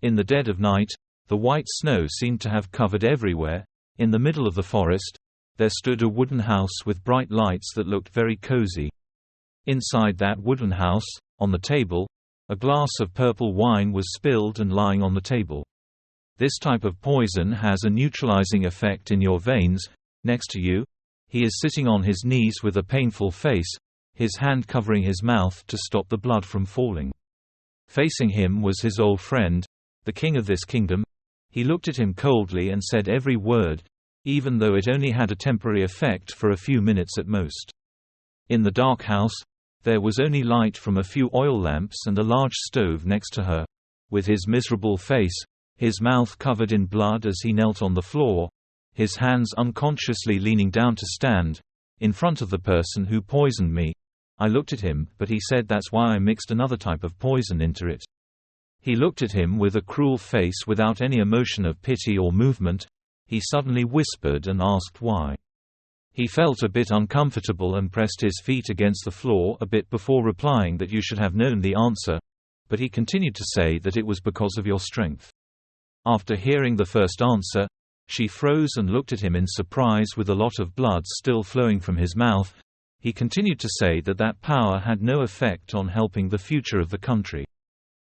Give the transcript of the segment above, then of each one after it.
In the dead of night, the white snow seemed to have covered everywhere. In the middle of the forest, there stood a wooden house with bright lights that looked very cozy. Inside that wooden house, on the table, a glass of purple wine was spilled and lying on the table. This type of poison has a neutralizing effect in your veins. Next to you, he is sitting on his knees with a painful face, his hand covering his mouth to stop the blood from falling. Facing him was his old friend, the king of this kingdom. He looked at him coldly and said every word, even though it only had a temporary effect for a few minutes at most. In the dark house, there was only light from a few oil lamps and a large stove next to her. With his miserable face, his mouth covered in blood as he knelt on the floor, his hands unconsciously leaning down to stand, in front of the person who poisoned me. I looked at him, but he said that's why I mixed another type of poison into it. He looked at him with a cruel face without any emotion of pity or movement. He suddenly whispered and asked why. He felt a bit uncomfortable and pressed his feet against the floor a bit before replying that you should have known the answer, but he continued to say that it was because of your strength. After hearing the first answer, she froze and looked at him in surprise with a lot of blood still flowing from his mouth. He continued to say that that power had no effect on helping the future of the country.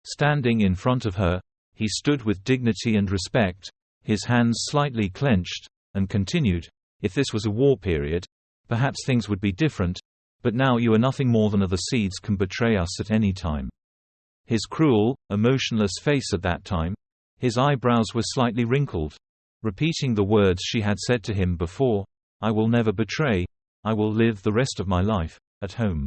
Standing in front of her, he stood with dignity and respect, his hands slightly clenched, and continued, "If this was a war period, perhaps things would be different, but now you are nothing more than the seeds can betray us at any time." His cruel, emotionless face at that time, his eyebrows were slightly wrinkled, repeating the words she had said to him before, "I will never betray, I will live the rest of my life, at home."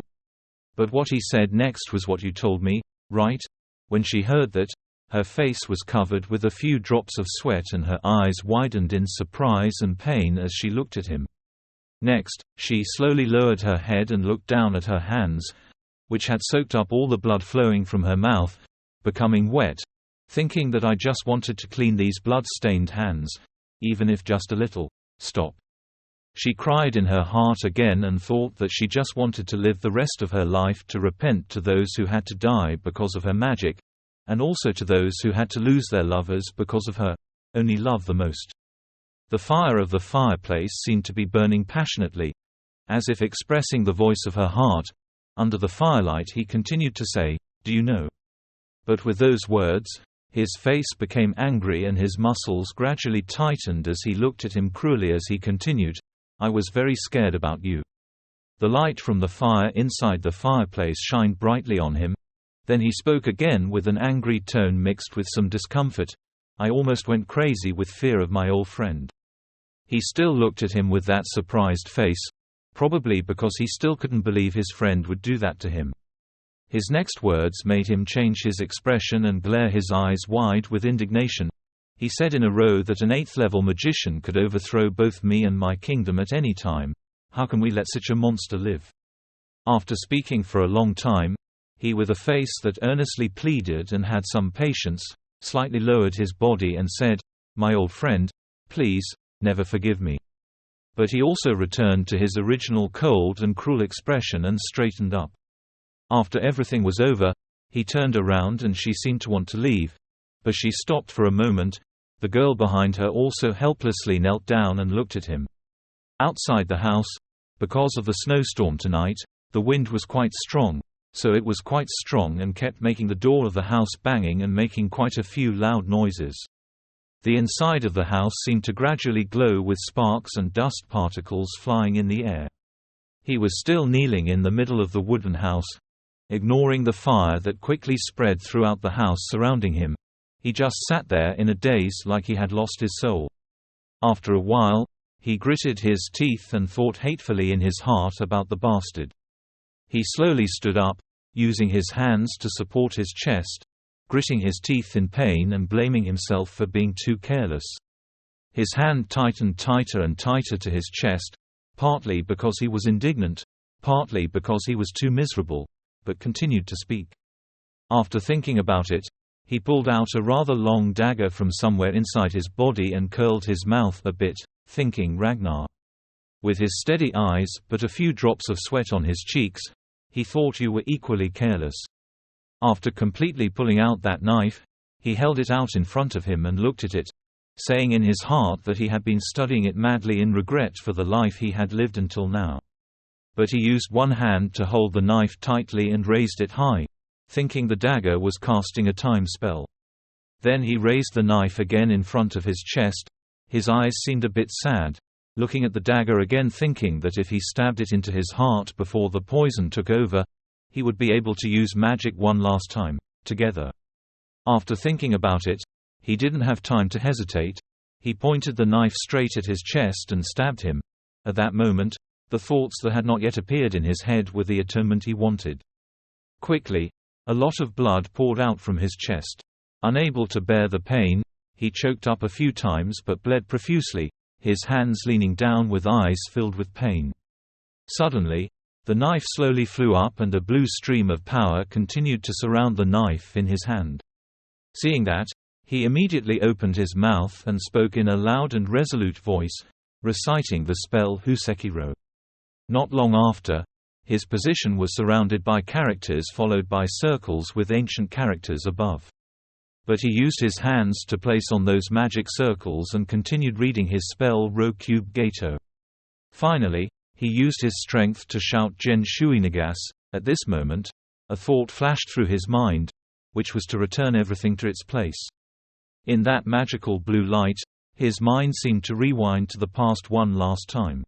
But what he said next was what you told me, right? When she heard that, her face was covered with a few drops of sweat and her eyes widened in surprise and pain as she looked at him. Next, she slowly lowered her head and looked down at her hands, which had soaked up all the blood flowing from her mouth, becoming wet, thinking that I just wanted to clean these blood-stained hands, even if just a little. Stop. She cried in her heart again and thought that she just wanted to live the rest of her life to repent to those who had to die because of her magic, and also to those who had to lose their lovers because of her only love the most. The fire of the fireplace seemed to be burning passionately, as if expressing the voice of her heart. Under the firelight he continued to say, "Do you know?" But with those words, his face became angry and his muscles gradually tightened as he looked at him cruelly as he continued, "I was very scared about you." The light from the fire inside the fireplace shined brightly on him. Then he spoke again with an angry tone mixed with some discomfort. "I almost went crazy with fear of my old friend." He still looked at him with that surprised face, probably because he still couldn't believe his friend would do that to him. His next words made him change his expression and glare his eyes wide with indignation. He said in a row that an 8th-level magician could overthrow both me and my kingdom at any time. How can we let such a monster live? After speaking for a long time, he with a face that earnestly pleaded and had some patience, slightly lowered his body and said, "My old friend, please, never forgive me." But he also returned to his original cold and cruel expression and straightened up. After everything was over, he turned around and she seemed to want to leave. But she stopped for a moment. The girl behind her also helplessly knelt down and looked at him. Outside the house, because of the snowstorm tonight, the wind was quite strong, so it was quite strong and kept making the door of the house banging and making quite a few loud noises. The inside of the house seemed to gradually glow with sparks and dust particles flying in the air. He was still kneeling in the middle of the wooden house, ignoring the fire that quickly spread throughout the house surrounding him. He just sat there in a daze like he had lost his soul. After a while, he gritted his teeth and thought hatefully in his heart about the bastard. He slowly stood up, using his hands to support his chest, gritting his teeth in pain and blaming himself for being too careless. His hand tightened tighter and tighter to his chest, partly because he was indignant, partly because he was too miserable, but continued to speak. After thinking about it, he pulled out a rather long dagger from somewhere inside his body and curled his mouth a bit, thinking Ragnar. With his steady eyes but a few drops of sweat on his cheeks, he thought you were equally careless. After completely pulling out that knife, He held it out in front of him and looked at it, saying in his heart that he had been studying it madly in regret for the life he had lived until now. But he used one hand to hold the knife tightly and raised it high, thinking the dagger was casting a time spell. Then he raised the knife again in front of his chest. His eyes seemed a bit sad, looking at the dagger again, thinking that if he stabbed it into his heart before the poison took over, he would be able to use magic one last time, together. After thinking about it, he didn't have time to hesitate. He pointed the knife straight at his chest and stabbed him. At that moment, the thoughts that had not yet appeared in his head were the atonement he wanted. Quickly, a lot of blood poured out from his chest. Unable to bear the pain, he choked up a few times but bled profusely, his hands leaning down with eyes filled with pain. Suddenly, the knife slowly flew up and a blue stream of power continued to surround the knife in his hand. Seeing that, he immediately opened his mouth and spoke in a loud and resolute voice, reciting the spell Husekiro. Not long after, his position was surrounded by characters followed by circles with ancient characters above. But he used his hands to place on those magic circles and continued reading his spell Ro-Cube Gato. Finally, he used his strength to shout Gen Shuinagas. At this moment, a thought flashed through his mind, which was to return everything to its place. In that magical blue light, his mind seemed to rewind to the past one last time.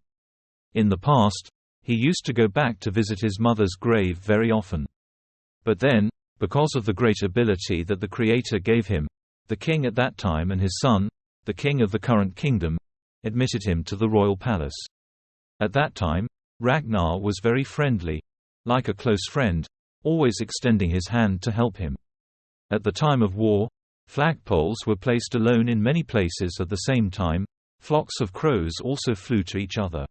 In the past, he used to go back to visit his mother's grave very often. But then, because of the great ability that the Creator gave him, the king at that time and his son, the king of the current kingdom, admitted him to the royal palace. At that time, Ragnar was very friendly, like a close friend, always extending his hand to help him. At the time of war, flagpoles were placed alone in many places at the same time. Flocks of crows also flew to each other.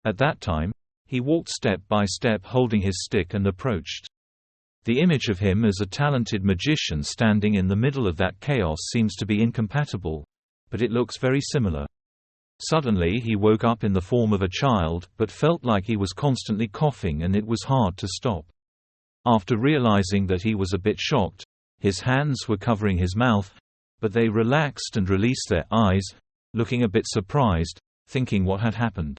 At that time, he walked step by step holding his stick and approached. The image of him as a talented magician standing in the middle of that chaos seems to be incompatible, but it looks very similar. Suddenly he woke up in the form of a child, but felt like he was constantly coughing and it was hard to stop. After realizing that he was a bit shocked, his hands were covering his mouth, but they relaxed and released their eyes, looking a bit surprised, thinking what had happened.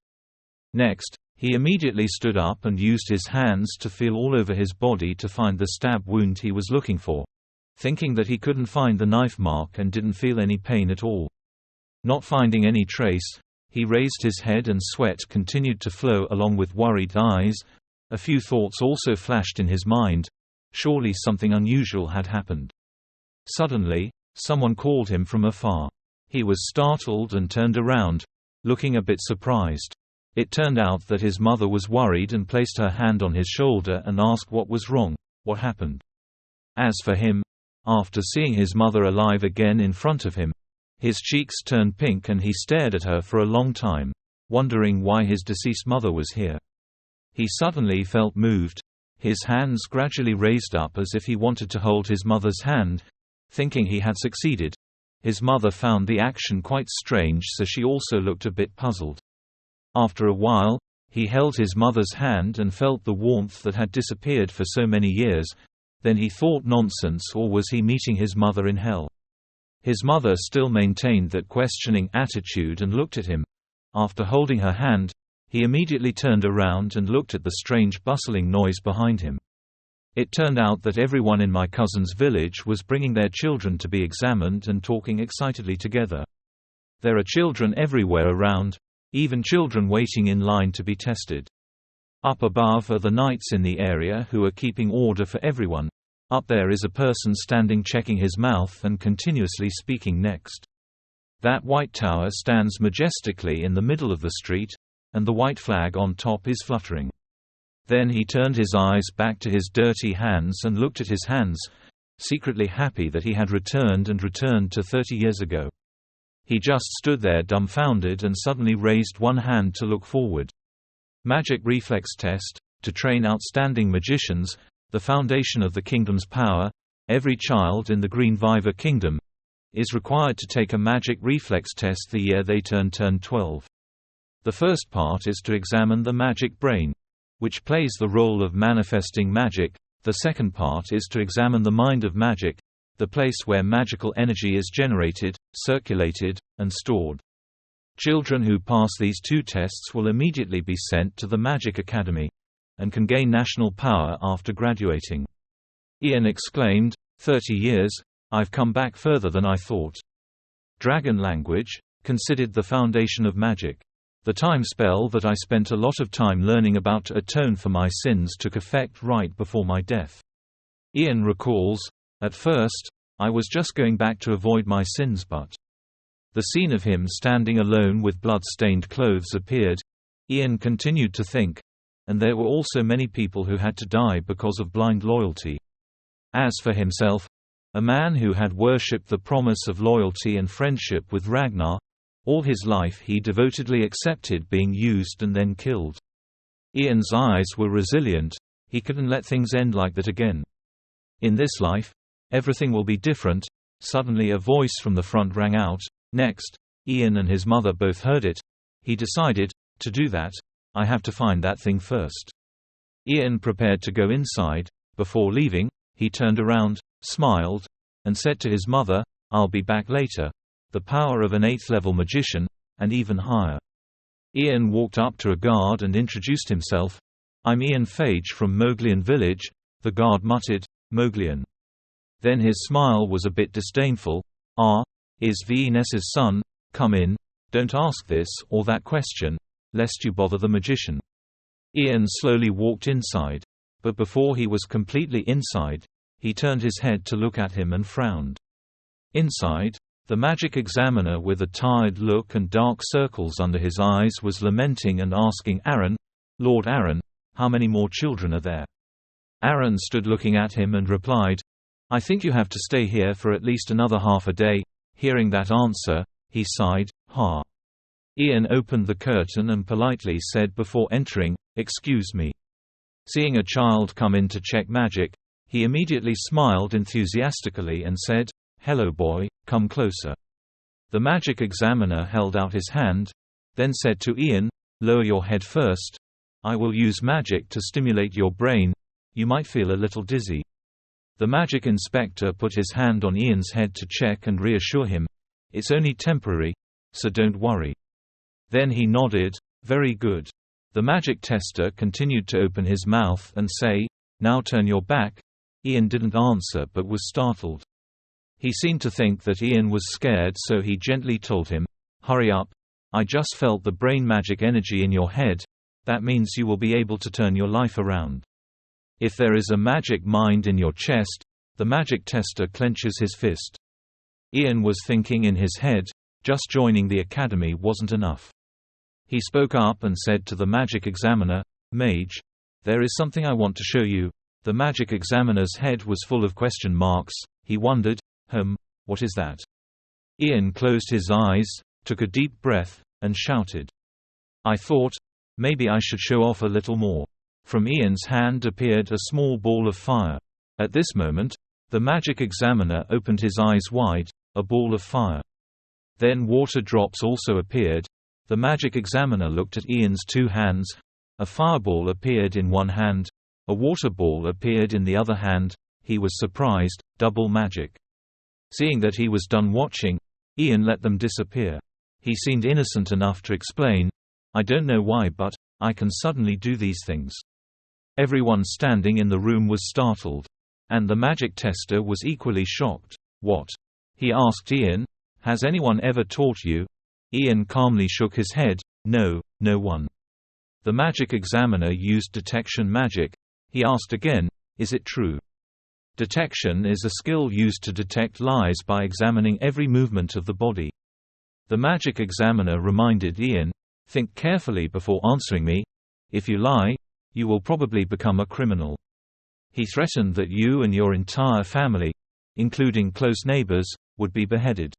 Next, he immediately stood up and used his hands to feel all over his body to find the stab wound he was looking for, thinking that he couldn't find the knife mark and didn't feel any pain at all. Not finding any trace, he raised his head and sweat continued to flow along with worried eyes. A few thoughts also flashed in his mind. Surely something unusual had happened. Suddenly, someone called him from afar. He was startled and turned around, looking a bit surprised. It turned out that his mother was worried and placed her hand on his shoulder and asked what was wrong, what happened. As for him, after seeing his mother alive again in front of him, his cheeks turned pink and he stared at her for a long time, wondering why his deceased mother was here. He suddenly felt moved. His hands gradually raised up as if he wanted to hold his mother's hand. Thinking he had succeeded, his mother found the action quite strange, so she also looked a bit puzzled. After a while, he held his mother's hand and felt the warmth that had disappeared for so many years. Then he thought, nonsense, or was he meeting his mother in hell? His mother still maintained that questioning attitude and looked at him. After holding her hand, he immediately turned around and looked at the strange bustling noise behind him. It turned out that everyone in my cousin's village was bringing their children to be examined and talking excitedly together. There are children everywhere around, even children waiting in line to be tested. Up above are the knights in the area who are keeping order for everyone. Up there is a person standing checking his mouth and continuously speaking next. That white tower stands majestically in the middle of the street, and the white flag on top is fluttering. Then he turned his eyes back to his dirty hands and looked at his hands, secretly happy that he had returned to 30 years ago. He just stood there dumbfounded and suddenly raised one hand to look forward. Magic reflex test. To train outstanding magicians, the foundation of the kingdom's power, every child in the Green Viva kingdom is required to take a magic reflex test the year they turn 12. The first part is to examine the magic brain, which plays the role of manifesting magic. The second part is to examine the mind of magic, the place where magical energy is generated, circulated, and stored. Children who pass these 2 tests will immediately be sent to the Magic Academy, and can gain national power after graduating. Ian exclaimed, 30 years, I've come back further than I thought. Dragon language, considered the foundation of magic. The time spell that I spent a lot of time learning about to atone for my sins took effect right before my death. Ian recalls, at first, I was just going back to avoid my sins, but the scene of him standing alone with blood-stained clothes appeared. Ian continued to think, and there were also many people who had to die because of blind loyalty. As for himself, a man who had worshipped the promise of loyalty and friendship with Ragnar, all his life he devotedly accepted being used and then killed. Ian's eyes were resilient, he couldn't let things end like that again. In this life, everything will be different. Suddenly a voice from the front rang out. Next, Ian and his mother both heard it. He decided, to do that, I have to find that thing first. Ian prepared to go inside. Before leaving, he turned around, smiled, and said to his mother, I'll be back later. The power of an 8th level magician, and even higher. Ian walked up to a guard and introduced himself. I'm Ian Phage from Moglian village. The guard muttered, Moglian. Then his smile was a bit disdainful. Is Venus's son, come in, don't ask this or that question, lest you bother the magician. Ian slowly walked inside. But before he was completely inside, he turned his head to look at him and frowned. Inside, the magic examiner with a tired look and dark circles under his eyes was lamenting and asking Aaron, Lord Aaron, how many more children are there? Aaron stood looking at him and replied, I think you have to stay here for at least another half a day. Hearing that answer, he sighed, ha. Ian opened the curtain and politely said before entering, excuse me. Seeing a child come in to check magic, he immediately smiled enthusiastically and said, hello boy, come closer. The magic examiner held out his hand, then said to Ian, lower your head first. I will use magic to stimulate your brain. You might feel a little dizzy. The magic inspector put his hand on Ian's head to check and reassure him. It's only temporary, so don't worry. Then he nodded, very good. The magic tester continued to open his mouth and say, now turn your back. Ian didn't answer but was startled. He seemed to think that Ian was scared, so he gently told him, hurry up. I just felt the brain magic energy in your head. That means you will be able to turn your life around. If there is a magic mind in your chest, the magic tester clenches his fist. Ian was thinking in his head, just joining the academy wasn't enough. He spoke up and said to the magic examiner, Mage, there is something I want to show you. The magic examiner's head was full of question marks. He wondered, what is that? Ian closed his eyes, took a deep breath, and shouted. I thought, maybe I should show off a little more. From Ian's hand appeared a small ball of fire. At this moment, the magic examiner opened his eyes wide, a ball of fire. Then water drops also appeared. The magic examiner looked at Ian's 2 hands. A fireball appeared in one hand. A water ball appeared in the other hand. He was surprised, double magic. Seeing that he was done watching, Ian let them disappear. He seemed innocent enough to explain, I don't know why, but I can suddenly do these things. Everyone standing in the room was startled. And the magic tester was equally shocked. What? He asked Ian, has anyone ever taught you? Ian calmly shook his head, no, no one. The magic examiner used detection magic. He asked again, is it true? Detection is a skill used to detect lies by examining every movement of the body. The magic examiner reminded Ian, think carefully before answering me. If you lie, you will probably become a criminal. He threatened that you and your entire family, including close neighbors, would be beheaded.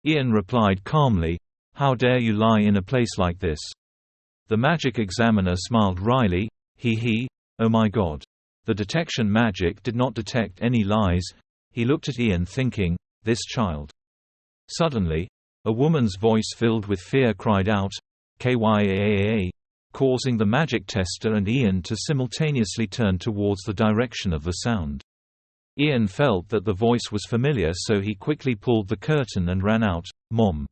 Ian replied calmly, how dare you lie in a place like this? The magic examiner smiled wryly, he, oh my god. The detection magic did not detect any lies. He looked at Ian thinking, this child. Suddenly, a woman's voice filled with fear cried out, Kyaa, causing the magic tester and Ian to simultaneously turn towards the direction of the sound. Ian felt that the voice was familiar, so he quickly pulled the curtain and ran out. "Mom."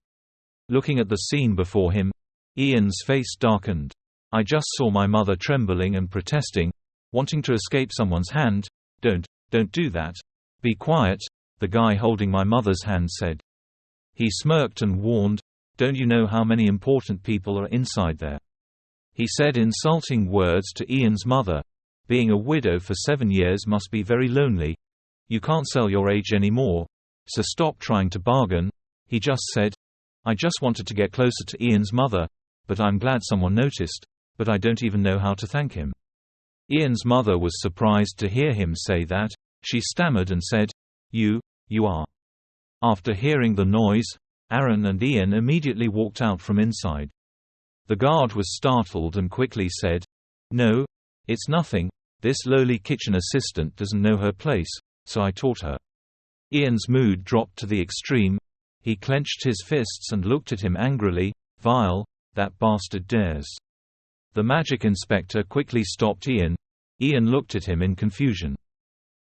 Looking at the scene before him, Ian's face darkened. "I just saw my mother trembling and protesting, wanting to escape someone's hand. Don't do that. Be quiet," the guy holding my mother's hand said. He smirked and warned, "Don't you know how many important people are inside there?" He said insulting words to Ian's mother. "Being a widow for 7 years must be very lonely. You can't sell your age anymore, so stop trying to bargain," he just said. "I just wanted to get closer to Ian's mother, but I'm glad someone noticed, but I don't even know how to thank him." Ian's mother was surprised to hear him say that. She stammered and said, You are." After hearing the noise, Aaron and Ian immediately walked out from inside. The guard was startled and quickly said, "No, it's nothing. This lowly kitchen assistant doesn't know her place, so I taught her." Ian's mood dropped to the extreme. He clenched his fists and looked at him angrily. "Vile, that bastard dares." The magic inspector quickly stopped Ian. Ian looked at him in confusion.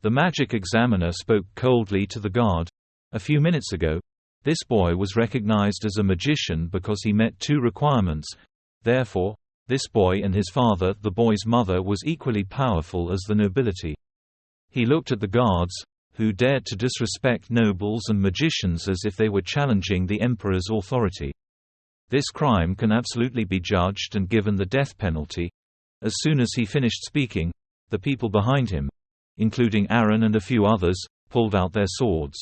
The magic examiner spoke coldly to the guard. "A few minutes ago, this boy was recognized as a magician because he met 2 requirements. Therefore, this boy and his father, the boy's mother, was equally powerful as the nobility." He looked at the guards, who dared to disrespect nobles and magicians as if they were challenging the emperor's authority. This crime can absolutely be judged and given the death penalty. As soon as he finished speaking, the people behind him, including Aaron and a few others, pulled out their swords.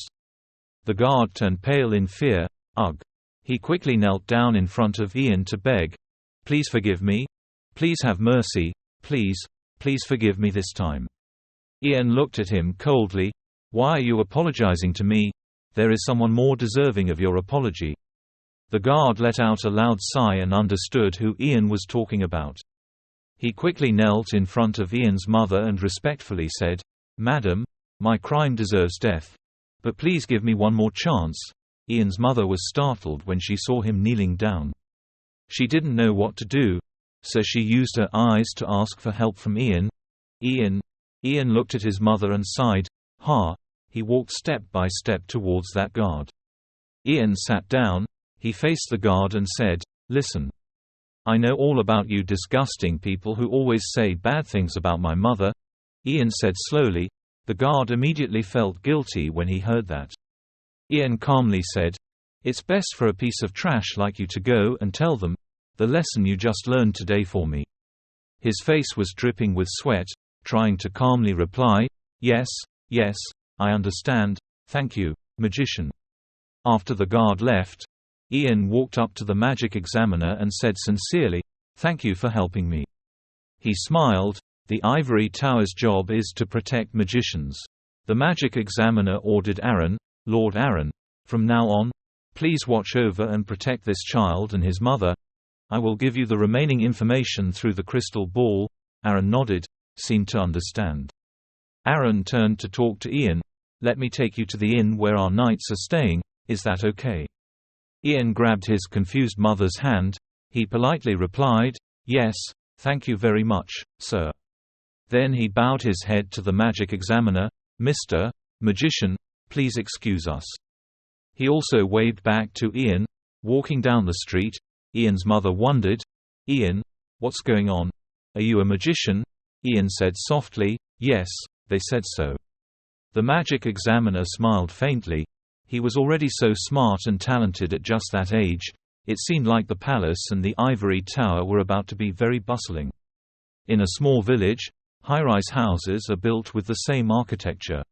The guard turned pale in fear. Ugh. He quickly knelt down in front of Ian to beg, "Please forgive me. Please have mercy. Please forgive me this time." Ian looked at him coldly. "Why are you apologizing to me? There is someone more deserving of your apology." The guard let out a loud sigh and understood who Ian was talking about. He quickly knelt in front of Ian's mother and respectfully said, "Madam, my crime deserves death. But please give me one more chance." Ian's mother was startled when she saw him kneeling down. She didn't know what to do, so she used her eyes to ask for help from Ian. Ian looked at his mother and sighed. He walked step by step towards that guard. Ian sat down. He faced the guard and said, "Listen. I know all about you disgusting people who always say bad things about my mother," Ian said slowly. The guard immediately felt guilty when he heard that. Ian calmly said, "It's best for a piece of trash like you to go and tell them the lesson you just learned today for me." His face was dripping with sweat, trying to calmly reply, Yes, I understand, thank you, magician." After the guard left, Ian walked up to the magic examiner and said sincerely, "Thank you for helping me." He smiled. The ivory tower's job is to protect magicians. The magic examiner ordered Aaron, "Lord Aaron, from now on, please watch over and protect this child and his mother. I will give you the remaining information through the crystal ball." Aaron nodded, seemed to understand. Aaron turned to talk to Ian. "Let me take you to the inn where our knights are staying, is that okay?" Ian grabbed his confused mother's hand. He politely replied, "Yes, thank you very much, sir." Then he bowed his head to the magic examiner. "Mr. Magician, please excuse us." He also waved back to Ian. Walking down the street, Ian's mother wondered, "Ian, what's going on? Are you a magician?" Ian said softly, "Yes, they said so." The magic examiner smiled faintly. He was already so smart and talented at just that age. It seemed like the palace and the ivory tower were about to be very bustling. In a small village, high-rise houses are built with the same architecture.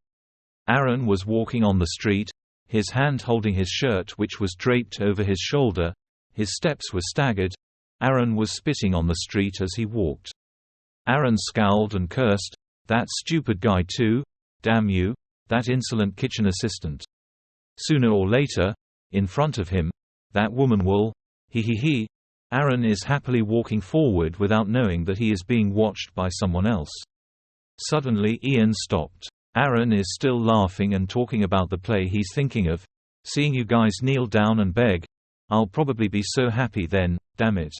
Aaron was walking on the street, his hand holding his shirt which was draped over his shoulder. His steps were staggered. Aaron was spitting on the street as he walked. Aaron scowled and cursed, "That stupid guy too. Damn you, that insolent kitchen assistant." Sooner or later, in front of him, that woman will. He. Aaron is happily walking forward without knowing that he is being watched by someone else. Suddenly Ian stopped. Aaron is still laughing and talking about the play he's thinking of. "Seeing you guys kneel down and beg. I'll probably be so happy then, damn it."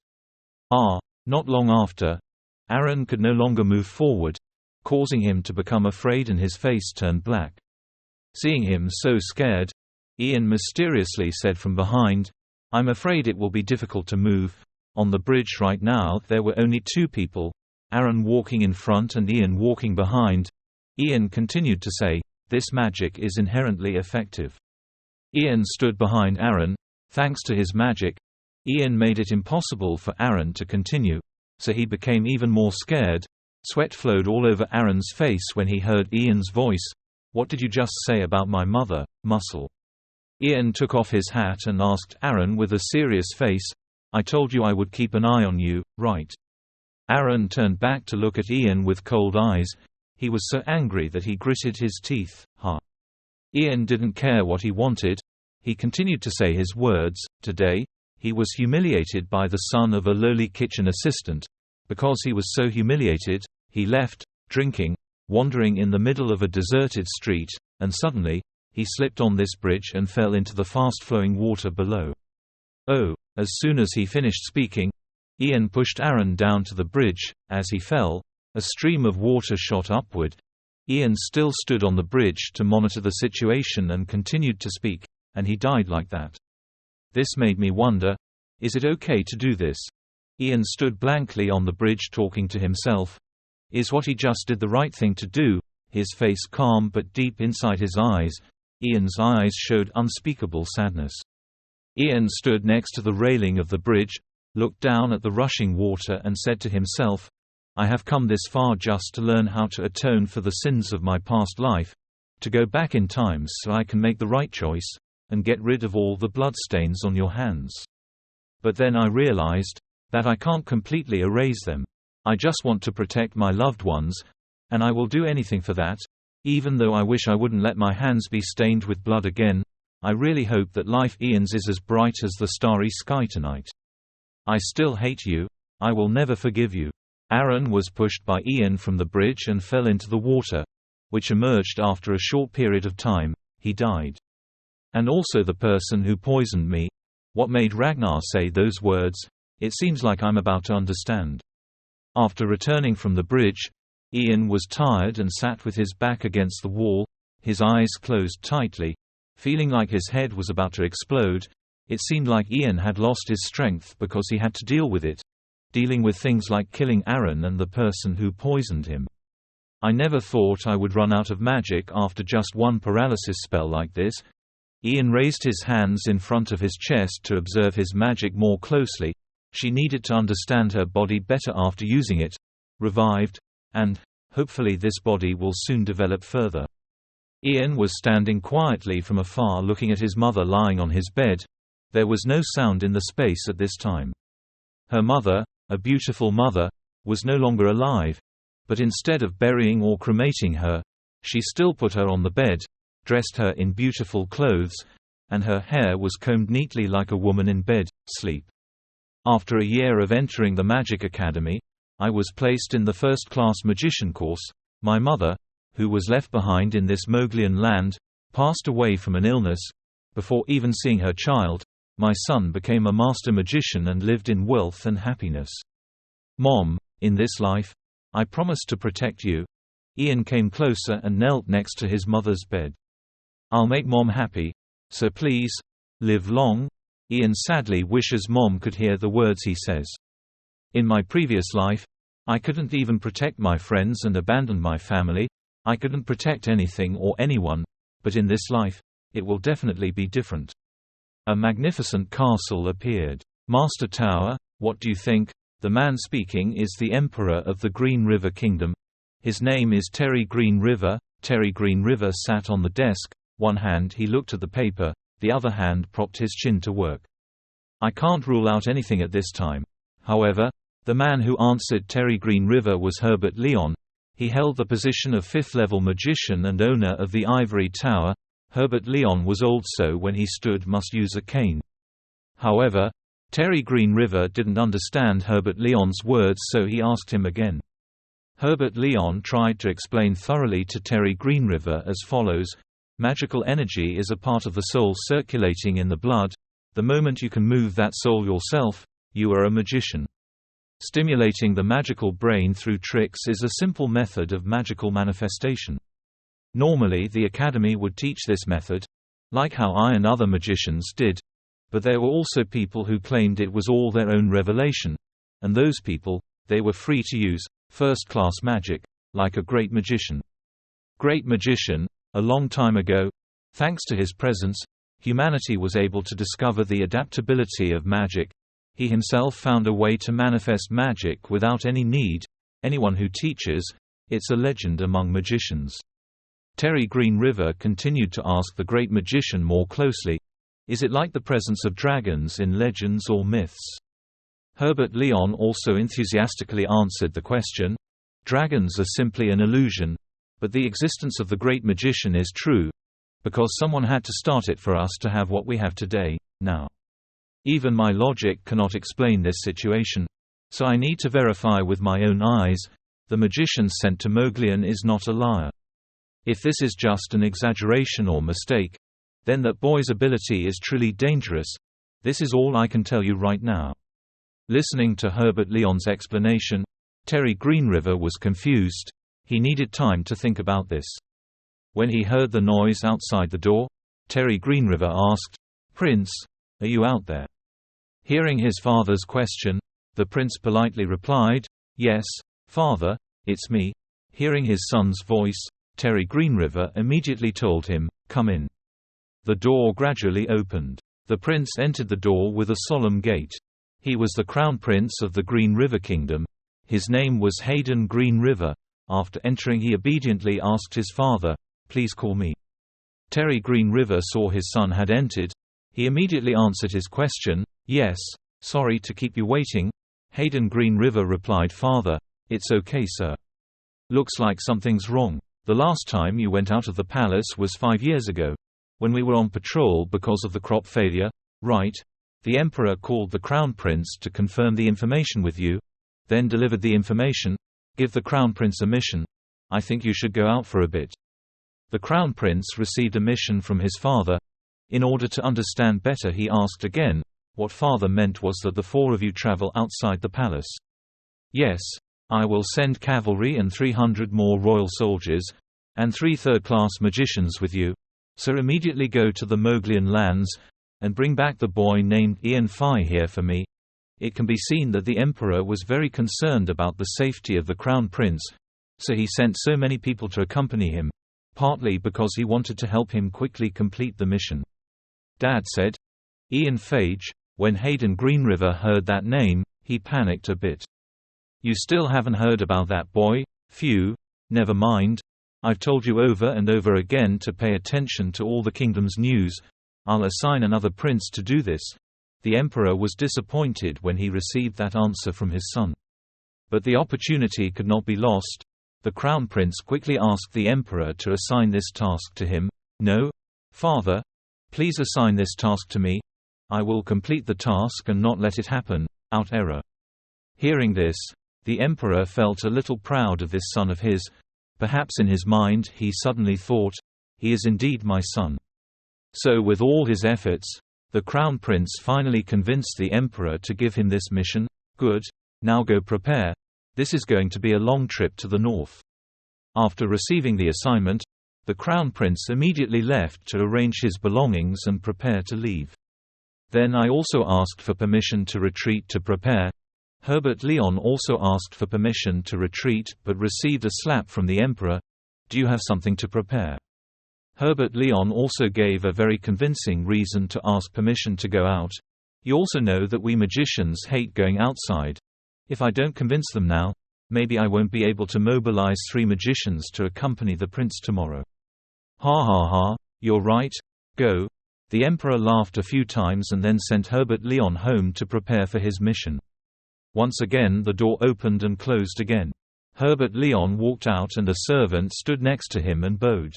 Not long after, Aaron could no longer move forward, causing him to become afraid and his face turned black. Seeing him so scared, Ian mysteriously said from behind, "I'm afraid it will be difficult to move." On the bridge right now there were only two people, Aaron walking in front and Ian walking behind. Ian continued to say, "This magic is inherently effective." Ian stood behind Aaron. Thanks to his magic, Ian made it impossible for Aaron to continue, so he became even more scared. Sweat flowed all over Aaron's face when he heard Ian's voice. "What did you just say about my mother, Muscle?" Ian took off his hat and asked Aaron with a serious face, "I told you I would keep an eye on you, right?" Aaron turned back to look at Ian with cold eyes. He was so angry that he gritted his teeth. Ian didn't care what he wanted. He continued to say his words. Today, he was humiliated by the son of a lowly kitchen assistant. Because he was so humiliated, he left, drinking, wandering in the middle of a deserted street, and suddenly, he slipped on this bridge and fell into the fast-flowing water below. Oh, as soon as he finished speaking, Ian pushed Aaron down to the bridge. As he fell, a stream of water shot upward. Ian still stood on the bridge to monitor the situation and continued to speak, and he died like that. This made me wonder, is it okay to do this? Ian stood blankly on the bridge talking to himself. Is what he just did the right thing to do? His face calm but deep inside his eyes, Ian's eyes showed unspeakable sadness. Ian stood next to the railing of the bridge, looked down at the rushing water and said to himself, "I have come this far just to learn how to atone for the sins of my past life, to go back in time so I can make the right choice, and get rid of all the bloodstains on your hands. But then I realized that I can't completely erase them. I just want to protect my loved ones, and I will do anything for that, even though I wish I wouldn't let my hands be stained with blood again. I really hope that life Ian's is as bright as the starry sky tonight. I still hate you. I will never forgive you." Aaron was pushed by Ian from the bridge and fell into the water, which emerged after a short period of time. He died. "And also the person who poisoned me. What made Ragnar say those words? It seems like I'm about to understand." After returning from the bridge, Ian was tired and sat with his back against the wall, his eyes closed tightly, feeling like his head was about to explode. It seemed like Ian had lost his strength because he had to deal with it, dealing with things like killing Aaron and the person who poisoned him. "I never thought I would run out of magic after just one paralysis spell like this." Ian raised his hands in front of his chest to observe his magic more closely. She needed to understand her body better after using it. Revived, and hopefully this body will soon develop further. Ian was standing quietly from afar looking at his mother lying on his bed. There was no sound in the space at this time. Her mother, a beautiful mother, was no longer alive, but instead of burying or cremating her, she still put her on the bed, dressed her in beautiful clothes, and her hair was combed neatly like a woman in bed, sleep. After a year of entering the Magic Academy, I was placed in the first-class magician course. My mother, who was left behind in this Moglian land, passed away from an illness. Before even seeing her child, my son became a master magician and lived in wealth and happiness. Mom, in this life, I promised to protect you. Ian came closer and knelt next to his mother's bed. I'll make Mom happy, so please, live long. Ian sadly wishes Mom could hear the words he says. In my previous life, I couldn't even protect my friends and abandoned my family. I couldn't protect anything or anyone, but in this life, it will definitely be different. A magnificent castle appeared. Master Tower, what do you think? The man speaking is the Emperor of the Green River Kingdom. His name is Terry Green River. Terry Green River sat on the desk. One hand he looked at the paper, the other hand propped his chin to work. I can't rule out anything at this time. However, the man who answered Terry Green River was Herbert Leon. He held the position of fifth-level magician and owner of the Ivory Tower. Herbert Leon was old, so when he stood must use a cane. However, Terry Green River didn't understand Herbert Leon's words, so he asked him again. Herbert Leon tried to explain thoroughly to Terry Green River as follows. Magical energy is a part of the soul circulating in the blood. The moment you can move that soul yourself, you are a magician. Stimulating the magical brain through tricks is a simple method of magical manifestation. Normally the Academy would teach this method, like how I and other magicians did, but there were also people who claimed it was all their own revelation, and those people, they were free to use first-class magic, like a great magician. Great magician, a long time ago, thanks to his presence, humanity was able to discover the adaptability of magic. He himself found a way to manifest magic without any need. Anyone who teaches, it's a legend among magicians. Terry Green River continued to ask the great magician more closely, is it like the presence of dragons in legends or myths? Herbert Leon also enthusiastically answered the question, dragons are simply an illusion, but the existence of the great magician is true, because someone had to start it for us to have what we have today, now. Even my logic cannot explain this situation, so I need to verify with my own eyes, the magician sent to Moglian is not a liar. If this is just an exaggeration or mistake, then that boy's ability is truly dangerous. This is all I can tell you right now. Listening to Herbert Leon's explanation, Terry Green River was confused. He needed time to think about this. When he heard the noise outside the door, Terry Green River asked, "Prince, are you out there?" Hearing his father's question, the prince politely replied, "Yes, father, it's me." Hearing his son's voice, Terry Green River immediately told him, "Come in." The door gradually opened. The prince entered the door with a solemn gait. He was the crown prince of the Green River Kingdom. His name was Hayden Green River. After entering, he obediently asked his father, "Please call me." Terry Green River saw his son had entered. He immediately answered his question, "Yes, sorry to keep you waiting." Hayden Green River replied, "Father, it's okay, sir. Looks like something's wrong. The last time you went out of the palace was 5 years ago, when we were on patrol because of the crop failure, right? The Emperor called the Crown Prince to confirm the information with you, then delivered the information, give the Crown Prince a mission. I think you should go out for a bit." The Crown Prince received a mission from his father. In order to understand better, he asked again, what father meant was that the 4 of you travel outside the palace. "Yes, I will send cavalry and 300 more royal soldiers, and 3 third-class magicians with you, so immediately go to the Moglian lands, and bring back the boy named Ian Phi here for me." It can be seen that the Emperor was very concerned about the safety of the Crown Prince, so he sent so many people to accompany him, partly because he wanted to help him quickly complete the mission. Dad said, "Ian Phage." When Hayden Green River heard that name, he panicked a bit. "You still haven't heard about that boy? Phew, never mind. I've told you over and over again to pay attention to all the kingdom's news. I'll assign another prince to do this." The Emperor was disappointed when he received that answer from his son. But the opportunity could not be lost. The Crown Prince quickly asked the Emperor to assign this task to him. "No, father. Please assign this task to me. I will complete the task and not let it happen, out error." Hearing this, the Emperor felt a little proud of this son of his. Perhaps in his mind he suddenly thought, he is indeed my son. So with all his efforts, the Crown Prince finally convinced the Emperor to give him this mission. "Good, now go prepare. This is going to be a long trip to the north." After receiving the assignment, the Crown Prince immediately left to arrange his belongings and prepare to leave. Then I also asked for permission to retreat to prepare. Herbert Leon also asked for permission to retreat, but received a slap from the Emperor. "Do you have something to prepare?" Herbert Leon also gave a very convincing reason to ask permission to go out. "You also know that we magicians hate going outside. If I don't convince them now, maybe I won't be able to mobilize 3 magicians to accompany the prince tomorrow." "Ha ha ha, you're right. Go." The Emperor laughed a few times and then sent Herbert Leon home to prepare for his mission. Once again the door opened and closed again. Herbert Leon walked out and a servant stood next to him and bowed.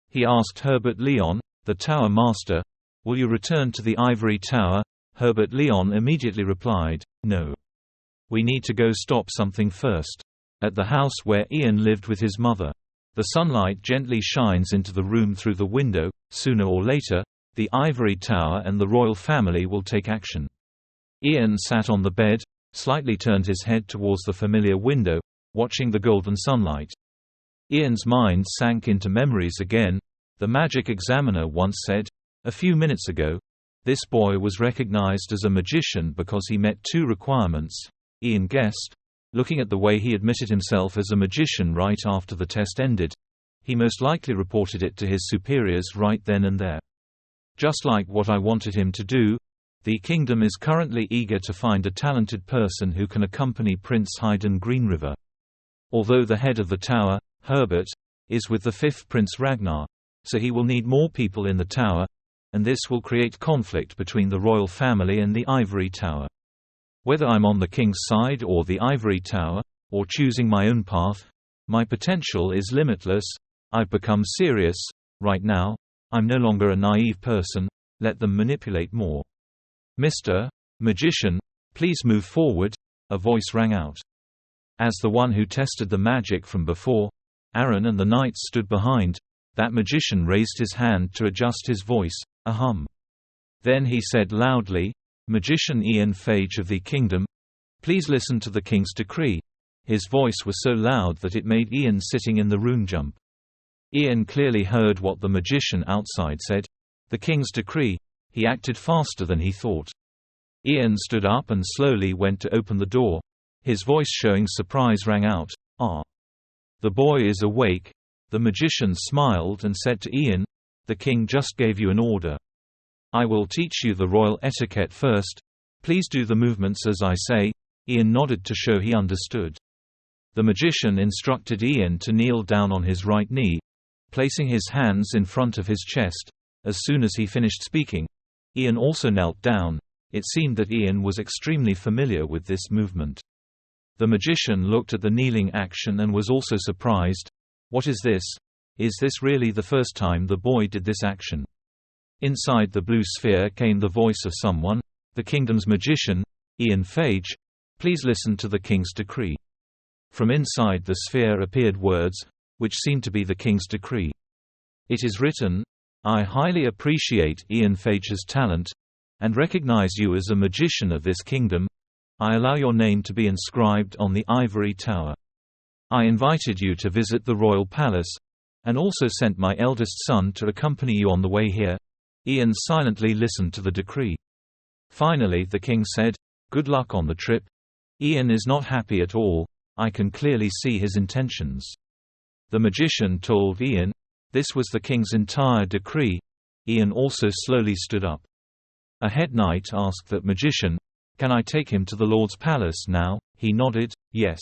He asked Herbert Leon, the Tower Master, "Will you return to the Ivory Tower?" Herbert Leon immediately replied, "No. We need to go stop something first." At the house where Ian lived with his mother, the sunlight gently shines into the room through the window. Sooner or later, the Ivory Tower and the royal family will take action. Ian sat on the bed, slightly turned his head towards the familiar window, watching the golden sunlight. Ian's mind sank into memories again. The magic examiner once said, "A few minutes ago, this boy was recognized as a magician because he met two requirements." Ian guessed. Looking at the way he admitted himself as a magician right after the test ended, he most likely reported it to his superiors right then and there. Just like what I wanted him to do, the kingdom is currently eager to find a talented person who can accompany Prince Haydn Greenriver. Although the head of the tower, Herbert, is with the fifth Prince Ragnar, so he will need more people in the tower, and this will create conflict between the royal family and the Ivory Tower. Whether I'm on the king's side or the Ivory Tower, or choosing my own path, my potential is limitless. I've become serious. Right now, I'm no longer a naive person. Let them manipulate more. "Mr. Magician, please move forward," a voice rang out. As the one who tested the magic from before, Aaron and the knights stood behind, that magician raised his hand to adjust his voice, a hum. Then he said loudly, "Magician Ian Phage of the kingdom, please listen to the king's decree." His voice was so loud that it made Ian sitting in the room jump. Ian clearly heard what the magician outside said. The king's decree. He acted faster than he thought. Ian stood up and slowly went to open the door. His voice showing surprise rang out, "Ah. The boy is awake." The magician smiled and said to Ian, "The king just gave you an order. I will teach you the royal etiquette first. Please do the movements as I say." Ian nodded to show he understood. The magician instructed Ian to kneel down on his right knee, placing his hands in front of his chest. As soon as he finished speaking, Ian also knelt down. It seemed that Ian was extremely familiar with this movement. The magician looked at the kneeling action and was also surprised. "What is this? Is this really the first time the boy did this action?" Inside the blue sphere came the voice of someone, "The kingdom's magician, Ian Phage, please listen to the king's decree." From inside the sphere appeared words, which seemed to be the king's decree. It is written, "I highly appreciate Ian Phage's talent, and recognize you as a magician of this kingdom. I allow your name to be inscribed on the Ivory Tower. I invited you to visit the royal palace, and also sent my eldest son to accompany you on the way here." Ian silently listened to the decree. Finally the king said, "Good luck on the trip." Ian is not happy at all. I can clearly see his intentions. The magician told Ian, this was the king's entire decree. Ian also slowly stood up. A head knight asked that magician, "Can I take him to the Lord's palace now?" He nodded, yes.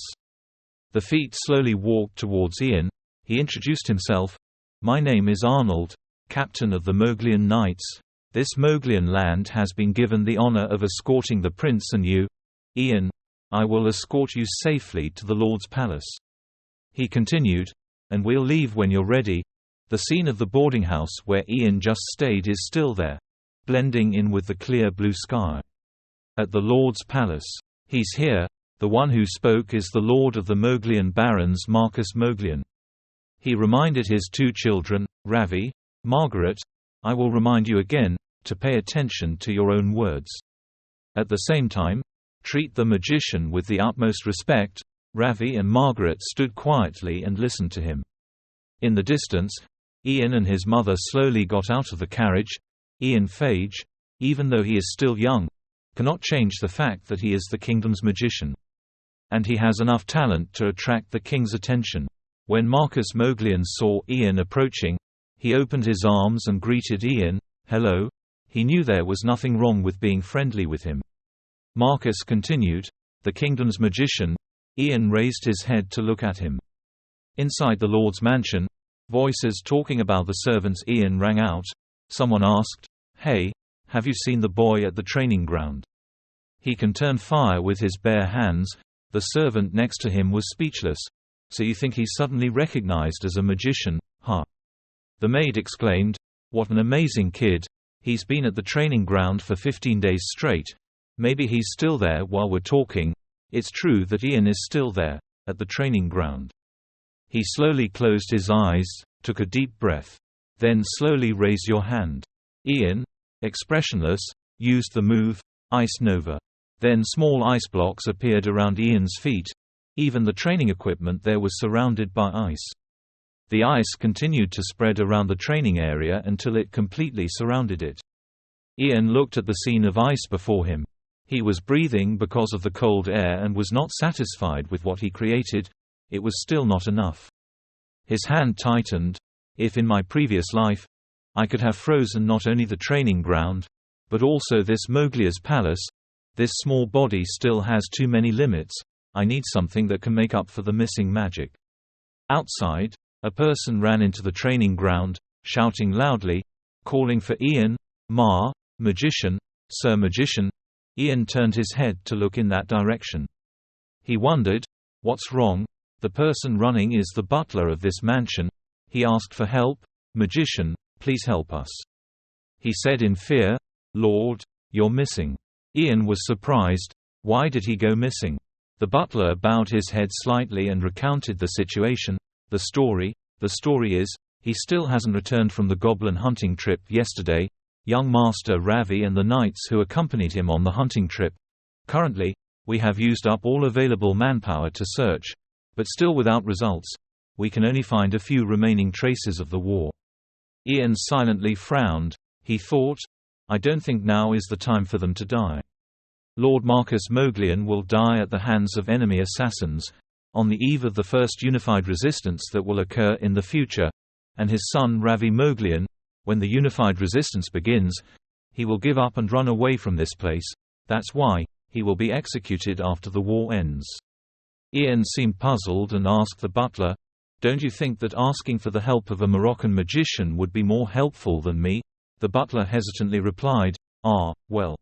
The feet slowly walked towards Ian. He introduced himself. "My name is Arnold, captain of the Moglian Knights. This Moglian land has been given the honor of escorting the prince and you, Ian. I will escort you safely to the Lord's palace." He continued, "And we'll leave when you're ready." The scene of the boarding house where Ian just stayed is still there, blending in with the clear blue sky. At the Lord's palace. "He's here." The one who spoke is the lord of the Moglian barons, Marcus Moglian. He reminded his two children, Ravi, Margaret, "I will remind you again, to pay attention to your own words. At the same time, treat the magician with the utmost respect." Ravi and Margaret stood quietly and listened to him. In the distance, Ian and his mother slowly got out of the carriage. Ian Phage, even though he is still young, cannot change the fact that he is the kingdom's magician. And he has enough talent to attract the king's attention. When Marcus Moglian saw Ian approaching, he opened his arms and greeted Ian, "Hello." He knew there was nothing wrong with being friendly with him. Marcus continued, "The kingdom's magician." Ian raised his head to look at him. Inside the Lord's mansion, voices talking about the servants Ian rang out. Someone asked, "Hey, have you seen the boy at the training ground? He can turn fire with his bare hands." The servant next to him was speechless. "So you think he's suddenly recognized as a magician, huh?" The maid exclaimed, "What an amazing kid. He's been at the training ground for 15 days straight. Maybe he's still there while we're talking." It's true that Ian is still there, at the training ground. He slowly closed his eyes, took a deep breath. Then slowly raise your hand. Ian, expressionless, used the move, Ice Nova. Then small ice blocks appeared around Ian's feet. Even the training equipment there was surrounded by ice. The ice continued to spread around the training area until it completely surrounded it. Ian looked at the scene of ice before him. He was breathing because of the cold air and was not satisfied with what he created. It was still not enough. His hand tightened. If in my previous life, I could have frozen not only the training ground, but also this Mowgli's palace, this small body still has too many limits. I need something that can make up for the missing magic. Outside, a person ran into the training ground, shouting loudly, calling for Ian. Ma, magician, Sir Magician. Ian turned his head to look in that direction. He wondered, what's wrong? The person running is the butler of this mansion. He asked for help. Magician, please help us. He said in fear, Lord, you're missing. Ian was surprised. Why did he go missing? The butler bowed his head slightly and recounted the situation. The story is, he still hasn't returned from the goblin hunting trip yesterday. Young Master Ravi and the knights who accompanied him on the hunting trip. Currently, we have used up all available manpower to search, but still without results. We can only find a few remaining traces of the war. Ian silently frowned. He thought, I don't think now is the time for them to die. Lord Marcus Moglian will die at the hands of enemy assassins, on the eve of the first unified resistance that will occur in the future, and his son Ravi Moglian, when the unified resistance begins, he will give up and run away from this place. That's why he will be executed after the war ends. Ian seemed puzzled and asked the butler, don't you think that asking for the help of a Moroccan magician would be more helpful than me? The butler hesitantly replied, well.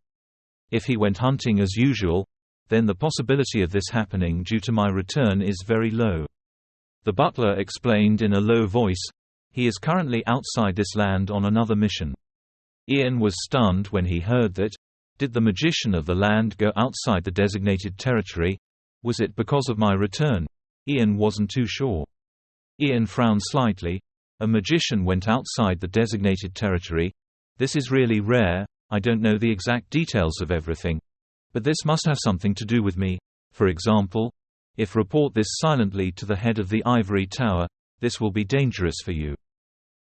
If he went hunting as usual, then the possibility of this happening due to my return is very low. The butler explained in a low voice, he is currently outside this land on another mission. Ian was stunned when he heard that. Did the magician of the land go outside the designated territory? Was it because of my return? Ian wasn't too sure. Ian frowned slightly. A magician went outside the designated territory. This is really rare. I don't know the exact details of everything. But this must have something to do with me. For example, if report this silently to the head of the ivory tower, this will be dangerous for you.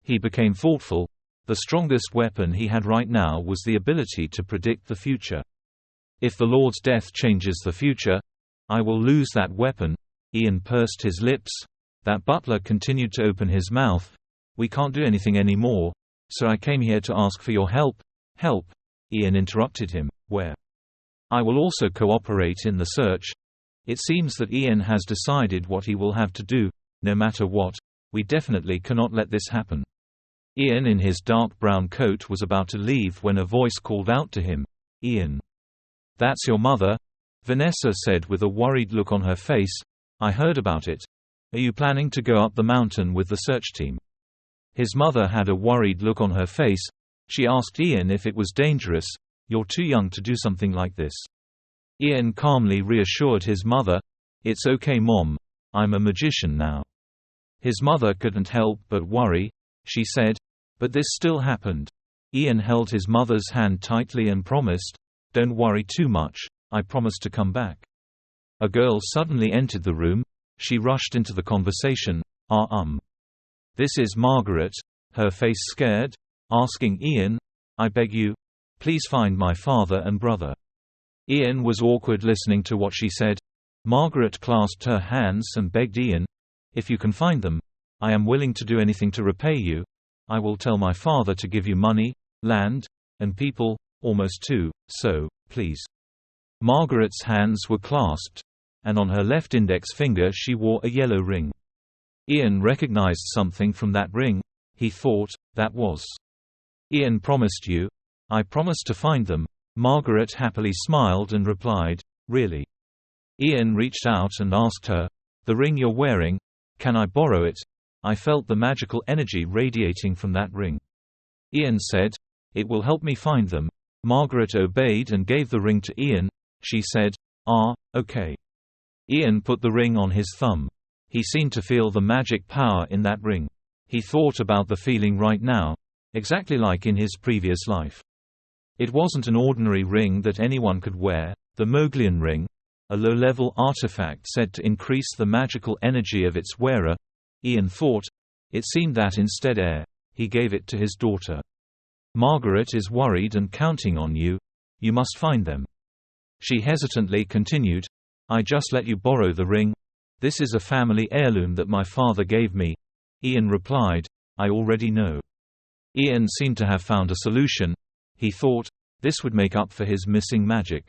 He became thoughtful. The strongest weapon he had right now was the ability to predict the future. If the Lord's death changes the future, I will lose that weapon. Ian pursed his lips. That butler continued to open his mouth. We can't do anything anymore, so I came here to ask for your help. Help? Ian interrupted him. Where? I will also cooperate in the search. It seems that Ian has decided what he will have to do, no matter what. We definitely cannot let this happen. Ian in his dark brown coat was about to leave when a voice called out to him. Ian. That's your mother? Vanessa said with a worried look on her face. I heard about it. Are you planning to go up the mountain with the search team? His mother had a worried look on her face. She asked Ian if it was dangerous. You're too young to do something like this. Ian calmly reassured his mother. It's okay, Mom. I'm a magician now. His mother couldn't help but worry. She said, but this still happened. Ian held his mother's hand tightly and promised, don't worry too much, I promise to come back. A girl suddenly entered the room. She rushed into the conversation. This is Margaret, her face scared, asking Ian, I beg you, please find my father and brother. Ian was awkward listening to what she said. Margaret clasped her hands and begged Ian, if you can find them, I am willing to do anything to repay you. I will tell my father to give you money, land, and people, almost too, so, please. Margaret's hands were clasped, and on her left index finger she wore a yellow ring. Ian recognized something from that ring. He thought, that was. Ian promised you. I promised to find them. Margaret happily smiled and replied, really? Ian reached out and asked her, the ring you're wearing, can I borrow it? I felt the magical energy radiating from that ring. Ian said, it will help me find them. Margaret obeyed and gave the ring to Ian. She said, okay. Ian put the ring on his thumb. He seemed to feel the magic power in that ring. He thought about the feeling right now, exactly like in his previous life. It wasn't an ordinary ring that anyone could wear, the Moglian ring, a low-level artifact said to increase the magical energy of its wearer. Ian thought, It seemed that instead he gave it to his daughter. Margaret is worried and counting on you. You must find them. She hesitantly continued, I just let you borrow the ring. This is a family heirloom that my father gave me. Ian replied, I already know. Ian seemed to have found a solution. He thought, this would make up for his missing magic.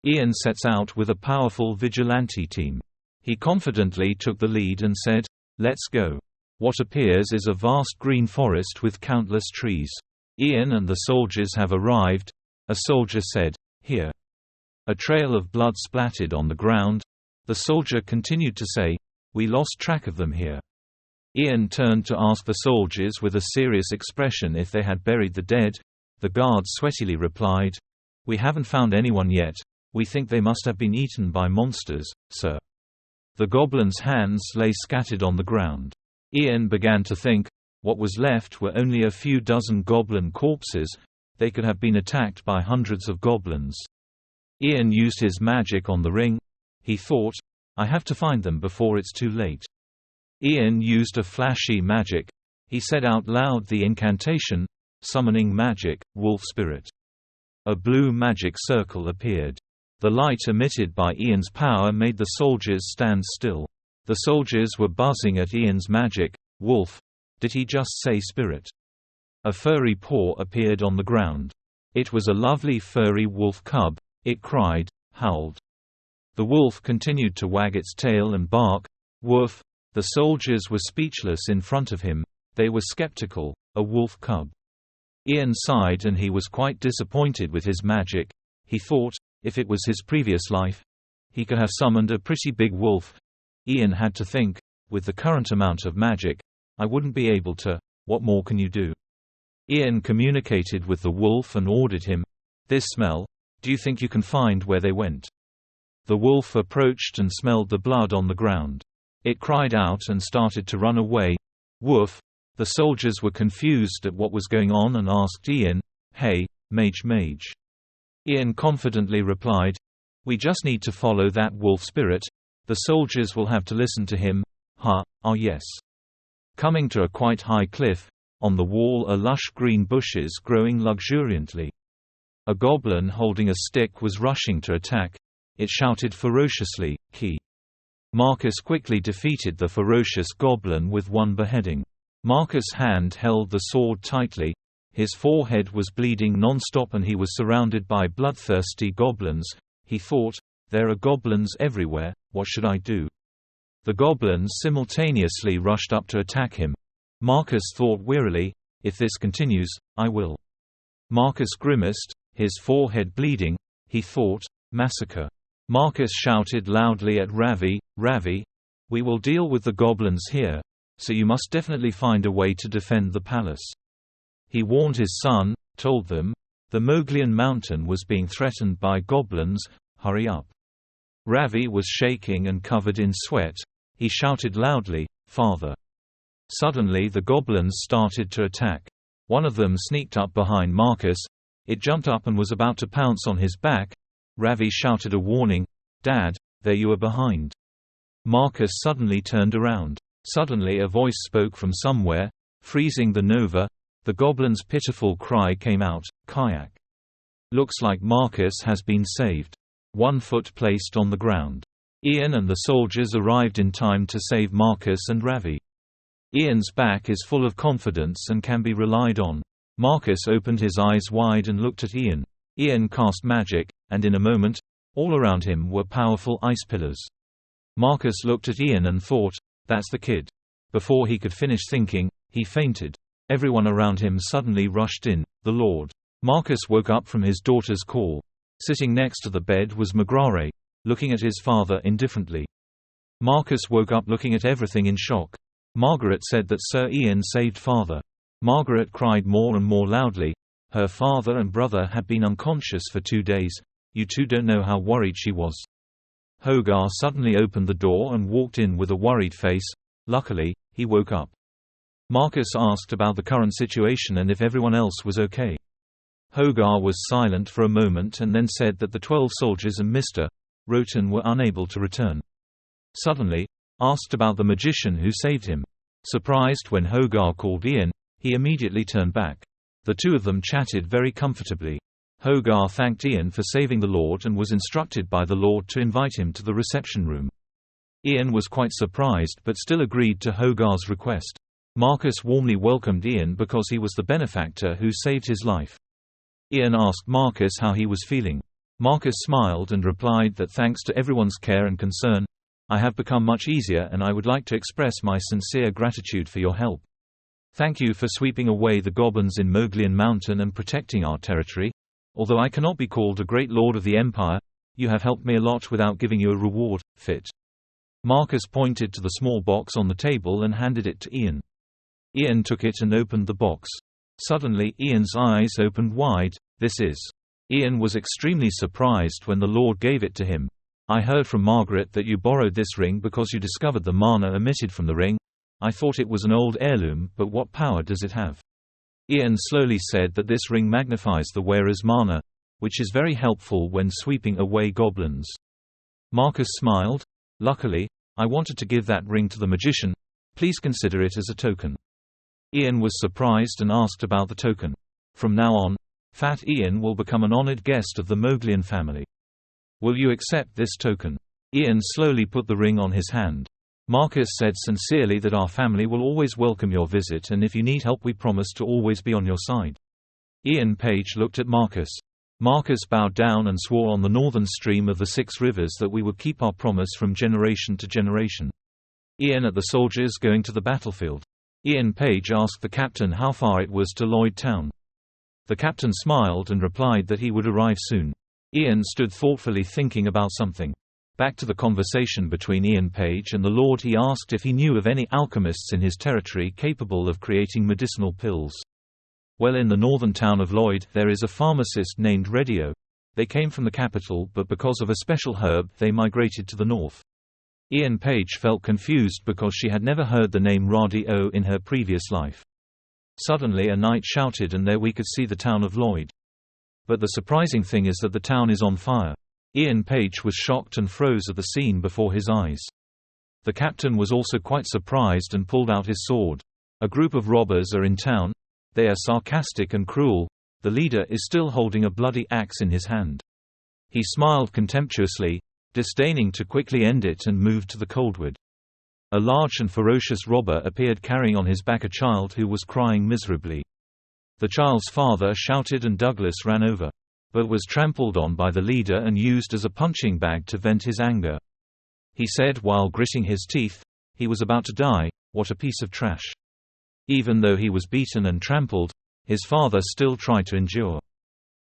Ian sets out with a powerful vigilante team. He confidently took the lead and said, let's go. What appears is a vast green forest with countless trees. Ian and the soldiers have arrived. A soldier said, here. A trail of blood splattered on the ground. The soldier continued to say, we lost track of them here. Ian turned to ask the soldiers with a serious expression if they had buried the dead. The guards sweatily replied, we haven't found anyone yet. We think they must have been eaten by monsters, sir. The goblins' hands lay scattered on the ground. Ian began to think, what was left were only a few dozen goblin corpses. They could have been attacked by hundreds of goblins. Ian used his magic on the ring. He thought, I have to find them before it's too late. Ian used a flashy magic. He said out loud the incantation, summoning magic, wolf spirit. A blue magic circle appeared. The light emitted by Ian's power made the soldiers stand still. The soldiers were buzzing at Ian's magic. Wolf. Did he just say spirit? A furry paw appeared on the ground. It was a lovely furry wolf cub. It cried, howled. The wolf continued to wag its tail and bark. Woof. The soldiers were speechless in front of him. They were skeptical. A wolf cub. Ian sighed and he was quite disappointed with his magic. He thought, if it was his previous life, he could have summoned a pretty big wolf. Ian had to think, with the current amount of magic, I wouldn't be able to. What more can you do? Ian communicated with the wolf and ordered him, this smell, do you think you can find where they went? The wolf approached and smelled the blood on the ground. It cried out and started to run away. Woof. The soldiers were confused at what was going on and asked Ian, hey, mage. Ian confidently replied, we just need to follow that wolf spirit. The soldiers will have to listen to him. Yes. Coming to a quite high cliff, on the wall are lush green bushes growing luxuriantly. A goblin holding a stick was rushing to attack. It shouted ferociously, Key. Marcus quickly defeated the ferocious goblin with one beheading. Marcus' hand held the sword tightly. His forehead was bleeding non-stop and he was surrounded by bloodthirsty goblins. He thought, there are goblins everywhere, what should I do? The goblins simultaneously rushed up to attack him. Marcus thought wearily, if this continues, I will. Marcus grimaced, his forehead bleeding. He thought, massacre. Marcus shouted loudly at Ravi, Ravi, we will deal with the goblins here, so you must definitely find a way to defend the palace. He warned his son, told them, the Moglian mountain was being threatened by goblins, hurry up. Ravi was shaking and covered in sweat. He shouted loudly, Father. Suddenly the goblins started to attack. One of them sneaked up behind Marcus. It jumped up and was about to pounce on his back. Ravi shouted a warning, Dad, there you are behind. Marcus suddenly turned around. Suddenly a voice spoke from somewhere, freezing the Nova. The goblin's pitiful cry came out, kayak. Looks like Marcus has been saved. 1 foot placed on the ground. Ian and the soldiers arrived in time to save Marcus and Ravi. Ian's back is full of confidence and can be relied on. Marcus opened his eyes wide and looked at Ian. Ian cast magic, and in a moment, all around him were powerful ice pillars. Marcus looked at Ian and thought, that's the kid. Before he could finish thinking, he fainted. Everyone around him suddenly rushed in. The Lord. Marcus woke up from his daughter's call. Sitting next to the bed was Magrare, looking at his father indifferently. Marcus woke up looking at everything in shock. Margaret said that Sir Ian saved father. Margaret cried more and more loudly. Her father and brother had been unconscious for 2 days. You two don't know how worried she was. Hogar suddenly opened the door and walked in with a worried face. Luckily, he woke up. Marcus asked about the current situation and if everyone else was okay. Hogar was silent for a moment and then said that the 12 soldiers and Mr. Roten were unable to return. Suddenly, asked about the magician who saved him. Surprised when Hogar called Ian, he immediately turned back. The two of them chatted very comfortably. Hogar thanked Ian for saving the Lord and was instructed by the Lord to invite him to the reception room. Ian was quite surprised but still agreed to Hogar's request. Marcus warmly welcomed Ian because he was the benefactor who saved his life. Ian asked Marcus how he was feeling. Marcus smiled and replied that thanks to everyone's care and concern, I have become much easier and I would like to express my sincere gratitude for your help. Thank you for sweeping away the goblins in Moglian Mountain and protecting our territory. Although I cannot be called a great lord of the empire, you have helped me a lot without giving you a reward, fit. Marcus pointed to the small box on the table and handed it to Ian. Ian took it and opened the box. Suddenly Ian's eyes opened wide. This is. Ian was extremely surprised when the Lord gave it to him. I heard from Margaret that you borrowed this ring because you discovered the mana emitted from the ring. I thought it was an old heirloom, but what power does it have? Ian slowly said that this ring magnifies the wearer's mana, which is very helpful when sweeping away goblins. Marcus smiled. Luckily, I wanted to give that ring to the magician. Please consider it as a token. Ian was surprised and asked about the token. From now on, Fat Ian will become an honored guest of the Moglian family. Will you accept this token? Ian slowly put the ring on his hand. Marcus said sincerely that our family will always welcome your visit and if you need help we promise to always be on your side. Ian Page looked at Marcus. Marcus bowed down and swore on the northern stream of the 6 rivers that we would keep our promise from generation to generation. Ian at the soldiers going to the battlefield. Ian Page asked the captain how far it was to Lloyd Town. The captain smiled and replied that he would arrive soon. Ian stood thoughtfully thinking about something. Back to the conversation between Ian Page and the Lord, he asked if he knew of any alchemists in his territory capable of creating medicinal pills. Well, in the northern town of Lloyd there is a pharmacist named Redio. They came from the capital but because of a special herb they migrated to the north. Ian Page felt confused because she had never heard the name Radio in her previous life. Suddenly a knight shouted and there we could see the town of Lloyd. But the surprising thing is that the town is on fire. Ian Page was shocked and froze at the scene before his eyes. The captain was also quite surprised and pulled out his sword. A group of robbers are in town. They are sarcastic and cruel. The leader is still holding a bloody axe in his hand. He smiled contemptuously, disdaining to quickly end it, and moved to the coldwood. A large and ferocious robber appeared carrying on his back a child who was crying miserably. The child's father shouted and Douglas ran over, but was trampled on by the leader and used as a punching bag to vent his anger. He said while gritting his teeth, he was about to die, "What a piece of trash." Even though he was beaten and trampled, his father still tried to endure.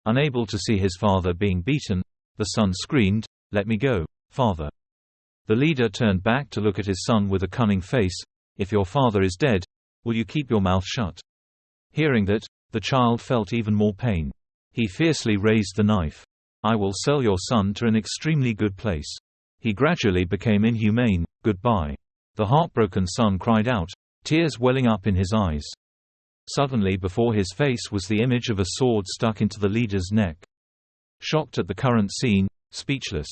Unable to see his father being beaten, the son screamed, "Let me go, father." The leader turned back to look at his son with a cunning face. "If your father is dead, will you keep your mouth shut?" Hearing that, the child felt even more pain. He fiercely raised the knife. "I will sell your son to an extremely good place." He gradually became inhumane. "Goodbye." The heartbroken son cried out, tears welling up in his eyes. Suddenly before his face was the image of a sword stuck into the leader's neck. Shocked at the current scene, speechless,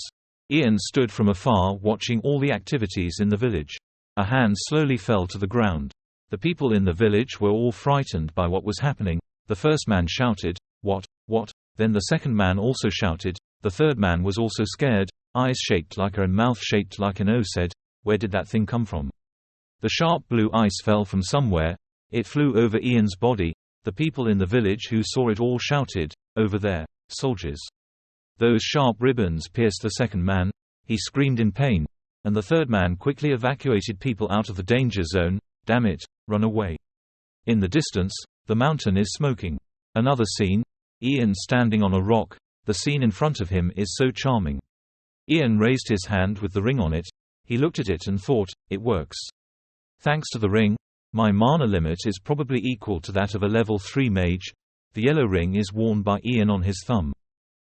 Ian stood from afar watching all the activities in the village. A hand slowly fell to the ground. The people in the village were all frightened by what was happening. The first man shouted, What? Then the second man also shouted. The third man was also scared, eyes shaped like a and mouth shaped like an O, said, "Where did that thing come from?" The sharp blue ice fell from somewhere. It flew over Ian's body. The people in the village who saw it all shouted, "Over there, soldiers." Those sharp ribbons pierced the second man. He screamed in pain, and the third man quickly evacuated people out of the danger zone. "Damn it, run away." In the distance, the mountain is smoking. Another scene. Ian standing on a rock. The scene in front of him is so charming. Ian raised his hand with the ring on it. He looked at it and thought, "It works. Thanks to the ring, my mana limit is probably equal to that of a level 3 mage." The yellow ring is worn by Ian on his thumb.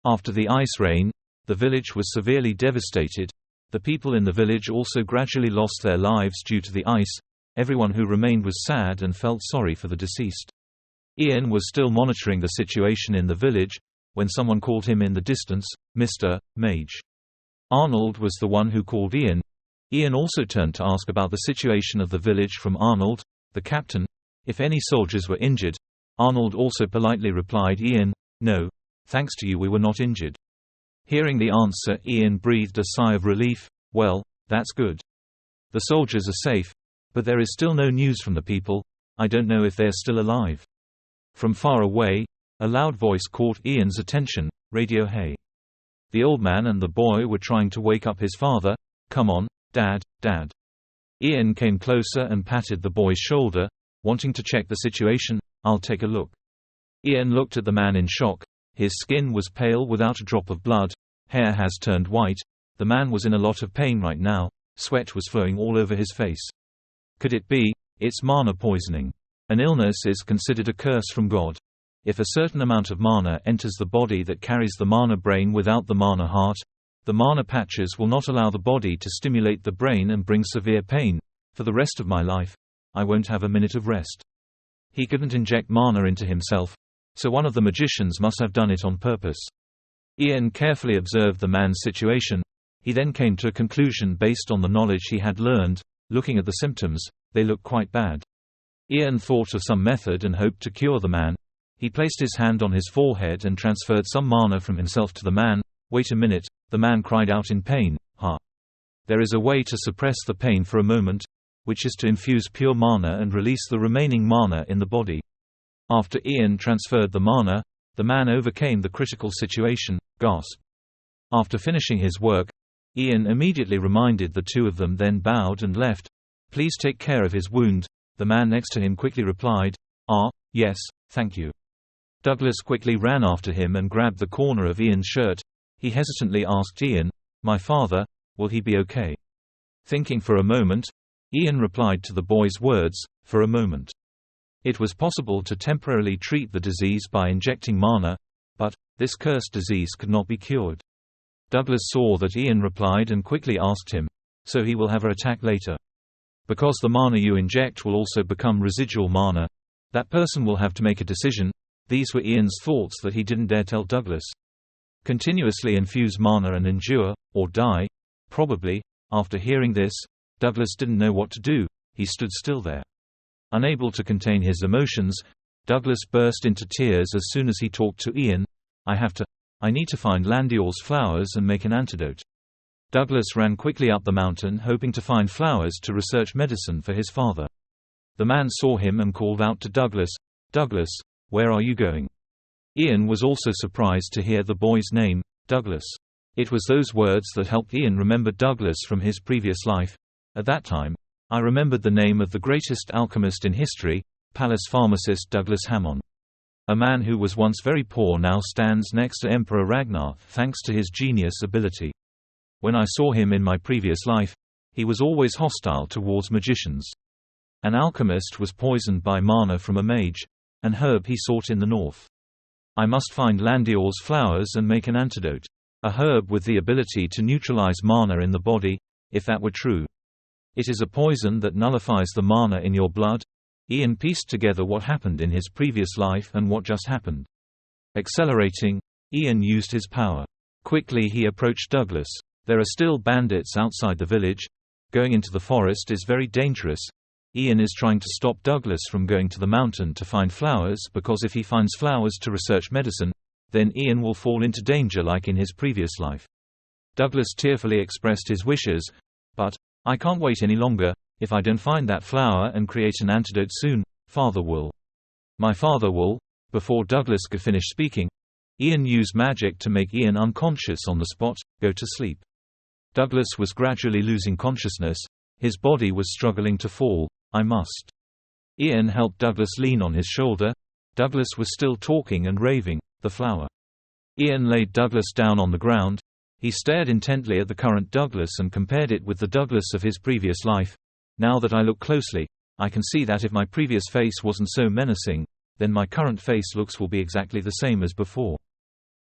After the ice rain, the village was severely devastated. The people in the village also gradually lost their lives due to the ice. Everyone who remained was sad and felt sorry for the deceased. Ian was still monitoring the situation in the village, when someone called him in the distance, "Mr. Mage." Arnold was the one who called Ian. Ian also turned to ask about the situation of the village from Arnold, the captain, if any soldiers were injured. Arnold also politely replied, "Ian, no, thanks to you we were not injured." Hearing the answer, Ian breathed a sigh of relief. "Well, that's good. The soldiers are safe, but there is still no news from the people. I don't know if they're still alive." From far away, a loud voice caught Ian's attention. "Radio, hey." The old man and the boy were trying to wake up his father. "Come on, Dad, Dad." Ian came closer and patted the boy's shoulder, wanting to check the situation. "I'll take a look." Ian looked at the man in shock. His skin was pale without a drop of blood, hair has turned white. The man was in a lot of pain right now, sweat was flowing all over his face. Could it be? It's mana poisoning. An illness is considered a curse from God. If a certain amount of mana enters the body that carries the mana brain without the mana heart, the mana patches will not allow the body to stimulate the brain and bring severe pain. For the rest of my life, I won't have a minute of rest. He couldn't inject mana into himself, so one of the magicians must have done it on purpose. Ian carefully observed the man's situation. He then came to a conclusion based on the knowledge he had learned. Looking at the symptoms, they looked quite bad. Ian thought of some method and hoped to cure the man. He placed his hand on his forehead and transferred some mana from himself to the man. "Wait a minute," the man cried out in pain. "Ha! There is a way to suppress the pain for a moment, which is to infuse pure mana and release the remaining mana in the body." After Ian transferred the mana, the man overcame the critical situation. Gasp. After finishing his work, Ian immediately reminded the two of them, then bowed and left. "Please take care of his wound." The man next to him quickly replied, "Yes, thank you." Douglas quickly ran after him and grabbed the corner of Ian's shirt. He hesitantly asked Ian, "My father, will he be okay?" Thinking for a moment, Ian replied to the boy's words, "For a moment." It was possible to temporarily treat the disease by injecting mana, but this cursed disease could not be cured. Douglas saw that Ian replied and quickly asked him, "So he will have an attack later? Because the mana you inject will also become residual mana. That person will have to make a decision." These were Ian's thoughts that he didn't dare tell Douglas. Continuously infuse mana and endure, or die? Probably. After hearing this, Douglas didn't know what to do. He stood still there. Unable to contain his emotions, Douglas burst into tears as soon as he talked to Ian. I need to find Landior's flowers and make an antidote." Douglas ran quickly up the mountain hoping to find flowers to research medicine for his father. The man saw him and called out to Douglas, "Douglas, where are you going?" Ian was also surprised to hear the boy's name, Douglas. It was those words that helped Ian remember Douglas from his previous life. At that time, I remembered the name of the greatest alchemist in history, palace pharmacist Douglas Hammond. A man who was once very poor now stands next to Emperor Ragnar thanks to his genius ability. When I saw him in my previous life, he was always hostile towards magicians. An alchemist was poisoned by mana from a mage, an herb he sought in the north. I must find Landior's flowers and make an antidote. A herb with the ability to neutralize mana in the body, if that were true. It is a poison that nullifies the mana in your blood. Ian pieced together what happened in his previous life and what just happened. Accelerating, Ian used his power. Quickly he approached Douglas. There are still bandits outside the village. Going into the forest is very dangerous. Ian is trying to stop Douglas from going to the mountain to find flowers, because if he finds flowers to research medicine, then Ian will fall into danger like in his previous life. Douglas tearfully expressed his wishes, "But I can't wait any longer. If I don't find that flower and create an antidote soon, Father will. My father will." Before Douglas could finish speaking, Ian used magic to make Ian unconscious on the spot. "Go to sleep." Douglas was gradually losing consciousness. His body was struggling to fall. "I must." Ian helped Douglas lean on his shoulder. Douglas was still talking and raving. "The flower." Ian laid Douglas down on the ground. He stared intently at the current Douglas and compared it with the Douglas of his previous life. "Now that I look closely, I can see that if my previous face wasn't so menacing, then my current face looks will be exactly the same as before.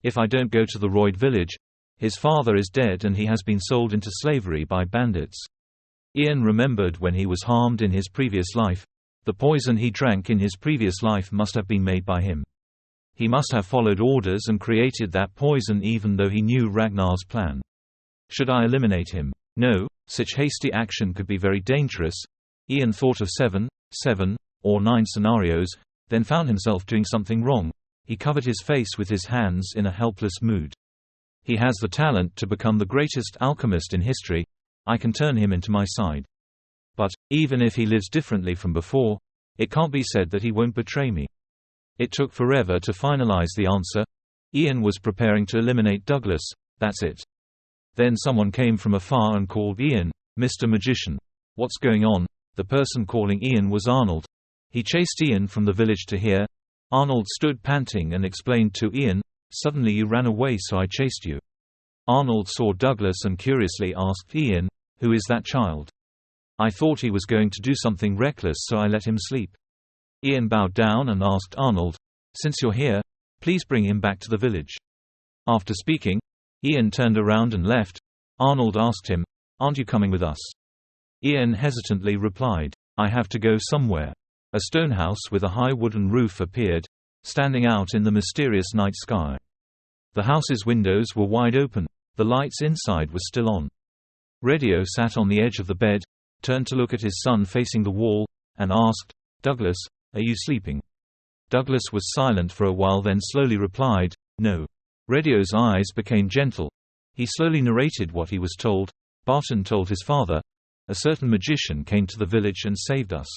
If I don't go to the Royd village, his father is dead and he has been sold into slavery by bandits." Ian remembered when he was harmed in his previous life. The poison he drank in his previous life must have been made by him. He must have followed orders and created that poison even though he knew Ragnar's plan. Should I eliminate him? No, Such hasty action could be very dangerous. Ian thought of 7, or 9 scenarios, then found himself doing something wrong. He covered his face with his hands in a helpless mood. He has the talent to become the greatest alchemist in history. I can turn him into my side. But, even if he lives differently from before, it can't be said that he won't betray me. It took forever to finalize the answer. Ian was preparing to eliminate Douglas, that's it. Then someone came from afar and called Ian, "Mr. Magician. What's going on?" The person calling Ian was Arnold. He chased Ian from the village to here. Arnold stood panting and explained to Ian, "Suddenly you ran away, so I chased you." Arnold saw Douglas and curiously asked Ian, "Who is that child?" "I thought he was going to do something reckless, so I let him sleep." Ian bowed down and asked Arnold, "Since you're here, please bring him back to the village." After speaking, Ian turned around and left. Arnold asked him, "Aren't you coming with us?" Ian hesitantly replied, "I have to go somewhere." A stone house with a high wooden roof appeared, standing out in the mysterious night sky. The house's windows were wide open. The lights inside were still on. Radio sat on the edge of the bed, turned to look at his son facing the wall, and asked, "Douglas, are you sleeping?" Douglas was silent for a while, then slowly replied, "No." Radio's eyes became gentle. He slowly narrated what he was told. Barton told his father, "A certain magician came to the village and saved us.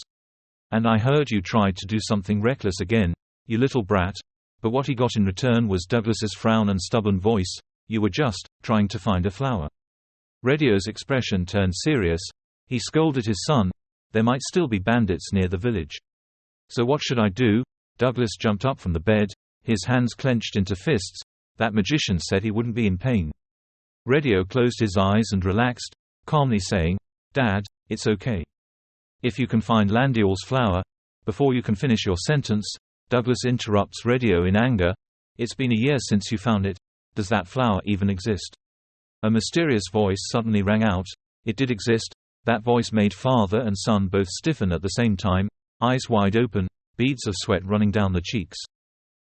And I heard you tried to do something reckless again, you little brat. But what he got in return was Douglas's frown and stubborn voice. You were just trying to find a flower." Radio's expression turned serious. He scolded his son. There might still be bandits near the village. "So what should I do?" Douglas jumped up from the bed, his hands clenched into fists. "That magician said he wouldn't be in pain." Radio closed his eyes and relaxed, calmly saying, "Dad, it's okay. If you can find Landior's flower." Before you can finish your sentence, Douglas interrupts Radio in anger. "It's been a year since you found it. Does that flower even exist?" A mysterious voice suddenly rang out. It did exist. That voice made father and son both stiffen at the same time, eyes wide open, beads of sweat running down the cheeks.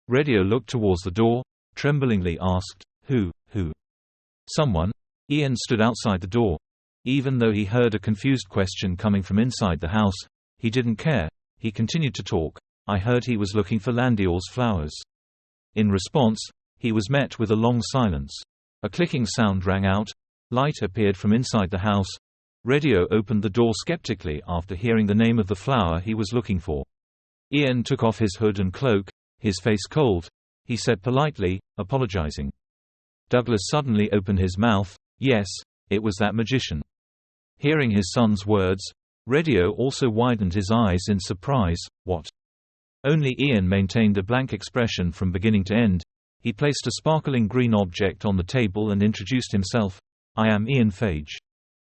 Radio looked towards the door, tremblingly asked, Who? Someone. Ian stood outside the door. Even though he heard a confused question coming from inside the house, he didn't care. He continued to talk. "I heard he was looking for Landior's flowers." In response, he was met with a long silence. A clicking sound rang out. Light appeared from inside the house. Radio opened the door skeptically after hearing the name of the flower he was looking for. Ian took off his hood and cloak, his face cold. He said politely, apologizing. Douglas suddenly opened his mouth. Yes, it was that magician. Hearing his son's words, Radio also widened his eyes in surprise. What? Only Ian maintained a blank expression from beginning to end. He placed a sparkling green object on the table and introduced himself. "I am Ian Phage."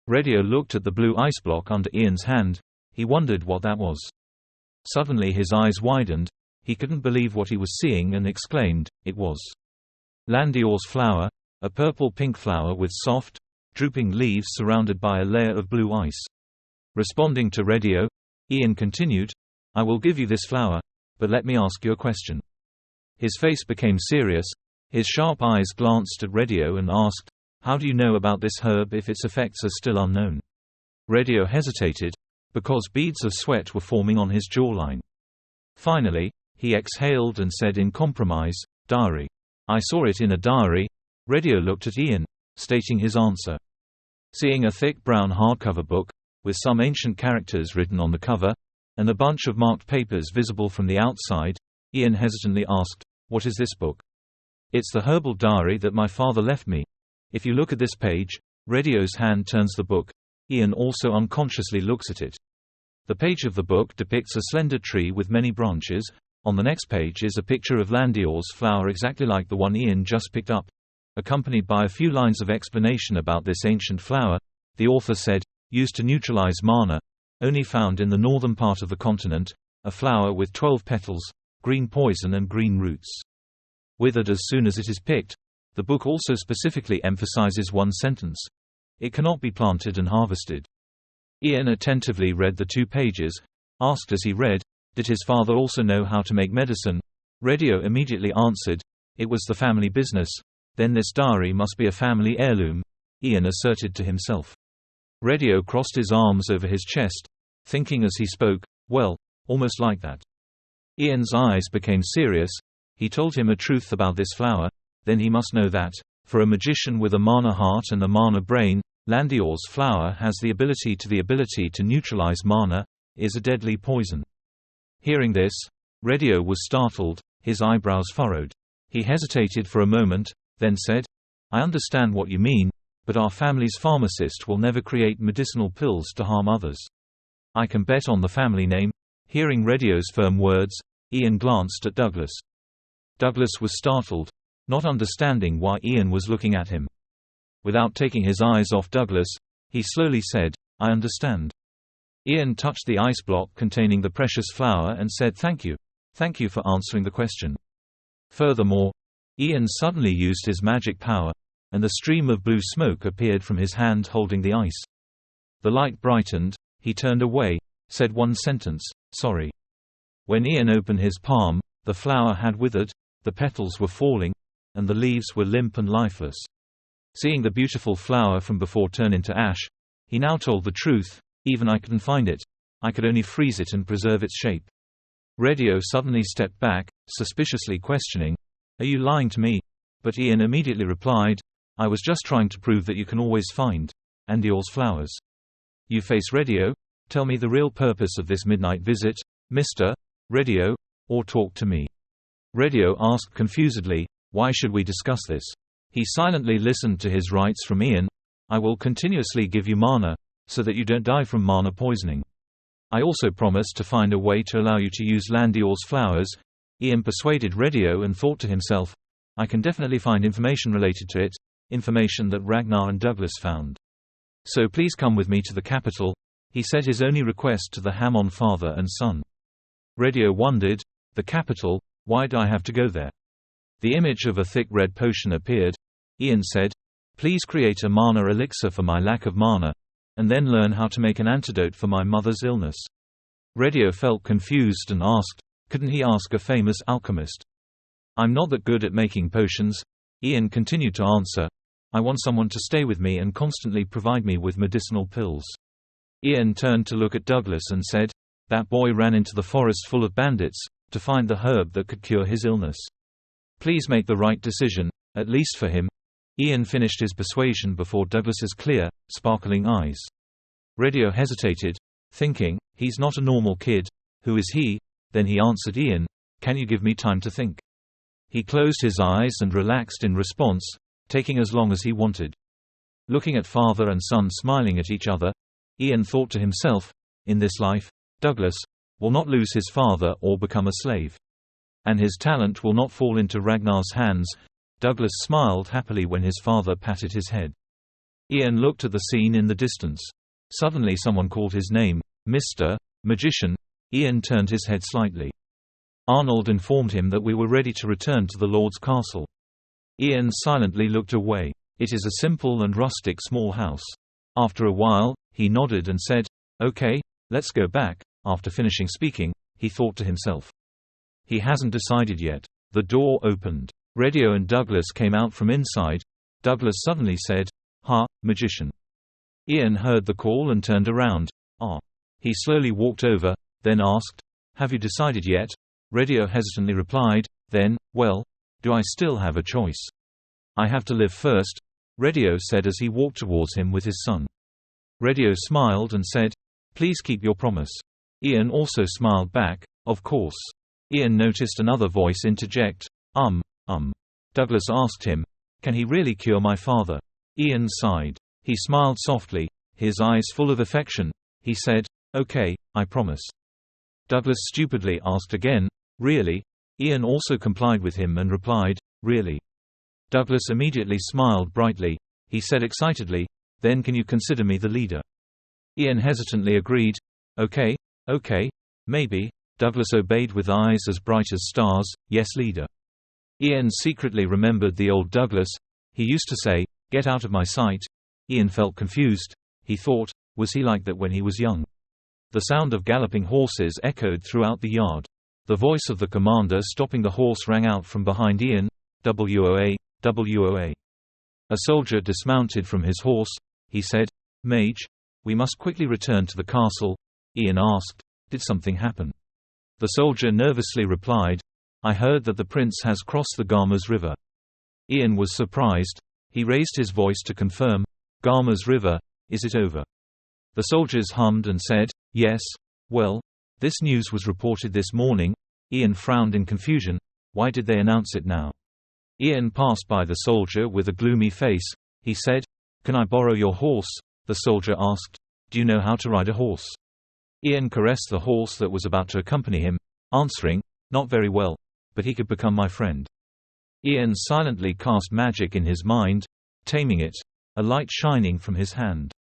Radio looked at the blue ice block under Ian's hand. He wondered what that was. Suddenly his eyes widened. He couldn't believe what he was seeing and exclaimed, "It was Landior's flower, a purple-pink flower with soft, drooping leaves surrounded by a layer of blue ice." Responding to Radio, Ian continued, "I will give you this flower, but let me ask you a question." His face became serious. His sharp eyes glanced at Radio and asked, "How do you know about this herb if its effects are still unknown?" Radio hesitated, because beads of sweat were forming on his jawline. Finally, he exhaled and said in compromise, "Diary. I saw it in a diary." Radio looked at Ian, stating his answer. Seeing a thick brown hardcover book, with some ancient characters written on the cover, and a bunch of marked papers visible from the outside, Ian hesitantly asked, "What is this book?" "It's the herbal diary that my father left me. If you look at this page." Radio's hand turns the book. Ian also unconsciously looks at it. The page of the book depicts a slender tree with many branches. On the next page is a picture of Landior's flower exactly like the one Ian just picked up. Accompanied by a few lines of explanation about this ancient flower, the author said, "Used to neutralize mana, only found in the northern part of the continent, a flower with 12 petals, green poison and green roots. Withered as soon as it is picked." The book also specifically emphasizes one sentence. "It cannot be planted and harvested." Ian attentively read the 2 pages, asked as he read, did his father also know how to make medicine? Radio immediately answered, "It was the family business." "Then this diary must be a family heirloom," Ian asserted to himself. Radio crossed his arms over his chest, thinking as he spoke, well, almost like that. Ian's eyes became serious. He told him a truth about this flower, then he must know that, for a magician with a mana heart and a mana brain, Landior's flower has the ability to neutralize mana, is a deadly poison. Hearing this, Radio was startled, his eyebrows furrowed. He hesitated for a moment, then said, I understand what you mean, but our family's pharmacist will never create medicinal pills to harm others. I can bet on the family name. Hearing Radio's firm words, Ian glanced at Douglas. Douglas was startled, not understanding why Ian was looking at him. Without taking his eyes off Douglas, he slowly said, I understand. Ian touched the ice block containing the precious flower and said thank you. Thank you for answering the question. Furthermore, Ian suddenly used his magic power, and a stream of blue smoke appeared from his hand holding the ice. The light brightened, he turned away, said one sentence, sorry. When Ian opened his palm, the flower had withered, the petals were falling, and the leaves were limp and lifeless. Seeing the beautiful flower from before turn into ash, he now told the truth, even I couldn't find it. I could only freeze it and preserve its shape. Radio suddenly stepped back, suspiciously questioning, are you lying to me? But Ian immediately replied, I was just trying to prove that you can always find Landior's flowers. You face Radio, tell me the real purpose of this midnight visit, Mr. Radio, or talk to me. Radio asked confusedly, why should we discuss this? He silently listened to his rights from Ian, I will continuously give you mana, so that you don't die from mana poisoning. I also promise to find a way to allow you to use Landior's flowers. Ian persuaded Radio and thought to himself, I can definitely find information related to it, information that Ragnar and Douglas found. So please come with me to the capital, he said, his only request to the Hammond father and son. Radio wondered, the capital, why do I have to go there? The image of a thick red potion appeared. Ian said, please create a mana elixir for my lack of mana, and then learn how to make an antidote for my mother's illness. Radio felt confused and asked, couldn't he ask a famous alchemist? I'm not that good at making potions. Ian continued to answer, I want someone to stay with me and constantly provide me with medicinal pills. Ian turned to look at Douglas and said, that boy ran into the forest full of bandits, to find the herb that could cure his illness. Please make the right decision, at least for him. Ian finished his persuasion before Douglas's clear, sparkling eyes. Radio hesitated, thinking, he's not a normal kid, who is he? Then he answered Ian, can you give me time to think? He closed his eyes and relaxed in response, taking as long as he wanted. Looking at father and son smiling at each other, Ian thought to himself, in this life, Douglas will not lose his father or become a slave. And his talent will not fall into Ragnar's hands. Douglas smiled happily when his father patted his head. Ian looked at the scene in the distance. Suddenly someone called his name, Mr. Magician. Ian turned his head slightly. Arnold informed him that we were ready to return to the Lord's castle. Ian silently looked away. It is a simple and rustic small house. After a while, he nodded and said, okay, let's go back. After finishing speaking, he thought to himself. He hasn't decided yet. The door opened. Radio and Douglas came out from inside. Douglas suddenly said, "Ha, magician." Ian heard the call and turned around. "Ah." He slowly walked over, then asked, "Have you decided yet?" Radio hesitantly replied, then, "Well, do I still have a choice? I have to live first," Radio said as he walked towards him with his son. Radio smiled and said, "Please keep your promise." Ian also smiled back, "Of course." Ian noticed another voice interject, Douglas asked him, "Can he really cure my father?" Ian sighed. He smiled softly, his eyes full of affection. He said, "Okay, I promise." Douglas stupidly asked again, "Really?" Ian also complied with him and replied, "Really?" Douglas immediately smiled brightly. He said excitedly, "Then can you consider me the leader?" Ian hesitantly agreed, Okay, maybe." Douglas obeyed with eyes as bright as stars, "Yes, leader." Ian secretly remembered the old Douglas. He used to say, "Get out of my sight." Ian felt confused. He thought, was he like that when he was young? The sound of galloping horses echoed throughout the yard. The voice of the commander stopping the horse rang out from behind Ian, "WOA, WOA." A soldier dismounted from his horse. He said, "Mage, We must quickly return to the castle." Ian asked, "Did something happen?" The soldier nervously replied, "I heard that the prince has crossed the Garmas River." Ian was surprised. He raised his voice to confirm, "Garmas River, is it over?" The soldiers hummed and said, "Yes, well, this news was reported this morning." Ian frowned in confusion. Why did they announce it now? Ian passed by the soldier with a gloomy face. He said, "Can I borrow your horse?" The soldier asked, "Do you know how to ride a horse?" Ian caressed the horse that was about to accompany him, answering, "Not very well, but he could become my friend." Ian silently cast magic in his mind, taming it, a light shining from his hand.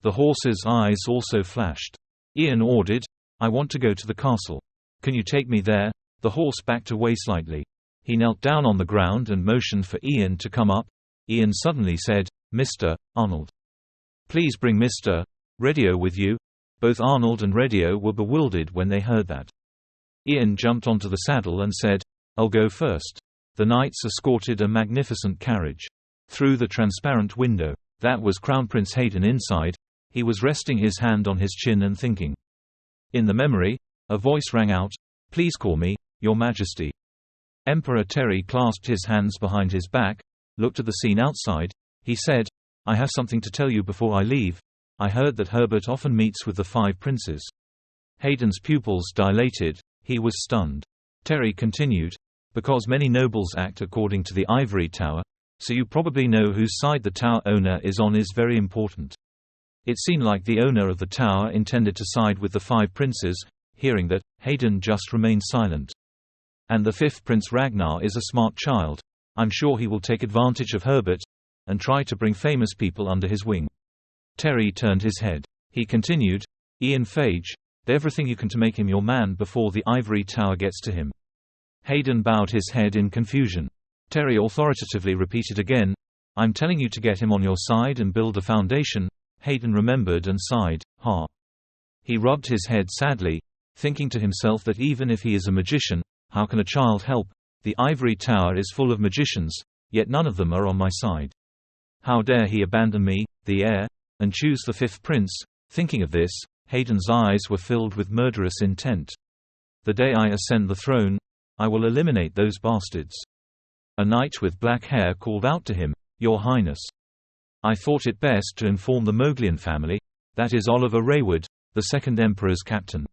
The horse's eyes also flashed. Ian ordered, "I want to go to the castle. Can you take me there?" The horse backed away slightly. He knelt down on the ground and motioned for Ian to come up. Ian suddenly said, "Mr. Arnold. Please bring Mr. Radio with you." Both Arnold and Radio were bewildered when they heard that. Ian jumped onto the saddle and said, "I'll go first." The knights escorted a magnificent carriage. Through the transparent window, that was Crown Prince Hayden inside. He was resting his hand on his chin and thinking. In the memory, a voice rang out, "Please call me, Your Majesty." Emperor Terry clasped his hands behind his back, looked at the scene outside. He said, "I have something to tell you before I leave. I heard that Herbert often meets with the 5 princes." Hayden's pupils dilated. He was stunned. Terry continued, "Because many nobles act according to the ivory tower, so you probably know whose side the tower owner is on is very important." It seemed like the owner of the tower intended to side with the 5 princes. Hearing that, Hayden just remained silent. "And the 5th Prince Ragnar is a smart child. I'm sure he will take advantage of Herbert and try to bring famous people under his wing." Terry turned his head. He continued, "Ian Phage, do everything you can to make him your man before the ivory tower gets to him." Hayden bowed his head in confusion. Terry authoritatively repeated again, "I'm telling you to get him on your side and build a foundation." Hayden remembered and sighed, "Ha." He rubbed his head sadly, thinking to himself that even if he is a magician, how can a child help? The ivory tower is full of magicians, yet none of them are on my side. How dare he abandon me, the heir, and choose the 5th prince? Thinking of this, Hayden's eyes were filled with murderous intent. "The day I ascend the throne, I will eliminate those bastards." A knight with black hair called out to him, "Your Highness. I thought it best to inform the Moglian family, that is Oliver Rayward, the 2nd Emperor's captain."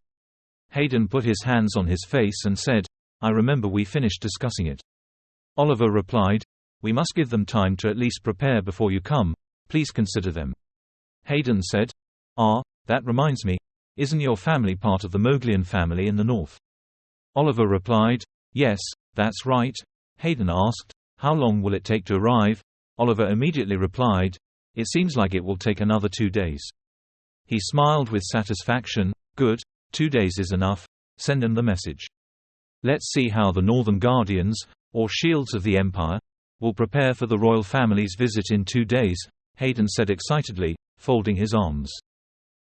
Hayden put his hands on his face and said, "I remember we finished discussing it." Oliver replied, "We must give them time to at least prepare before you come. Please consider them." Hayden said, That reminds me. Isn't your family part of the Moglian family in the north?" Oliver replied, "Yes, that's right." Hayden asked, "How long will it take to arrive?" Oliver immediately replied, "It seems like it will take another 2 days." He smiled with satisfaction. "Good, 2 days is enough. Send him the message. Let's see how the Northern Guardians, or Shields of the Empire, will prepare for the royal family's visit in 2 days," Hayden said excitedly, folding his arms.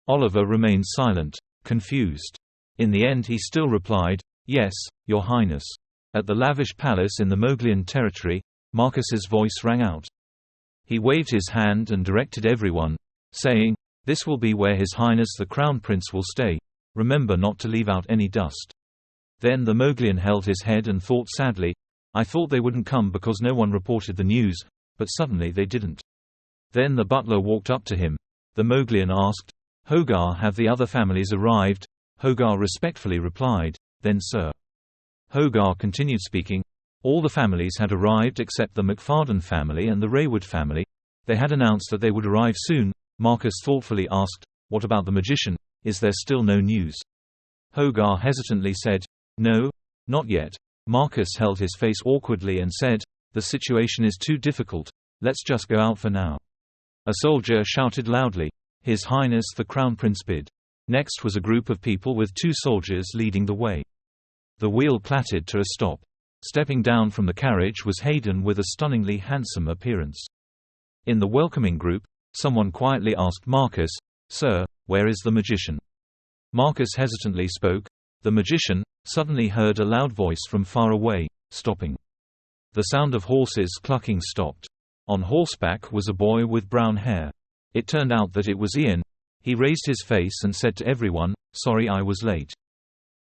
Oliver remained silent, confused. In the end he still replied, "Yes, Your Highness." At the lavish palace in the Moglian territory, Marcus's voice rang out. He waved his hand and directed everyone, saying, "This will be where His Highness the Crown Prince will stay. Remember not to leave out any dust." Then the Moglian held his head and thought sadly, "I thought they wouldn't come because no one reported the news, but suddenly they didn't." Then the butler walked up to him. The Moglian asked, "Hogar, have the other families arrived?" Hogar respectfully replied, "Then sir." Hogar continued speaking. All the families had arrived except the McFarden family and the Rayward family. They had announced that they would arrive soon. Marcus thoughtfully asked, "What about the magician? Is there still no news?" Hogar hesitantly said, "No, not yet." Marcus held his face awkwardly and said, "The situation is too difficult. Let's just go out for now." A soldier shouted loudly, "His Highness the Crown Prince bid." Next was a group of people with 2 soldiers leading the way. The wheel clattered to a stop. Stepping down from the carriage was Hayden with a stunningly handsome appearance. In the welcoming group, someone quietly asked Marcus, "Sir, where is the magician?" Marcus hesitantly spoke. The magician suddenly heard a loud voice from far away, stopping. The sound of horses clucking stopped. On horseback was a boy with brown hair. It turned out that it was Ian. He raised his face and said to everyone, "Sorry I was late."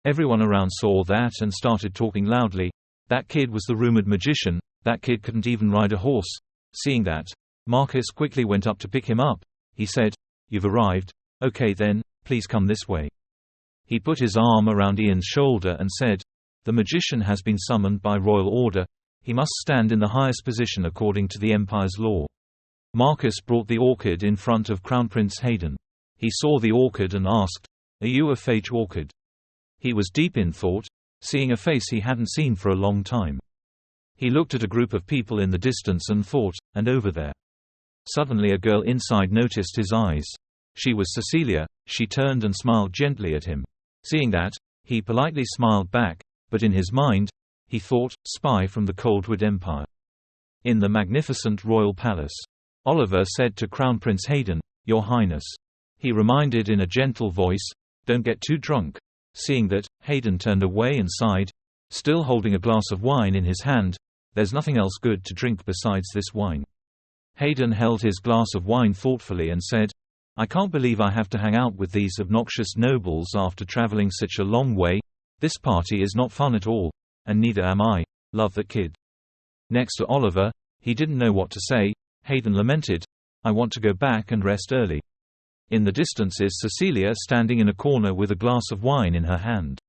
Everyone around saw that and started talking loudly. That kid was the rumored magician, that kid couldn't even ride a horse. Seeing that, Marcus quickly went up to pick him up. He said, "You've arrived. Okay then, please come this way." He put his arm around Ian's shoulder and said, "The magician has been summoned by royal order. He must stand in the highest position according to the Empire's law." Marcus brought the orchid in front of Crown Prince Hayden. He saw the orchid and asked, "Are you a phage orchid?" He was deep in thought, seeing a face he hadn't seen for a long time. He looked at a group of people in the distance and thought, and over there. Suddenly a girl inside noticed his eyes. She was Cecilia. She turned and smiled gently at him. Seeing that, he politely smiled back, but in his mind, he thought, spy from the Coldwood Empire. In the magnificent royal palace, Oliver said to Crown Prince Hayden, "Your Highness." He reminded in a gentle voice, "Don't get too drunk." Seeing that, Hayden turned away and sighed, still holding a glass of wine in his hand. "There's nothing else good to drink besides this wine." Hayden held his glass of wine thoughtfully and said, "I can't believe I have to hang out with these obnoxious nobles after traveling such a long way. This party is not fun at all, and neither am I. Love that kid." Next to Oliver, he didn't know what to say. Hayden lamented, "I want to go back and rest early." In the distance is Cecilia standing in a corner with a glass of wine in her hand.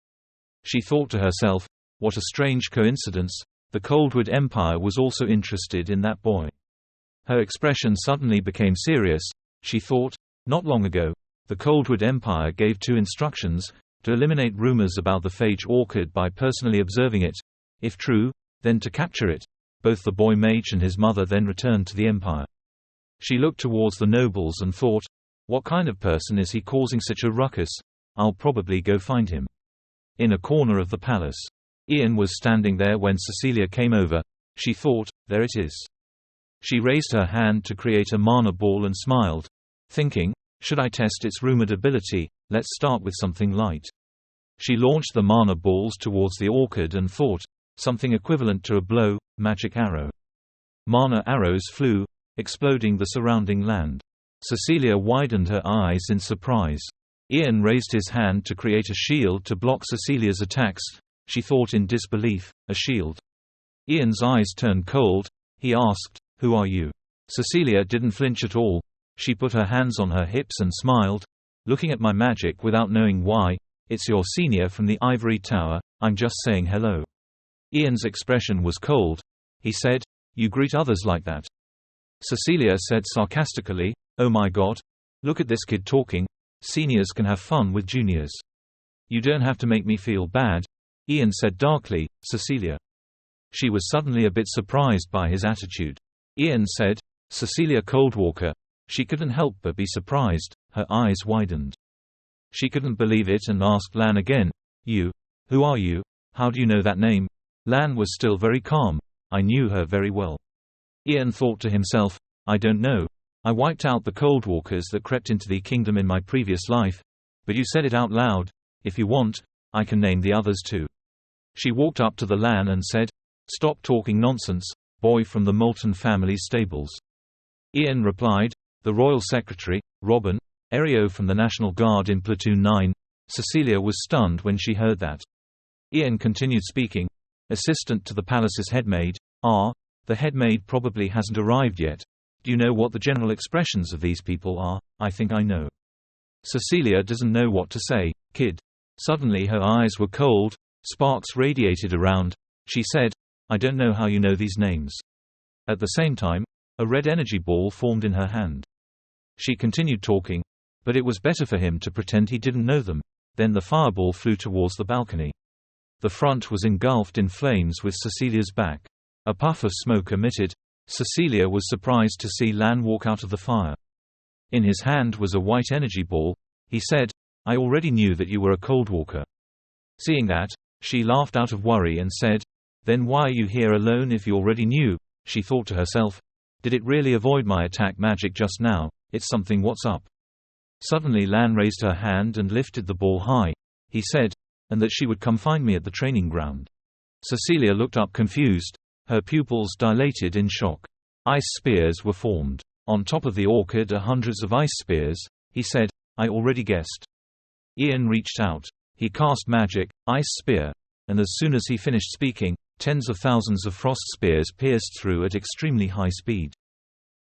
She thought to herself, what a strange coincidence, the Coldwood Empire was also interested in that boy. Her expression suddenly became serious. She thought, not long ago, the Coldwood Empire gave 2 instructions, to eliminate rumors about the phage orchid by personally observing it. If true, then to capture it. Both the boy mage and his mother then returned to the Empire. She looked towards the nobles and thought, what kind of person is he causing such a ruckus? I'll probably go find him. In a corner of the palace, Ian was standing there when Cecilia came over. She thought, there it is. She raised her hand to create a mana ball and smiled, thinking, should I test its rumored ability? Let's start with something light. She launched the mana balls towards the orchid and thought, something equivalent to a blow, magic arrow. Mana arrows flew, exploding the surrounding land. Cecilia widened her eyes in surprise. Ian raised his hand to create a shield to block Cecilia's attacks. She thought in disbelief, a shield. Ian's eyes turned cold. He asked, "Who are you?" Cecilia didn't flinch at all. She put her hands on her hips and smiled, looking at my magic without knowing why. "It's your senior from the ivory tower, I'm just saying hello." Ian's expression was cold. He said, "You greet others like that?" Cecilia said sarcastically, "Oh my god. Look at this kid talking. Seniors can have fun with juniors." "You don't have to make me feel bad," Ian said darkly, "Cecilia." She was suddenly a bit surprised by his attitude. Ian said, "Cecilia Coldwalker." She couldn't help but be surprised. Her eyes widened. She couldn't believe it and asked Lan again, "You? Who are you? How do you know that name?" Lan was still very calm. "I knew her very well." Ian thought to himself, "I don't know. I wiped out the Coldwalkers that crept into the kingdom in my previous life. But you said it out loud. If you want, I can name the others too." She walked up to the Lan and said, "Stop talking nonsense, boy from the Moulton family stables." Ian replied, "The royal secretary, Robin, Aereo from the National Guard in Platoon 9. Cecilia was stunned when she heard that. Ian continued speaking, "Assistant to the palace's headmaid. The headmaid probably hasn't arrived yet. Do you know what the general expressions of these people are? I think I know." Cecilia doesn't know what to say, kid. Suddenly her eyes were cold, sparks radiated around. She said, "I don't know how you know these names." At the same time, a red energy ball formed in her hand. She continued talking, but it was better for him to pretend he didn't know them. Then the fireball flew towards the balcony. The front was engulfed in flames with Cecilia's back. A puff of smoke emitted. Cecilia was surprised to see Lan walk out of the fire. In his hand was a white energy ball. He said, "I already knew that you were a Coldwalker." Seeing that, she laughed out of worry and said, "Then why are you here alone if you already knew?" She thought to herself, "Did it really avoid my attack magic just now? It's something. What's up?" Suddenly Lan raised her hand and lifted the ball high. He said, "And that she would come find me at the training ground." Cecilia looked up confused. Her pupils dilated in shock. Ice spears were formed. On top of the orchid are hundreds of ice spears. He said, I already guessed. Ian reached out. He cast magic, Ice Spear, and as soon as he finished speaking, tens of thousands of frost spears pierced through at extremely high speed.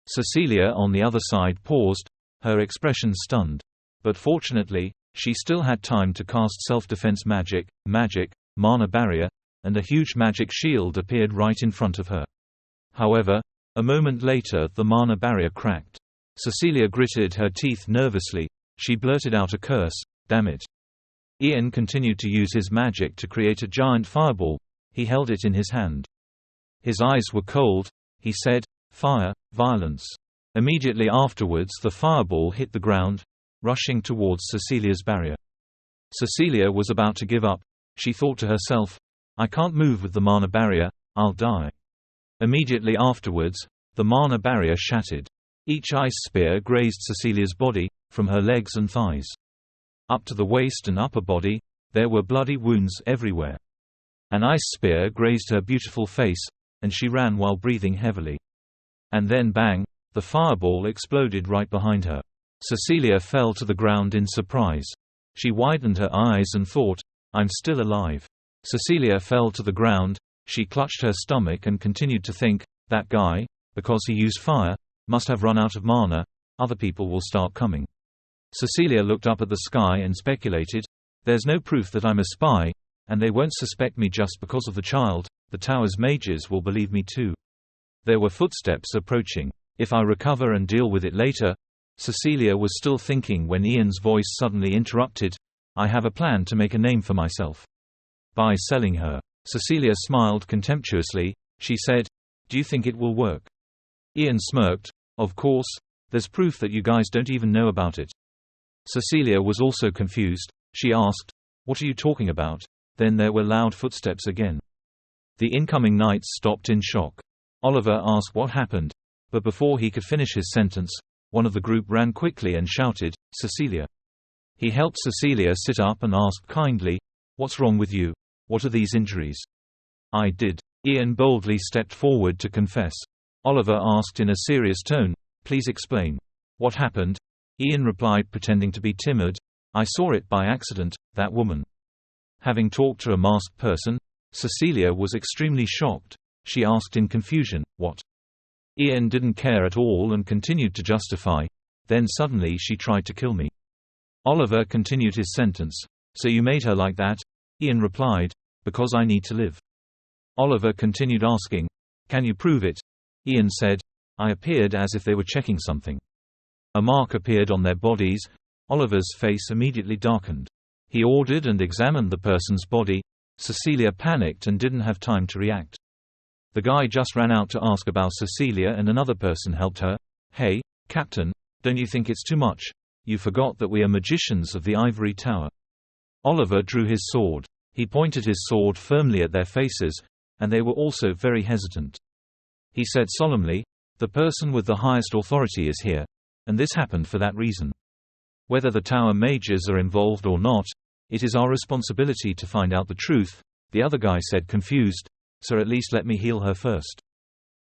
Cecilia on the other side paused, her expression stunned. But fortunately, she still had time to cast self-defense magic, mana barrier, and a huge magic shield appeared right in front of her. However, a moment later the mana barrier cracked. Cecilia gritted her teeth nervously. She blurted out a curse, "Damn it." Ian continued to use his magic to create a giant fireball. He held it in his hand. His eyes were cold. He said, "Fire, violence." Immediately afterwards the fireball hit the ground, rushing towards Cecilia's barrier. Cecilia was about to give up. She thought to herself, "I can't move with the mana barrier, I'll die." Immediately afterwards, the mana barrier shattered. Each ice spear grazed Cecilia's body, from her legs and thighs. Up to the waist and upper body, there were bloody wounds everywhere. An ice spear grazed her beautiful face, and she ran while breathing heavily. And then bang, the fireball exploded right behind her. Cecilia fell to the ground in surprise. She widened her eyes and thought, "I'm still alive." Cecilia fell to the ground, she clutched her stomach and continued to think, "That guy, because he used fire, must have run out of mana, other people will start coming." Cecilia looked up at the sky and speculated, "There's no proof that I'm a spy, and they won't suspect me just because of the child, the tower's mages will believe me too." There were footsteps approaching. "If I recover and deal with it later." Cecilia was still thinking when Ian's voice suddenly interrupted, "I have a plan to make a name for myself. By selling her." Cecilia smiled contemptuously. She said, "Do you think it will work?" Ian smirked. "Of course, there's proof that you guys don't even know about it." Cecilia was also confused. She asked, "What are you talking about?" Then there were loud footsteps again. The incoming knights stopped in shock. Oliver asked what happened, but before he could finish his sentence, one of the group ran quickly and shouted, "Cecilia." He helped Cecilia sit up and asked kindly, "What's wrong with you? What are these injuries?" "I did." Ian boldly stepped forward to confess. Oliver asked in a serious tone, "Please explain. What happened?" Ian replied, pretending to be timid, "I saw it by accident, that woman." Having talked to a masked person, Cecilia was extremely shocked. She asked in confusion, "What?" Ian didn't care at all and continued to justify. "Then suddenly she tried to kill me." Oliver continued his sentence. "So you made her like that?" Ian replied, "Because I need to live." Oliver continued asking, "Can you prove it?" Ian said, "I appeared as if they were checking something." A mark appeared on their bodies. Oliver's face immediately darkened. He ordered and examined the person's body. Cecilia panicked and didn't have time to react. The guy just ran out to ask about Cecilia and another person helped her. "Hey, Captain, don't you think it's too much? You forgot that we are magicians of the Ivory Tower." Oliver drew his sword. He pointed his sword firmly at their faces, and they were also very hesitant. He said solemnly, "The person with the highest authority is here, and this happened for that reason. Whether the tower mages are involved or not, it is our responsibility to find out the truth." The other guy said confused, "So at least let me heal her first."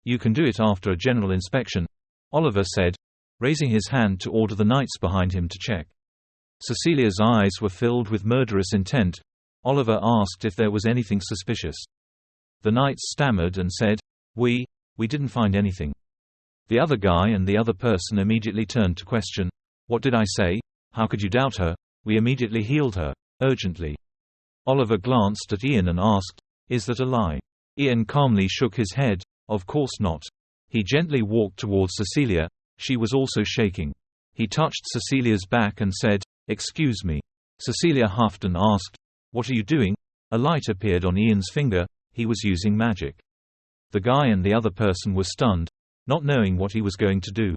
"You can do it after a general inspection," Oliver said, raising his hand to order the knights behind him to check. Cecilia's eyes were filled with murderous intent. Oliver asked if there was anything suspicious. The knights stammered and said, We didn't find anything." The other guy and the other person immediately turned to question, "What did I say? How could you doubt her? We immediately healed her, urgently." Oliver glanced at Ian and asked, "Is that a lie?" Ian calmly shook his head, "Of course not." He gently walked towards Cecilia. She was also shaking. He touched Cecilia's back and said, "Excuse me." Cecilia huffed and asked, "What are you doing?" A light appeared on Ian's finger. He was using magic. The guy and the other person were stunned, not knowing what he was going to do.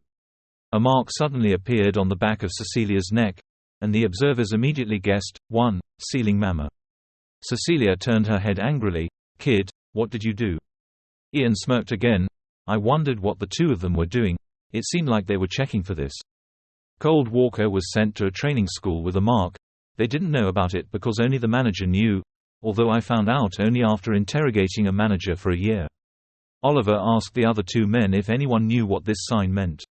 A mark suddenly appeared on the back of Cecilia's neck, and the observers immediately guessed, 1. Sealing Mama. Cecilia turned her head angrily. "Kid, what did you do?" Ian smirked again. "I wondered what the two of them were doing. It seemed like they were checking for this." Cold Walker was sent to a training school with a mark. They didn't know about it because only the manager knew, although I found out only after interrogating a manager for a year. Oliver asked the other two men if anyone knew what this sign meant.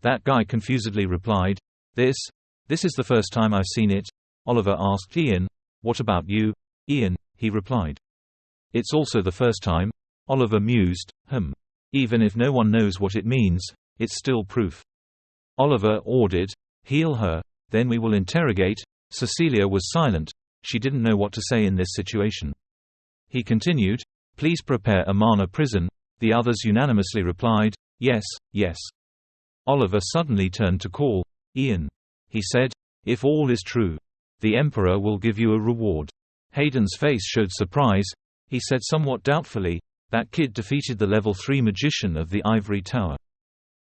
That guy confusedly replied, "This "This is the first time I've seen it." Oliver asked Ian, "What about you, Ian?" he replied. "It's also the first time." Oliver mused, Even if no one knows what it means, it's still proof." Oliver ordered, "Heal her, then we will interrogate." Cecilia was silent. She didn't know what to say in this situation. He continued, "Please prepare a Mana prison." The others unanimously replied, "Yes, yes." Oliver suddenly turned to call, "Ian." He said, "If all is true, the Emperor will give you a reward." Hayden's face showed surprise. He said somewhat doubtfully, "That kid defeated the level 3 magician of the Ivory Tower."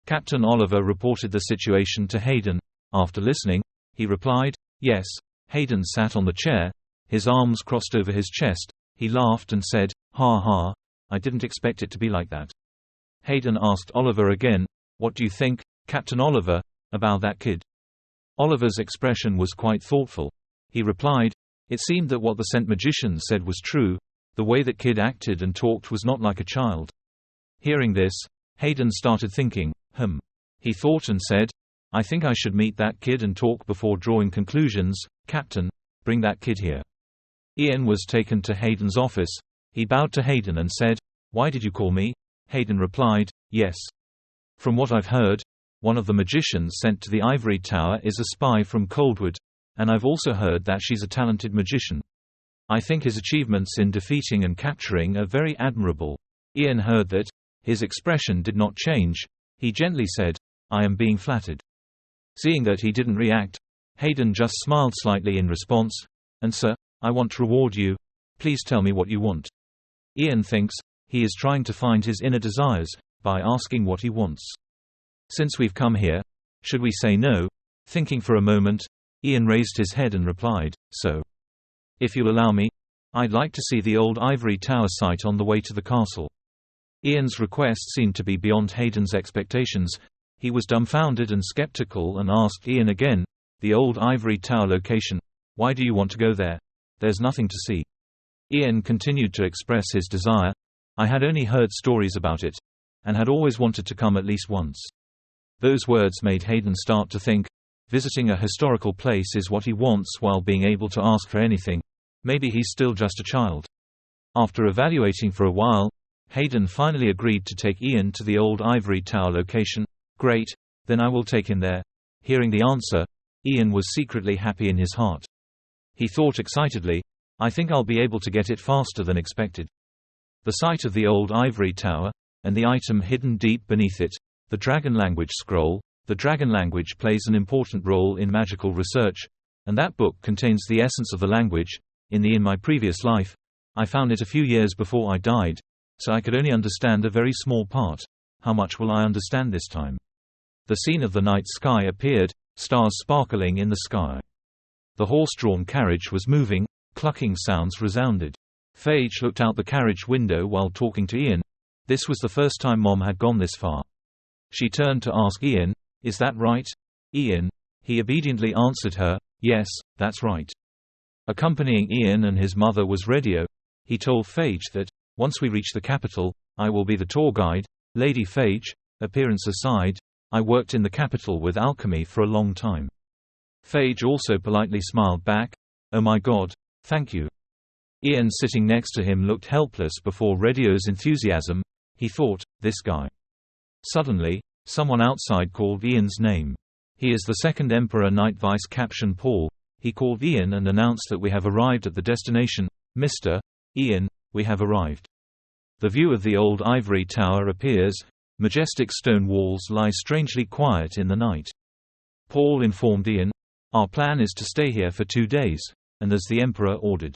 Captain Oliver reported the situation to Hayden. After listening, he replied, "Yes." Hayden sat on the chair, his arms crossed over his chest. He laughed and said, "Ha ha, I didn't expect it to be like that." Hayden asked Oliver again, "What do you think, Captain Oliver, about that kid?" Oliver's expression was quite thoughtful. He replied, "It seemed that what the scent magician said was true. The way that kid acted and talked was not like a child." Hearing this, Hayden started thinking, He thought and said, "I think I should meet that kid and talk before drawing conclusions. Captain, bring that kid here." Ian was taken to Hayden's office. He bowed to Hayden and said, "Why did you call me?" Hayden replied, "Yes. From what I've heard, one of the magicians sent to the Ivory Tower is a spy from Coldwood, and I've also heard that she's a talented magician. I think his achievements in defeating and capturing are very admirable." Ian heard that. His expression did not change. He gently said, "I am being flattered." Seeing that he didn't react, Hayden just smiled slightly in response, "And sir, I want to reward you. Please tell me what you want." Ian thinks he is trying to find his inner desires by asking what he wants. "Since we've come here, should we say no?" Thinking for a moment, Ian raised his head and replied, "So. If you'll allow me, I'd like to see the old Ivory Tower site on the way to the castle." Ian's request seemed to be beyond Hayden's expectations. He was dumbfounded and skeptical and asked Ian again, "The old Ivory Tower location, why do you want to go there? There's nothing to see." Ian continued to express his desire. "I had only heard stories about it, and had always wanted to come at least once." Those words made Hayden start to think, visiting a historical place is what he wants while being able to ask for anything. Maybe he's still just a child. After evaluating for a while, Hayden finally agreed to take Ian to the old Ivory Tower location. "Great, then I will take him there." Hearing the answer, Ian was secretly happy in his heart. He thought excitedly, "I think I'll be able to get it faster than expected." The sight of the old Ivory Tower, and the item hidden deep beneath it, the Dragon Language Scroll. The Dragon Language plays an important role in magical research, and that book contains the essence of the language. In my previous life, I found it a few years before I died, so I could only understand a very small part. How much will I understand this time? The scene of the night sky appeared, stars sparkling in the sky. The horse-drawn carriage was moving, clucking sounds resounded. Phage looked out the carriage window while talking to Ian. This was the first time Mom had gone this far. She turned to ask Ian, "Is that right, Ian?" He obediently answered her, "Yes, that's right." Accompanying Ian and his mother was Radio. He told Phage that, "Once we reach the capital, I will be the tour guide." Lady Phage, appearance aside, "I worked in the capital with alchemy for a long time." Phage also politely smiled back, "Oh my God, thank you." Ian sitting next to him looked helpless before Radio's enthusiasm. He thought, "This guy." Suddenly, someone outside called Ian's name. "He is the second Emperor Knight Vice Captain Paul." He called Ian and announced that we have arrived at the destination. "Mr. Ian, we have arrived." The view of the old Ivory Tower appears. Majestic stone walls lie strangely quiet in the night. Paul informed Ian, "Our plan is to stay here for 2 days, and as the Emperor ordered.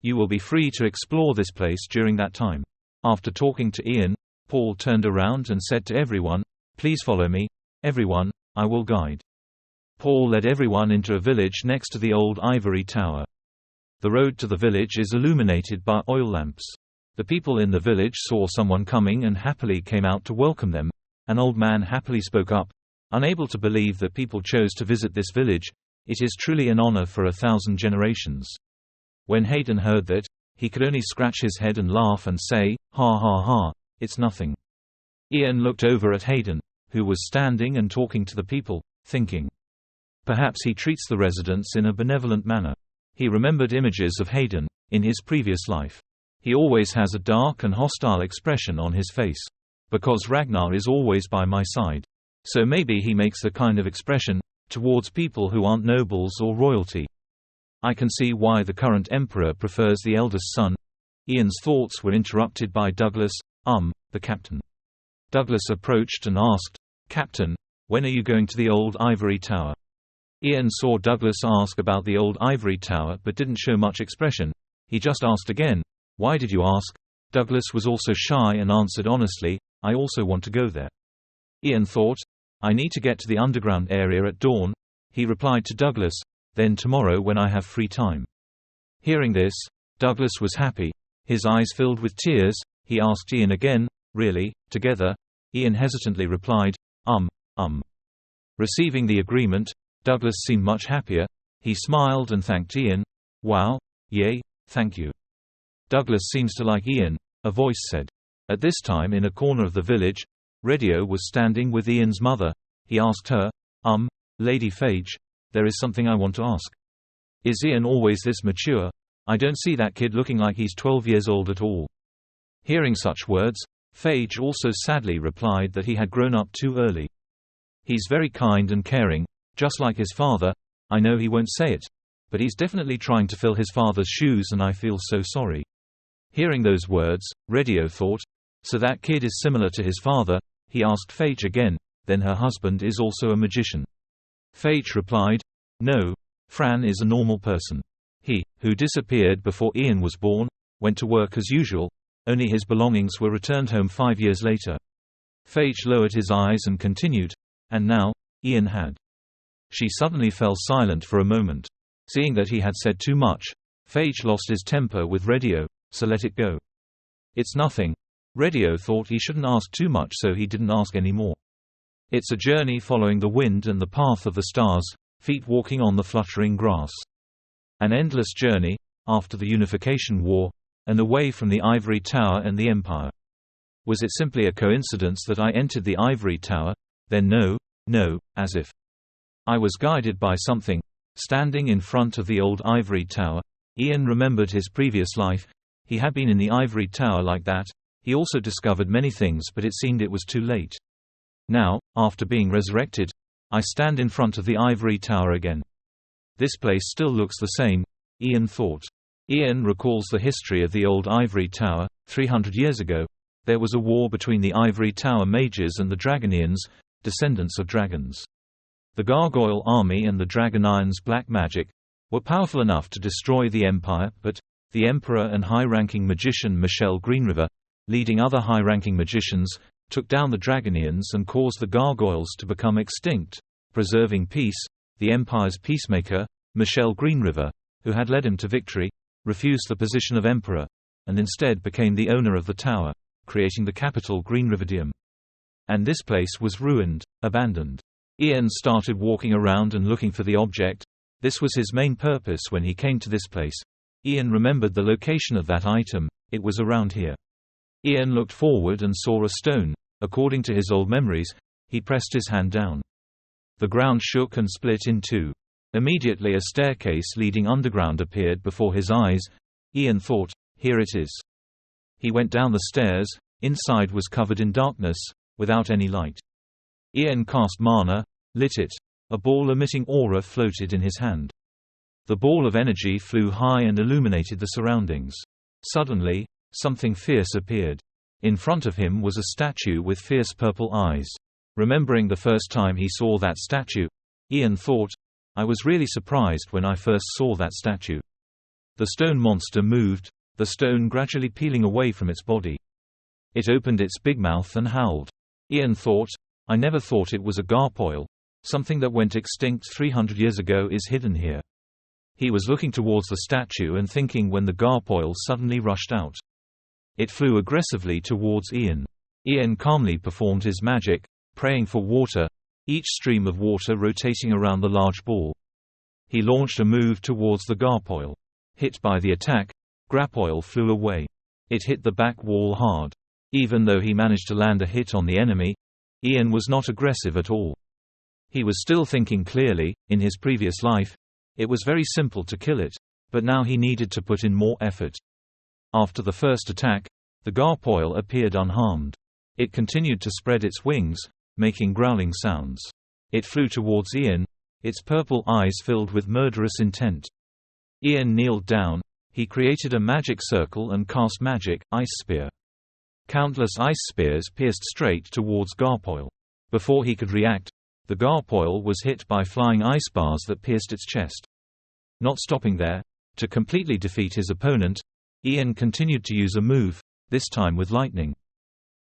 You will be free to explore this place during that time." After talking to Ian, Paul turned around and said to everyone, "Please follow me. Everyone, I will guide." Paul led everyone into a village next to the old Ivory Tower. The road to the village is illuminated by oil lamps. The people in the village saw someone coming and happily came out to welcome them. An old man happily spoke up, "Unable to believe that people chose to visit this village. It is truly an honor for 1,000 generations." When Hayden heard that, he could only scratch his head and laugh and say, "Ha ha ha, it's nothing." Ian looked over at Hayden, who was standing and talking to the people, thinking. Perhaps he treats the residents in a benevolent manner. He remembered images of Hayden in his previous life. He always has a dark and hostile expression on his face. Because Ragnar is always by my side. So maybe he makes the kind of expression towards people who aren't nobles or royalty. I can see why the current emperor prefers the eldest son. Ian's thoughts were interrupted by Douglas, the captain. Douglas approached and asked, "Captain, when are you going to the old ivory tower?" Ian saw Douglas ask about the old ivory tower but didn't show much expression. He just asked again, "Why did you ask?" Douglas was also shy and answered honestly, "I also want to go there." Ian thought, "I need to get to the underground area at dawn." He replied to Douglas, "Then tomorrow when I have free time." Hearing this, Douglas was happy. His eyes filled with tears. He asked Ian again, "Really, together?" Ian hesitantly replied, Receiving the agreement, Douglas seemed much happier. He smiled and thanked Ian. "Wow, yay, thank you." Douglas seems to like Ian, a voice said. At this time in a corner of the village, Radio was standing with Ian's mother. He asked her, Lady Phage, there is something I want to ask. Is Ian always this mature? I don't see that kid looking like he's 12 years old at all." Hearing such words, Phage also sadly replied that he had grown up too early. "He's very kind and caring, just like his father. I know he won't say it, but he's definitely trying to fill his father's shoes and I feel so sorry." Hearing those words, Radio thought, "So that kid is similar to his father." He asked Phage again, "Then her husband is also a magician?" Phage replied, "No, Fran is a normal person. He, who disappeared before Ian was born, went to work as usual, only his belongings were returned home 5 years later." Phage lowered his eyes and continued, "And now, Ian had." She suddenly fell silent for a moment. Seeing that he had said too much, Phage lost his temper with Radio, so let it go. "It's nothing." Radio thought he shouldn't ask too much, so he didn't ask any more. It's a journey following the wind and the path of the stars, feet walking on the fluttering grass. An endless journey, after the Unification War, and away from the Ivory Tower and the Empire. Was it simply a coincidence that I entered the Ivory Tower? Then no, as if I was guided by something. Standing in front of the old Ivory Tower, Ian remembered his previous life. He had been in the Ivory Tower like that. He also discovered many things, but it seemed it was too late. Now, after being resurrected, I stand in front of the Ivory Tower again. This place still looks the same, Ian thought. Ian recalls the history of the old Ivory Tower. 300 years ago, there was a war between the Ivory Tower mages and the Dragonians, descendants of dragons. The Gargoyle army and the Dragonians' black magic were powerful enough to destroy the Empire, but the Emperor and high-ranking magician Michel Greenriver, leading other high-ranking magicians, took down the Dragonians and caused the Gargoyles to become extinct. Preserving peace, the Empire's peacemaker, Michel Greenriver, who had led him to victory, refused the position of emperor, and instead became the owner of the tower, creating the capital Greenriverdium. And this place was ruined, abandoned. Ian started walking around and looking for the object. This was his main purpose when he came to this place. Ian remembered the location of that item. It was around here. Ian looked forward and saw a stone. According to his old memories, he pressed his hand down. The ground shook and split in two. Immediately a staircase leading underground appeared before his eyes. Ian thought, here it is. He went down the stairs. Inside was covered in darkness, without any light. Ian cast mana, lit it. A ball emitting aura floated in his hand. The ball of energy flew high and illuminated the surroundings. Suddenly, something fierce appeared. In front of him was a statue with fierce purple eyes. Remembering the first time he saw that statue, Ian thought, I was really surprised when I first saw that statue. The stone monster moved, the stone gradually peeling away from its body. It opened its big mouth and howled. Ian thought, I never thought it was a gargoyle. Something that went extinct 300 years ago is hidden here. He was looking towards the statue and thinking when the gargoyle suddenly rushed out. It flew aggressively towards Ian. Ian calmly performed his magic, praying for water, each stream of water rotating around the large ball. He launched a move towards the gargoyle. Hit by the attack, gargoyle flew away. It hit the back wall hard. Even though he managed to land a hit on the enemy, Ian was not aggressive at all. He was still thinking clearly. In his previous life, it was very simple to kill it, but now he needed to put in more effort. After the first attack, the gargoyle appeared unharmed. It continued to spread its wings, making growling sounds. It flew towards Ian, its purple eyes filled with murderous intent. Ian kneeled down. He created a magic circle and cast magic ice spear. Countless ice spears pierced straight towards gargoyle. Before he could react, the gargoyle was hit by flying ice bars that pierced its chest. Not stopping there, to completely defeat his opponent, Ian continued to use a move, this time with lightning.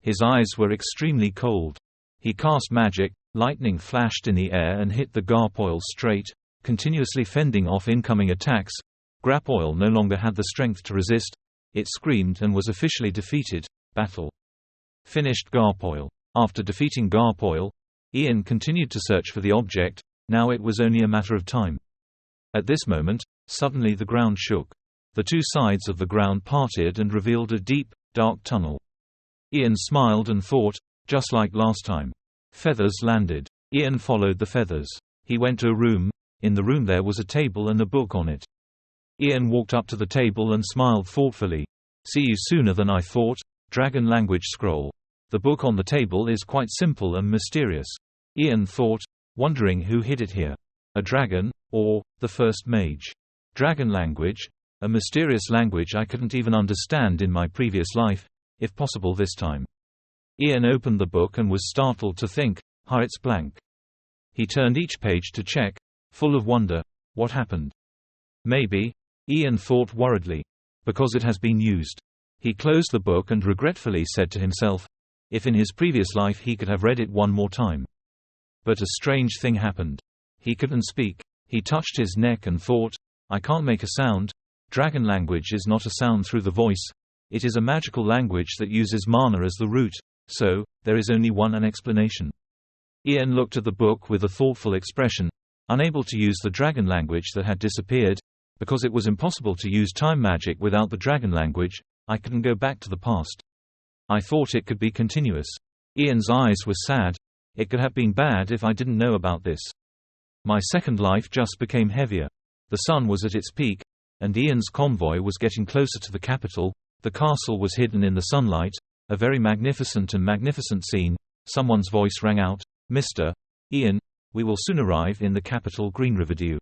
His eyes were extremely cold. He cast magic, lightning flashed in the air and hit the gargoyle straight, continuously fending off incoming attacks. Gargoyle no longer had the strength to resist. It screamed and was officially defeated. Battle finished. Gargoyle. After defeating gargoyle, Ian continued to search for the object. Now it was only a matter of time. At this moment, suddenly the ground shook. The two sides of the ground parted and revealed a deep, dark tunnel. Ian smiled and thought, just like last time. Feathers landed. Ian followed the feathers. He went to a room. In the room there was a table and a book on it. Ian walked up to the table and smiled thoughtfully. See you sooner than I thought. Dragon language scroll. The book on the table is quite simple and mysterious. Ian thought, wondering who hid it here. A dragon, or the first mage. Dragon language, a mysterious language I couldn't even understand in my previous life, if possible this time. Ian opened the book and was startled to think, it's blank. He turned each page to check, full of wonder. What happened? Maybe, Ian thought worriedly, because it has been used. He closed the book and regretfully said to himself, if in his previous life he could have read it one more time. But a strange thing happened. He couldn't speak. He touched his neck and thought, I can't make a sound. Dragon language is not a sound through the voice. It is a magical language that uses mana as the root, so, there is only one explanation. Ian looked at the book with a thoughtful expression, unable to use the dragon language that had disappeared, because it was impossible to use time magic without the dragon language. I couldn't go back to the past. I thought it could be continuous. Ian's eyes were sad. It could have been bad if I didn't know about this. My second life just became heavier. The sun was at its peak, and Ian's convoy was getting closer to the capital. The castle was hidden in the sunlight, a very magnificent scene. Someone's voice rang out, Mr. Ian, we will soon arrive in the capital Green Riverdue.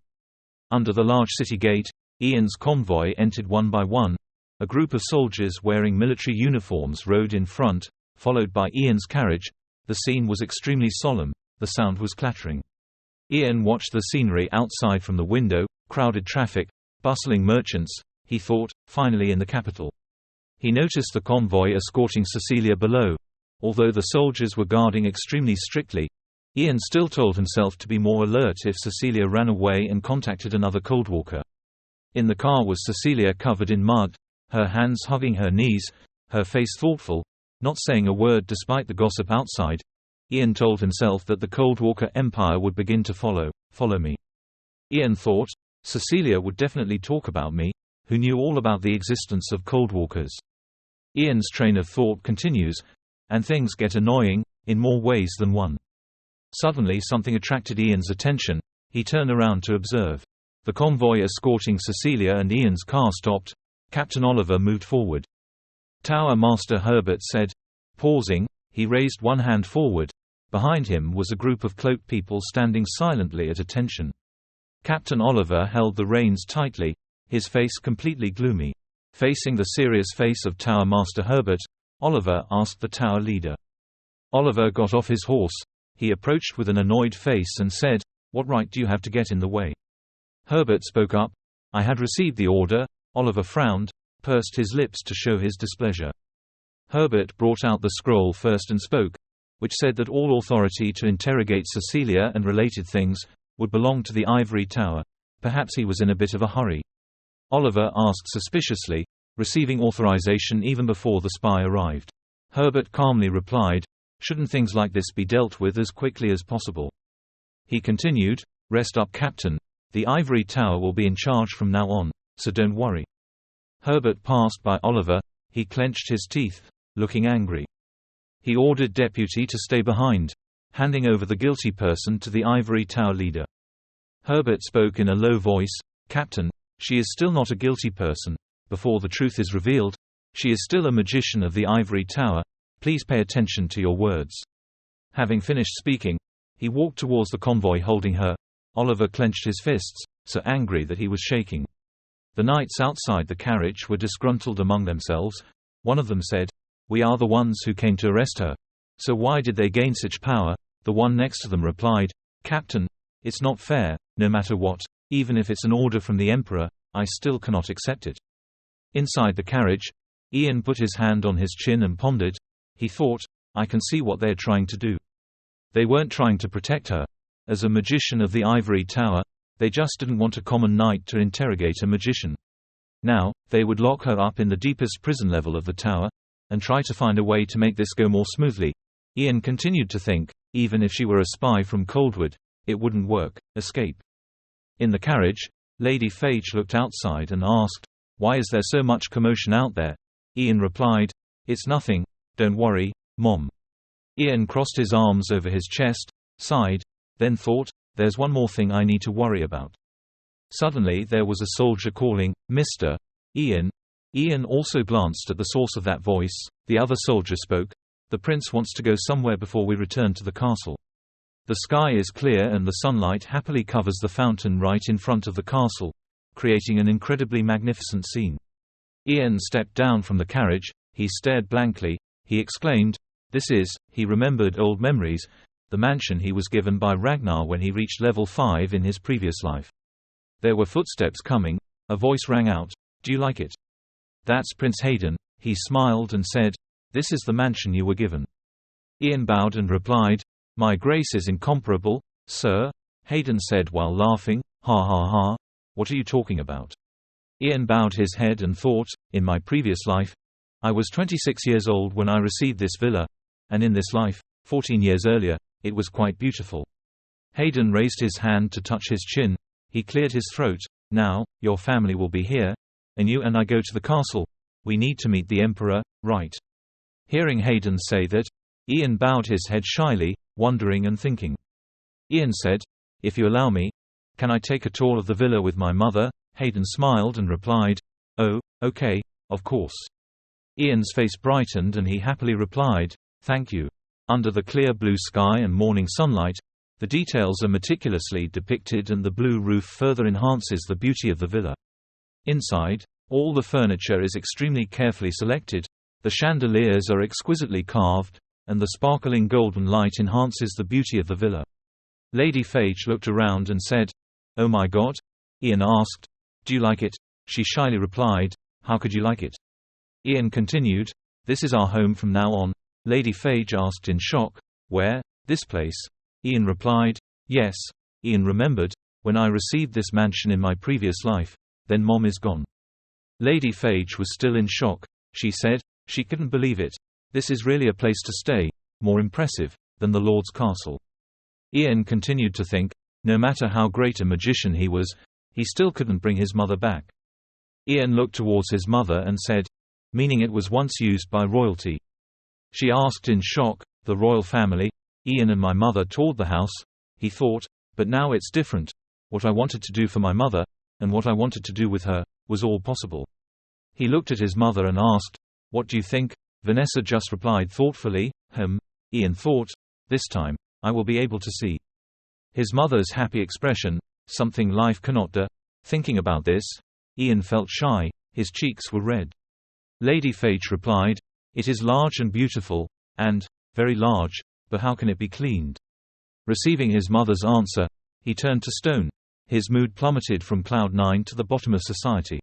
Under the large city gate, Ian's convoy entered one by one. A group of soldiers wearing military uniforms rode in front, followed by Ian's carriage. The scene was extremely solemn. The sound was clattering. Ian watched the scenery outside from the window, crowded traffic, bustling merchants. He thought, finally in the capital. He noticed the convoy escorting Cecilia below. Although the soldiers were guarding extremely strictly, Ian still told himself to be more alert if Cecilia ran away and contacted another Coldwalker. In the car was Cecilia covered in mud, her hands hugging her knees, her face thoughtful, not saying a word despite the gossip outside. Ian told himself that the Coldwalker Empire would begin to follow me. Ian thought, Cecilia would definitely talk about me, who knew all about the existence of Coldwalkers. Ian's train of thought continues, and things get annoying, in more ways than one. Suddenly something attracted Ian's attention. He turned around to observe. The convoy escorting Cecilia and Ian's car stopped. Captain Oliver moved forward. Tower Master Herbert said. Pausing, he raised one hand forward. Behind him was a group of cloaked people standing silently at attention. Captain Oliver held the reins tightly, his face completely gloomy. Facing the serious face of Tower Master Herbert, Oliver asked the tower leader. Oliver got off his horse. He approached with an annoyed face and said, What right do you have to get in the way? Herbert spoke up. I had received the order. Oliver frowned, pursed his lips to show his displeasure. Herbert brought out the scroll first and spoke, which said that all authority to interrogate Cecilia and related things would belong to the ivory tower. Perhaps he was in a bit of a hurry. Oliver asked suspiciously, receiving authorization even before the spy arrived. Herbert calmly replied, Shouldn't things like this be dealt with as quickly as possible? He continued, Rest up, Captain. The ivory tower will be in charge from now on, so don't worry. Herbert passed by Oliver. He clenched his teeth, looking angry. He ordered Deputy to stay behind. handing over the guilty person to the ivory tower leader. Herbert spoke in a low voice, "Captain, she is still not a guilty person. Before the truth is revealed, she is still a magician of the ivory tower. Please pay attention to your words." Having finished speaking, he walked towards the convoy holding her. Oliver clenched his fists, so angry that he was shaking. The knights outside the carriage were disgruntled among themselves. One of them said, "We are the ones who came to arrest her. So why did they gain such power?" The one next to them replied, "Captain, it's not fair. No matter what, even if it's an order from the Emperor, I still cannot accept it." Inside the carriage, Ian put his hand on his chin and pondered. He thought, I can see what they're trying to do. They weren't trying to protect her. As a magician of the ivory tower, they just didn't want a common knight to interrogate a magician. Now, they would lock her up in the deepest prison level of the tower, and try to find a way to make this go more smoothly. Ian continued to think, even if she were a spy from Coldwood, it wouldn't work. Escape. In the carriage, Lady Phage looked outside and asked, "Why is there so much commotion out there?" Ian replied, "It's nothing, don't worry, Mom." Ian crossed his arms over his chest, sighed, then thought, "There's one more thing I need to worry about." Suddenly there was a soldier calling, "Mr. Ian." Ian also glanced at the source of that voice. The other soldier spoke, "The prince wants to go somewhere before we return to the castle. The sky is clear and the sunlight happily covers the fountain right in front of the castle, creating an incredibly magnificent scene." Ian stepped down from the carriage. He stared blankly. He exclaimed, "This is," he remembered old memories, the mansion he was given by Ragnar when he reached level 5 in his previous life. There were footsteps coming. A voice rang out, "Do you like it?" "That's Prince Hayden." He smiled and said, "This is the mansion you were given." Ian bowed and replied, "My grace is incomparable, sir." Hayden said while laughing, "Ha ha ha, what are you talking about?" Ian bowed his head and thought, "In my previous life, I was 26 years old when I received this villa, and in this life, 14 years earlier, it was quite beautiful." Hayden raised his hand to touch his chin. He cleared his throat. "Now, your family will be here, and you and I go to the castle. We need to meet the Emperor, right?" Hearing Hayden say that, Ian bowed his head shyly, wondering and thinking. Ian said, "If you allow me, can I take a tour of the villa with my mother?" Hayden smiled and replied, "Oh, okay, of course." Ian's face brightened and he happily replied, "Thank you." Under the clear blue sky and morning sunlight, the details are meticulously depicted and the blue roof further enhances the beauty of the villa. Inside, all the furniture is extremely carefully selected, the chandeliers are exquisitely carved, and the sparkling golden light enhances the beauty of the villa. Lady Phage looked around and said, "Oh my God?" Ian asked, "Do you like it?" She shyly replied, "How could you like it?" Ian continued, "This is our home from now on." Lady Phage asked in shock, "Where? This place?" Ian replied, "Yes." Ian remembered, "When I received this mansion in my previous life, then Mom is gone." Lady Phage was still in shock. She said, she couldn't believe it. "This is really a place to stay, more impressive than the Lord's castle." Ian continued to think, no matter how great a magician he was, he still couldn't bring his mother back. Ian looked towards his mother and said, "Meaning it was once used by royalty?" She asked in shock, "The royal family? Ian and my mother toured the house." He thought, "But now it's different. What I wanted to do for my mother, and what I wanted to do with her, was all possible." He looked at his mother and asked, "What do you think?" Vanessa just replied thoughtfully, Ian thought, "This time, I will be able to see." His mother's happy expression, something life cannot do. Thinking about this, Ian felt shy, his cheeks were red. Lady Phage replied, "It is large and beautiful, and very large, but how can it be cleaned?" Receiving his mother's answer, he turned to stone. His mood plummeted from cloud 9 to the bottom of society.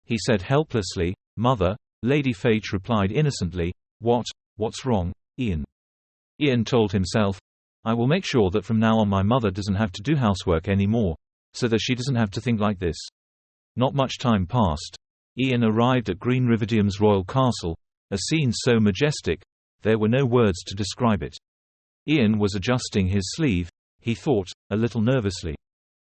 He said helplessly, "Mother." Lady Phage replied innocently, What's wrong, Ian?" Ian told himself, "I will make sure that from now on my mother doesn't have to do housework anymore, so that she doesn't have to think like this." Not much time passed. Ian arrived at Green Rividium's royal castle, a scene so majestic, there were no words to describe it. Ian was adjusting his sleeve, he thought, a little nervously.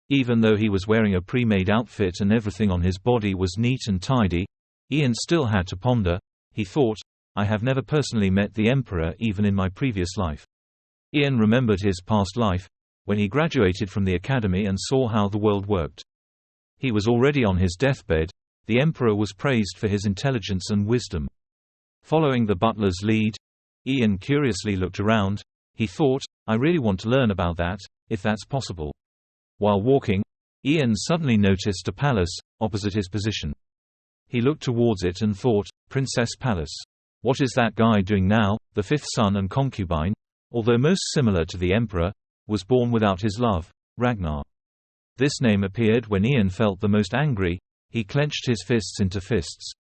Even though he was wearing a pre-made outfit and everything on his body was neat and tidy, Ian still had to ponder. He thought, "I have never personally met the Emperor even in my previous life. Ian remembered his past life, when he graduated from the academy and saw how the world worked. He was already on his deathbed. The emperor was praised for his intelligence and wisdom. Following the butler's lead, Ian curiously looked around. He thought, I really want to learn about that, if that's possible. While walking, Ian suddenly noticed a palace, opposite his position. He looked towards it and thought, Princess Palace. What is that guy doing now? The fifth son and concubine, although most similar to the emperor, was born without his love, Ragnar. This name appeared when Ian felt the most angry. He clenched his fists into fists.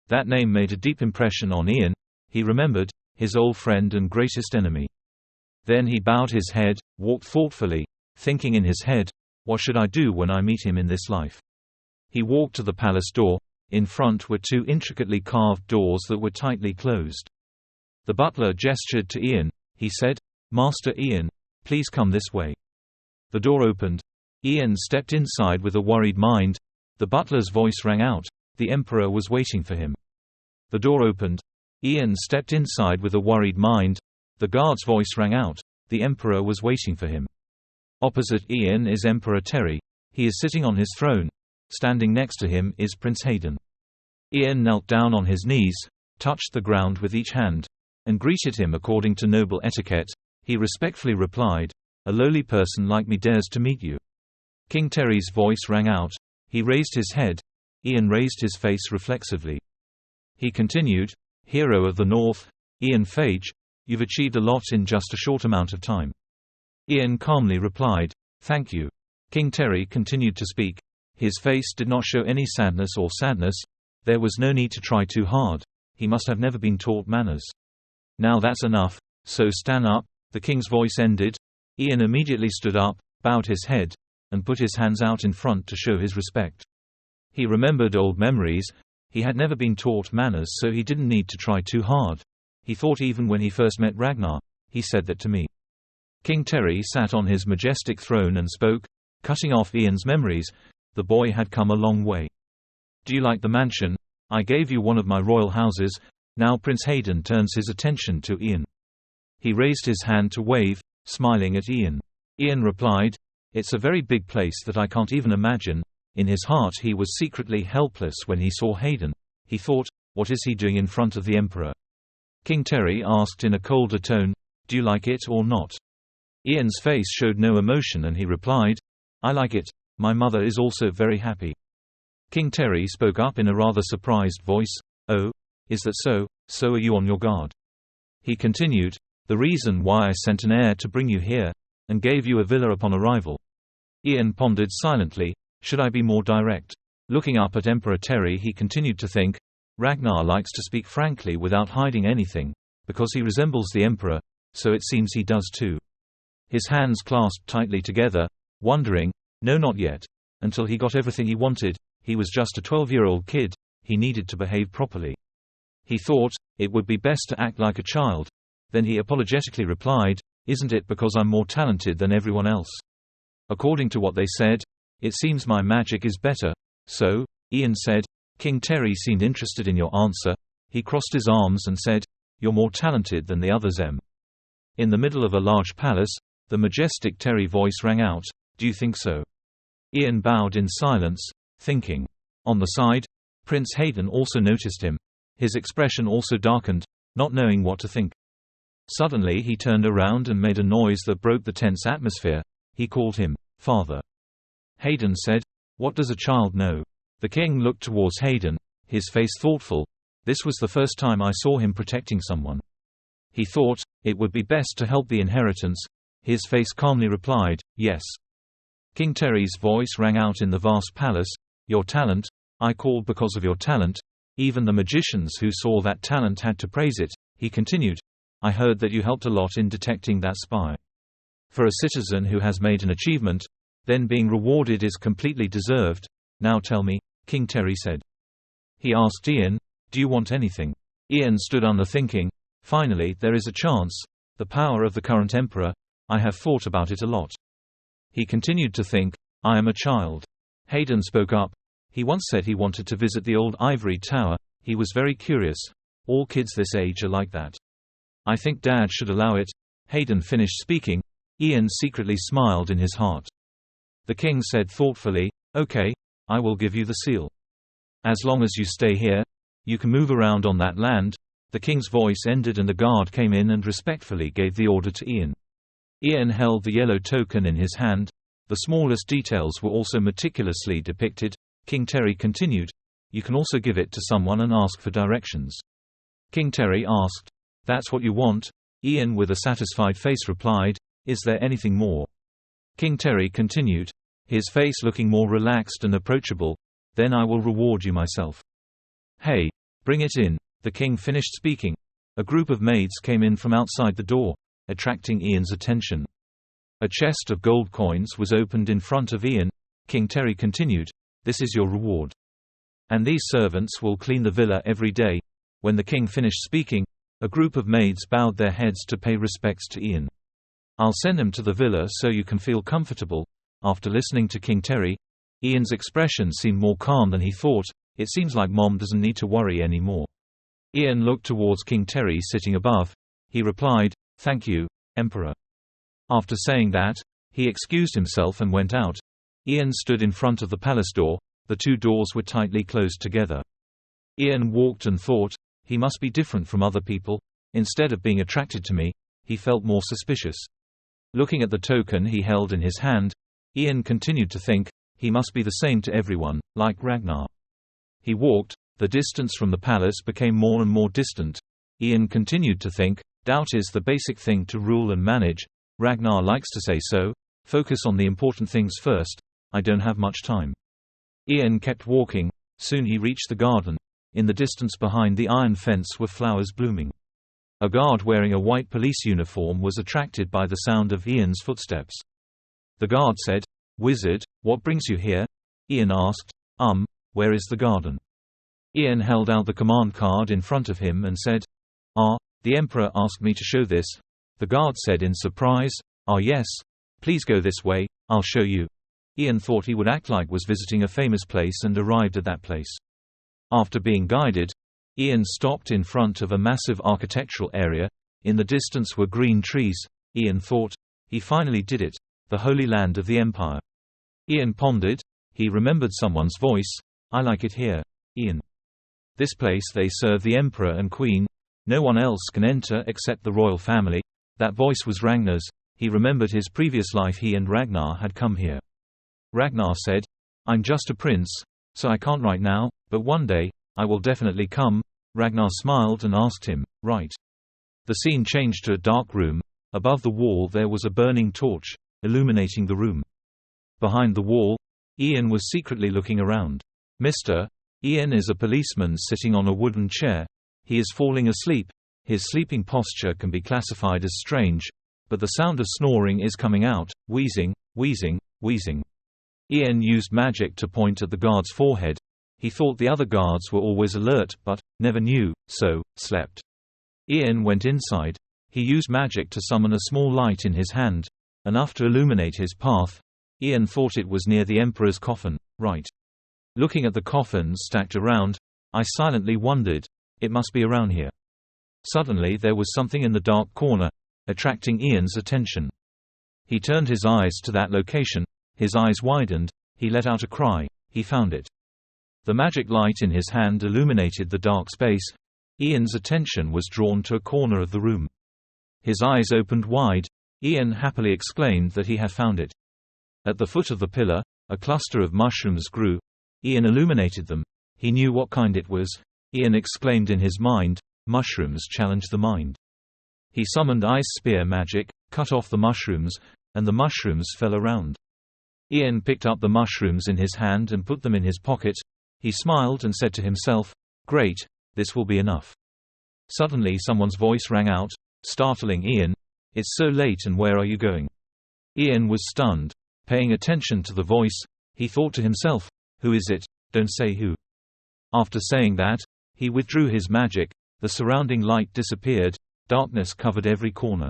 That name made a deep impression on Ian. He remembered his old friend and greatest enemy. Then he bowed his head, walked thoughtfully, thinking in his head, what should I do when I meet him in this life? He walked to the palace door. In front were two intricately carved doors that were tightly closed. The butler gestured to Ian. He said, Master Ian, please come this way. The door opened. Ian stepped inside with a worried mind. The butler's voice rang out. The emperor was waiting for him. The door opened. Ian stepped inside with a worried mind. The guard's voice rang out. The emperor was waiting for him. Opposite Ian is Emperor Terry. He is sitting on his throne. Standing next to him is Prince Hayden. Ian knelt down on his knees, touched the ground with each hand, and greeted him according to noble etiquette. He respectfully replied, A lowly person like me dares to meet you. King Terry's voice rang out. He raised his head. Ian raised his face reflexively. He continued, Hero of the North, Ian Phage, you've achieved a lot in just a short amount of time. Ian calmly replied, Thank you. King Terry continued to speak. His face did not show any sadness or sadness. There was no need to try too hard. He must have never been taught manners. Now that's enough, so stand up. The king's voice ended. Ian immediately stood up, bowed his head, and put his hands out in front to show his respect. He remembered old memories. He had never been taught manners, so he didn't need to try too hard. He thought even when he first met Ragnar, he said that to me. King Terry sat on his majestic throne and spoke, cutting off Ian's memories. The boy had come a long way. Do you like the mansion? I gave you one of my royal houses. Now Prince Hayden turns his attention to Ian. He raised his hand to wave, smiling at Ian. Ian replied, It's a very big place that I can't even imagine. In his heart he was secretly helpless when he saw Hayden. He thought, what is he doing in front of the emperor? King Terry asked in a colder tone, Do you like it or not? Ian's face showed no emotion and he replied, I like it. My mother is also very happy. King Terry spoke up in a rather surprised voice, Oh, is that so? So are you on your guard? He continued, The reason why I sent an heir to bring you here, and gave you a villa upon arrival. Ian pondered silently, should I be more direct? Looking up at Emperor Terry he continued to think, Ragnar likes to speak frankly without hiding anything, because he resembles the emperor, so it seems he does too. His hands clasped tightly together, wondering, no not yet. Until he got everything he wanted, he was just a 12-year-old kid, he needed to behave properly. He thought, it would be best to act like a child. Then he apologetically replied, Isn't it because I'm more talented than everyone else? According to what they said, it seems my magic is better. So, Ian said. King Terry seemed interested in your answer. He crossed his arms and said, You're more talented than the others. In the middle of a large palace, the majestic Terry voice rang out, Do you think so? Ian bowed in silence, thinking. On the side, Prince Hayden also noticed him. His expression also darkened, not knowing what to think. Suddenly he turned around and made a noise that broke the tense atmosphere. He called him, Father. Hayden said, What does a child know? The king looked towards Hayden, his face thoughtful. This was the first time I saw him protecting someone. He thought, it would be best to help the inheritance. His face calmly replied, Yes. King Terry's voice rang out in the vast palace, Your talent, I called because of your talent. Even the magicians who saw that talent had to praise it. He continued, I heard that you helped a lot in detecting that spy. For a citizen who has made an achievement, then being rewarded is completely deserved. Now tell me, King Terry said. He asked Ian, Do you want anything? Ian stood thinking. Finally, there is a chance. The power of the current emperor. I have thought about it a lot. He continued to think, I am a child. Hayden spoke up. He once said he wanted to visit the old ivory tower. He was very curious. All kids this age are like that. I think Dad should allow it. Hayden finished speaking, Ian secretly smiled in his heart. The king said thoughtfully, "Okay, I will give you the seal. As long as you stay here, you can move around on that land." The king's voice ended and the guard came in and respectfully gave the order to Ian. Ian held the yellow token in his hand. The smallest details were also meticulously depicted. King Terry continued, "You can also give it to someone and ask for directions." King Terry asked, "That's what you want?" Ian with a satisfied face replied, "Is there anything more?" King Terry continued, his face looking more relaxed and approachable, "Then I will reward you myself." "Hey, bring it in." The king finished speaking. A group of maids came in from outside the door, attracting Ian's attention. A chest of gold coins was opened in front of Ian. King Terry continued, "This is your reward. And these servants will clean the villa every day." When the king finished speaking, a group of maids bowed their heads to pay respects to Ian. "I'll send them to the villa so you can feel comfortable." After listening to King Terry, Ian's expression seemed more calm than he thought. It seems like Mom doesn't need to worry anymore. Ian looked towards King Terry sitting above. He replied, "Thank you, Emperor." After saying that, he excused himself and went out. Ian stood in front of the palace door. The two doors were tightly closed together. Ian walked and thought, he must be different from other people. Instead of being attracted to me, he felt more suspicious. Looking at the token he held in his hand, Ian continued to think, he must be the same to everyone, like Ragnar. He walked. The distance from the palace became more and more distant. Ian continued to think, doubt is the basic thing to rule and manage. Ragnar likes to say so. Focus on the important things first. I don't have much time. Ian kept walking. Soon he reached the garden. In the distance behind the iron fence were flowers blooming. A guard wearing a white police uniform was attracted by the sound of Ian's footsteps. The guard said, "Wizard, what brings you here?" Ian asked, "Where is the garden?" Ian held out the command card in front of him and said, "The Emperor asked me to show this." The guard said in surprise, "Yes. Please go this way, I'll show you." Ian thought he would act like was visiting a famous place and arrived at that place. After being guided, Ian stopped in front of a massive architectural area. In the distance were green trees. Ian thought, he finally did it, the Holy Land of the Empire. Ian pondered. He remembered someone's voice, "I like it here, Ian. This place they serve the Emperor and Queen. No one else can enter except the royal family." That voice was Ragnar's. He remembered his previous life. He and Ragnar had come here. Ragnar said, "I'm just a prince, so I can't right now, but one day, I will definitely come." Ragnar smiled and asked him, "Right?" The scene changed to a dark room. Above the wall there was a burning torch, illuminating the room. Behind the wall, Ian was secretly looking around. "Mr. Ian is a policeman sitting on a wooden chair. He is falling asleep. His sleeping posture can be classified as strange, but the sound of snoring is coming out, wheezing, wheezing, wheezing." Ian used magic to point at the guard's forehead. He thought the other guards were always alert, but never knew, so slept. Ian went inside. He used magic to summon a small light in his hand, enough to illuminate his path. Ian thought it was near the Emperor's coffin, right? Looking at the coffins stacked around, I silently wondered, it must be around here. Suddenly there was something in the dark corner, attracting Ian's attention. He turned his eyes to that location. His eyes widened. He let out a cry. He found it. The magic light in his hand illuminated the dark space. Ian's attention was drawn to a corner of the room. His eyes opened wide. Ian happily exclaimed that he had found it. At the foot of the pillar, a cluster of mushrooms grew. Ian illuminated them. He knew what kind it was. Ian exclaimed in his mind, "Mushrooms challenge the mind." He summoned ice spear magic, cut off the mushrooms, and the mushrooms fell around. Ian picked up the mushrooms in his hand and put them in his pocket. He smiled and said to himself, "Great, this will be enough." Suddenly someone's voice rang out, startling Ian. "It's so late and where are you going?" Ian was stunned. Paying attention to the voice, he thought to himself, "Who is it? Don't say who." After saying that, he withdrew his magic. The surrounding light disappeared. Darkness covered every corner.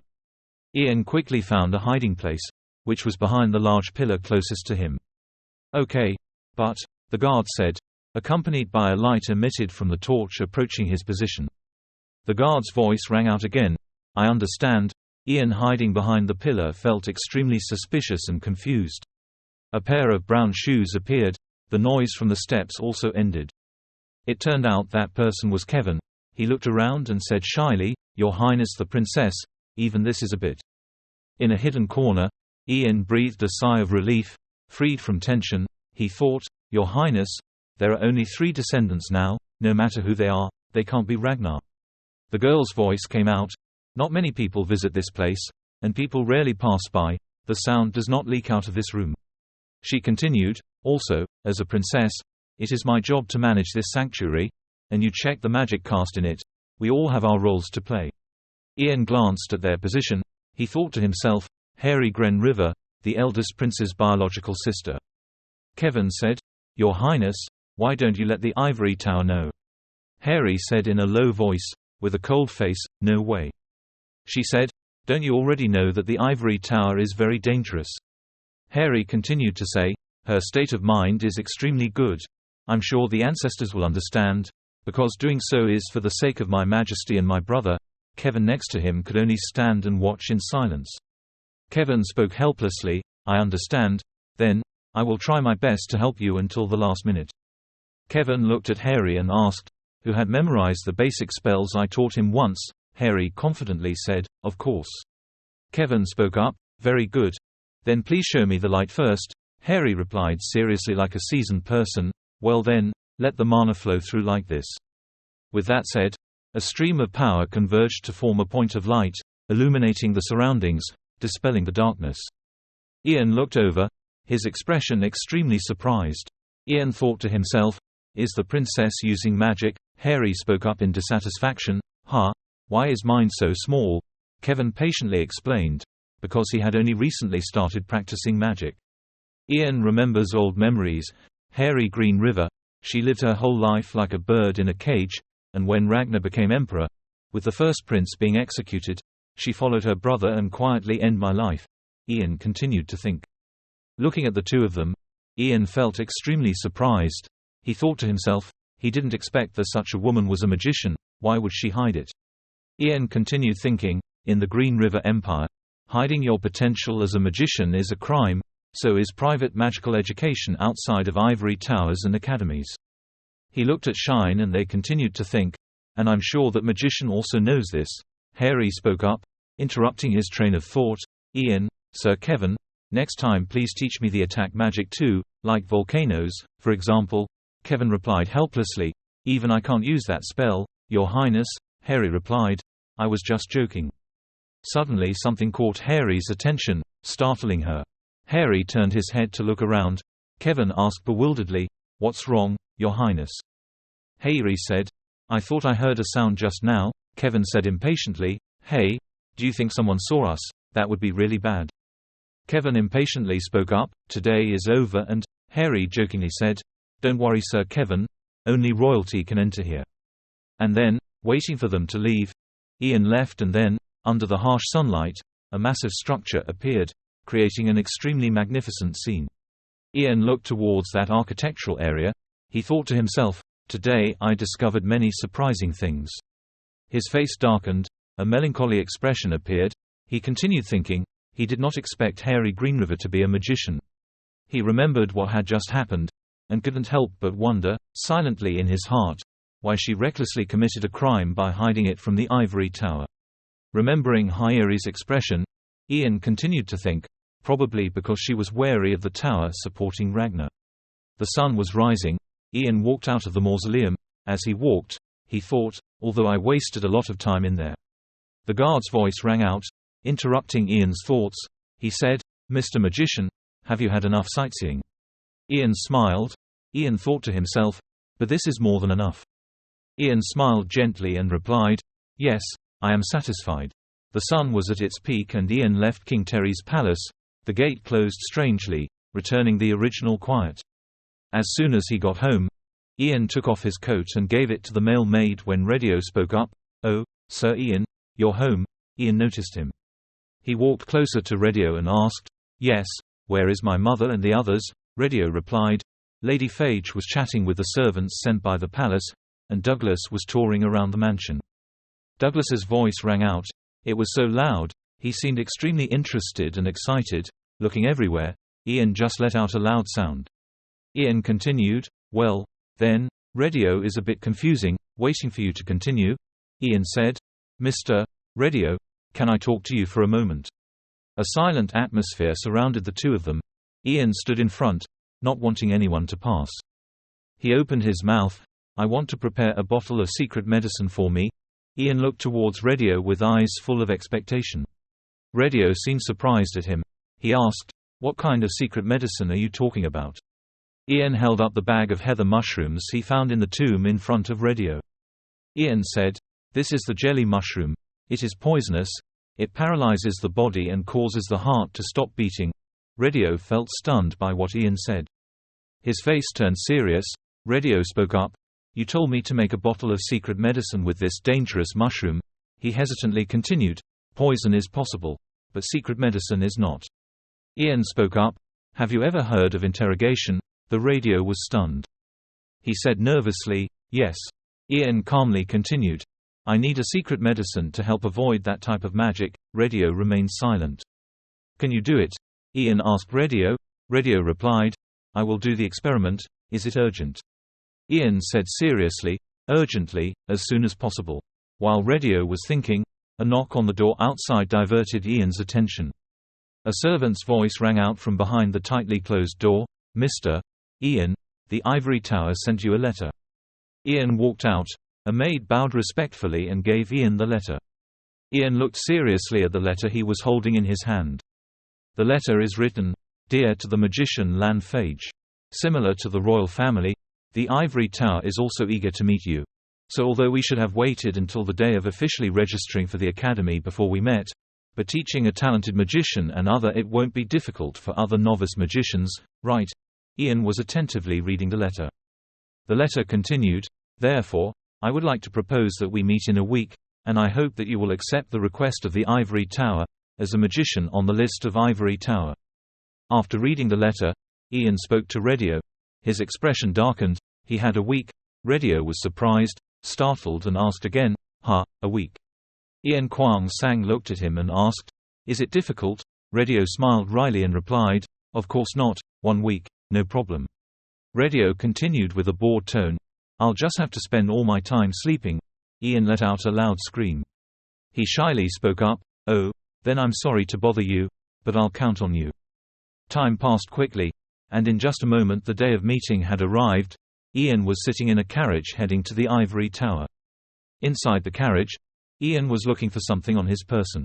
Ian quickly found a hiding place, which was behind the large pillar closest to him. "Okay, but," the guard said, accompanied by a light emitted from the torch approaching his position. The guard's voice rang out again, "I understand, Ian, hiding behind the pillar, felt extremely suspicious and confused. A pair of brown shoes appeared. The noise from the steps also ended. It turned out that person was Kevin. He looked around and said shyly, "Your Highness the Princess, even this is a bit." In a hidden corner, Ian breathed a sigh of relief. Freed from tension, he thought, "Your Highness, there are only 3 descendants now. No matter who they can't be Ragnar." The girl's voice came out. "Not many people visit this place, and people rarely pass by. The sound does not leak out of this room." She continued, "Also, as a princess, it is my job to manage this sanctuary, and you check the magic cast in it. We all have our roles to play." Ian glanced at their position. He thought to himself, Hairy Gren River, the eldest prince's biological sister. Kevin said, "Your Highness, why don't you let the ivory tower know?" Hairy said in a low voice, with a cold face, "No way." She said, "Don't you already know that the ivory tower is very dangerous?" Hairy continued to say, "Her state of mind is extremely good. I'm sure the ancestors will understand, because doing so is for the sake of my majesty and my brother." Kevin next to him could only stand and watch in silence. Kevin spoke helplessly, "I understand. Then, I will try my best to help you until the last minute." Kevin looked at Hairy and asked, "Who had memorized the basic spells I taught him once?" Hairy confidently said, "Of course." Kevin spoke up, "Very good. Then please show me the light first." Hairy replied seriously like a seasoned person, "Well then, let the mana flow through like this." With that said, a stream of power converged to form a point of light, illuminating the surroundings, dispelling the darkness. Ian looked over, his expression extremely surprised. Ian thought to himself, "Is the princess using magic?" Hairy spoke up in dissatisfaction, Why is mine so small?" Kevin patiently explained, "Because he had only recently started practicing magic." Ian remembers old memories. Hairy Green River, she lived her whole life like a bird in a cage, and when Ragnar became emperor, with the first prince being executed, she followed her brother and quietly ended my life. Ian continued to think. Looking at the two of them, Ian felt extremely surprised. He thought to himself, he didn't expect that such a woman was a magician. Why would she hide it? Ian continued thinking, in the Green River Empire, hiding your potential as a magician is a crime, so is private magical education outside of ivory towers and academies. He looked at Shine and they continued to think, and I'm sure that magician also knows this. Hairy spoke up, interrupting his train of thought, "Ian, Sir Kevin, next time please teach me the attack magic too, like volcanoes, for example." Kevin replied helplessly, "Even I can't use that spell, Your Highness." Hairy replied, "I was just joking." Suddenly something caught Hairy's attention, startling her. Hairy turned his head to look around. Kevin asked bewilderedly, "What's wrong, Your Highness?" Hairy said, "I thought I heard a sound just now." Kevin said impatiently, "Hey, do you think someone saw us? That would be really bad." Kevin impatiently spoke up, "Today is over and," Hairy jokingly said, "Don't worry Sir Kevin, only royalty can enter here." And then, waiting for them to leave, Ian left and then, under the harsh sunlight, a massive structure appeared, creating an extremely magnificent scene. Ian looked towards that architectural area. He thought to himself, "Today I discovered many surprising things." His face darkened, a melancholy expression appeared. He continued thinking, he did not expect Hairy Greenriver to be a magician. He remembered what had just happened, and couldn't help but wonder, silently in his heart, why she recklessly committed a crime by hiding it from the ivory tower. Remembering Hairy's expression, Ian continued to think, probably because she was wary of the tower supporting Ragnar. The sun was rising. Ian walked out of the mausoleum. As he walked, he thought, although I wasted a lot of time in there. The guard's voice rang out, interrupting Ian's thoughts. He said, "Mr. Magician, have you had enough sightseeing?" Ian smiled. Ian thought to himself, "But this is more than enough." Ian smiled gently and replied, "Yes, I am satisfied." The sun was at its peak and Ian left King Terry's palace. The gate closed strangely, returning the original quiet. As soon as he got home, Ian took off his coat and gave it to the male maid when Radio spoke up. "Oh, Sir Ian, you're home." Ian noticed him. He walked closer to Radio and asked, "Yes, where is my mother and the others?" Radio replied, "Lady Phage was chatting with the servants sent by the palace, and Douglas was touring around the mansion." Douglas's voice rang out. It was so loud, He seemed extremely interested and excited, looking everywhere. Ian just let out a loud sound. Ian continued, "Well, then, radio is a bit confusing, waiting for you to continue." Ian said, "Mr. Radio, can I talk to you for a moment?" A silent atmosphere surrounded the two of them. Ian stood in front, not wanting anyone to pass. He opened his mouth. "I want to prepare a bottle of secret medicine for me." Ian looked towards Radio with eyes full of expectation. Radio seemed surprised at him. He asked, "What kind of secret medicine are you talking about?" Ian held up the bag of heather mushrooms he found in the tomb in front of Radio. Ian said, "This is the jelly mushroom. It is poisonous. It paralyzes the body and causes the heart to stop beating." Radio felt stunned by what Ian said. His face turned serious. Radio spoke up, "You told me to make a bottle of secret medicine with this dangerous mushroom." He hesitantly continued, "Poison is possible, but secret medicine is not." Ian spoke up, "Have you ever heard of interrogation?" The Radio was stunned. He said nervously, "Yes." Ian calmly continued, "I need a secret medicine to help avoid that type of magic." Radio remained silent. "Can you do it?" Ian asked Radio. Radio replied, "I will do the experiment. Is it urgent?" Ian said seriously, "Urgently, as soon as possible." While Radio was thinking, a knock on the door outside diverted Ian's attention. A servant's voice rang out from behind the tightly closed door, "Mr. Ian, the ivory tower sent you a letter." Ian walked out. A maid bowed respectfully and gave Ian the letter. Ian looked seriously at the letter he was holding in his hand. The letter is written, "Dear to the magician Lan Fage. Similar to the royal family, the ivory tower is also eager to meet you. So although we should have waited until the day of officially registering for the academy before we met, but teaching a talented magician and other it won't be difficult for other novice magicians, right?" Ian was attentively reading the letter. The letter continued, "Therefore, I would like to propose that we meet in a week, and I hope that you will accept the request of the ivory tower, as a magician on the list of ivory tower." After reading the letter, Ian spoke to Radio. His expression darkened. He had a week. Radio was surprised, startled and asked again, a week?" Ian Kwang Sang looked at him and asked, "Is it difficult?" Radio smiled wryly and replied, "Of course not, 1 week, no problem." Radio continued with a bored tone, "I'll just have to spend all my time sleeping." Ian let out a loud scream. He shyly spoke up, "Oh, then I'm sorry to bother you, but I'll count on you." Time passed quickly, and in just a moment the day of meeting had arrived. Ian was sitting in a carriage heading to the ivory tower. Inside the carriage, Ian was looking for something on his person.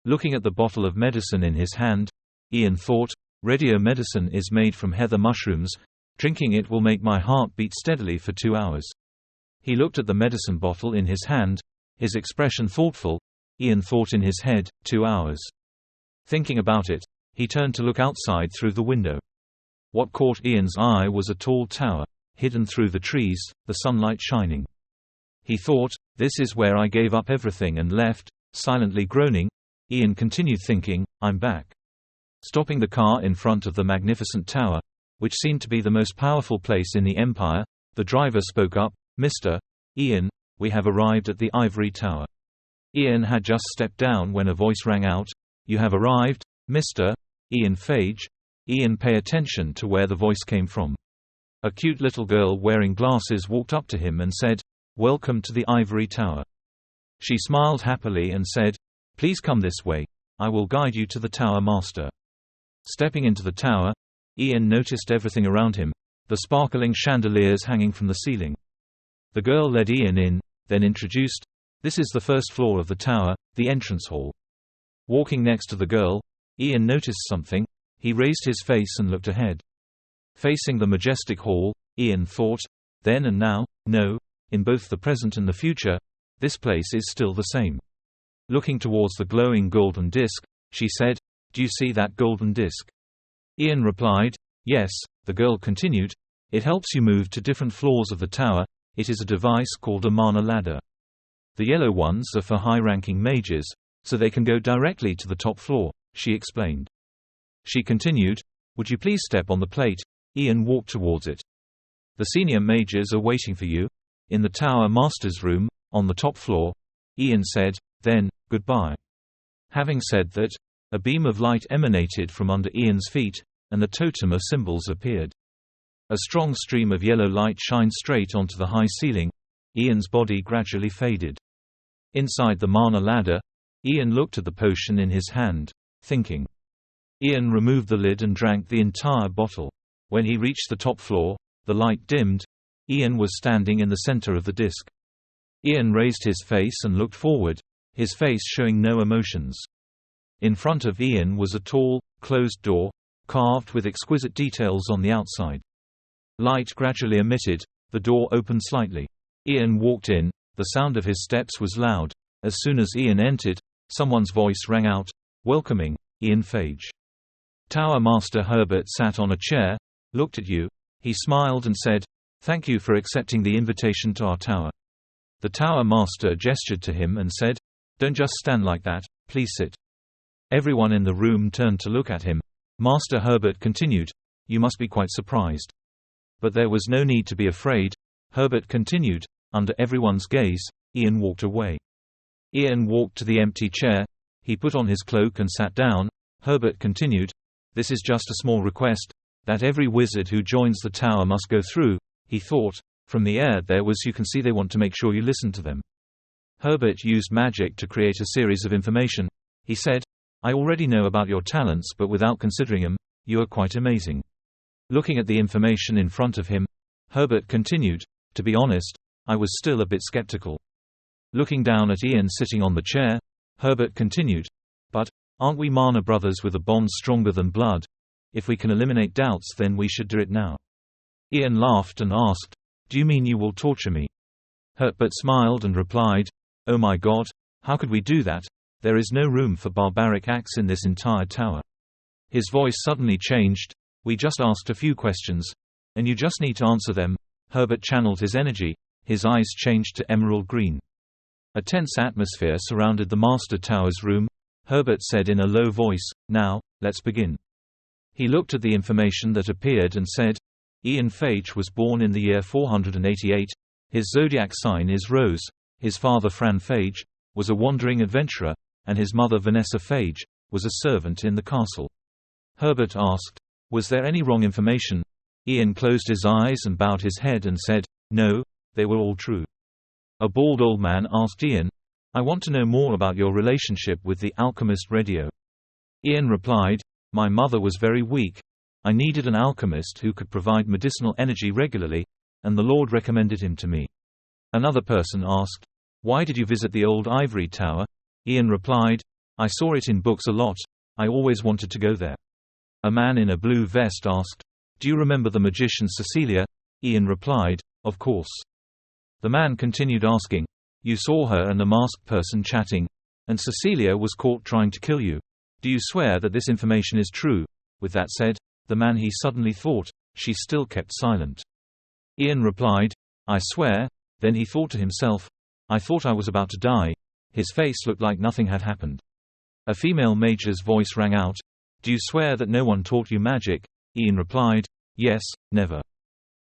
Looking at the bottle of medicine in his hand, Ian thought, "Radio medicine is made from heather mushrooms. Drinking it will make my heart beat steadily for 2 hours." He looked at the medicine bottle in his hand, his expression thoughtful. Ian thought in his head, 2 hours. Thinking about it, he turned to look outside through the window. What caught Ian's eye was a tall tower, hidden through the trees, the sunlight shining. He thought, "This is where I gave up everything and left." Silently groaning, Ian continued thinking, "I'm back." Stopping the car in front of the magnificent tower, which seemed to be the most powerful place in the empire, the driver spoke up, "Mr. Ian, we have arrived at the ivory tower." Ian had just stepped down when a voice rang out, "You have arrived, Mr. Ian Fage." Ian pay attention to where the voice came from. A cute little girl wearing glasses walked up to him and said, "Welcome to the ivory tower." She smiled happily and said, "Please come this way. I will guide you to the tower master." Stepping into the tower, Ian noticed everything around him, the sparkling chandeliers hanging from the ceiling. The girl led Ian in, then introduced, "This is the first floor of the tower, the entrance hall." Walking next to the girl, Ian noticed something. He raised his face and looked ahead. Facing the majestic hall, Ian thought, then and now, no, in both the present and the future, this place is still the same. Looking towards the glowing golden disc, she said, "Do you see that golden disc?" Ian replied, "Yes." The girl continued, "It helps you move to different floors of the tower. It is a device called a mana ladder. The yellow ones are for high-ranking mages, so they can go directly to the top floor," she explained. She continued, "Would you please step on the plate?" Ian walked towards it. "The senior mages are waiting for you in the tower master's room, on the top floor." Ian said, "Then, goodbye." Having said that, a beam of light emanated from under Ian's feet, and the totem of symbols appeared. A strong stream of yellow light shined straight onto the high ceiling. Ian's body gradually faded. Inside the mana ladder, Ian looked at the potion in his hand, thinking. Ian removed the lid and drank the entire bottle. When he reached the top floor, the light dimmed. Ian was standing in the center of the disc. Ian raised his face and looked forward, his face showing no emotions. In front of Ian was a tall, closed door, carved with exquisite details on the outside. Light gradually emitted, the door opened slightly. Ian walked in, the sound of his steps was loud. As soon as Ian entered, someone's voice rang out, welcoming Ian Phage. Tower Master Herbert sat on a chair, looked at you. He smiled and said, "Thank you for accepting the invitation to our tower." The Tower Master gestured to him and said, "Don't just stand like that, please sit." Everyone in the room turned to look at him. Master Herbert continued, "You must be quite surprised." But there was no need to be afraid. Herbert continued. Under everyone's gaze, Ian walked away. Ian walked to the empty chair. He put on his cloak and sat down. Herbert continued, "This is just a small request, that every wizard who joins the tower must go through." He thought, "From the air there was you can see they want to make sure you listen to them." Herbert used magic to create a series of information. He said, "I already know about your talents, but without considering them, you are quite amazing." Looking at the information in front of him, Herbert continued, "To be honest, I was still a bit skeptical." Looking down at Ian sitting on the chair, Herbert continued, "But, aren't we mana brothers with a bond stronger than blood? If we can eliminate doubts, then we should do it now." Ian laughed and asked, "Do you mean you will torture me?" Herbert smiled and replied, "Oh my God, how could we do that? There is no room for barbaric acts in this entire tower." His voice suddenly changed. "We just asked a few questions, and you just need to answer them." Herbert channeled his energy. His eyes changed to emerald green. A tense atmosphere surrounded the Master Tower's room. Herbert said in a low voice, "Now, let's begin." He looked at the information that appeared and said, Ian Phage was born in the year 488. His zodiac sign is Rose. His father Fran Phage was a wandering adventurer, and his mother Vanessa Phage was a servant in the castle. Herbert asked, "Was there any wrong information?" Ian closed his eyes and bowed his head and said, "No, they were all true." A bald old man asked Ian, "I want to know more about your relationship with the alchemist Radio." Ian replied, "My mother was very weak. I needed an alchemist who could provide medicinal energy regularly, and the Lord recommended him to me." Another person asked, "Why did you visit the old ivory tower?" Ian replied, "I saw it in books a lot. I always wanted to go there." A man in a blue vest asked, "Do you remember the magician Cecilia?" Ian replied, "Of course." The man continued asking, "You saw her and a masked person chatting, and Cecilia was caught trying to kill you. Do you swear that this information is true?" With that said, the man he suddenly thought, she still kept silent. Ian replied, "I swear." Then he thought to himself, "I thought I was about to die." His face looked like nothing had happened. A female mage's voice rang out, "Do you swear that no one taught you magic?" Ian replied, "Yes, never."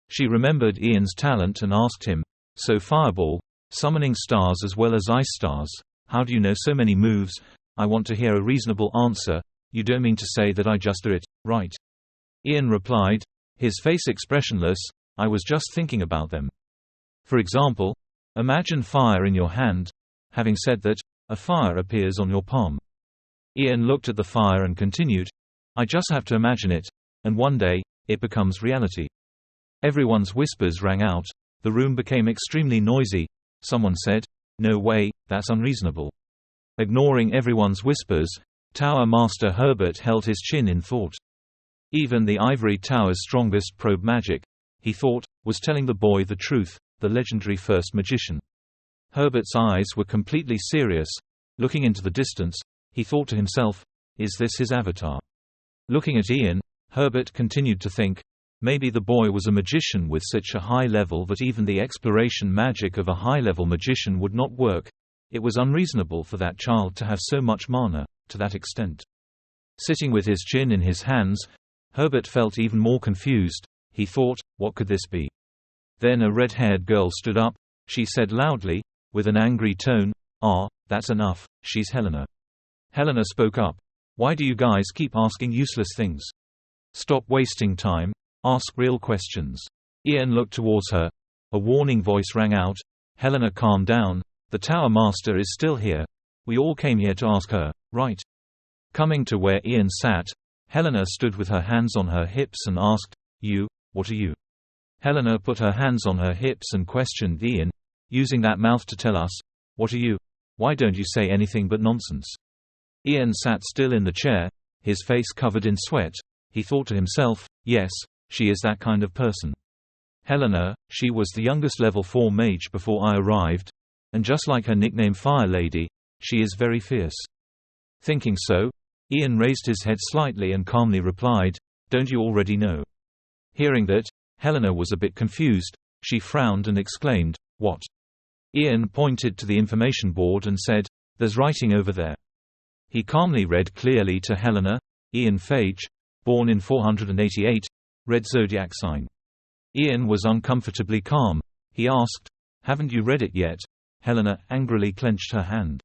She remembered Ian's talent and asked him, "So Fireball, summoning stars as well as ice stars, how do you know so many moves? I want to hear a reasonable answer. You don't mean to say that I just do it, right?" Ian replied, his face expressionless, "I was just thinking about them. For example, imagine fire in your hand." Having said that, a fire appears on your palm. Ian looked at the fire and continued, "I just have to imagine it, and one day, it becomes reality." Everyone's whispers rang out. The room became extremely noisy. Someone said, "No way, that's unreasonable." Ignoring everyone's whispers, Tower Master Herbert held his chin in thought. Even the ivory tower's strongest probe magic, he thought, was telling the boy the truth, the legendary first magician. Herbert's eyes were completely serious. Looking into the distance, he thought to himself, "Is this his avatar?" Looking at Ian, Herbert continued to think, maybe the boy was a magician with such a high level that even the exploration magic of a high-level magician would not work. It was unreasonable for that child to have so much mana, to that extent. Sitting with his chin in his hands, Herbert felt even more confused. He thought, what could this be? Then a red-haired girl stood up. She said loudly, with an angry tone, "Ah, that's enough, she's Helena." Helena spoke up. Why do you guys keep asking useless things? Stop wasting time. Ask real questions. Ian looked towards her. A warning voice rang out. Helena, calm down. The Tower Master is still here. We all came here to ask her, right? Coming to where Ian sat, Helena stood with her hands on her hips and asked, You, what are you? Helena put her hands on her hips and questioned Ian, using that mouth to tell us, What are you? Why don't you say anything but nonsense? Ian sat still in the chair, his face covered in sweat. He thought to himself, yes, she is that kind of person. Helena, she was the youngest level 4 mage before I arrived, and just like her nickname Fire Lady, she is very fierce. Thinking so, Ian raised his head slightly and calmly replied, Don't you already know? Hearing that, Helena was a bit confused. She frowned and exclaimed, What? Ian pointed to the information board and said, There's writing over there. He calmly read clearly to Helena, Ian Phage, born in 488, red zodiac sign. Ian was uncomfortably calm. He asked, Haven't you read it yet? Helena angrily clenched her hand.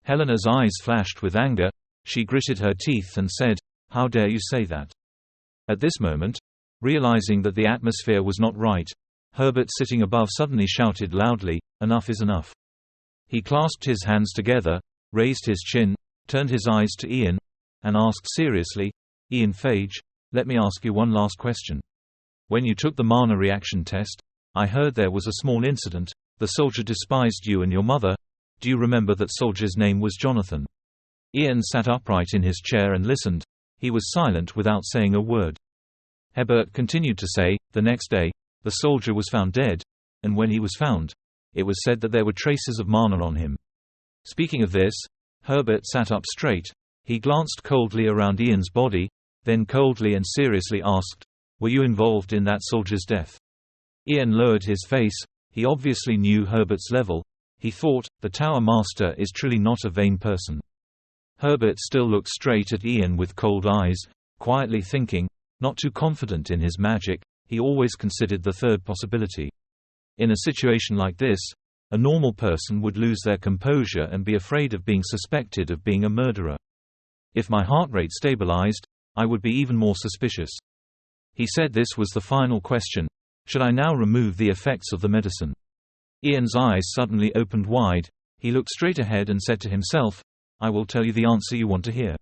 Helena's eyes flashed with anger. She gritted her teeth and said, How dare you say that? At this moment, realizing that the atmosphere was not right, Herbert sitting above suddenly shouted loudly, Enough is enough. He clasped his hands together, raised his chin, turned his eyes to Ian, and asked seriously, Ian Phage, let me ask you one last question. When you took the mana reaction test, I heard there was a small incident. The soldier despised you and your mother. Do you remember that soldier's name was Jonathan? Ian sat upright in his chair and listened. He was silent without saying a word. Herbert continued to say, The next day, the soldier was found dead, and when he was found, it was said that there were traces of mana on him. Speaking of this, Herbert sat up straight. He glanced coldly around Ian's body, then coldly and seriously asked, Were you involved in that soldier's death? Ian lowered his face. He obviously knew Herbert's level. He thought, the Tower Master is truly not a vain person. Herbert still looked straight at Ian with cold eyes, quietly thinking, not too confident in his magic, he always considered the third possibility. In a situation like this, a normal person would lose their composure and be afraid of being suspected of being a murderer. If my heart rate stabilized, I would be even more suspicious. He said this was the final question. Should I now remove the effects of the medicine? Ian's eyes suddenly opened wide. He looked straight ahead and said to himself, I will tell you the answer you want to hear.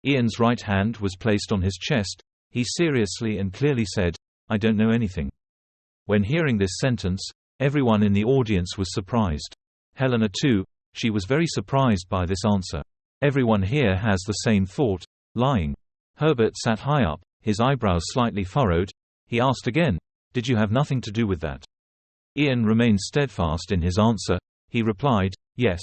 Ian's right hand was placed on his chest. He seriously and clearly said, I don't know anything. When hearing this sentence, everyone in the audience was surprised. Helena too, she was very surprised by this answer. Everyone here has the same thought, lying. Herbert sat high up, his eyebrows slightly furrowed. He asked again, Did you have nothing to do with that? Ian remained steadfast in his answer. He replied, Yes.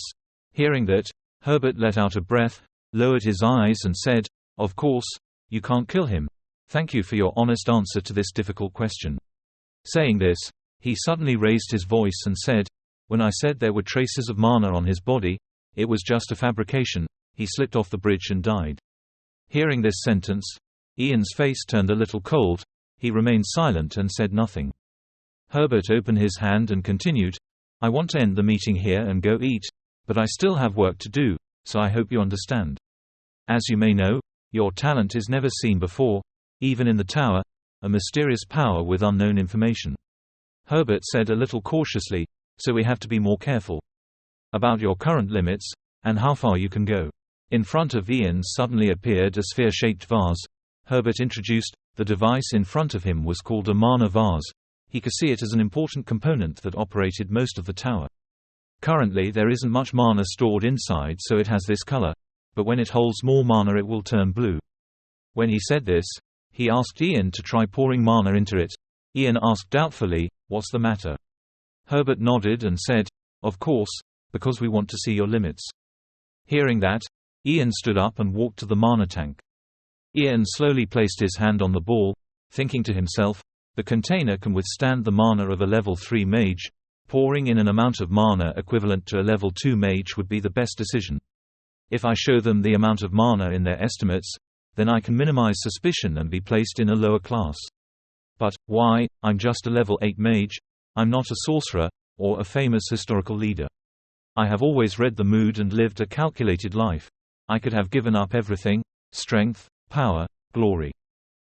Hearing that, Herbert let out a breath, lowered his eyes and said, Of course, you can't kill him. Thank you for your honest answer to this difficult question. Saying this, he suddenly raised his voice and said, When I said there were traces of mana on his body, it was just a fabrication. He slipped off the bridge and died. Hearing this sentence, Ian's face turned a little cold. He remained silent and said nothing. Herbert opened his hand and continued, I want to end the meeting here and go eat, but I still have work to do, so I hope you understand. As you may know, your talent is never seen before, even in the tower, a mysterious power with unknown information. Herbert said a little cautiously, so we have to be more careful about your current limits, and how far you can go. In front of Ian suddenly appeared a sphere-shaped vase. Herbert introduced. The device in front of him was called a mana vase. He could see it as an important component that operated most of the tower. Currently there isn't much mana stored inside, so it has this color, but when it holds more mana it will turn blue. When he said this, he asked Ian to try pouring mana into it. Ian asked doubtfully, What's the matter? Herbert nodded and said, Of course, because we want to see your limits. Hearing that, Ian stood up and walked to the mana tank. Ian slowly placed his hand on the ball, thinking to himself, the container can withstand the mana of a level 3 mage. Pouring in an amount of mana equivalent to a level 2 mage would be the best decision. If I show them the amount of mana in their estimates, then I can minimize suspicion and be placed in a lower class. But, why, I'm just a level 8 mage, I'm not a sorcerer, or a famous historical leader. I have always read the mood and lived a calculated life. I could have given up everything: strength, power, glory.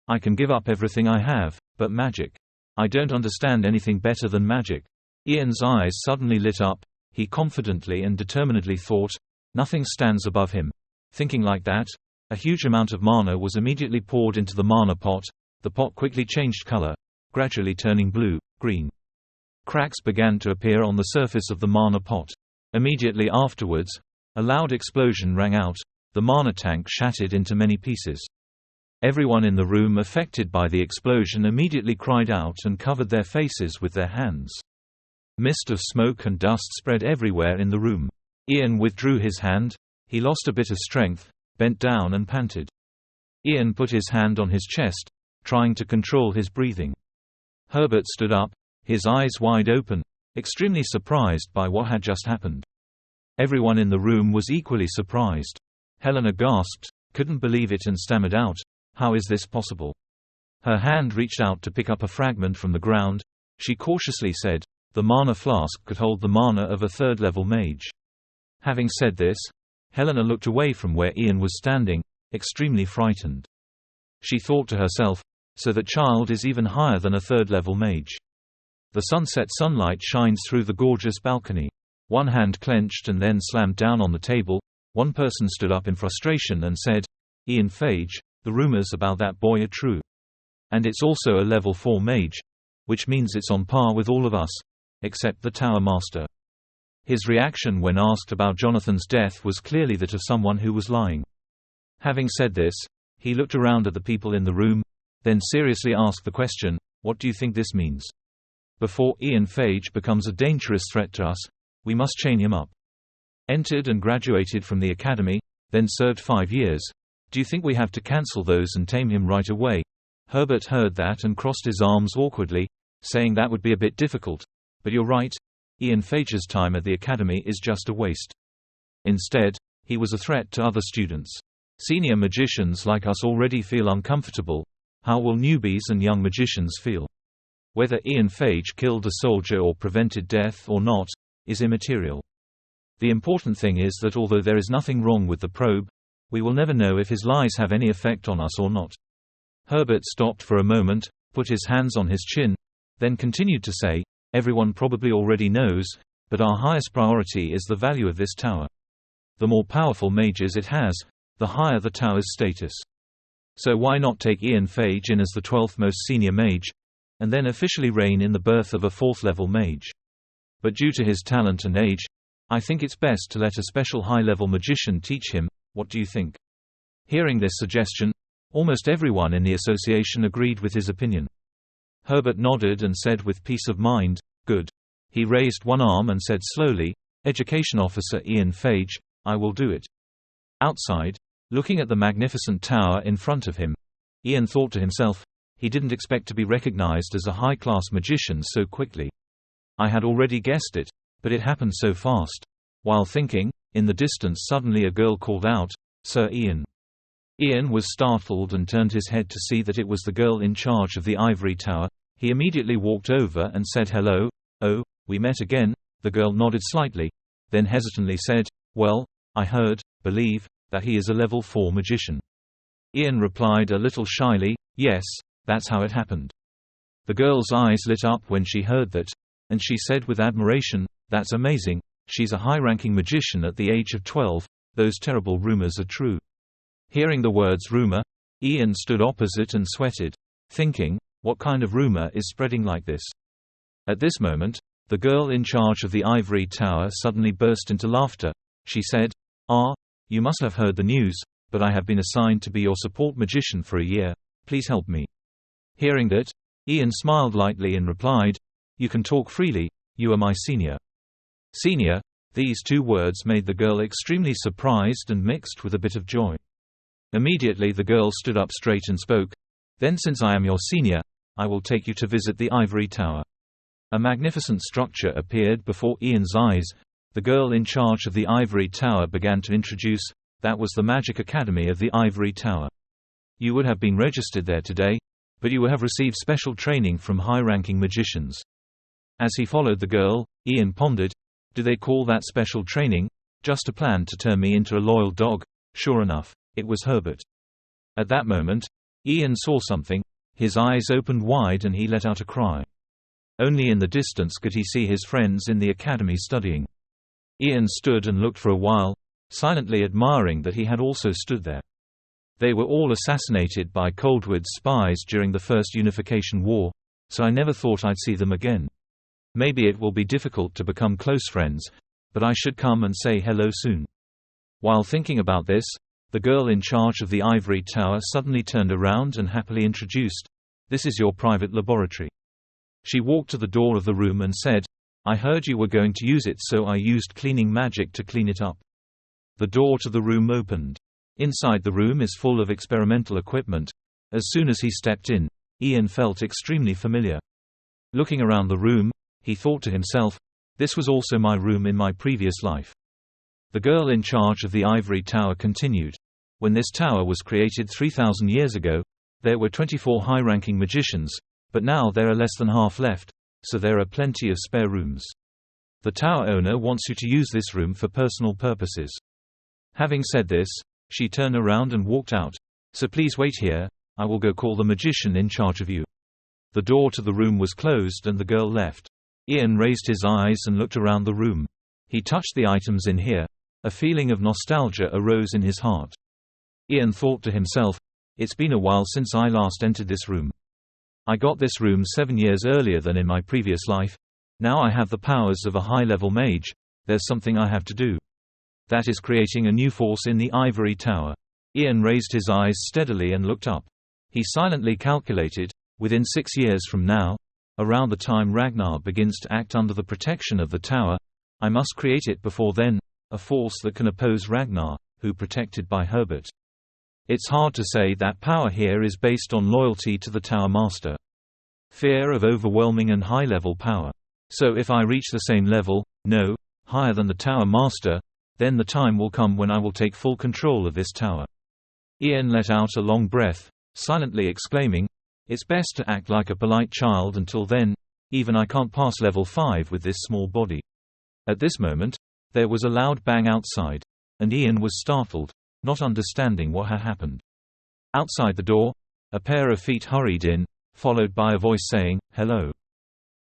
I can give up everything I have, but magic. I don't understand anything better than magic. Ian's eyes suddenly lit up. He confidently and determinedly thought, nothing stands above him. Thinking like that, a huge amount of mana was immediately poured into the mana pot. The pot quickly changed color, gradually turning blue, green. Cracks began to appear on the surface of the mana pot. Immediately afterwards, a loud explosion rang out. The mana tank shattered into many pieces. Everyone in the room affected by the explosion immediately cried out and covered their faces with their hands. Mist of smoke and dust spread everywhere in the room. Ian withdrew his hand. He lost a bit of strength, bent down and panted. Ian put his hand on his chest, trying to control his breathing. Herbert stood up, his eyes wide open, extremely surprised by what had just happened. Everyone in the room was equally surprised. Helena gasped, couldn't believe it and stammered out, "How is this possible?" Her hand reached out to pick up a fragment from the ground. She cautiously said, "The mana flask could hold the mana of a third-level mage." Having said this, Helena looked away from where Ian was standing, extremely frightened. She thought to herself, so that child is even higher than a third-level mage. The sunset sunlight shines through the gorgeous balcony. One hand clenched and then slammed down on the table. One person stood up in frustration and said, "Ian Phage, the rumors about that boy are true. And it's also a level 4 mage, which means it's on par with all of us, except the Tower Master." His reaction when asked about Jonathan's death was clearly that of someone who was lying. Having said this, he looked around at the people in the room, then seriously asked the question, "What do you think this means? Before Ian Phage becomes a dangerous threat to us, we must chain him up. Entered and graduated from the academy, then served 5 years. Do you think we have to cancel those and tame him right away?" Herbert heard that and crossed his arms awkwardly, saying that would be a bit difficult. "But you're right. Ian Phage's time at the academy is just a waste. Instead, he was a threat to other students. Senior magicians like us already feel uncomfortable. How will newbies and young magicians feel? Whether Ian Phage killed a soldier or prevented death or not, is immaterial. The important thing is that although there is nothing wrong with the probe, we will never know if his lies have any effect on us or not." Herbert stopped for a moment, put his hands on his chin, then continued to say, "Everyone probably already knows, but our highest priority is the value of this tower. The more powerful mages it has, the higher the tower's status. So why not take Ian Phage in as the 12th most senior mage, and then officially reign in the birth of a 4th-level mage? But due to his talent and age, I think it's best to let a special high-level magician teach him. What do you think?" Hearing this suggestion, almost everyone in the association agreed with his opinion. Herbert nodded and said with peace of mind, "Good." He raised one arm and said slowly, "Education Officer Ian Phage, I will do it." Outside, looking at the magnificent tower in front of him, Ian thought to himself, he didn't expect to be recognized as a high-class magician so quickly. I had already guessed it, but it happened so fast. While thinking, in the distance suddenly a girl called out, "Sir Ian." Ian was startled and turned his head to see that it was the girl in charge of the ivory tower. He immediately walked over and said hello. "Oh, we met again." The girl nodded slightly, then hesitantly said, "Well, I believe, that he is a level 4 magician." Ian replied a little shyly, "Yes, that's how it happened." The girl's eyes lit up when she heard that, and she said with admiration, "That's amazing, she's a high-ranking magician at the age of 12, those terrible rumors are true." Hearing the words rumor, Ian stood opposite and sweated, thinking, what kind of rumor is spreading like this? At this moment, the girl in charge of the ivory tower suddenly burst into laughter. She said, "Ah, you must have heard the news, but I have been assigned to be your support magician for a year. Please help me." Hearing that, Ian smiled lightly and replied, "You can talk freely, you are my senior." Senior, these 2 words made the girl extremely surprised and mixed with a bit of joy. Immediately the girl stood up straight and spoke, "Then since I am your senior, I will take you to visit the ivory tower." A magnificent structure appeared before Ian's eyes. The girl in charge of the ivory tower began to introduce. That was the Magic Academy of the ivory tower. You would have been registered there today, but you will have received special training from high-ranking magicians. As he followed the girl, Ian pondered, do they call that special training? Just a plan to turn me into a loyal dog, Sure enough, it was Herbert. At that moment, Ian saw something. His eyes opened wide and he let out a cry. Only in the distance could he see his friends in the academy studying. Ian stood and looked for a while, silently admiring that he had also stood there. They were all assassinated by Coldwood's spies during the First Unification War, so I never thought I'd see them again. Maybe it will be difficult to become close friends, but I should come and say hello soon. While thinking about this, the girl in charge of the ivory tower suddenly turned around and happily introduced, "This is your private laboratory." She walked to the door of the room and said, "I heard you were going to use it, so I used cleaning magic to clean it up." The door to the room opened. Inside the room is full of experimental equipment. As soon as he stepped in, Ian felt extremely familiar. Looking around the room, he thought to himself, "This was also my room in my previous life." The girl in charge of the ivory tower continued, "When this tower was created 3,000 years ago, there were 24 high-ranking magicians, but now there are less than half left, so there are plenty of spare rooms. The tower owner wants you to use this room for personal purposes." Having said this, she turned around and walked out. "So please wait here, I will go call the magician in charge of you." The door to the room was closed and the girl left. Ian raised his eyes and looked around the room. He touched the items in here. A feeling of nostalgia arose in his heart. Ian thought to himself, "It's been a while since I last entered this room. I got this room 7 years earlier than in my previous life. Now I have the powers of a high-level mage. There's something I have to do. That is creating a new force in the ivory tower." Ian raised his eyes steadily and looked up. He silently calculated, within 6 years from now, around the time Ragnar begins to act under the protection of the tower, I must create it before then, a force that can oppose Ragnar, who protected by Herbert. It's hard to say that power here is based on loyalty to the Tower Master. Fear of overwhelming and high-level power. So if I reach the same level, no, higher than the Tower Master, then the time will come when I will take full control of this tower. Ian let out a long breath, silently exclaiming, "It's best to act like a polite child until then, even I can't pass level 5 with this small body." At this moment, there was a loud bang outside, and Ian was startled, not understanding what had happened. Outside the door, a pair of feet hurried in, followed by a voice saying, "Hello."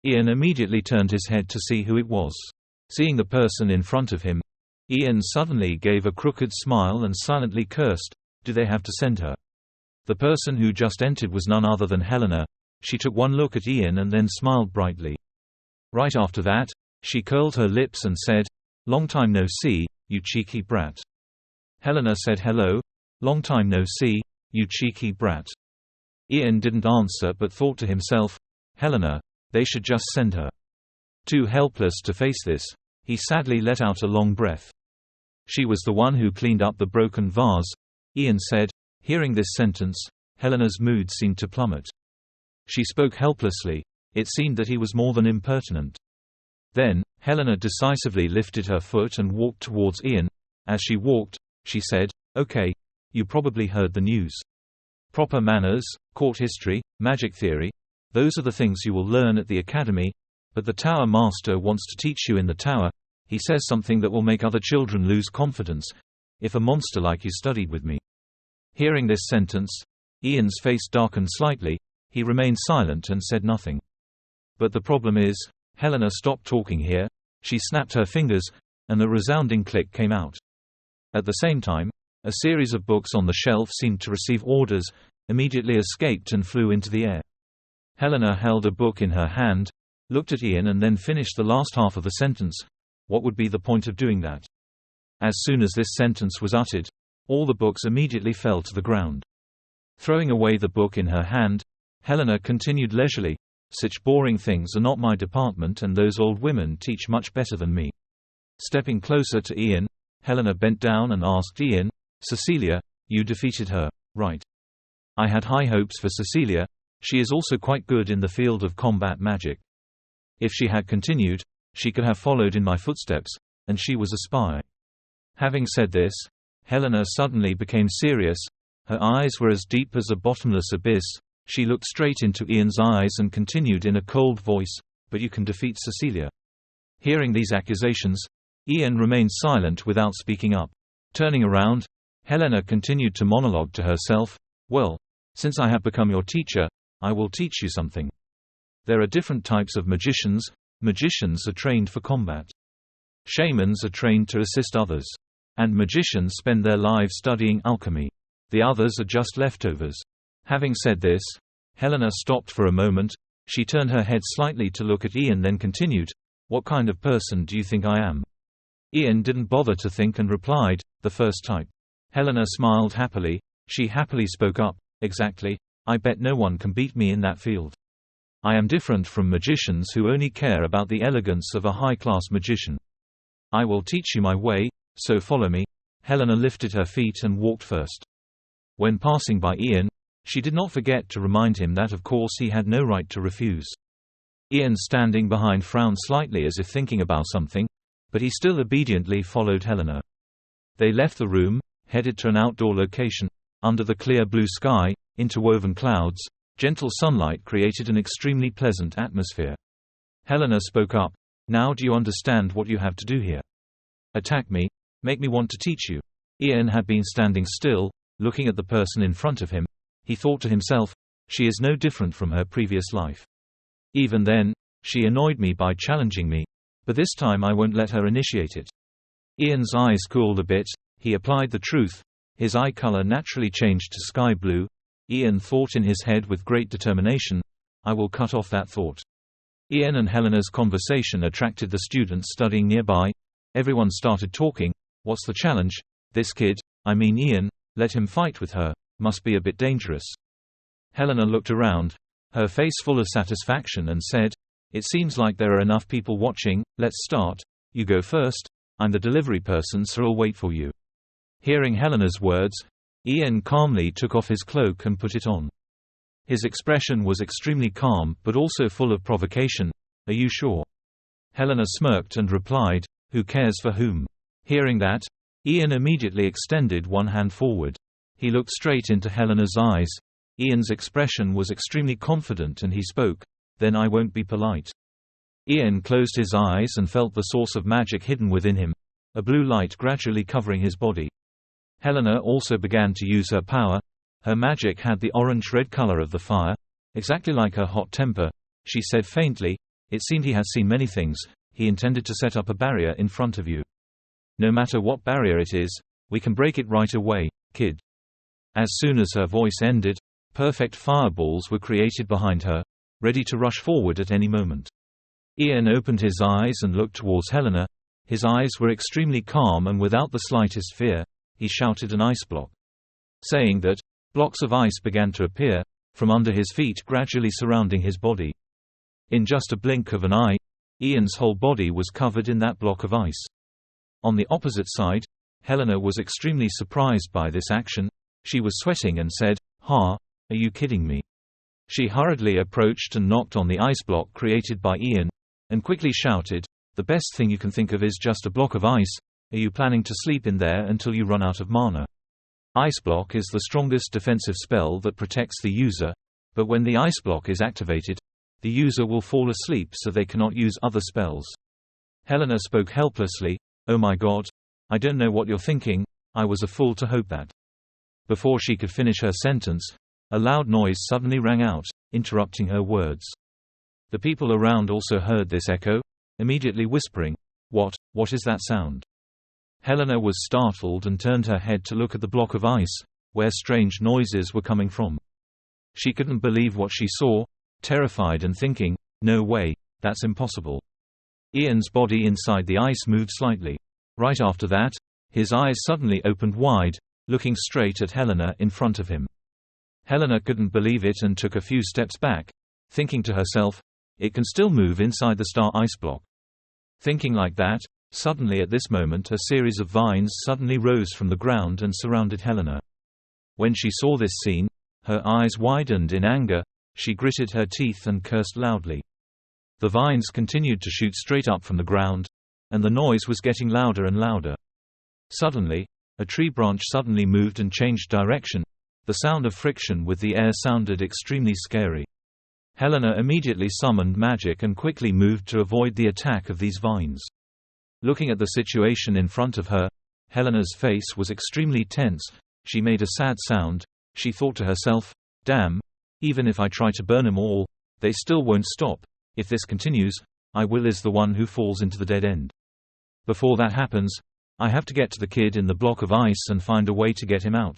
Ian immediately turned his head to see who it was. Seeing the person in front of him, Ian suddenly gave a crooked smile and silently cursed, "Do they have to send her?" The person who just entered was none other than Helena. She took one look at Ian and then smiled brightly. Right after that, she curled her lips and said, "Long time no see, you cheeky brat." Helena said, "Hello, long time no see, you cheeky brat." Ian didn't answer but thought to himself, "Helena, they should just send her." Too helpless to face this, he sadly let out a long breath. "She was the one who cleaned up the broken vase," Ian said. Hearing this sentence, Helena's mood seemed to plummet. She spoke helplessly. It seemed that he was more than impertinent. Then, Helena decisively lifted her foot and walked towards Ian. As she walked, she said, "Okay, you probably heard the news. Proper manners, court history, magic theory, those are the things you will learn at the academy, but the Tower Master wants to teach you in the tower. He says something that will make other children lose confidence, if a monster like you studied with me." Hearing this sentence, Ian's face darkened slightly. He remained silent and said nothing. But the problem is, Helena stopped talking here. She snapped her fingers, and a resounding click came out. At the same time, a series of books on the shelf seemed to receive orders, immediately escaped and flew into the air. Helena held a book in her hand, looked at Ian and then finished the last half of the sentence. What would be the point of doing that? As soon as this sentence was uttered, all the books immediately fell to the ground. Throwing away the book in her hand, Helena continued leisurely, "Such boring things are not my department and those old women teach much better than me." Stepping closer to Ian, Helena bent down and asked Ian, "Cecilia, you defeated her, right?" "I had high hopes for Cecilia. She is also quite good in the field of combat magic. If she had continued, she could have followed in my footsteps, and she was a spy." Having said this, Helena suddenly became serious. Her eyes were as deep as a bottomless abyss. She looked straight into Ian's eyes and continued in a cold voice, "But you can defeat Cecilia." Hearing these accusations, Ian remained silent without speaking up. Turning around, Helena continued to monologue to herself, "Well, since I have become your teacher, I will teach you something. There are different types of magicians. Magicians are trained for combat. Shamans are trained to assist others. And magicians spend their lives studying alchemy. The others are just leftovers." Having said this, Helena stopped for a moment. She turned her head slightly to look at Ian, then continued, "What kind of person do you think I am?" Ian didn't bother to think and replied, "The first type." Helena smiled happily. She happily spoke up, "Exactly. I bet no one can beat me in that field. I am different from magicians who only care about the elegance of a high-class magician. I will teach you my way, so follow me." Helena lifted her feet and walked first. When passing by Ian, she did not forget to remind him that of course he had no right to refuse. Ian, standing behind, frowned slightly as if thinking about something, but he still obediently followed Helena. They left the room, headed to an outdoor location. Under the clear blue sky, interwoven clouds, gentle sunlight created an extremely pleasant atmosphere. Helena spoke up, "Now do you understand what you have to do here? Attack me, make me want to teach you." Ian had been standing still, looking at the person in front of him. He thought to himself, "She is no different from her previous life. Even then, she annoyed me by challenging me, but this time I won't let her initiate it." Ian's eyes cooled a bit. He applied the truth. His eye color naturally changed to sky blue. Ian thought in his head with great determination, "I will cut off that thought." Ian and Helena's conversation attracted the students studying nearby. Everyone started talking. "What's the challenge? This kid, I mean Ian, let him fight with her. Must be a bit dangerous." Helena looked around, her face full of satisfaction, and said, "It seems like there are enough people watching. Let's start. You go first. I'm the delivery person, so I'll wait for you." Hearing Helena's words, Ian calmly took off his cloak and put it on. His expression was extremely calm but also full of provocation. "Are you sure?" Helena smirked and replied, "Who cares for whom?" Hearing that, Ian immediately extended one hand forward. He looked straight into Helena's eyes. Ian's expression was extremely confident and he spoke, "Then I won't be polite." Ian closed his eyes and felt the source of magic hidden within him, a blue light gradually covering his body. Helena also began to use her power. Her magic had the orange-red color of the fire, exactly like her hot temper. She said faintly, "It seemed he has seen many things. He intended to set up a barrier in front of you. No matter what barrier it is, we can break it right away, kid." As soon as her voice ended, perfect fireballs were created behind her, ready to rush forward at any moment. Ian opened his eyes and looked towards Helena. His eyes were extremely calm and without the slightest fear. He shouted an ice block. Saying that, blocks of ice began to appear from under his feet, gradually surrounding his body. In just a blink of an eye, Ian's whole body was covered in that block of ice. On the opposite side, Helena was extremely surprised by this action. She was sweating and said, "Ha, are you kidding me?" She hurriedly approached and knocked on the ice block created by Ian, and quickly shouted, "The best thing you can think of is just a block of ice. Are you planning to sleep in there until you run out of mana?" Ice block is the strongest defensive spell that protects the user, but when the ice block is activated, the user will fall asleep so they cannot use other spells. Helena spoke helplessly, "Oh my God, I don't know what you're thinking. I was a fool to hope that." Before she could finish her sentence, a loud noise suddenly rang out, interrupting her words. The people around also heard this echo, immediately whispering, What is that sound?" Helena was startled and turned her head to look at the block of ice, where strange noises were coming from. She couldn't believe what she saw, terrified and thinking, "No way, that's impossible." Ian's body inside the ice moved slightly. Right after that, his eyes suddenly opened wide, looking straight at Helena in front of him. Helena couldn't believe it and took a few steps back, thinking to herself, "It can still move inside the star ice block." Thinking like that, suddenly at this moment a series of vines suddenly rose from the ground and surrounded Helena. When she saw this scene, her eyes widened in anger. She gritted her teeth and cursed loudly. The vines continued to shoot straight up from the ground, and the noise was getting louder and louder. Suddenly, a tree branch suddenly moved and changed direction. The sound of friction with the air sounded extremely scary. Helena immediately summoned magic and quickly moved to avoid the attack of these vines. Looking at the situation in front of her, Helena's face was extremely tense. She made a sad sound. She thought to herself, damn, even if I try to burn them all, they still won't stop. If this continues, I will is the one who falls into the dead end. Before that happens, I have to get to the kid in the block of ice and find a way to get him out.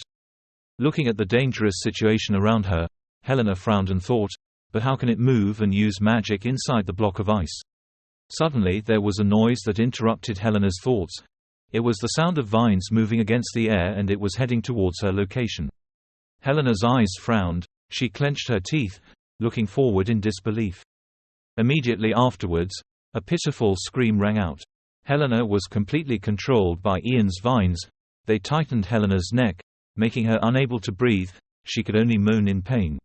Looking at the dangerous situation around her, Helena frowned and thought, but how can it move and use magic inside the block of ice? Suddenly there was a noise that interrupted Helena's thoughts. It was the sound of vines moving against the air, and it was heading towards her location. Helena's eyes frowned. She clenched her teeth, looking forward in disbelief. Immediately afterwards, a pitiful scream rang out. Helena was completely controlled by Ian's vines. They tightened Helena's neck, making her unable to breathe. She could only moan in pain.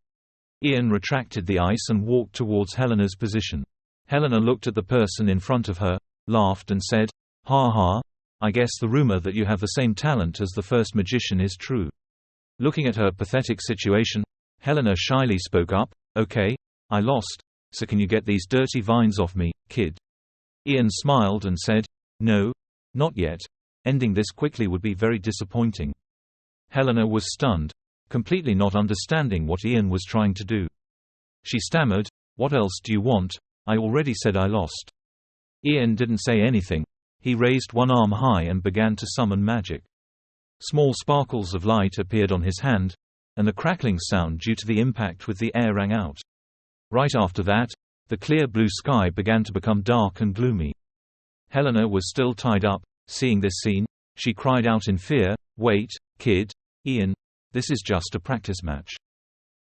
Ian retracted the ice and walked towards Helena's position. Helena looked at the person in front of her, laughed and said, "Ha ha, I guess the rumor that you have the same talent as the first magician is true." Looking at her pathetic situation, Helena shyly spoke up, "Okay, I lost, so can you get these dirty vines off me, kid?" Ian smiled and said, "No, not yet. Ending this quickly would be very disappointing." Helena was stunned, completely not understanding what Ian was trying to do. She stammered, "What else do you want? I already said I lost." Ian didn't say anything. He raised one arm high and began to summon magic. Small sparkles of light appeared on his hand, and a crackling sound due to the impact with the air rang out. Right after that, the clear blue sky began to become dark and gloomy. Helena was still tied up. Seeing this scene, she cried out in fear, "Wait, kid, Ian, this is just a practice match."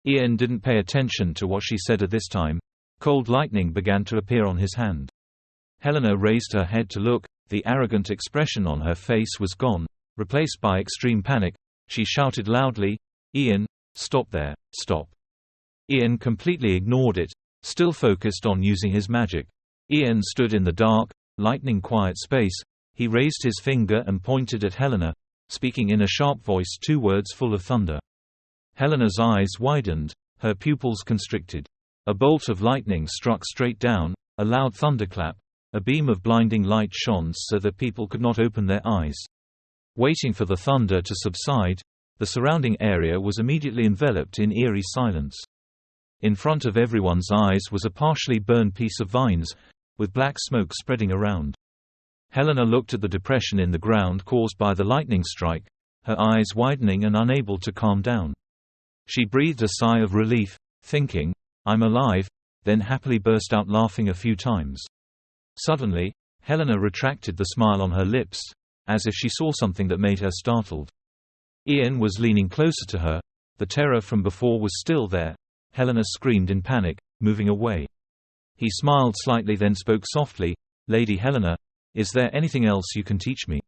Ian didn't pay attention to what she said at this time. Cold lightning began to appear on his hand. Helena raised her head to look. The arrogant expression on her face was gone, replaced by extreme panic. She shouted loudly, "Ian, stop there, stop." Ian completely ignored it, still focused on using his magic. Ian stood in the dark, lightning-quiet space. He raised his finger and pointed at Helena, speaking in a sharp voice 2 words full of thunder. Helena's eyes widened, her pupils constricted. A bolt of lightning struck straight down, a loud thunderclap. A beam of blinding light shone so that people could not open their eyes. Waiting for the thunder to subside, the surrounding area was immediately enveloped in eerie silence. In front of everyone's eyes was a partially burned piece of vines, with black smoke spreading around. Helena looked at the depression in the ground caused by the lightning strike, her eyes widening and unable to calm down. She breathed a sigh of relief, thinking, "I'm alive," then happily burst out laughing a few times. Suddenly, Helena retracted the smile on her lips, as if she saw something that made her startled. Ian was leaning closer to her. The terror from before was still there. Helena screamed in panic, moving away. He smiled slightly, then spoke softly, "Lady Helena, is there anything else you can teach me?"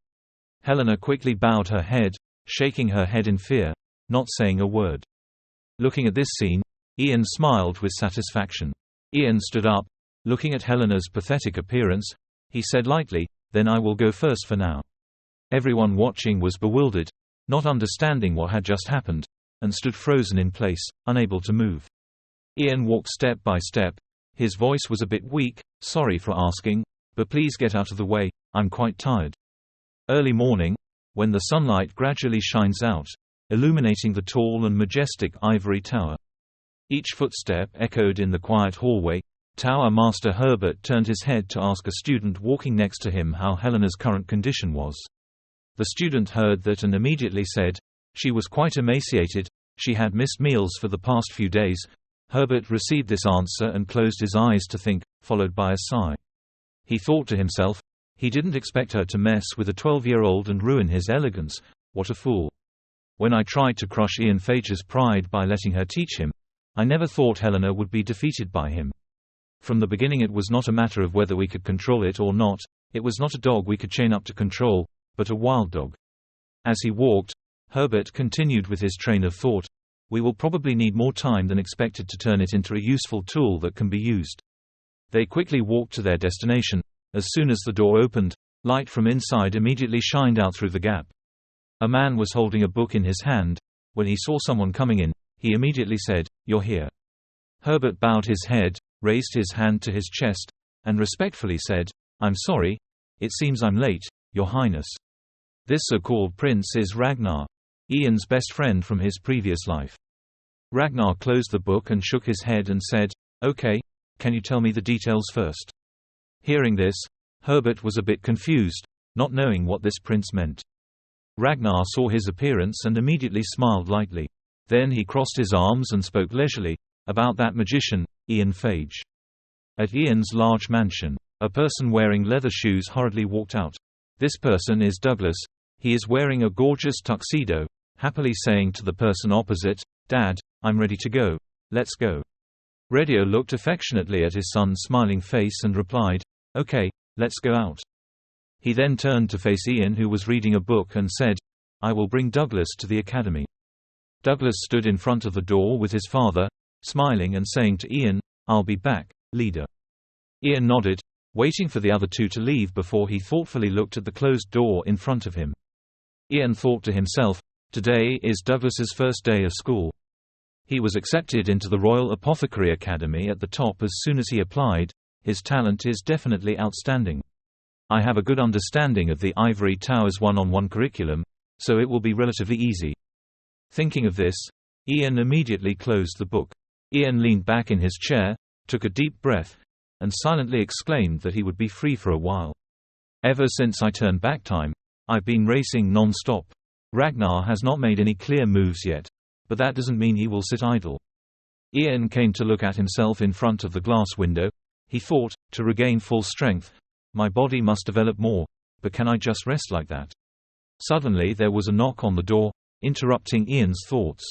Helena quickly bowed her head, shaking her head in fear, not saying a word. Looking at this scene, Ian smiled with satisfaction. Ian stood up. Looking at Helena's pathetic appearance, he said lightly, "Then I will go first for now." Everyone watching was bewildered, not understanding what had just happened, and stood frozen in place, unable to move. Ian walked step by step. His voice was a bit weak. "Sorry for asking, but please get out of the way, I'm quite tired." Early morning, when the sunlight gradually shines out, illuminating the tall and majestic ivory tower. Each footstep echoed in the quiet hallway. Tower Master Herbert turned his head to ask a student walking next to him how Helena's current condition was. The student heard that and immediately said, "She was quite emaciated, she had missed meals for the past few days." Herbert received this answer and closed his eyes to think, followed by a sigh. He thought to himself, he didn't expect her to mess with a 12-year-old and ruin his elegance. What a fool. When I tried to crush Ian Phage's pride by letting her teach him, I never thought Helena would be defeated by him. From the beginning it was not a matter of whether we could control it or not. It was not a dog we could chain up to control, but a wild dog. As he walked, Herbert continued with his train of thought, "We will probably need more time than expected to turn it into a useful tool that can be used." They quickly walked to their destination. As soon as the door opened, light from inside immediately shined out through the gap. A man was holding a book in his hand. When he saw someone coming in, he immediately said, "You're here." Herbert bowed his head, raised his hand to his chest, and respectfully said, "I'm sorry. It seems I'm late, Your Highness." This so-called prince is Ragnar, Ian's best friend from his previous life. Ragnar closed the book and shook his head and said, "Okay, can you tell me the details first?" Hearing this, Herbert was a bit confused, not knowing what this prince meant. Ragnar saw his appearance and immediately smiled lightly. Then he crossed his arms and spoke leisurely, about that magician, Ian Fage. At Ian's large mansion, a person wearing leather shoes hurriedly walked out. This person is Douglas. He is wearing a gorgeous tuxedo, happily saying to the person opposite, "Dad, I'm ready to go. Let's go." Radio looked affectionately at his son's smiling face and replied, "Okay, let's go out." He then turned to face Ian, who was reading a book, and said, "I will bring Douglas to the academy." Douglas stood in front of the door with his father, smiling and saying to Ian, "I'll be back, leader." Ian nodded, waiting for the other two to leave before he thoughtfully looked at the closed door in front of him. Ian thought to himself, today is Douglas's first day of school. He was accepted into the Royal Apothecary Academy at the top as soon as he applied. His talent is definitely outstanding. I have a good understanding of the Ivory Tower's one-on-one curriculum, so it will be relatively easy. Thinking of this, Ian immediately closed the book. Ian leaned back in his chair, took a deep breath, and silently exclaimed that he would be free for a while. Ever since I turned back time, I've been racing non-stop. Ragnar has not made any clear moves yet, but that doesn't mean he will sit idle. Ian came to look at himself in front of the glass window. He thought, to regain full strength, my body must develop more, but can I just rest like that? Suddenly there was a knock on the door, interrupting Ian's thoughts.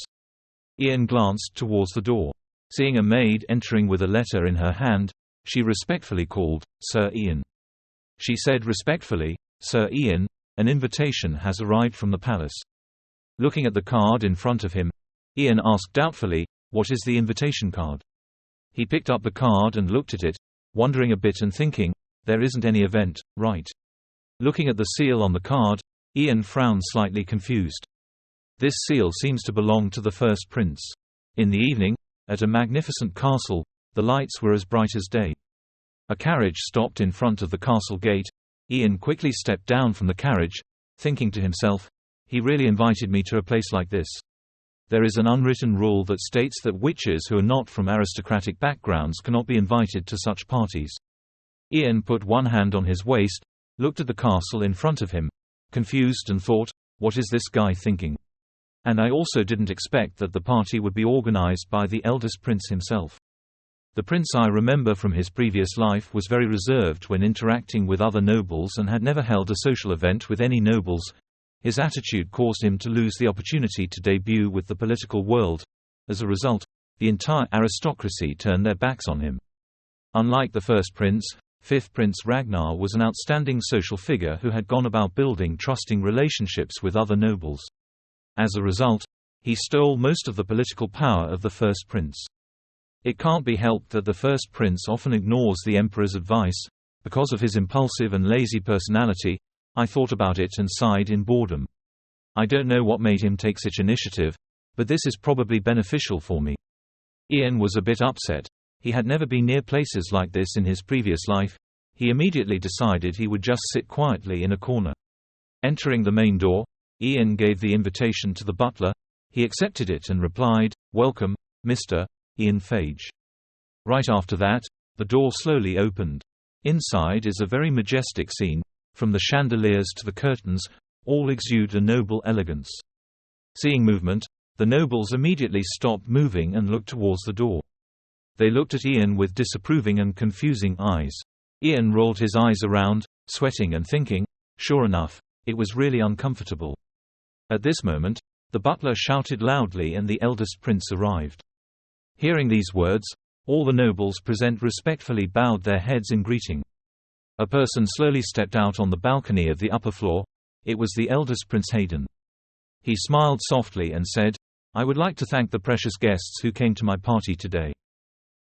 Ian glanced towards the door. Seeing a maid entering with a letter in her hand, she respectfully called, "Sir Ian." She said respectfully, "Sir Ian, an invitation has arrived from the palace." Looking at the card in front of him, Ian asked doubtfully, "What is the invitation card?" He picked up the card and looked at it, wondering a bit and thinking, there isn't any event, right? Looking at the seal on the card, Ian frowned, slightly confused. This seal seems to belong to the first prince. In the evening, at a magnificent castle, the lights were as bright as day. A carriage stopped in front of the castle gate. Ian quickly stepped down from the carriage, thinking to himself, he really invited me to a place like this. There is an unwritten rule that states that witches who are not from aristocratic backgrounds cannot be invited to such parties. Ian put one hand on his waist, looked at the castle in front of him, confused, and thought, what is this guy thinking? And I also didn't expect that the party would be organized by the eldest prince himself. The prince I remember from his previous life was very reserved when interacting with other nobles and had never held a social event with any nobles. His attitude caused him to lose the opportunity to debut with the political world. As a result, the entire aristocracy turned their backs on him. Unlike the first prince, fifth Prince Ragnar was an outstanding social figure who had gone about building trusting relationships with other nobles. As a result, he stole most of the political power of the first prince. It can't be helped that the first prince often ignores the emperor's advice. Because of his impulsive and lazy personality, I thought about it and sighed in boredom. I don't know what made him take such initiative, but this is probably beneficial for me. Ian was a bit upset. He had never been near places like this in his previous life. He immediately decided he would just sit quietly in a corner. Entering the main door, Ian gave the invitation to the butler. He accepted it and replied, "Welcome, Mr. Ian Fage." Right after that, the door slowly opened. Inside is a very majestic scene. From the chandeliers to the curtains, all exude a noble elegance. Seeing movement, the nobles immediately stopped moving and looked towards the door. They looked at Ian with disapproving and confusing eyes. Ian rolled his eyes around, sweating and thinking, sure enough, it was really uncomfortable. At this moment, the butler shouted loudly and the eldest prince arrived. Hearing these words, all the nobles present respectfully bowed their heads in greeting. A person slowly stepped out on the balcony of the upper floor. It was the eldest Prince Hayden. He smiled softly and said, "I would like to thank the precious guests who came to my party today.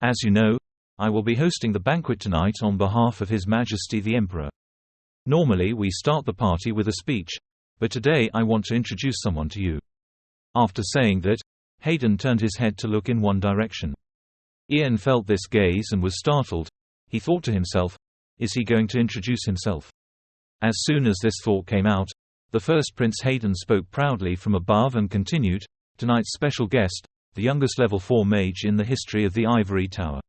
As you know, I will be hosting the banquet tonight on behalf of His Majesty the Emperor. Normally we start the party with a speech, but today I want to introduce someone to you." After saying that, Hayden turned his head to look in one direction. Ian felt this gaze and was startled. He thought to himself, is he going to introduce himself? As soon as this thought came out, The first Prince Hayden spoke proudly from above and continued, "Tonight's special guest, the youngest level 4 mage in the history of the Ivory Tower.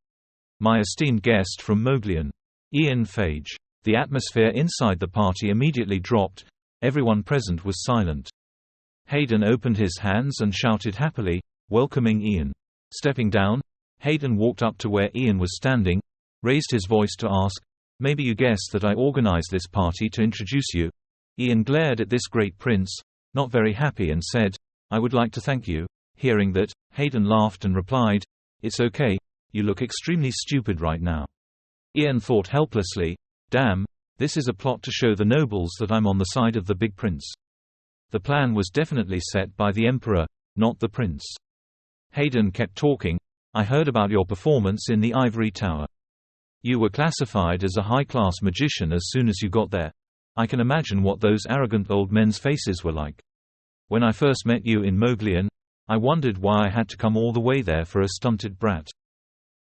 My esteemed guest from Moglian, Ian Phage." The atmosphere inside the party immediately dropped. Everyone present was silent. Hayden opened his hands and shouted happily, welcoming Ian. Stepping down, Hayden walked up to where Ian was standing, raised his voice to ask, "Maybe you guessed that I organized this party to introduce you?" Ian glared at this great prince, not very happy, and said, "I would like to thank you." Hearing that, Hayden laughed and replied, "It's okay, you look extremely stupid right now." Ian thought helplessly, "Damn, this is a plot to show the nobles that I'm on the side of the big prince." The plan was definitely set by the emperor, not the prince. Hayden kept talking, "I heard about your performance in the Ivory Tower. You were classified as a high-class magician as soon as you got there. I can imagine what those arrogant old men's faces were like. When I first met you in Moglian, I wondered why I had to come all the way there for a stunted brat."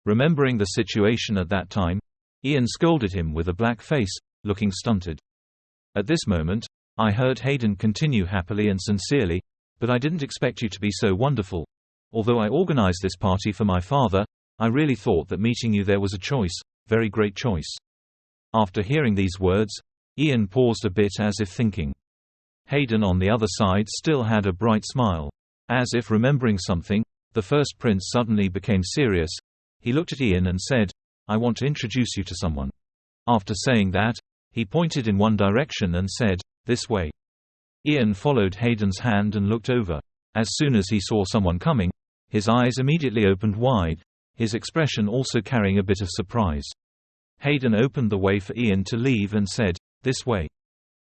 Remembering the situation at that time, Ian scolded him with a black face, looking stunted. At this moment, I heard Hayden continue happily and sincerely, "But I didn't expect you to be so wonderful. Although I organized this party for my father, I really thought that meeting you there was a choice, very great choice." After hearing these words, Ian paused a bit as if thinking. Hayden on the other side still had a bright smile. As if remembering something, the first prince suddenly became serious. He looked at Ian and said, "I want to introduce you to someone." After saying that, he pointed in one direction and said, "This way." Ian followed Hayden's hand and looked over. As soon as he saw someone coming, his eyes immediately opened wide, his expression also carrying a bit of surprise. Hayden opened the way for Ian to leave and said, "This way."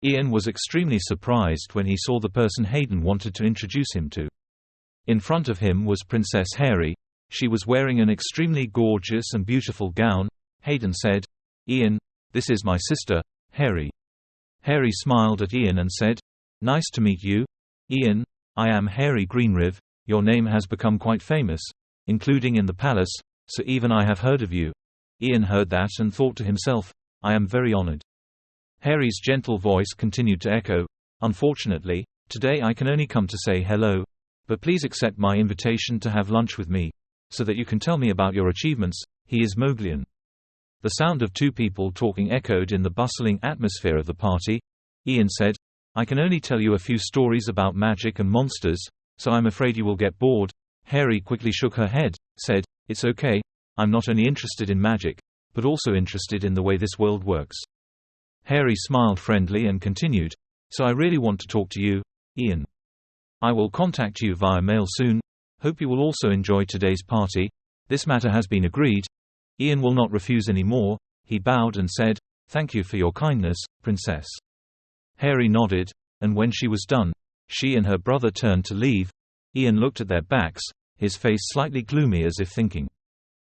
Ian was extremely surprised when he saw the person Hayden wanted to introduce him to. In front of him was Princess Harry. She was wearing an extremely gorgeous and beautiful gown. Hayden said, "Ian, this is my sister, Harry." Harry smiled at Ian and said, "Nice to meet you, Ian. I am Harry Greenrive. Your name has become quite famous, including in the palace, so even I have heard of you." Ian heard that and thought to himself, "I am very honored." Harry's gentle voice continued to echo, "Unfortunately, today I can only come to say hello, but please accept my invitation to have lunch with me, so that you can tell me about your achievements. He is Moglian." The sound of two people talking echoed in the bustling atmosphere of the party. Ian said, "I can only tell you a few stories about magic and monsters, so I'm afraid you will get bored." Harry quickly shook her head, said, "It's okay, I'm not only interested in magic, but also interested in the way this world works." Harry smiled friendly and continued, "So I really want to talk to you, Ian. I will contact you via mail soon. Hope you will also enjoy today's party. This matter has been agreed. Ian will not refuse any more." He bowed and said, "Thank you for your kindness, Princess." Harry nodded, and when she was done, she and her brother turned to leave. Ian looked at their backs, his face slightly gloomy as if thinking.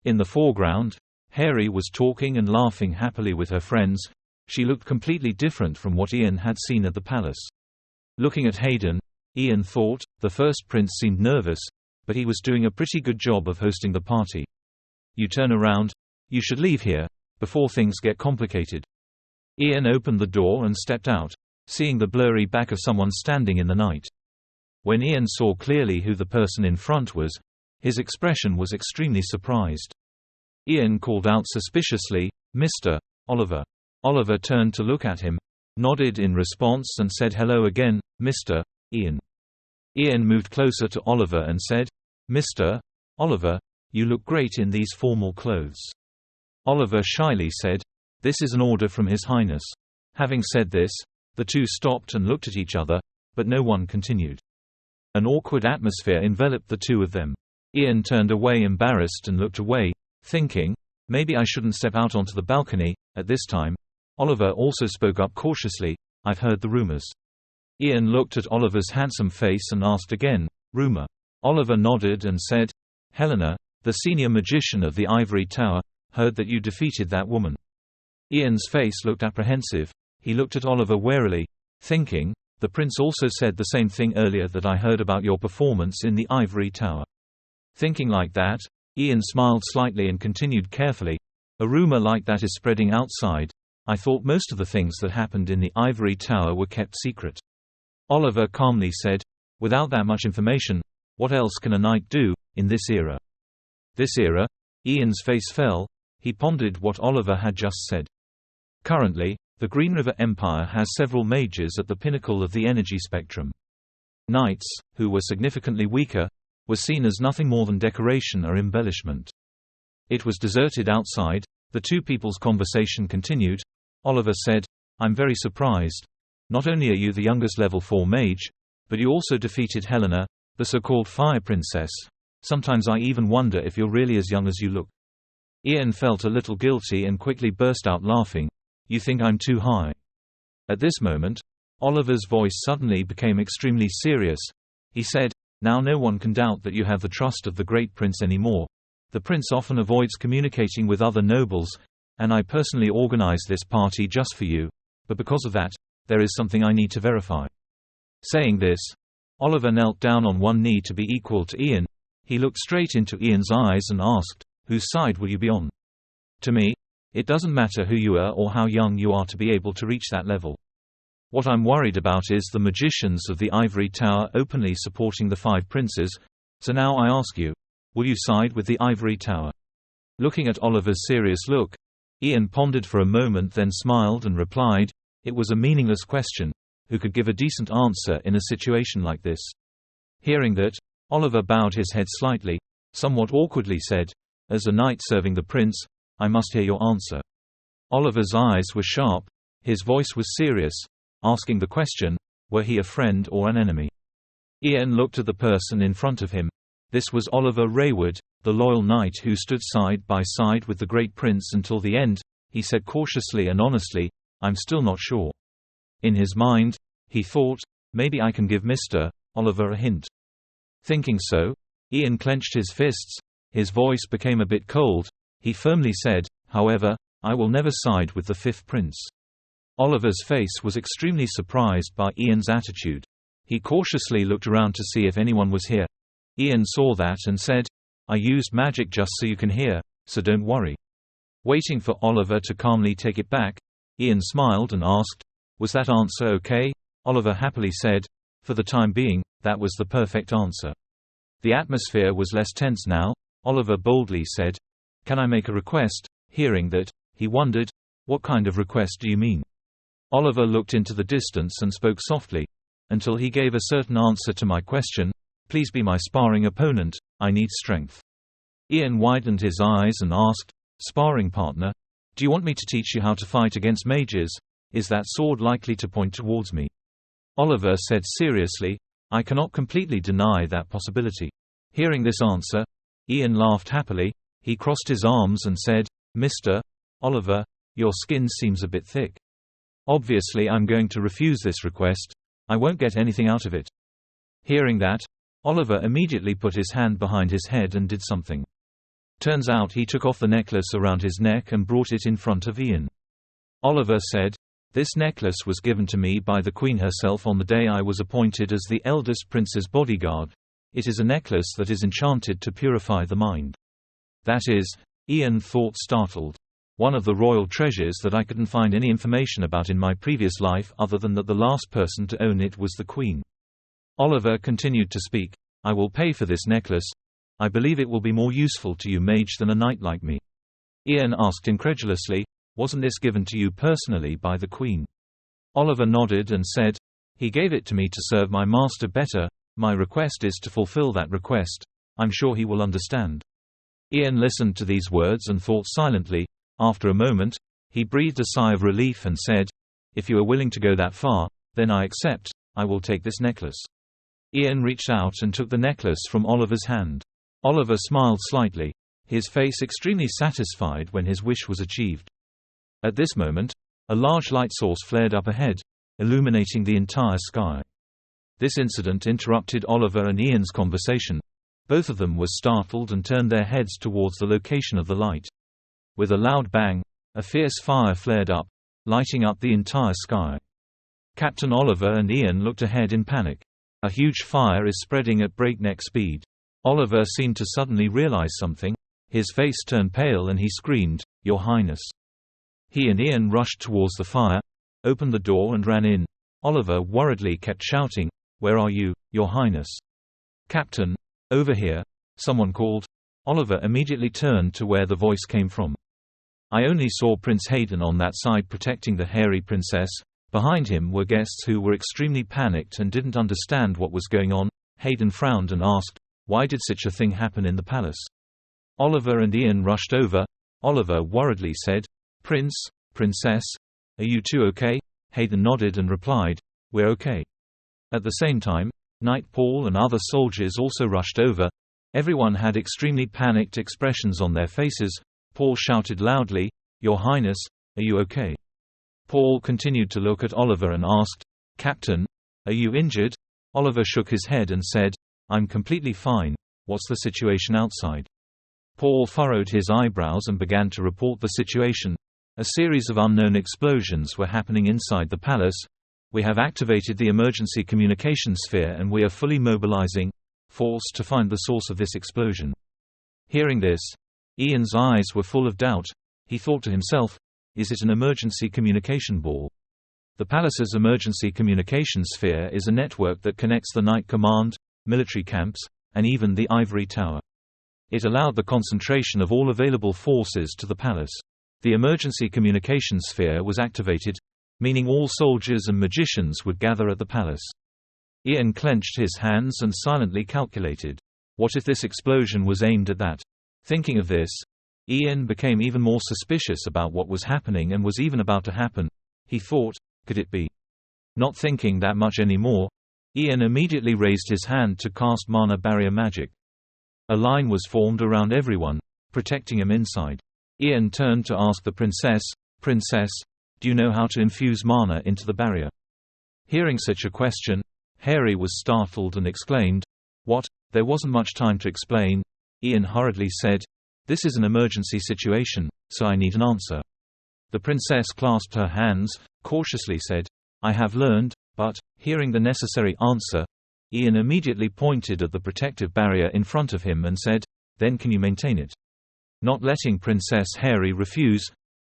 In the foreground, Harry was talking and laughing happily with her friends. She looked completely different from what Ian had seen at the palace. Looking at Hayden, Ian thought, the first prince seemed nervous, but he was doing a pretty good job of hosting the party. "You turn around. You should leave here, before things get complicated." Ian opened the door and stepped out, seeing the blurry back of someone standing in the night. When Ian saw clearly who the person in front was, his expression was extremely surprised. Ian called out suspiciously, "Mr. Oliver." Oliver turned to look at him, nodded in response and said hello again, "Mr. Ian." Ian moved closer to Oliver and said, "Mr. Oliver, you look great in these formal clothes." Oliver shyly said, "This is an order from His Highness." Having said this, the two stopped and looked at each other, but no one continued. An awkward atmosphere enveloped the two of them. Ian turned away embarrassed and looked away, thinking, "Maybe I shouldn't step out onto the balcony." At this time, Oliver also spoke up cautiously, "I've heard the rumors." Ian looked at Oliver's handsome face and asked again, "Rumor?" Oliver nodded and said, "Helena, the senior magician of the Ivory Tower, heard that you defeated that woman." Ian's face looked apprehensive. He looked at Oliver warily, thinking, "The prince also said the same thing earlier, that I heard about your performance in the Ivory Tower." Thinking like that, Ian smiled slightly and continued carefully, "A rumor like that is spreading outside. I thought most of the things that happened in the Ivory Tower were kept secret." Oliver calmly said, "Without that much information, what else can a knight do, in this era?" This era? Ian's face fell. He pondered what Oliver had just said. Currently, the Green River Empire has several mages at the pinnacle of the energy spectrum. Knights, who were significantly weaker, were seen as nothing more than decoration or embellishment. It was deserted outside. The two people's conversation continued. Oliver said, "I'm very surprised. Not only are you the youngest level 4 mage, but you also defeated Helena, the so-called Fire Princess. Sometimes I even wonder if you're really as young as you look." Ian felt a little guilty and quickly burst out laughing. "You think I'm too high?" At this moment, Oliver's voice suddenly became extremely serious. He said, "Now no one can doubt that you have the trust of the great prince anymore. The prince often avoids communicating with other nobles, and I personally organized this party just for you, but because of that, there is something I need to verify." Saying this, Oliver knelt down on one knee to be equal to Ian. He looked straight into Ian's eyes and asked, "Whose side will you be on?" "To me, it doesn't matter who you are or how young you are to be able to reach that level. What I'm worried about is the magicians of the Ivory Tower openly supporting the 5 princes, so now I ask you, will you side with the Ivory Tower?" Looking at Oliver's serious look, Ian pondered for a moment, then smiled and replied, "It was a meaningless question. Who could give a decent answer in a situation like this?" Hearing that, Oliver bowed his head slightly, somewhat awkwardly said, "As a knight serving the prince, I must hear your answer." Oliver's eyes were sharp. His voice was serious, asking the question, were he a friend or an enemy? Ian looked at the person in front of him. This was Oliver Raywood, the loyal knight who stood side by side with the great prince until the end. He said cautiously and honestly, "I'm still not sure." In his mind, he thought, maybe I can give Mr. Oliver a hint. Thinking so, Ian clenched his fists. His voice became a bit cold. He firmly said, "However, I will never side with the 5th prince." Oliver's face was extremely surprised by Ian's attitude. He cautiously looked around to see if anyone was here. Ian saw that and said, "I used magic just so you can hear, so don't worry." Waiting for Oliver to calmly take it back, Ian smiled and asked, "Was that answer okay?" Oliver happily said, "For the time being, that was the perfect answer." The atmosphere was less tense now. Oliver boldly said, "Can I make a request?" Hearing that, he wondered, "What kind of request do you mean?" Oliver looked into the distance and spoke softly. "Until he gave a certain answer to my question, please be my sparring opponent, I need strength." Ian widened his eyes and asked, "Sparring partner? Do you want me to teach you how to fight against mages? Is that sword likely to point towards me?" Oliver said seriously, "I cannot completely deny that possibility." Hearing this answer, Ian laughed happily. He crossed his arms and said, "Mr. Oliver, your skin seems a bit thick. Obviously I'm going to refuse this request. I won't get anything out of it." Hearing that, Oliver immediately put his hand behind his head and did something. Turns out he took off the necklace around his neck and brought it in front of Ian. Oliver said, "This necklace was given to me by the Queen herself on the day I was appointed as the eldest prince's bodyguard. It is a necklace that is enchanted to purify the mind." That is, Ian thought startled. One of the royal treasures that I couldn't find any information about in my previous life other than that the last person to own it was the Queen. Oliver continued to speak, "I will pay for this necklace. I believe it will be more useful to you mage than a knight like me." Ian asked incredulously, "Wasn't this given to you personally by the Queen?" Oliver nodded and said, "He gave it to me to serve my master better. My request is to fulfill that request. I'm sure he will understand." Ian listened to these words and thought silently. After a moment, he breathed a sigh of relief and said, "If you are willing to go that far, then I accept. I will take this necklace." Ian reached out and took the necklace from Oliver's hand. Oliver smiled slightly, his face extremely satisfied when his wish was achieved. At this moment, a large light source flared up ahead, illuminating the entire sky. This incident interrupted Oliver and Ian's conversation. Both of them were startled and turned their heads towards the location of the light. With a loud bang, a fierce fire flared up, lighting up the entire sky. Captain Oliver and Ian looked ahead in panic. A huge fire is spreading at breakneck speed. Oliver seemed to suddenly realize something. His face turned pale and he screamed, "Your Highness!" He and Ian rushed towards the fire, opened the door and ran in. Oliver worriedly kept shouting, "Where are you, Your Highness?" "Captain, over here," someone called. Oliver immediately turned to where the voice came from. "I only saw Prince Hayden on that side protecting the hairy princess." Behind him were guests who were extremely panicked and didn't understand what was going on. Hayden frowned and asked, "Why did such a thing happen in the palace?" Oliver and Ian rushed over. Oliver worriedly said, "Prince, Princess, are you two okay?" Hayden nodded and replied, "We're okay." At the same time, Knight Paul and other soldiers also rushed over. Everyone had extremely panicked expressions on their faces. Paul shouted loudly, "Your Highness, are you okay?" Paul continued to look at Oliver and asked, "Captain, are you injured?" Oliver shook his head and said, "I'm completely fine. What's the situation outside?" Paul furrowed his eyebrows and began to report the situation. A series of unknown explosions were happening inside the palace. "We have activated the emergency communication sphere and we are fully mobilizing force to find the source of this explosion." Hearing this, Ian's eyes were full of doubt. He thought to himself, is it an emergency communication ball? The palace's emergency communication sphere is a network that connects the Night Command, military camps, and even the Ivory Tower. It allowed the concentration of all available forces to the palace. The emergency communication sphere was activated, meaning all soldiers and magicians would gather at the palace. Ian clenched his hands and silently calculated, what if this explosion was aimed at that? Thinking of this, Ian became even more suspicious about what was happening and was even about to happen. He thought, could it be? Not thinking that much anymore, Ian immediately raised his hand to cast mana barrier magic. A line was formed around everyone, protecting him inside. Ian turned to ask the princess, "Princess, do you know how to infuse mana into the barrier?" Hearing such a question, Harry was startled and exclaimed, "What?" There wasn't much time to explain. Ian hurriedly said, "This is an emergency situation, so I need an answer." The princess clasped her hands, cautiously said, "I have learned," but, hearing the necessary answer, Ian immediately pointed at the protective barrier in front of him and said, "Then can you maintain it?" Not letting Princess Harry refuse,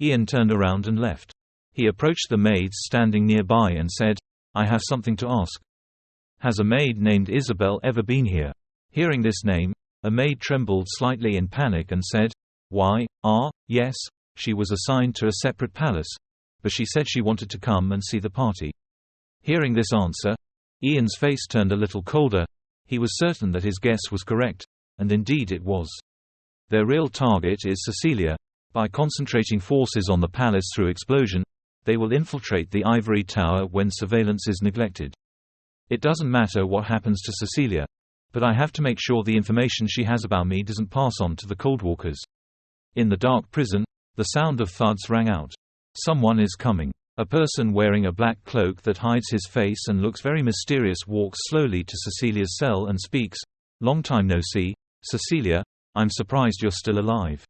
Ian turned around and left. He approached the maids standing nearby and said, "I have something to ask. Has a maid named Isabel ever been here?" Hearing this name, a maid trembled slightly in panic and said, "Why, yes, she was assigned to a separate palace, but she said she wanted to come and see the party." Hearing this answer, Ian's face turned a little colder. He was certain that his guess was correct, and indeed it was. Their real target is Cecilia. By concentrating forces on the palace through explosion, they will infiltrate the Ivory Tower when surveillance is neglected. It doesn't matter what happens to Cecilia, but I have to make sure the information she has about me doesn't pass on to the Coldwalkers. In the dark prison, the sound of thuds rang out. Someone is coming. A person wearing a black cloak that hides his face and looks very mysterious walks slowly to Cecilia's cell and speaks, "Long time no see, Cecilia, I'm surprised you're still alive."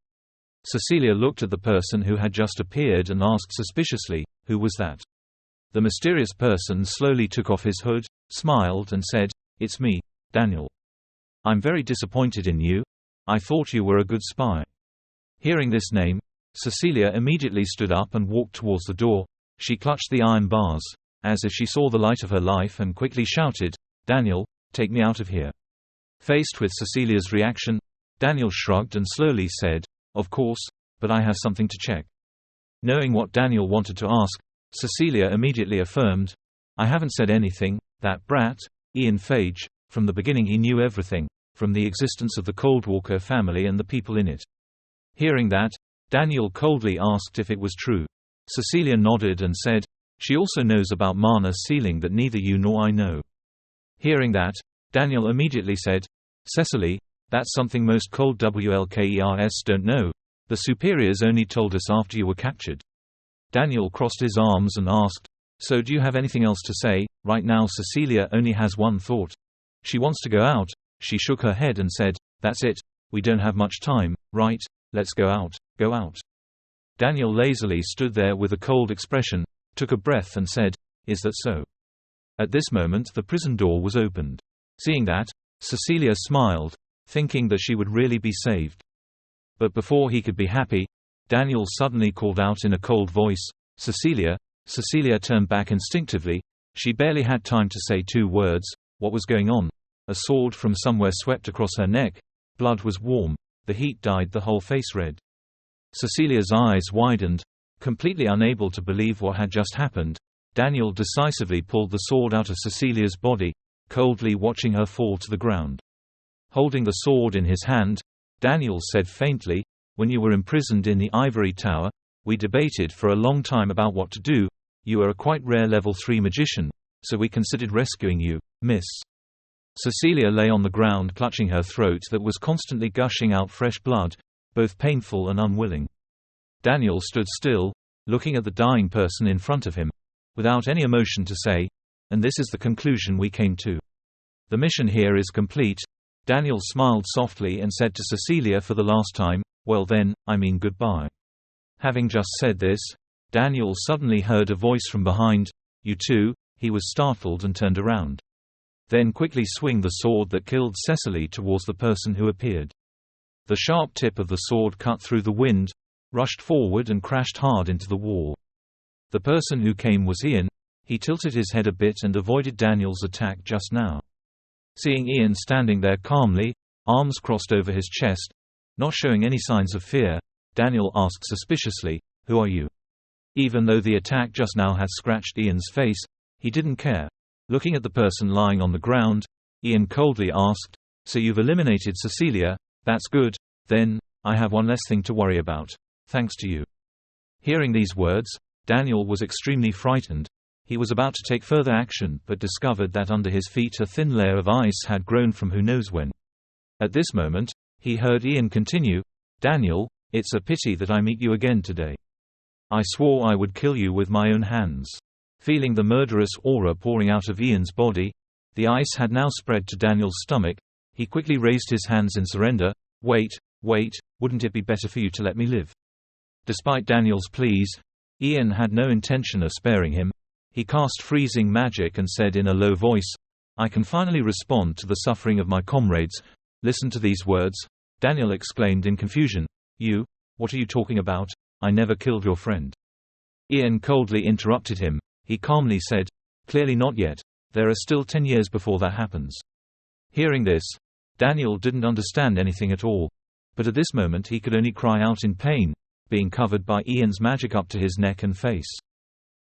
Cecilia looked at the person who had just appeared and asked suspiciously, "Who was that?" The mysterious person slowly took off his hood, smiled and said, "It's me, Daniel. I'm very disappointed in you. I thought you were a good spy." Hearing this name, Cecilia immediately stood up and walked towards the door. She clutched the iron bars, as if she saw the light of her life, and quickly shouted, "Daniel, take me out of here." Faced with Cecilia's reaction, Daniel shrugged and slowly said, "Of course, but I have something to check." Knowing what Daniel wanted to ask, Cecilia immediately affirmed, "I haven't said anything, that brat, Ian Fage, from the beginning he knew everything, from the existence of the Coldwalker family and the people in it." Hearing that, Daniel coldly asked if it was true. Cecilia nodded and said, "She also knows about mana sealing that neither you nor I know." Hearing that, Daniel immediately said, "Cecily, that's something most Coldwalkers don't know. The superiors only told us after you were captured." Daniel crossed his arms and asked, "So do you have anything else to say?" Right now Cecilia only has one thought. She wants to go out. She shook her head and said, "That's it. We don't have much time, right? Let's go out, go out." Daniel lazily stood there with a cold expression, took a breath and said, "Is that so?" At this moment the prison door was opened. Seeing that, Cecilia smiled, thinking that she would really be saved. But before he could be happy, Daniel suddenly called out in a cold voice, "Cecilia." Cecilia turned back instinctively. She barely had time to say 2 words. What was going on? A sword from somewhere swept across her neck. Blood was warm. The heat dyed the whole face red. Cecilia's eyes widened. Completely unable to believe what had just happened, Daniel decisively pulled the sword out of Cecilia's body, coldly watching her fall to the ground. Holding the sword in his hand, Daniel said faintly, "When you were imprisoned in the ivory tower, we debated for a long time about what to do. You are a quite rare level 3 magician, so we considered rescuing you, miss." Cecilia lay on the ground clutching her throat that was constantly gushing out fresh blood, both painful and unwilling. Daniel stood still, looking at the dying person in front of him, without any emotion to say, "And this is the conclusion we came to. The mission here is complete." Daniel smiled softly and said to Cecilia for the last time, "Well then, I mean goodbye." Having just said this, Daniel suddenly heard a voice from behind. "You too?" He was startled and turned around. Then quickly swing the sword that killed Cecily towards the person who appeared. The sharp tip of the sword cut through the wind, rushed forward and crashed hard into the wall. The person who came was Ian. He tilted his head a bit and avoided Daniel's attack just now. Seeing Ian standing there calmly, arms crossed over his chest, not showing any signs of fear, Daniel asked suspiciously, "Who are you?" Even though the attack just now had scratched Ian's face, he didn't care. Looking at the person lying on the ground, Ian coldly asked, "So you've eliminated Cecilia? That's good. Then, I have one less thing to worry about. Thanks to you." Hearing these words, Daniel was extremely frightened. He was about to take further action but discovered that under his feet a thin layer of ice had grown from who knows when. At this moment, he heard Ian continue, "Daniel, it's a pity that I meet you again today. I swore I would kill you with my own hands." Feeling the murderous aura pouring out of Ian's body, the ice had now spread to Daniel's stomach. He quickly raised his hands in surrender. Wait, wouldn't it be better for you to let me live?" Despite Daniel's pleas, Ian had no intention of sparing him. He cast freezing magic and said in a low voice, "I can finally respond to the suffering of my comrades. Listen to these words." Daniel exclaimed in confusion, "You? What are you talking about? I never killed your friend." Ian coldly interrupted him. He calmly said, "Clearly not yet. There are still 10 years before that happens." Hearing this, Daniel didn't understand anything at all, but at this moment he could only cry out in pain, being covered by Ian's magic up to his neck and face.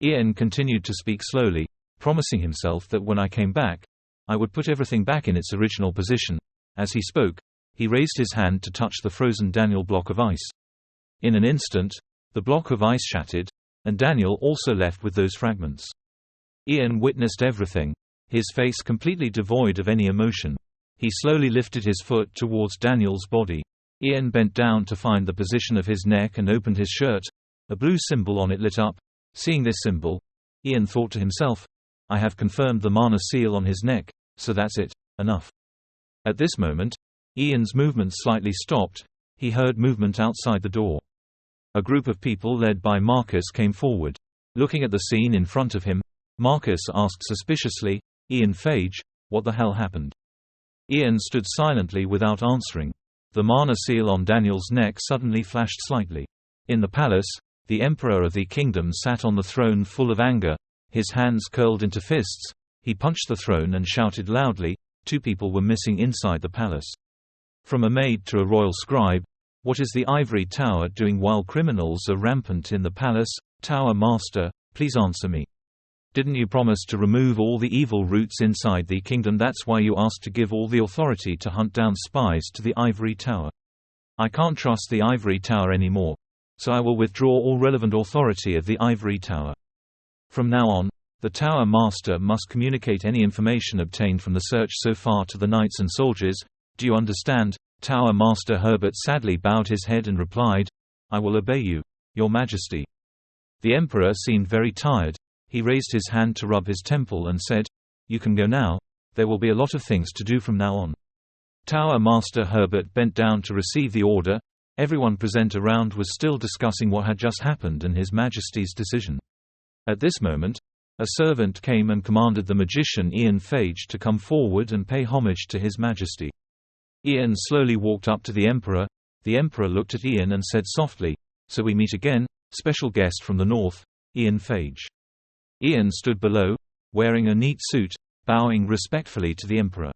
Ian continued to speak slowly, promising himself that when I came back, I would put everything back in its original position. As he spoke, he raised his hand to touch the frozen Daniel block of ice. In an instant, the block of ice shattered, and Daniel also left with those fragments. Ian witnessed everything, his face completely devoid of any emotion. He slowly lifted his foot towards Daniel's body. Ian bent down to find the position of his neck and opened his shirt. A blue symbol on it lit up. Seeing this symbol, Ian thought to himself, "I have confirmed the mana seal on his neck, so that's it, enough." At this moment, Ian's movement slightly stopped. He heard movement outside the door. A group of people led by Marcus came forward. Looking at the scene in front of him, Marcus asked suspiciously, "Ian Phage, what the hell happened?" Ian stood silently without answering. The mana seal on Daniel's neck suddenly flashed slightly. In the palace, the Emperor of the kingdom sat on the throne full of anger, his hands curled into fists. He punched the throne and shouted loudly. 2 people were missing inside the palace. From a maid to a royal scribe, what is the ivory tower doing while criminals are rampant in the palace? Tower Master, please answer me. Didn't you promise to remove all the evil roots inside the kingdom? That's why you asked to give all the authority to hunt down spies to the ivory tower. I can't trust the ivory tower anymore, so I will withdraw all relevant authority of the ivory tower. From now on, the Tower Master must communicate any information obtained from the search so far to the knights and soldiers. Do you understand?" Tower Master Herbert sadly bowed his head and replied, "I will obey you, Your Majesty." The Emperor seemed very tired. He raised his hand to rub his temple and said, "You can go now. There will be a lot of things to do from now on." Tower Master Herbert bent down to receive the order. Everyone present around was still discussing what had just happened and His Majesty's decision. At this moment, a servant came and commanded the magician Ian Phage to come forward and pay homage to His Majesty. Ian slowly walked up to the Emperor. The Emperor looked at Ian and said softly, "So we meet again, special guest from the north, Ian Phage." Ian stood below, wearing a neat suit, bowing respectfully to the emperor.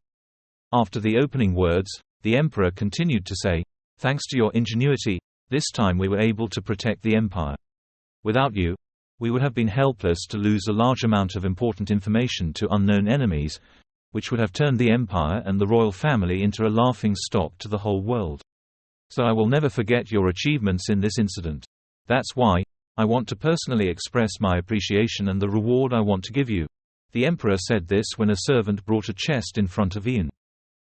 After the opening words, the emperor continued to say, "Thanks to your ingenuity, this time we were able to protect the empire. Without you, we would have been helpless to lose a large amount of important information to unknown enemies, which would have turned the empire and the royal family into a laughing stock to the whole world. So I will never forget your achievements in this incident. That's why I want to personally express my appreciation and the reward I want to give you." The emperor said this when a servant brought a chest in front of Ian.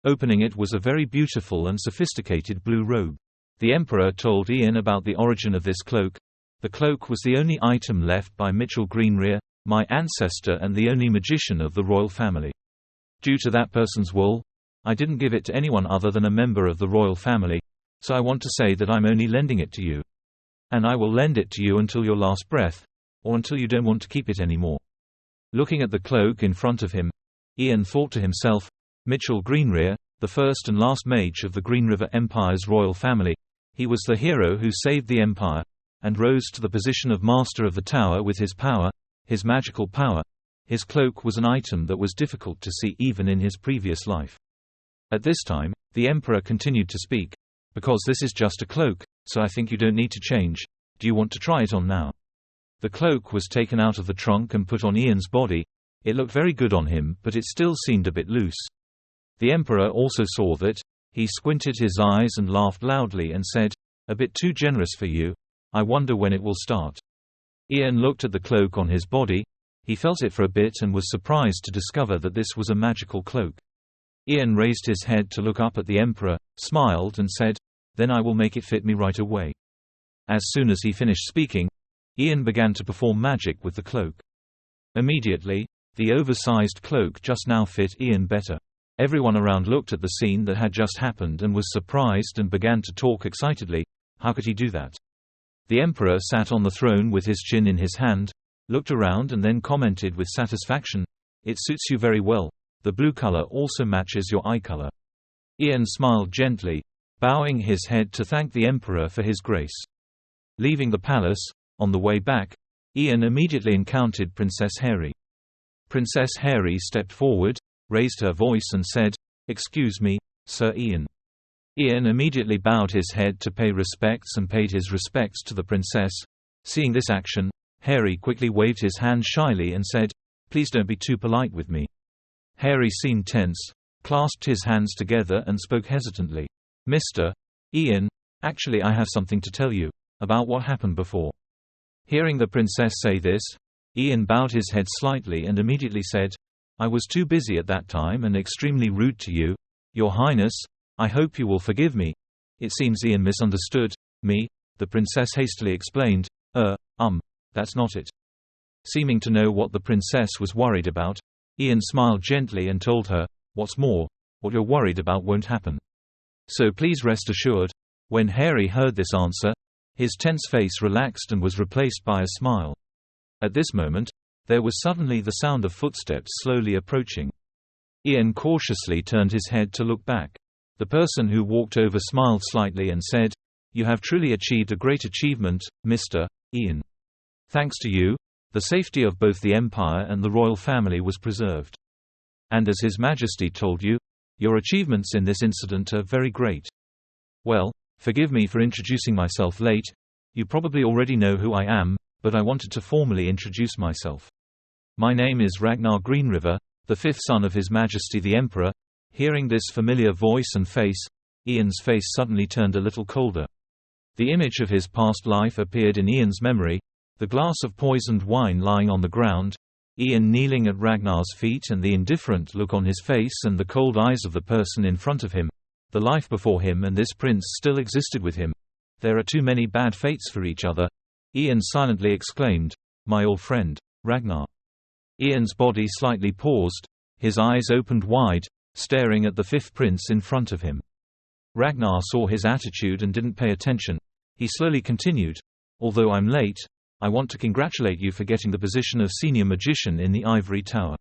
Opening it was a very beautiful and sophisticated blue robe. The emperor told Ian about the origin of this cloak. The cloak was the only item left by Mitchell Greenrear, my ancestor and the only magician of the royal family. Due to that person's will, I didn't give it to anyone other than a member of the royal family, so I want to say that I'm only lending it to you. And I will lend it to you until your last breath, or until you don't want to keep it anymore. Looking at the cloak in front of him, Ian thought to himself, Mitchell Greenrear, the first and last mage of the Green River Empire's royal family, he was the hero who saved the empire, and rose to the position of master of the tower with his power, his magical power. His cloak was an item that was difficult to see even in his previous life. At this time, the emperor continued to speak, "Because this is just a cloak, so I think you don't need to change. Do you want to try it on now?" The cloak was taken out of the trunk and put on Ian's body. It looked very good on him, but it still seemed a bit loose. The emperor also saw that. He squinted his eyes and laughed loudly and said, "A bit too generous for you. I wonder when it will start." Ian looked at the cloak on his body. He felt it for a bit and was surprised to discover that this was a magical cloak. Ian raised his head to look up at the emperor, smiled and said, "Then I will make it fit me right away." As soon as he finished speaking, Ian began to perform magic with the cloak. Immediately, the oversized cloak just now fit Ian better. Everyone around looked at the scene that had just happened and was surprised and began to talk excitedly. How could he do that? The emperor sat on the throne with his chin in his hand, looked around and then commented with satisfaction, "It suits you very well. The blue color also matches your eye color." Ian smiled gently, bowing his head to thank the emperor for his grace. Leaving the palace, on the way back, Ian immediately encountered Princess Harry. Princess Harry stepped forward, raised her voice and said, "Excuse me, Sir Ian." Ian immediately bowed his head to pay respects and paid his respects to the princess. Seeing this action, Harry quickly waved his hand shyly and said, "Please don't be too polite with me." Harry seemed tense, clasped his hands together and spoke hesitantly. "Mr. Ian, actually I have something to tell you, about what happened before." Hearing the princess say this, Ian bowed his head slightly and immediately said, "I was too busy at that time and extremely rude to you, Your Highness. I hope you will forgive me." It seems Ian misunderstood me, the princess hastily explained. That's not it." Seeming to know what the princess was worried about, Ian smiled gently and told her, "What's more, what you're worried about won't happen. So please rest assured." When Harry heard this answer, his tense face relaxed and was replaced by a smile. At this moment, there was suddenly the sound of footsteps slowly approaching. Ian cautiously turned his head to look back. The person who walked over smiled slightly and said, "You have truly achieved a great achievement, Mr. Ian. Thanks to you, the safety of both the Empire and the royal family was preserved. And as His Majesty told you, your achievements in this incident are very great. Well, forgive me for introducing myself late. You probably already know who I am, but I wanted to formally introduce myself. My name is Ragnar Greenriver, the fifth son of His Majesty the Emperor." Hearing this familiar voice and face, Ian's face suddenly turned a little colder. The image of his past life appeared in Ian's memory, the glass of poisoned wine lying on the ground, Ian kneeling at Ragnar's feet and the indifferent look on his face and the cold eyes of the person in front of him. The life before him and this prince still existed with him. There are too many bad fates for each other. Ian silently exclaimed, "My old friend, Ragnar." Ian's body slightly paused, his eyes opened wide, staring at the fifth prince in front of him. Ragnar saw his attitude and didn't pay attention. He slowly continued, "Although I'm late, I want to congratulate you for getting the position of senior magician in the Ivory Tower."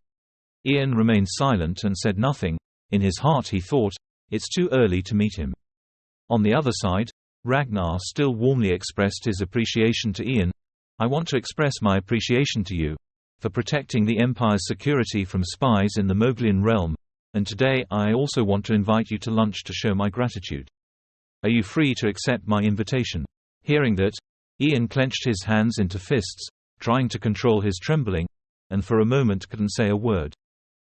Ian remained silent and said nothing. In his heart he thought, it's too early to meet him. On the other side, Ragnar still warmly expressed his appreciation to Ian. "I want to express my appreciation to you. for protecting the Empire's security from spies in the Moglian realm, and today I also want to invite you to lunch to show my gratitude. Are you free to accept my invitation?" Hearing that, Ian clenched his hands into fists, trying to control his trembling, and for a moment couldn't say a word.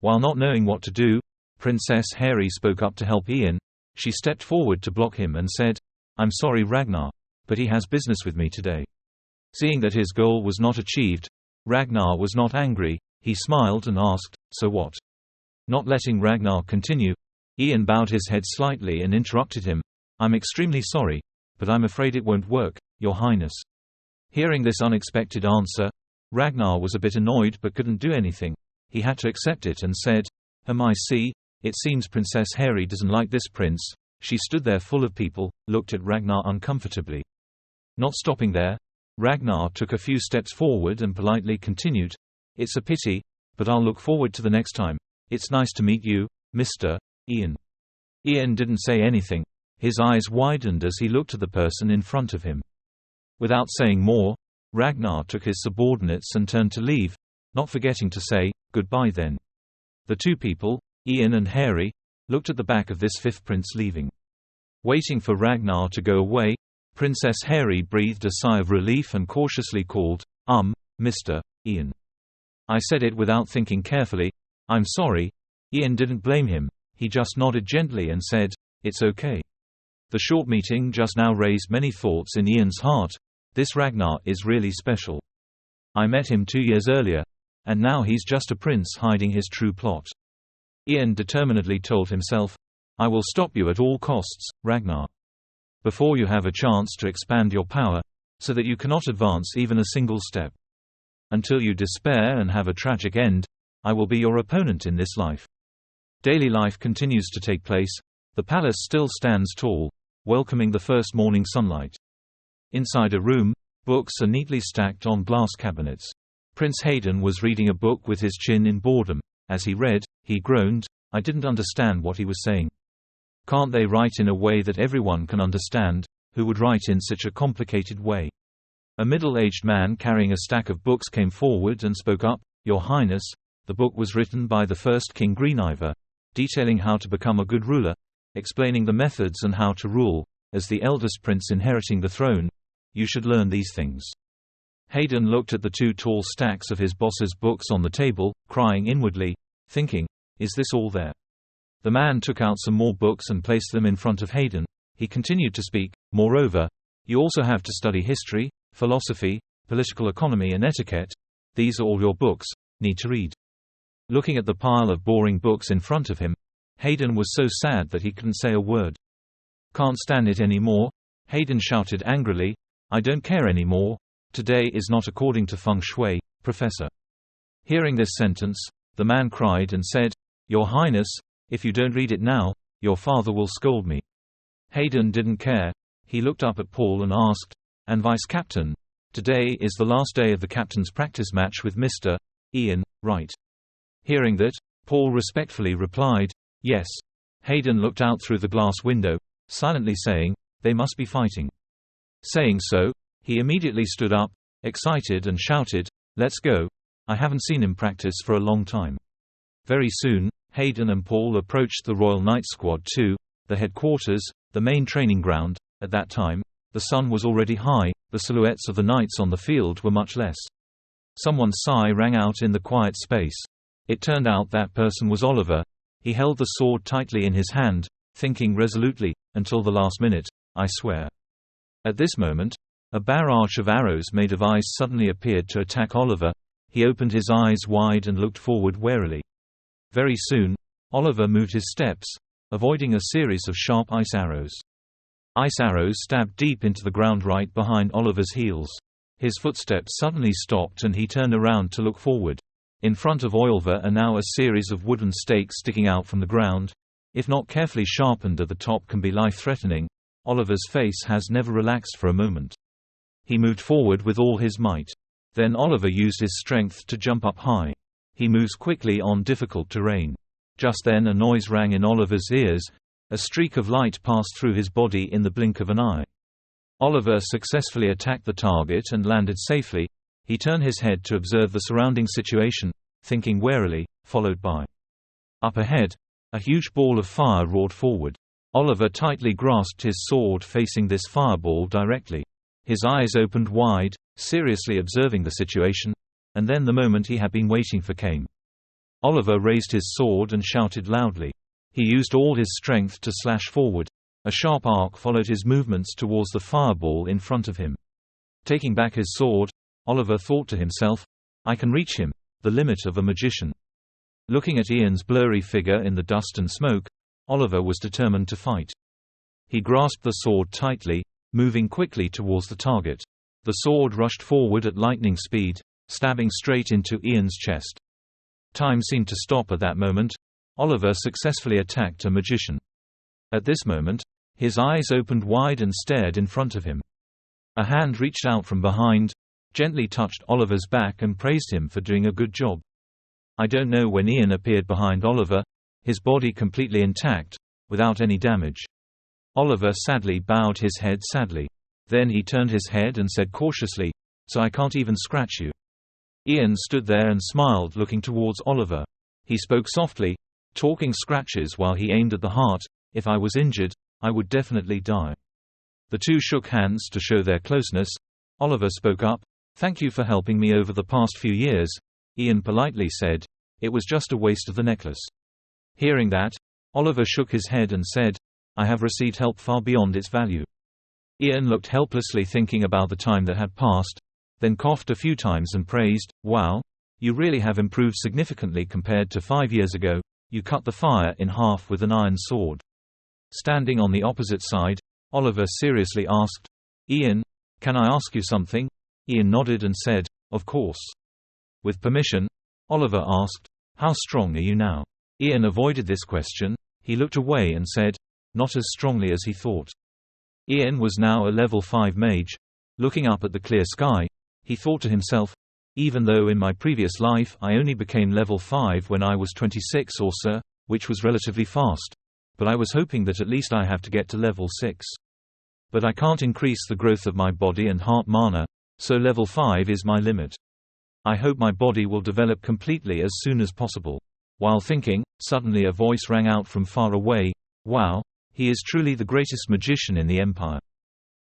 While not knowing what to do, Princess Hari spoke up to help Ian. She stepped forward to block him and said, "I'm sorry Ragnar, but he has business with me today." Seeing that his goal was not achieved, Ragnar was not angry. He smiled and asked, "So what?" Not letting Ragnar continue, Ian bowed his head slightly and interrupted him. "I'm extremely sorry, but I'm afraid it won't work, Your Highness." Hearing this unexpected answer, Ragnar was a bit annoyed but couldn't do anything. He had to accept it and said, "See, it seems Princess Hari doesn't like this prince." She stood there full of people, looked at Ragnar uncomfortably. Not stopping there, Ragnar took a few steps forward and politely continued, "It's a pity, but I'll look forward to the next time. It's nice to meet you, Mr. Ian." Ian didn't say anything. His eyes widened as he looked at the person in front of him. Without saying more, Ragnar took his subordinates and turned to leave, not forgetting to say, "Goodbye then." The two people, Ian and Hari, looked at the back of this fifth prince leaving. Waiting for Ragnar to go away, Princess Hari breathed a sigh of relief and cautiously called, Mr. Ian." I said it without thinking carefully. "I'm sorry." Ian didn't blame him. He just nodded gently and said, "It's okay." The short meeting just now raised many thoughts in Ian's heart. This Ragnar is really special. I met him 2 years earlier, and now he's just a prince hiding his true plot. Ian determinedly told himself, "I will stop you at all costs, Ragnar. Before you have a chance to expand your power, so that you cannot advance even a single step. Until you despair and have a tragic end, I will be your opponent in this life." Daily life continues to take place. The palace still stands tall, welcoming the first morning sunlight. Inside a room, books are neatly stacked on glass cabinets. Prince Hayden was reading a book with his chin in boredom. As he read, he groaned, "I didn't understand what he was saying. Can't they write in a way that everyone can understand? Who would write in such a complicated way?" A middle-aged man carrying a stack of books came forward and spoke up, "Your Highness, the book was written by the first King Greeniver, detailing how to become a good ruler, explaining the methods and how to rule. As the eldest prince inheriting the throne, you should learn these things." Hayden looked at the 2 tall stacks of his boss's books on the table, crying inwardly, thinking, "Is this all there?" The man took out some more books and placed them in front of Hayden. He continued to speak, "Moreover, you also have to study history, philosophy, political economy and etiquette. These are all your books, need to read." Looking at the pile of boring books in front of him, Hayden was so sad that he couldn't say a word. "Can't stand it anymore," Hayden shouted angrily. "I don't care anymore. Today is not according to feng shui, Professor." Hearing this sentence, the man cried and said, "Your Highness, if you don't read it now, your father will scold me." Hayden didn't care. He looked up at Paul and asked, "And Vice Captain, today is the last day of the captain's practice match with Mr. Ian, right?" Hearing that, Paul respectfully replied, "Yes." Hayden looked out through the glass window, silently saying, "They must be fighting." Saying so, he immediately stood up, excited and shouted, "Let's go. I haven't seen him practice for a long time." Very soon, Hayden and Paul approached the Royal Knight Squad 2, the headquarters, the main training ground. At that time, the sun was already high, the silhouettes of the knights on the field were much less. Someone's sigh rang out in the quiet space. It turned out that person was Oliver. He held the sword tightly in his hand, thinking resolutely, "Until the last minute, I swear." At this moment, a barrage of arrows made of ice suddenly appeared to attack Oliver. He opened his eyes wide and looked forward warily. Very soon, Oliver moved his steps, avoiding a series of sharp ice arrows. Ice arrows stabbed deep into the ground right behind Oliver's heels. His footsteps suddenly stopped and he turned around to look forward. In front of Oliver are now a series of wooden stakes sticking out from the ground. If not carefully sharpened at the top, can be life-threatening. Oliver's face has never relaxed for a moment. He moved forward with all his might. Then Oliver used his strength to jump up high. He moves quickly on difficult terrain. Just then a noise rang in Oliver's ears. A streak of light passed through his body in the blink of an eye. Oliver successfully attacked the target and landed safely. He turned his head to observe the surrounding situation, thinking warily, followed by. Up ahead, a huge ball of fire roared forward. Oliver tightly grasped his sword facing this fireball directly. His eyes opened wide, seriously observing the situation, and then the moment he had been waiting for came. Oliver raised his sword and shouted loudly. He used all his strength to slash forward. A sharp arc followed his movements towards the fireball in front of him. Taking back his sword, Oliver thought to himself, I can reach him, the limit of a magician. Looking at Ian's blurry figure in the dust and smoke, Oliver was determined to fight. He grasped the sword tightly, moving quickly towards the target. The sword rushed forward at lightning speed, stabbing straight into Ian's chest. Time seemed to stop at that moment. Oliver successfully attacked a magician. At this moment, his eyes opened wide and stared in front of him. A hand reached out from behind, gently touched Oliver's back and praised him for doing a good job. I don't know when Ian appeared behind Oliver, his body completely intact, without any damage. Oliver sadly bowed his head sadly. Then he turned his head and said cautiously, So I can't even scratch you. Ian stood there and smiled, looking towards Oliver. He spoke softly, talking scratches while he aimed at the heart. If I was injured, I would definitely die. The two shook hands to show their closeness. Oliver spoke up, Thank you for helping me over the past few years. Ian politely said, It was just a waste of the necklace. Hearing that, Oliver shook his head and said, I have received help far beyond its value. Ian looked helplessly, thinking about the time that had passed, then coughed a few times and praised, Wow, you really have improved significantly compared to 5 years ago. You cut the fire in half with an iron sword. Standing on the opposite side, Oliver seriously asked, Ian, can I ask you something? Ian nodded and said, Of course. With permission, Oliver asked, How strong are you now? Ian avoided this question. He looked away and said, Not as strongly as he thought. Ian was now a level 5 mage. Looking up at the clear sky, he thought to himself, Even though in my previous life I only became level 5 when I was 26 or so, which was relatively fast, but I was hoping that at least I have to get to level 6. But I can't increase the growth of my body and heart mana, so level 5 is my limit. I hope my body will develop completely as soon as possible. While thinking, suddenly a voice rang out from far away, Wow, he is truly the greatest magician in the Empire.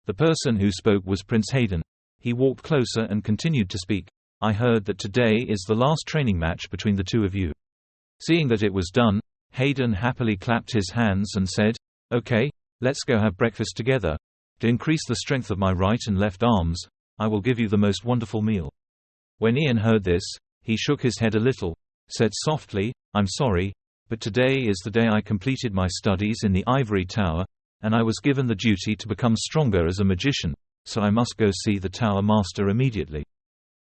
The person who spoke was Prince Hayden. He walked closer and continued to speak. I heard that today is the last training match between the two of you. Seeing that it was done, Hayden happily clapped his hands and said, Okay, let's go have breakfast together. To increase the strength of my right and left arms, I will give you the most wonderful meal. When Ian heard this, he shook his head a little, said softly, I'm sorry, but today is the day I completed my studies in the ivory tower, and I was given the duty to become stronger as a magician, so I must go see the tower master immediately.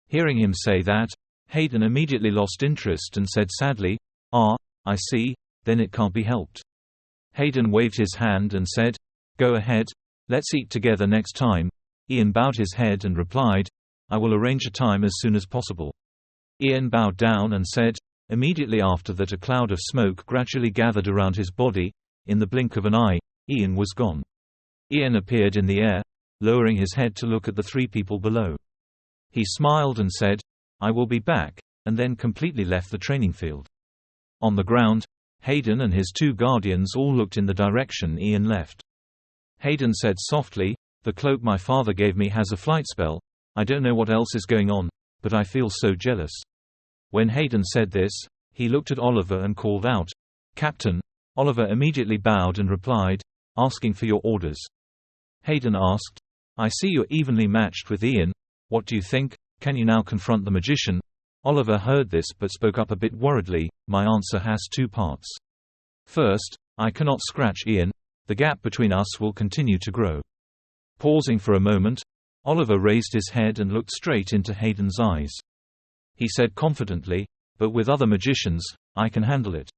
Hearing him say that, Hayden immediately lost interest and said sadly, Ah, I see, then it can't be helped. Hayden waved his hand and said, Go ahead, let's eat together next time. Ian bowed his head and replied, I will arrange a time as soon as possible. Ian bowed down and said, Immediately after that a cloud of smoke gradually gathered around his body. In the blink of an eye, Ian was gone. Ian appeared in the air, lowering his head to look at the three people below. He smiled and said, I will be back, and then completely left the training field. On the ground, Hayden and his two guardians all looked in the direction Ian left. Hayden said softly, The cloak my father gave me has a flight spell. I don't know what else is going on, but I feel so jealous. When Hayden said this, he looked at Oliver and called out, Captain. Oliver immediately bowed and replied, Asking for your orders. Hayden asked, I see you're evenly matched with Ian. What do you think? Can you now confront the magician? Oliver heard this but spoke up a bit worriedly, My answer has two parts. First, I cannot scratch Ian. The gap between us will continue to grow. Pausing for a moment, Oliver raised his head and looked straight into Hayden's eyes. He said confidently, But with other magicians, I can handle it.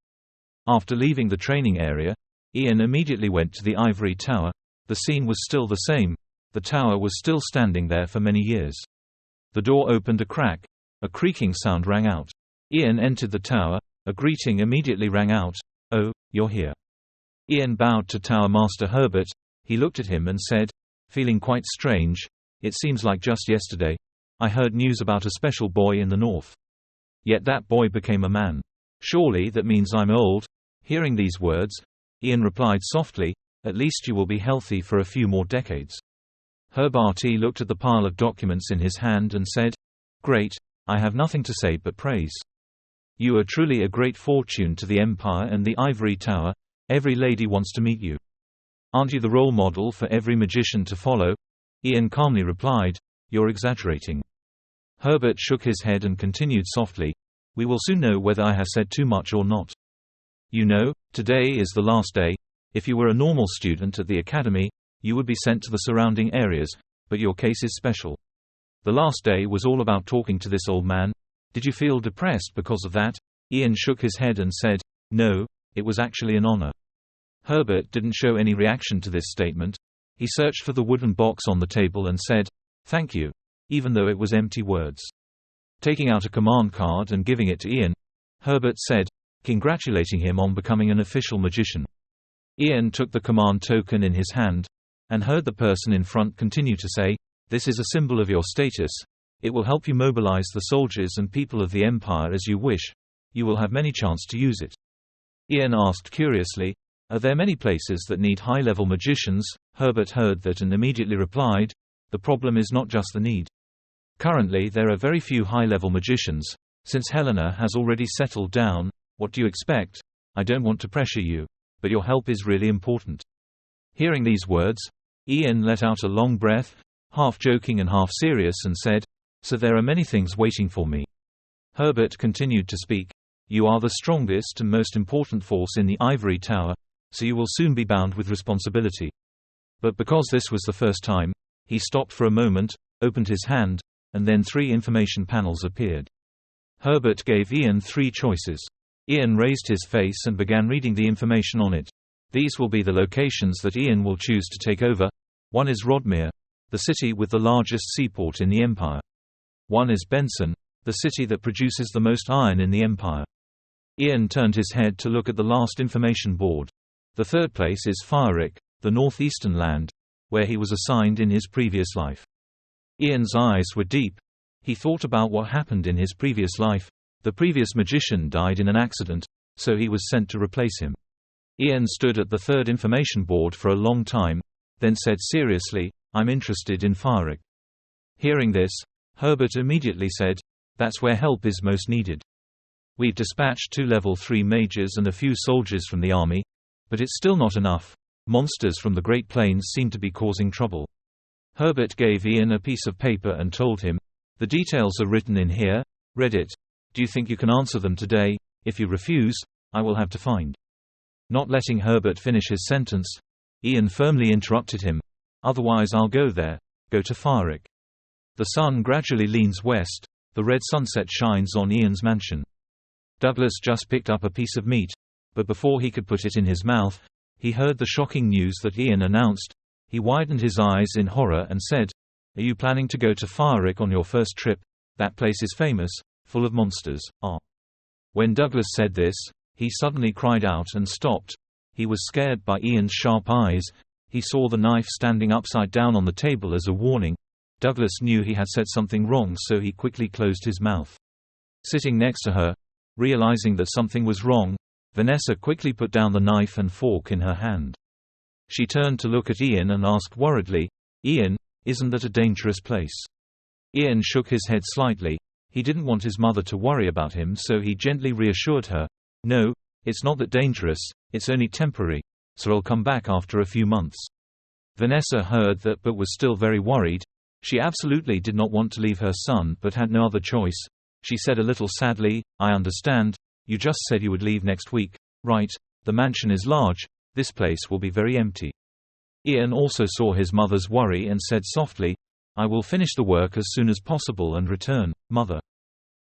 After leaving the training area, Ian immediately went to the ivory tower. The scene was still the same. The tower was still standing there for many years. The door opened a crack. A creaking sound rang out. Ian entered the tower. A greeting immediately rang out. Oh, you're here. Ian bowed to Tower Master Herbert. He looked at him and said, Feeling quite strange. It seems like just yesterday. I heard news about a special boy in the north. Yet that boy became a man. Surely that means I'm old. Hearing these words, Ian replied softly, at least you will be healthy for a few more decades. Herbert looked at the pile of documents in his hand and said, Great, I have nothing to say but praise. You are truly a great fortune to the Empire and the Ivory Tower. Every lady wants to meet you. Aren't you the role model for every magician to follow? Ian calmly replied, You're exaggerating. Herbert shook his head and continued softly, We will soon know whether I have said too much or not. You know, today is the last day. If you were a normal student at the academy, you would be sent to the surrounding areas, but your case is special. The last day was all about talking to this old man. Did you feel depressed because of that? Ian shook his head and said, No, it was actually an honor. Herbert didn't show any reaction to this statement. He searched for the wooden box on the table and said, Thank you, even though it was empty words. Taking out a command card and giving it to Ian, Herbert said, congratulating him on becoming an official magician. Ian took the command token in his hand, and heard the person in front continue to say, This is a symbol of your status. It will help you mobilize the soldiers and people of the Empire as you wish. You will have many chance to use it. Ian asked curiously, Are there many places that need high-level magicians? Herbert heard that and immediately replied, The problem is not just the need. Currently there are very few high-level magicians. Since Helena has already settled down, what do you expect? I don't want to pressure you, but your help is really important. Hearing these words, Ian let out a long breath, half joking and half serious, and said, So there are many things waiting for me. Herbert continued to speak, You are the strongest and most important force in the Ivory Tower, so you will soon be bound with responsibility. But because this was the first time, he stopped for a moment, opened his hand, and then 3 information panels appeared. Herbert gave Ian 3 choices. Ian raised his face and began reading the information on it. These will be the locations that Ian will choose to take over. 1 is Rodmere, the city with the largest seaport in the Empire. 1 is Benson, the city that produces the most iron in the Empire. Ian turned his head to look at the last information board. The 3rd place is Firewick, the northeastern land, where he was assigned in his previous life. Ian's eyes were deep. He thought about what happened in his previous life. The previous magician died in an accident, so he was sent to replace him. Ian stood at the 3rd information board for a long time, then said seriously, I'm interested in Firewick. Hearing this, Herbert immediately said, That's where help is most needed. We've dispatched 2 level 3 majors and a few soldiers from the army, but it's still not enough. Monsters from the Great Plains seem to be causing trouble. Herbert gave Ian a piece of paper and told him, The details are written in here, read it. Do you think you can answer them today? If you refuse, I will have to find. Not letting Herbert finish his sentence, Ian firmly interrupted him, Otherwise I'll go there, go to Firewick. The sun gradually leans west, the red sunset shines on Ian's mansion. Douglas just picked up a piece of meat, but before he could put it in his mouth, he heard the shocking news that Ian announced. He widened his eyes in horror and said, Are you planning to go to Firewick on your first trip? That place is famous, full of monsters. When Douglas said this, he suddenly cried out and stopped. He was scared by Ian's sharp eyes. He saw the knife standing upside down on the table as a warning. Douglas knew he had said something wrong, so he quickly closed his mouth. Sitting next to her, realizing that something was wrong, Vanessa quickly put down the knife and fork in her hand. She turned to look at Ian and asked worriedly, Ian, isn't that a dangerous place? Ian shook his head slightly. He didn't want his mother to worry about him, so he gently reassured her, No, it's not that dangerous, it's only temporary, so I'll come back after a few months. Vanessa heard that but was still very worried. She absolutely did not want to leave her son but had no other choice. She said a little sadly, I understand, you just said you would leave next week, right? The mansion is large, this place will be very empty. Ian also saw his mother's worry and said softly, I will finish the work as soon as possible and return, Mother.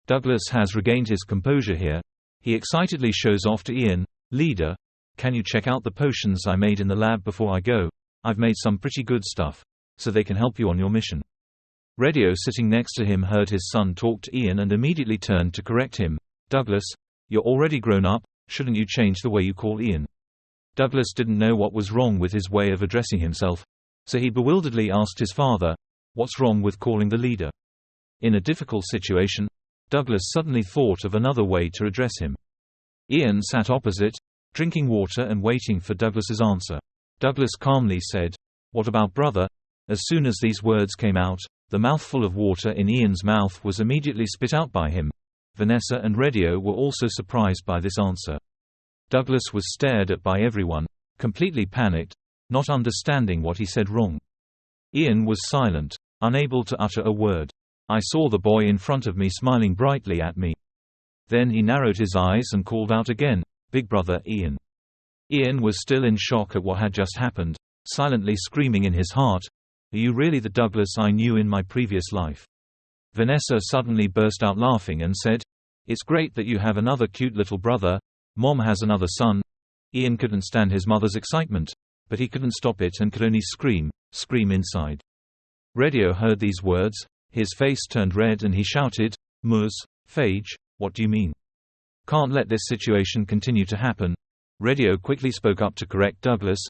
Douglas has regained his composure here. He excitedly shows off to Ian, Leader, can you check out the potions I made in the lab before I go? I've made some pretty good stuff, so they can help you on your mission. Radio sitting next to him heard his son talk to Ian and immediately turned to correct him. Douglas, you're already grown up, shouldn't you change the way you call Ian? Douglas didn't know what was wrong with his way of addressing himself, so he bewilderedly asked his father, What's wrong with calling the leader? In a difficult situation, Douglas suddenly thought of another way to address him. Ian sat opposite, drinking water and waiting for Douglas's answer. Douglas calmly said, "What about brother?" As soon as these words came out, the mouthful of water in Ian's mouth was immediately spit out by him. Vanessa and Radio were also surprised by this answer. Douglas was stared at by everyone, completely panicked, not understanding what he said wrong. Ian was silent, unable to utter a word. I saw the boy in front of me smiling brightly at me. Then he narrowed his eyes and called out again, "Big brother Ian." Ian was still in shock at what had just happened, silently screaming in his heart, "Are you really the Douglas I knew in my previous life?" Vanessa suddenly burst out laughing and said, "It's great that you have another cute little brother. Mom has another son." Ian couldn't stand his mother's excitement, but he couldn't stop it and could only scream inside. Radio heard these words, his face turned red and he shouted, "Mus, Phage, what do you mean? Can't let this situation continue to happen." Radio quickly spoke up to correct Douglas.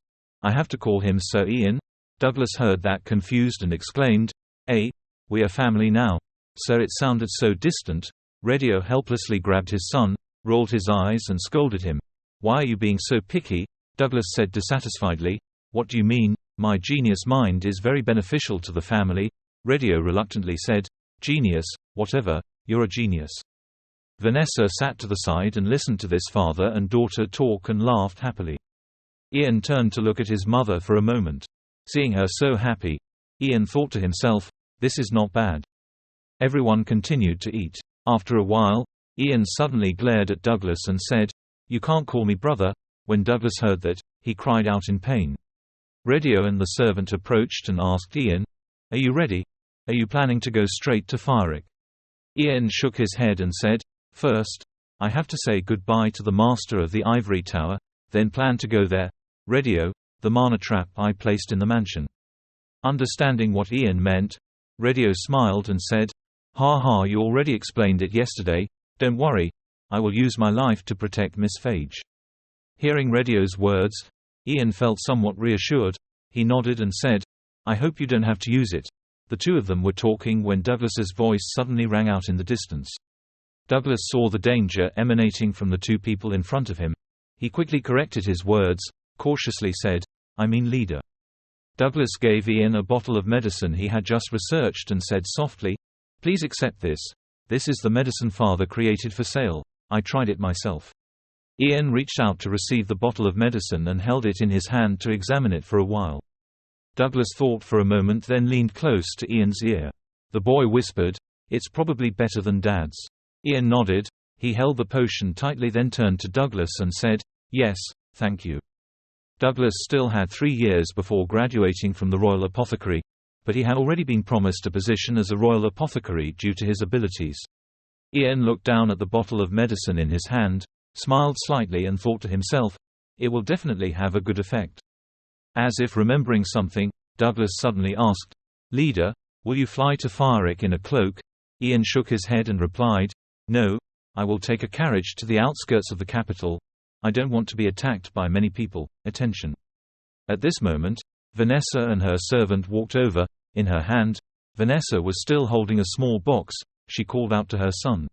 "I have to call him Sir Ian." Douglas heard that confused and exclaimed, "We are family now." Sir, it sounded so distant. Radio helplessly grabbed his son, rolled his eyes and scolded him. "Why are you being so picky?" Douglas said dissatisfiedly. "What do you mean? My genius mind is very beneficial to the family." Radio reluctantly said, "Genius, whatever, you're a genius." Vanessa sat to the side and listened to this father and daughter talk and laughed happily. Ian turned to look at his mother for a moment. Seeing her so happy, Ian thought to himself, "This is not bad." Everyone continued to eat. After a while, Ian suddenly glared at Douglas and said, "You can't call me brother." When Douglas heard that, he cried out in pain. Radio and the servant approached and asked Ian, "Are you ready? Are you planning to go straight to Firewick?" Ian shook his head and said, "First, I have to say goodbye to the master of the ivory tower, then plan to go there. Radio, the mana trap I placed in the mansion." Understanding what Ian meant, Radio smiled and said, "Ha ha, you already explained it yesterday. Don't worry, I will use my life to protect Miss Phage." Hearing Radio's words, Ian felt somewhat reassured. He nodded and said, "I hope you don't have to use it." The two of them were talking when Douglas's voice suddenly rang out in the distance. Douglas saw the danger emanating from the two people in front of him. He quickly corrected his words, cautiously said, "I mean leader." Douglas gave Ian a bottle of medicine he had just researched and said softly, "Please accept this. This is the medicine Father created for sale. I tried it myself." Ian reached out to receive the bottle of medicine and held it in his hand to examine it for a while. Douglas thought for a moment, then leaned close to Ian's ear. The boy whispered, "It's probably better than Dad's." Ian nodded. He held the potion tightly, then turned to Douglas and said, "Yes, thank you." Douglas still had 3 years before graduating from the Royal Apothecary, but he had already been promised a position as a Royal Apothecary due to his abilities. Ian looked down at the bottle of medicine in his hand, smiled slightly and thought to himself, "It will definitely have a good effect." As if remembering something, Douglas suddenly asked, "Leader, will you fly to Firewick in a cloak?" Ian shook his head and replied, "No, I will take a carriage to the outskirts of the capital. I don't want to be attacked by many people. Attention." At this moment, Vanessa and her servant walked over. In her hand, Vanessa was still holding a small box. She called out to her son.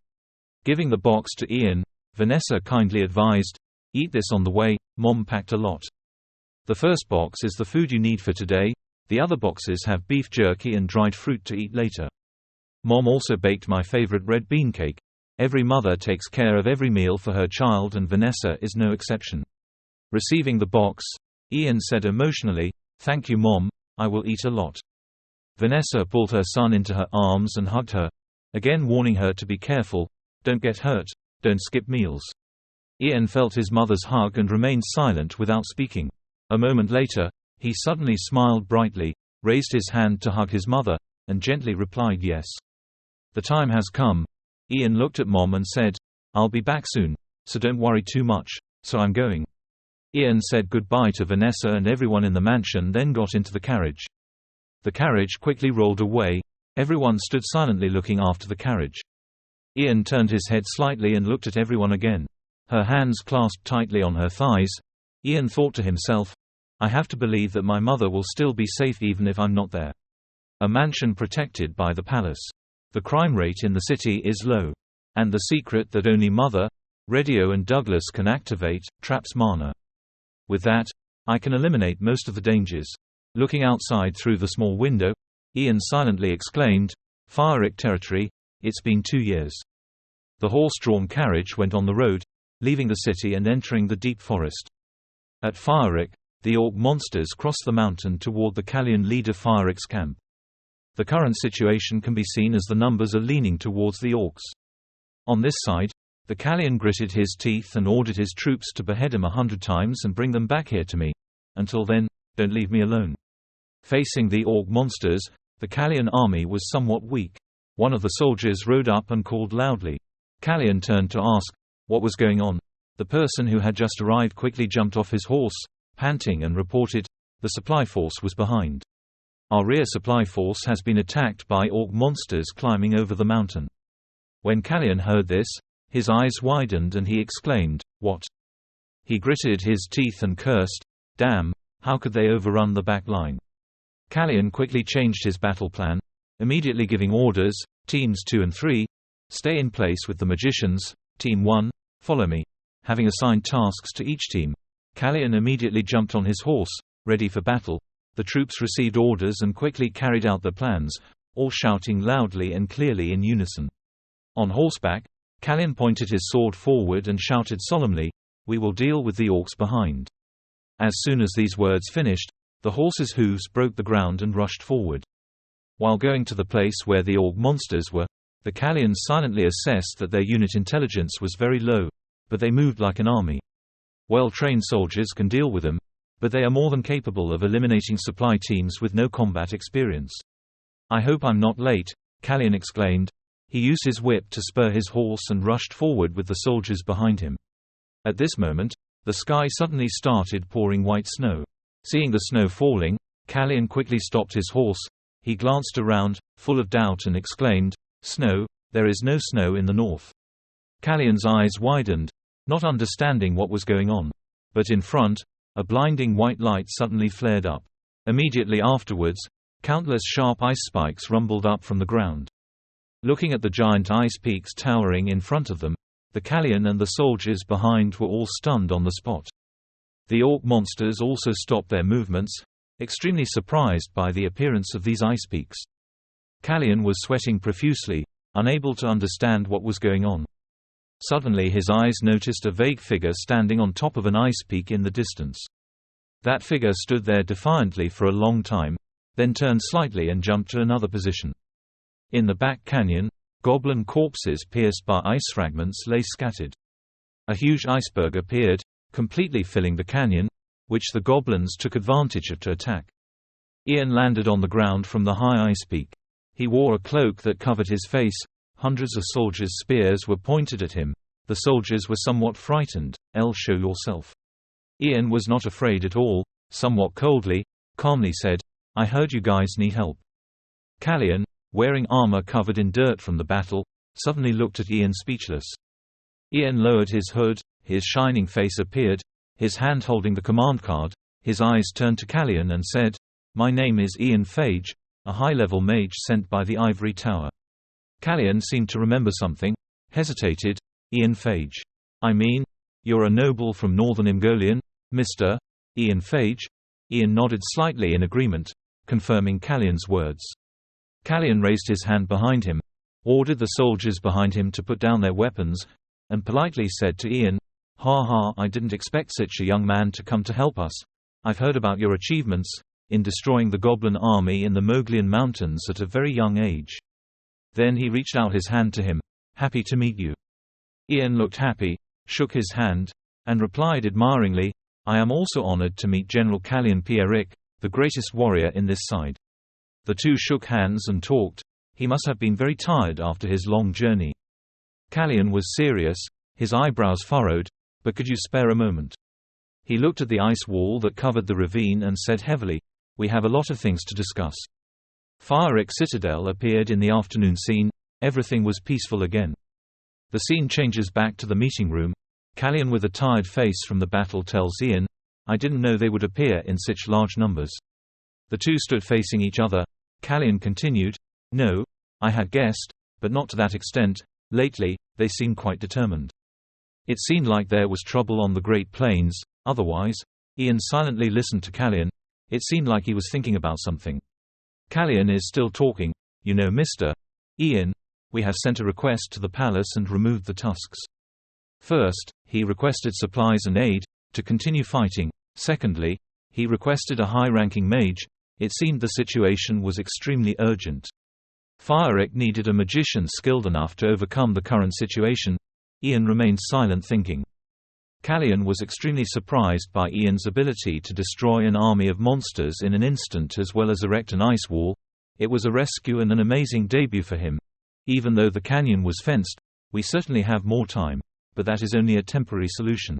Giving the box to Ian, Vanessa kindly advised, "Eat this on the way, Mom packed a lot. The first box is the food you need for today, the other boxes have beef jerky and dried fruit to eat later. Mom also baked my favorite red bean cake." Every mother takes care of every meal for her child, and Vanessa is no exception. Receiving the box, Ian said emotionally, "Thank you Mom, I will eat a lot." Vanessa pulled her son into her arms and hugged her, again warning her to be careful, "Don't get hurt, don't skip meals." Ian felt his mother's hug and remained silent without speaking. A moment later, he suddenly smiled brightly, raised his hand to hug his mother, and gently replied yes. "The time has come." Ian looked at Mom and said, "I'll be back soon, so don't worry too much, so I'm going." Ian said goodbye to Vanessa and everyone in the mansion, then got into the carriage. The carriage quickly rolled away. Everyone stood silently looking after the carriage. Ian turned his head slightly and looked at everyone again. Her hands clasped tightly on her thighs. Ian thought to himself, "I have to believe that my mother will still be safe even if I'm not there." A mansion protected by the palace. The crime rate in the city is low. And the secret that only Mother, Radio and Douglas can activate, traps Mana. With that, I can eliminate most of the dangers. Looking outside through the small window, Ian silently exclaimed, "Firewick territory, it's been 2 years." The horse-drawn carriage went on the road, leaving the city and entering the deep forest. At Firewick, the orc monsters crossed the mountain toward the Kallian leader Firewick's camp. The current situation can be seen as the numbers are leaning towards the orcs. On this side, the Kallian gritted his teeth and ordered his troops to behead him 100 times and bring them back here to me. Until then, don't leave me alone. Facing the orc monsters, the Kallian army was somewhat weak. One of the soldiers rode up and called loudly. Kallian turned to ask what was going on. The person who had just arrived quickly jumped off his horse, panting, and reported, "The supply force was behind. Our rear supply force has been attacked by orc monsters climbing over the mountain." When Kallian heard this, his eyes widened and he exclaimed, "What?" He gritted his teeth and cursed, "Damn, how could they overrun the back line?" Kallian quickly changed his battle plan, immediately giving orders, "Teams 2 and 3, stay in place with the magicians, Team 1, follow me." Having assigned tasks to each team, Kallian immediately jumped on his horse, ready for battle. The troops received orders and quickly carried out their plans, all shouting loudly and clearly in unison. On horseback, Kallian pointed his sword forward and shouted solemnly, "We will deal with the orcs behind." As soon as these words finished, the horses' hooves broke the ground and rushed forward. While going to the place where the orc monsters were, the Kallians silently assessed that their unit intelligence was very low, but they moved like an army. Well-trained soldiers can deal with them, but they are more than capable of eliminating supply teams with no combat experience. "I hope I'm not late," Kallian exclaimed. He used his whip to spur his horse and rushed forward with the soldiers behind him. At this moment, the sky suddenly started pouring white snow. Seeing the snow falling, Kallian quickly stopped his horse. He glanced around, full of doubt, and exclaimed, "Snow? There is no snow in the north." Kallian's eyes widened, not understanding what was going on. But in front, a blinding white light suddenly flared up. Immediately afterwards, countless sharp ice spikes rumbled up from the ground. Looking at the giant ice peaks towering in front of them, the Kallian and the soldiers behind were all stunned on the spot. The orc monsters also stopped their movements, extremely surprised by the appearance of these ice peaks. Kallian was sweating profusely, unable to understand what was going on. Suddenly his eyes noticed a vague figure standing on top of an ice peak in the distance. That figure stood there defiantly for a long time, then turned slightly and jumped to another position. In the back canyon, goblin corpses pierced by ice fragments lay scattered. A huge iceberg appeared, completely filling the canyon, which the goblins took advantage of to attack. Ian landed on the ground from the high ice peak. He wore a cloak that covered his face. Hundreds of soldiers' spears were pointed at him. The soldiers were somewhat frightened. "Show yourself." Ian was not afraid at all. Somewhat coldly, calmly said, "I heard you guys need help." Kallian, wearing armor covered in dirt from the battle, suddenly looked at Ian speechless. Ian lowered his hood, his shining face appeared, his hand holding the command card. His eyes turned to Kallian and said, "My name is Ian Phage, a high-level mage sent by the Ivory Tower." Kallian seemed to remember something, hesitated. "Ian Phage. I mean, you're a noble from northern Mongolian, Mr. Ian Phage?" Ian nodded slightly in agreement, confirming Kallian's words. Kallian raised his hand behind him, ordered the soldiers behind him to put down their weapons, and politely said to Ian, "Ha ha, I didn't expect such a young man to come to help us. I've heard about your achievements in destroying the goblin army in the Moglian Mountains at a very young age." Then he reached out his hand to him. "Happy to meet you." Ian looked happy, shook his hand, and replied admiringly, "I am also honored to meet General Kallian Pierrick, the greatest warrior in this side." The two shook hands and talked. He must have been very tired after his long journey. Kallian was serious, his eyebrows furrowed, but could you spare a moment? He looked at the ice wall that covered the ravine and said heavily, "We have a lot of things to discuss." Firewick Citadel appeared in the afternoon scene. Everything was peaceful again. The scene changes back to the meeting room. Kallian with a tired face from the battle tells Ian, "I didn't know they would appear in such large numbers." The two stood facing each other. Kallian continued, "No, I had guessed, but not to that extent. Lately, they seemed quite determined. It seemed like there was trouble on the Great Plains. Otherwise, Ian silently listened to Callion. It seemed like he was thinking about something. Callion is still talking. You know, Mr. Ian, we have sent a request to the palace and removed the tusks. First, he requested supplies and aid, to continue fighting. Secondly, he requested a high-ranking mage. It seemed the situation was extremely urgent. Firerik needed a magician skilled enough to overcome the current situation. Ian remained silent thinking. Callion was extremely surprised by Ian's ability to destroy an army of monsters in an instant as well as erect an ice wall. It was a rescue and an amazing debut for him. Even though the canyon was fenced, we certainly have more time, but that is only a temporary solution.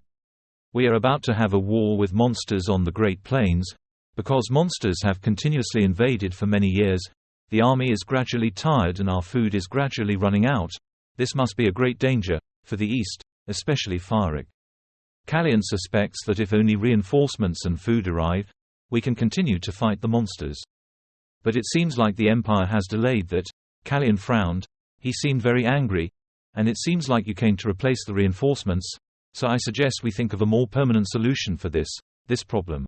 We are about to have a war with monsters on the Great Plains. Because monsters have continuously invaded for many years, the army is gradually tired and our food is gradually running out. This must be a great danger, for the East, especially Firerik. Callion suspects that if only reinforcements and food arrive, we can continue to fight the monsters. But it seems like the Empire has delayed that. Callion frowned. He seemed very angry. And it seems like you came to replace the reinforcements, so I suggest we think of a more permanent solution for this problem.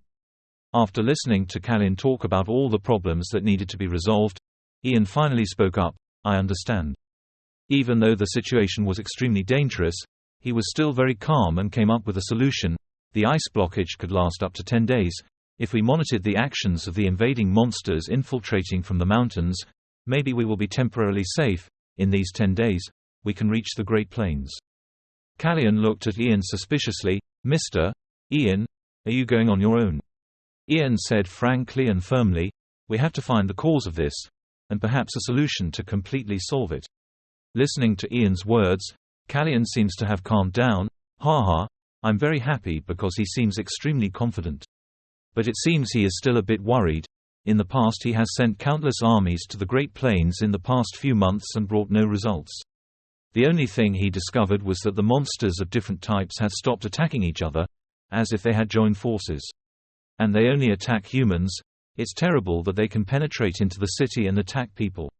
After listening to Callion talk about all the problems that needed to be resolved, Ian finally spoke up. I understand. Even though the situation was extremely dangerous, he was still very calm and came up with a solution. The ice blockage could last up to 10 days. If we monitored the actions of the invading monsters infiltrating from the mountains, maybe we will be temporarily safe. In these 10 days, we can reach the Great Plains. Callion looked at Ian suspiciously. Mr. Ian, are you going on your own? Ian said frankly and firmly, we have to find the cause of this, and perhaps a solution to completely solve it. Listening to Ian's words, Callion seems to have calmed down. Haha, I'm very happy because he seems extremely confident. But it seems he is still a bit worried. In the past he has sent countless armies to the Great Plains in the past few months and brought no results. The only thing he discovered was that the monsters of different types had stopped attacking each other, as if they had joined forces. And they only attack humans. It's terrible that they can penetrate into the city and attack people.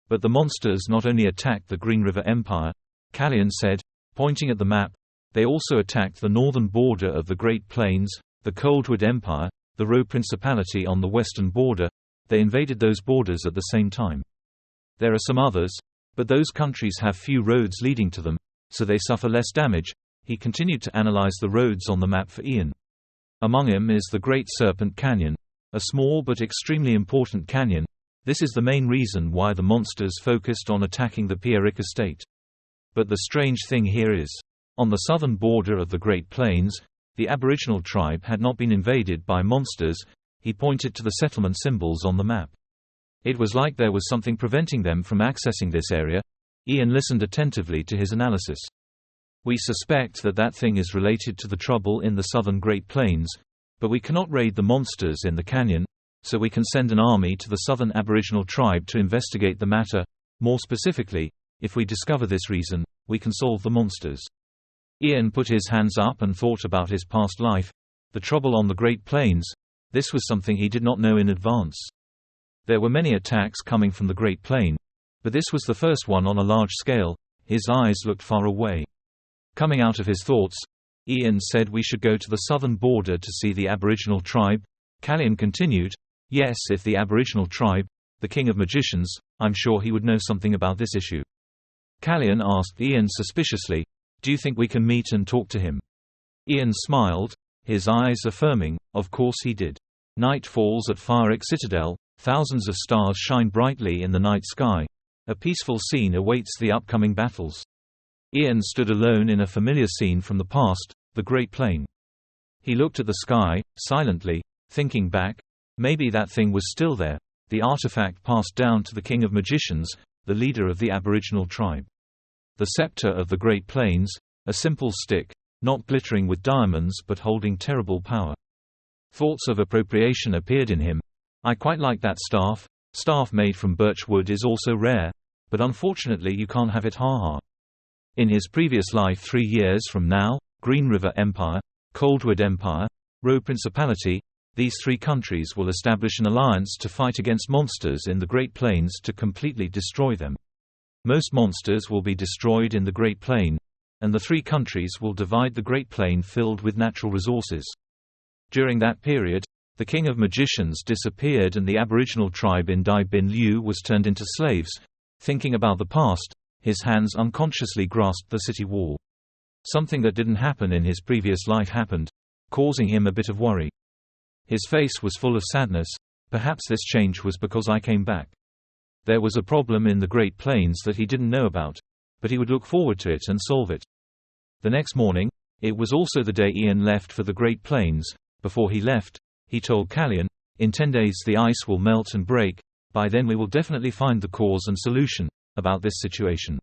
But the monsters not only attacked the Green River Empire, Callion said, pointing at the map, they also attacked the northern border of the Great Plains, the Coldwood Empire, the Ro Principality on the western border. They invaded those borders at the same time. There are some others, but those countries have few roads leading to them, so they suffer less damage. He continued to analyze the roads on the map for Ian. Among them is the Great Serpent Canyon, a small but extremely important canyon. This is the main reason why the monsters focused on attacking the Pierrick estate. But the strange thing here is, on the southern border of the Great Plains, the Aboriginal tribe had not been invaded by monsters. He pointed to the settlement symbols on the map. It was like there was something preventing them from accessing this area. Ian listened attentively to his analysis. We suspect that that thing is related to the trouble in the southern Great Plains, but we cannot raid the monsters in the canyon, so we can send an army to the southern Aboriginal tribe to investigate the matter. More specifically, if we discover this reason, we can solve the monsters. Ian put his hands up and thought about his past life. The trouble on the Great Plains, this was something he did not know in advance. There were many attacks coming from the Great Plain, but this was the first one on a large scale. His eyes looked far away. Coming out of his thoughts, Ian said we should go to the southern border to see the Aboriginal tribe. Callion continued, yes, if the Aboriginal tribe, the king of magicians, I'm sure he would know something about this issue. Callion asked Ian suspiciously, do you think we can meet and talk to him? Ian smiled, his eyes affirming, of course he did. Night falls at Firerik Citadel, thousands of stars shine brightly in the night sky. A peaceful scene awaits the upcoming battles. Ian stood alone in a familiar scene from the past, the Great Plain. He looked at the sky, silently, thinking back. Maybe that thing was still there, the artifact passed down to the king of magicians, the leader of the Aboriginal tribe. The scepter of the Great Plains, a simple stick, not glittering with diamonds but holding terrible power. Thoughts of appropriation appeared in him. I quite like that staff. Staff made from birch wood is also rare, but unfortunately you can't have it. Haha. In his previous life 3 years from now, Green River Empire, Coldwood Empire, Ro Principality, these 3 countries will establish an alliance to fight against monsters in the Great Plains to completely destroy them. Most monsters will be destroyed in the Great Plain, and the three countries will divide the Great Plain filled with natural resources. During that period, the king of magicians disappeared and the aboriginal tribe in Dai Bin Liu was turned into slaves. Thinking about the past, his hands unconsciously grasped the city wall. Something that didn't happen in his previous life happened, causing him a bit of worry. His face was full of sadness. Perhaps this change was because I came back. There was a problem in the Great Plains that he didn't know about, but he would look forward to it and solve it. The next morning, it was also the day Ian left for the Great Plains. Before he left, he told Callian, "In 10 days the ice will melt and break. By then we will definitely find the cause and solution about this situation.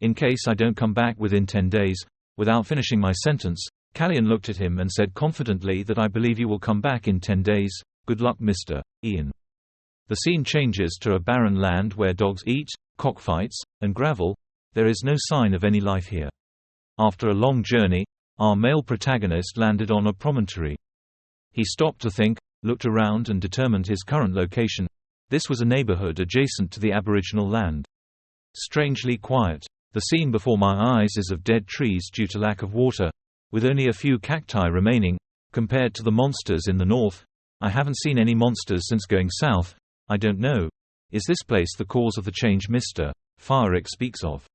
In case I don't come back within 10 days, without finishing my sentence, Callian looked at him and said confidently that I believe you will come back in 10 days. Good luck, Mr. Ian." The scene changes to a barren land where dogs eat, cockfights, and gravel. There is no sign of any life here. After a long journey, our male protagonist landed on a promontory. He stopped to think, looked around and determined his current location. This was a neighborhood adjacent to the Aboriginal land. Strangely quiet. The scene before my eyes is of dead trees due to lack of water, with only a few cacti remaining. Compared to the monsters in the north, I haven't seen any monsters since going south. I don't know. Is this place the cause of the change Mr. Firewick speaks of?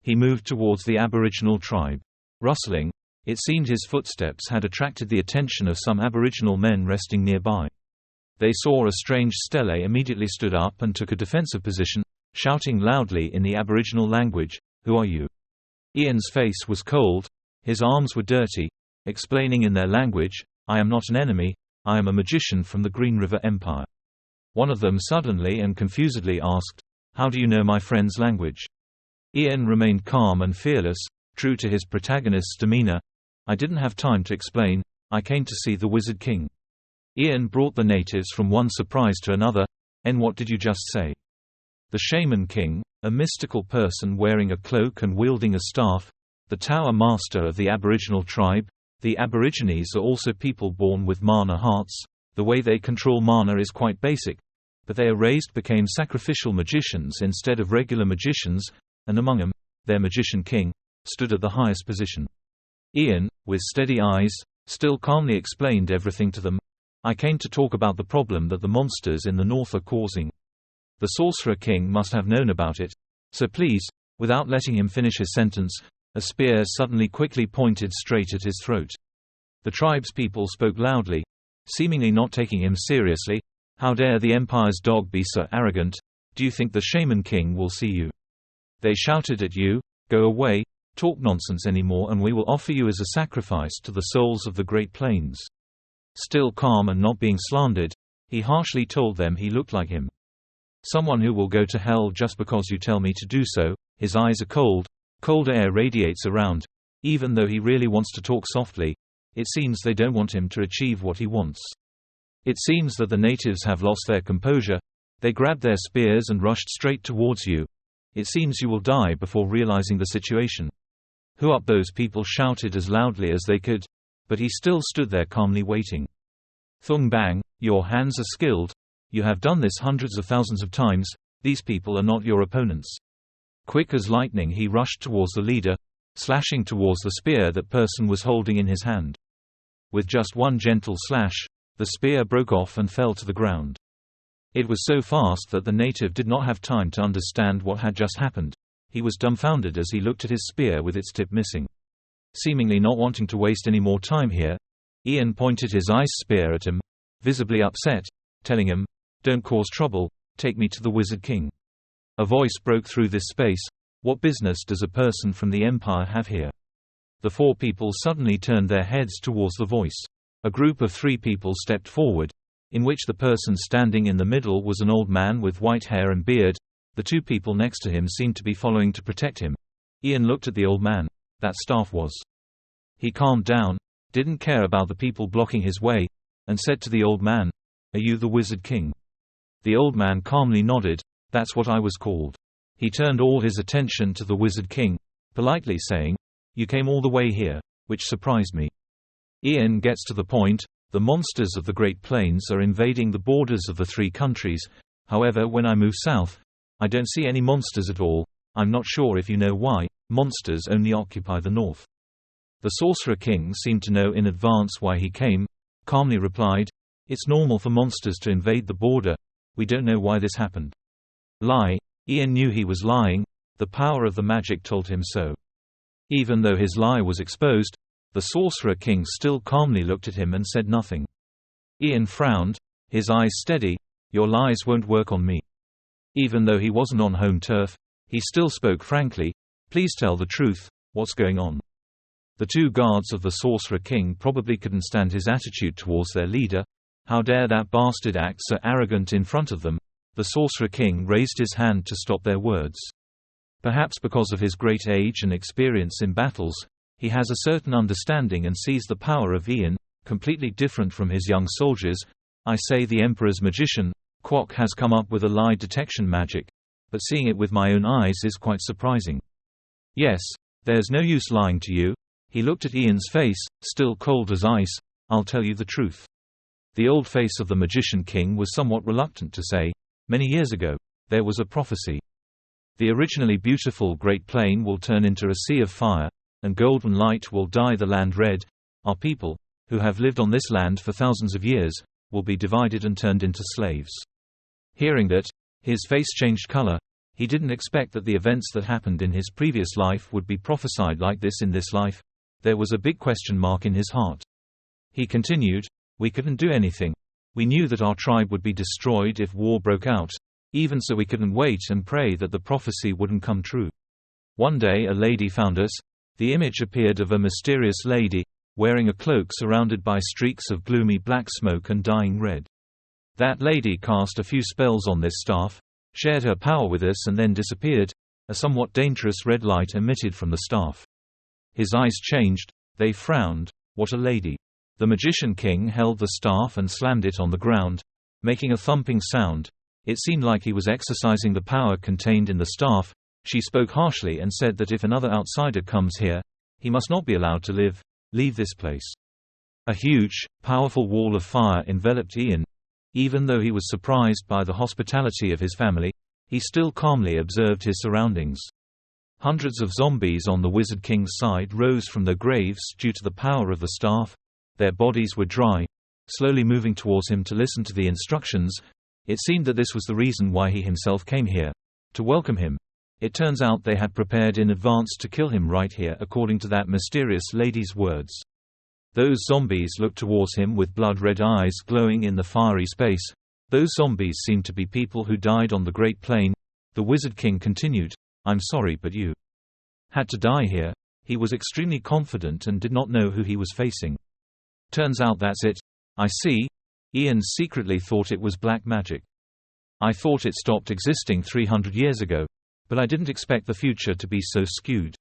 He moved towards the Aboriginal tribe. Rustling, it seemed his footsteps had attracted the attention of some Aboriginal men resting nearby. They saw a strange stele, immediately stood up and took a defensive position, shouting loudly in the Aboriginal language, "Who are you?" Ian's face was cold, his arms were dirty, explaining in their language, "I am not an enemy, I am a magician from the Green River Empire." One of them suddenly and confusedly asked, "How do you know my friend's language?" Ian remained calm and fearless, true to his protagonist's demeanor. "I didn't have time to explain, I came to see the Wizard King." Ian brought the natives from one surprise to another. "And what did you just say?" The Shaman King, a mystical person wearing a cloak and wielding a staff, the Tower Master of the Aboriginal tribe. The Aborigines are also people born with mana hearts. The way they control mana is quite basic, but they are raised became sacrificial magicians instead of regular magicians, and among them, their Magician King, stood at the highest position. Ian, with steady eyes, still calmly explained everything to them. "I came to talk about the problem that the monsters in the north are causing. The Sorcerer King must have known about it, so please," without letting him finish his sentence, a spear suddenly quickly pointed straight at his throat. The tribe's people spoke loudly, seemingly not taking him seriously. "How dare the Empire's dog be so arrogant? Do you think the Shaman King will see you? They shouted at you, 'Go away, talk nonsense anymore and we will offer you as a sacrifice to the souls of the Great Plains.'" Still calm and not being slandered, he harshly told them he looked like him. "Someone who will go to hell just because you tell me to do so." His eyes are cold. Cold air radiates around. Even though he really wants to talk softly, it seems they don't want him to achieve what he wants. It seems that the natives have lost their composure. They grabbed their spears and rushed straight towards you. It seems you will die before realizing the situation. "Who up?" those people shouted as loudly as they could, but he still stood there calmly waiting. "Thung Bang, your hands are skilled. You have done this hundreds of thousands of times. These people are not your opponents." Quick as lightning he rushed towards the leader, slashing towards the spear that person was holding in his hand. With just one gentle slash, the spear broke off and fell to the ground. It was so fast that the native did not have time to understand what had just happened. He was dumbfounded as he looked at his spear with its tip missing. Seemingly not wanting to waste any more time here, Ian pointed his ice spear at him, visibly upset, telling him, "Don't cause trouble, take me to the Wizard King." A voice broke through this space. "What business does a person from the Empire have here?" The four people suddenly turned their heads towards the voice. A group of 3 people stepped forward, in which the person standing in the middle was an old man with white hair and beard. The 2 people next to him seemed to be following to protect him. Ian looked at the old man. That staff was. He calmed down, didn't care about the people blocking his way, and said to the old man, "Are you the Wizard King?" The old man calmly nodded. "That's what I was called." He turned all his attention to the Wizard King, politely saying, "You came all the way here," which surprised me. Ian gets to the point. The monsters of the Great Plains are invading the borders of the 3 countries. However, when I move south, I don't see any monsters at all. I'm not sure if you know why, monsters only occupy the north." The Sorcerer King seemed to know in advance why he came, calmly replied, "It's normal for monsters to invade the border. We don't know why this happened." Lie. Ian knew he was lying, the power of the magic told him so. Even though his lie was exposed, the Sorcerer King still calmly looked at him and said nothing. Ian frowned, his eyes steady. "Your lies won't work on me." Even though he wasn't on home turf, he still spoke frankly, "Please tell the truth, what's going on?" The two guards of the Sorcerer King probably couldn't stand his attitude towards their leader. How dare that bastard act so arrogant in front of them? The Sorcerer King raised his hand to stop their words. Perhaps because of his great age and experience in battles, he has a certain understanding and sees the power of Ian, completely different from his young soldiers. "I say the Emperor's magician, Kwok, has come up with a lie detection magic, but seeing it with my own eyes is quite surprising." "Yes, there's no use lying to you." He looked at Ian's face, still cold as ice. "I'll tell you the truth." The old face of the Magician King was somewhat reluctant to say, "Many years ago, there was a prophecy. The originally beautiful Great Plain will turn into a sea of fire, and golden light will dye the land red. Our people, who have lived on this land for thousands of years, will be divided and turned into slaves." Hearing that, his face changed color. He didn't expect that the events that happened in his previous life would be prophesied like this in this life. There was a big question mark in his heart. He continued, "We couldn't do anything. We knew that our tribe would be destroyed if war broke out. Even so, we couldn't wait and pray that the prophecy wouldn't come true. One day a lady found us. The image appeared of a mysterious lady, wearing a cloak surrounded by streaks of gloomy black smoke and dying red. That lady cast a few spells on this staff, shared her power with us and then disappeared. A somewhat dangerous red light emitted from the staff." His eyes changed, they frowned. "What a lady." The Magician King held the staff and slammed it on the ground, making a thumping sound. It seemed like he was exercising the power contained in the staff. She spoke harshly and said that if another outsider comes here, he must not be allowed to live. Leave this place. A huge, powerful wall of fire enveloped Ian. Even though he was surprised by the hospitality of his family, he still calmly observed his surroundings. Hundreds of zombies on the Wizard King's side rose from their graves due to the power of the staff. Their bodies were dry, slowly moving towards him to listen to the instructions. It seemed that this was the reason why he himself came here, to welcome him. It turns out they had prepared in advance to kill him right here, according to that mysterious lady's words. Those zombies looked towards him with blood-red eyes glowing in the fiery space. Those zombies seemed to be people who died on the Great Plain. The Wizard King continued, "I'm sorry, but you had to die here." He was extremely confident and did not know who he was facing. "Turns out that's it. I see." Ian secretly thought it was black magic. "I thought it stopped existing 300 years ago, but I didn't expect the future to be so skewed."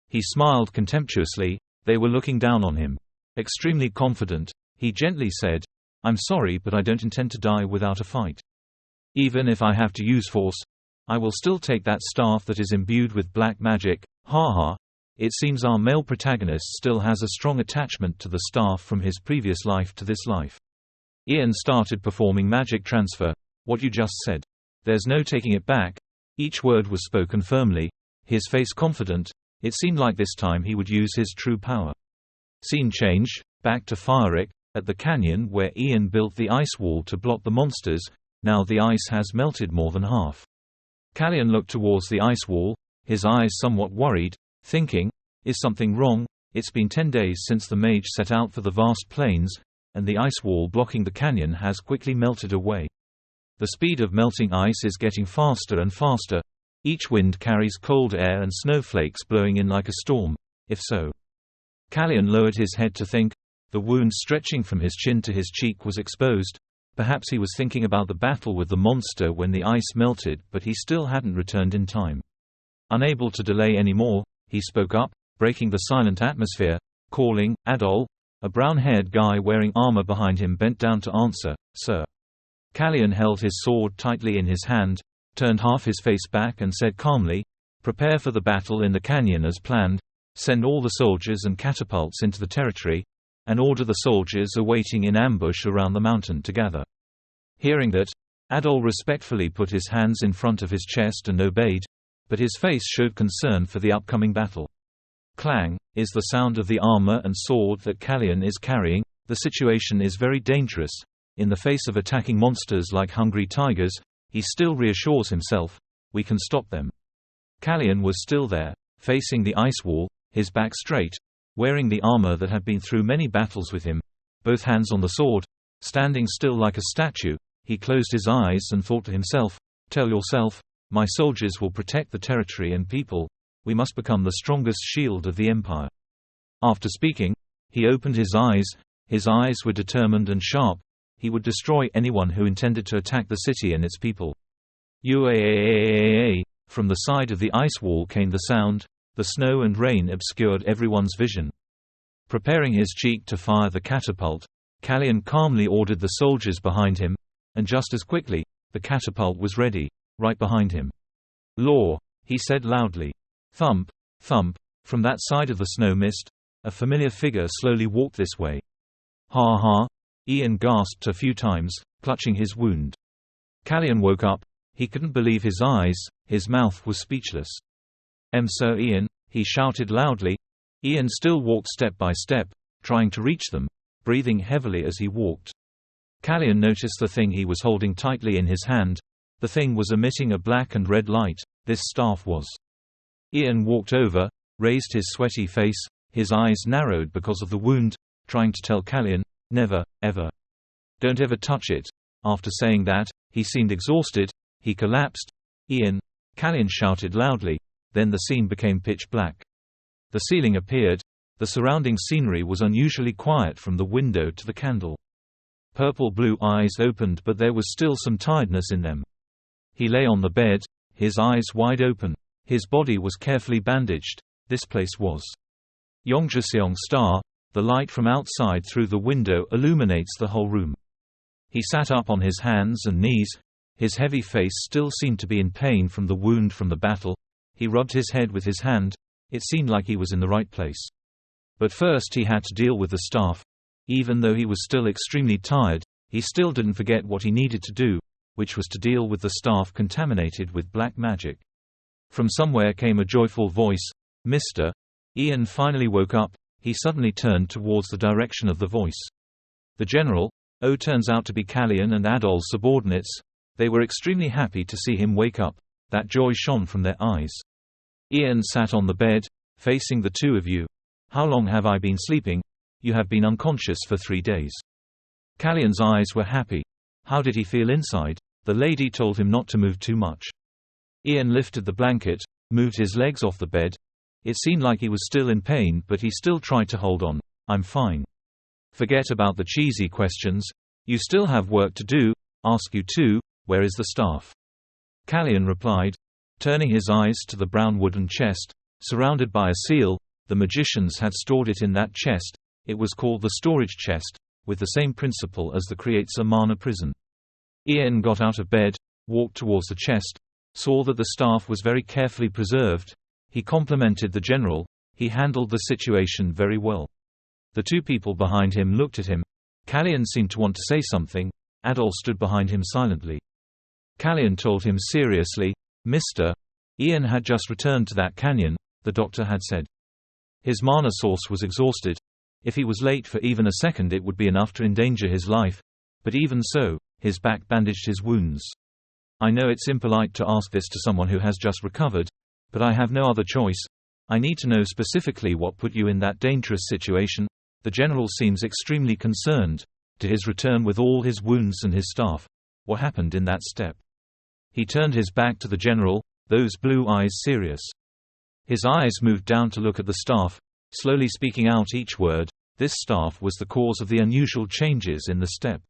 He smiled contemptuously. They were looking down on him. Extremely confident, he gently said, "I'm sorry, but I don't intend to die without a fight. Even if I have to use force, I will still take that staff that is imbued with black magic." Ha. It seems our male protagonist still has a strong attachment to the staff from his previous life to this life. Ian started performing magic transfer. "What you just said. There's no taking it back." Each word was spoken firmly, his face confident. It seemed like this time he would use his true power. Scene change, back to Firewick, at the canyon where Ian built the ice wall to block the monsters. Now the ice has melted more than half. Callion looked towards the ice wall, his eyes somewhat worried, thinking, "Is something wrong? It's been 10 days since the mage set out for the vast plains, and the ice wall blocking the canyon has quickly melted away. The speed of melting ice is getting faster and faster. Each wind carries cold air and snowflakes blowing in like a storm. If so." Callion lowered his head to think. The wound stretching from his chin to his cheek was exposed. Perhaps he was thinking about the battle with the monster when the ice melted, but he still hadn't returned in time. Unable to delay any more, he spoke up, breaking the silent atmosphere, calling, "Adol." A brown-haired guy wearing armor behind him bent down to answer, "Sir." Callion held his sword tightly in his hand, turned half his face back and said calmly, "Prepare for the battle in the canyon as planned. Send all the soldiers and catapults into the territory, and order the soldiers awaiting in ambush around the mountain to gather." Hearing that, Adol respectfully put his hands in front of his chest and obeyed. but his face showed concern for the upcoming battle. Clang is the sound of the armor and sword that Kalyan is carrying. The situation is very dangerous. In the face of attacking monsters like hungry tigers, he still reassures himself, "We can stop them." Kalyan was still there, facing the ice wall, his back straight, wearing the armor that had been through many battles with him, both hands on the sword, standing still like a statue. He closed his eyes and thought to himself, "Tell yourself, my soldiers will protect the territory and people. We must become the strongest shield of the empire." After speaking, he opened his eyes. His eyes were determined and sharp. He would destroy anyone who intended to attack the city and its people. Uaaaaaaaa! From the side of the ice wall came the sound. The snow and rain obscured everyone's vision. Preparing his cheek to fire the catapult, Kalyan calmly ordered the soldiers behind him, and just as quickly, the catapult was ready, right behind him. "Law," he said loudly. Thump, thump, from that side of the snow mist, a familiar figure slowly walked this way. "Ha ha!" Ian gasped a few times, clutching his wound. Kalyan woke up. He couldn't believe his eyes, his mouth was speechless. Sir Ian," he shouted loudly. Ian still walked step by step, trying to reach them, breathing heavily as he walked. Kalyan noticed the thing he was holding tightly in his hand. The thing was emitting a black and red light. This staff was. Ian walked over, raised his sweaty face, his eyes narrowed because of the wound, trying to tell Kalyan, "Never, ever. Don't ever touch it." After saying that, he seemed exhausted. He collapsed. "Ian!" Kalyan shouted loudly. Then the scene became pitch black. The ceiling appeared. The surrounding scenery was unusually quiet from the window to the candle. Purple-blue eyes opened, but there was still some tiredness in them. He lay on the bed, his eyes wide open. His body was carefully bandaged. This place was Yongjaseong Star. The light from outside through the window illuminates the whole room. He sat up on his hands and knees. His heavy face still seemed to be in pain from the wound from the battle. He rubbed his head with his hand. It seemed like he was in the right place. But first he had to deal with the staff. Even though he was still extremely tired, he still didn't forget what he needed to do, which was to deal with the staff contaminated with black magic. From somewhere came a joyful voice, "Mr." Ian finally woke up. He suddenly turned towards the direction of the voice. The general, turns out to be Kalyan and Adol's subordinates. They were extremely happy to see him wake up. That joy shone from their eyes. Ian sat on the bed, facing the two of you. "How long have I been sleeping? You have been unconscious for 3 days." Kalyan's eyes were happy. How did he feel inside? The lady told him not to move too much. Ian lifted the blanket, moved his legs off the bed. It seemed like he was still in pain, but he still tried to hold on. "I'm fine." "Forget about the cheesy questions. You still have work to do. Ask you too, where is the staff?" Kalyan replied, turning his eyes to the brown wooden chest, surrounded by a seal. The magicians had stored it in that chest. It was called the storage chest, with the same principle as the creates a mana prison. Ian got out of bed, walked towards the chest, saw that the staff was very carefully preserved. He complimented the general. He handled the situation very well. The two people behind him looked at him. Kalyan seemed to want to say something. Adol stood behind him silently. Kalyan told him seriously, "Mr." Ian had just returned to that canyon, the doctor had said. His mana source was exhausted. If he was late for even a second it would be enough to endanger his life. But even so, his back bandaged his wounds. "I know it's impolite to ask this to someone who has just recovered, but I have no other choice. I need to know specifically what put you in that dangerous situation." The general seems extremely concerned. To his return with all his wounds and his staff. What happened in that step? He turned his back to the general, those blue eyes serious. His eyes moved down to look at the staff, slowly speaking out each word. This staff was the cause of the unusual changes in the step.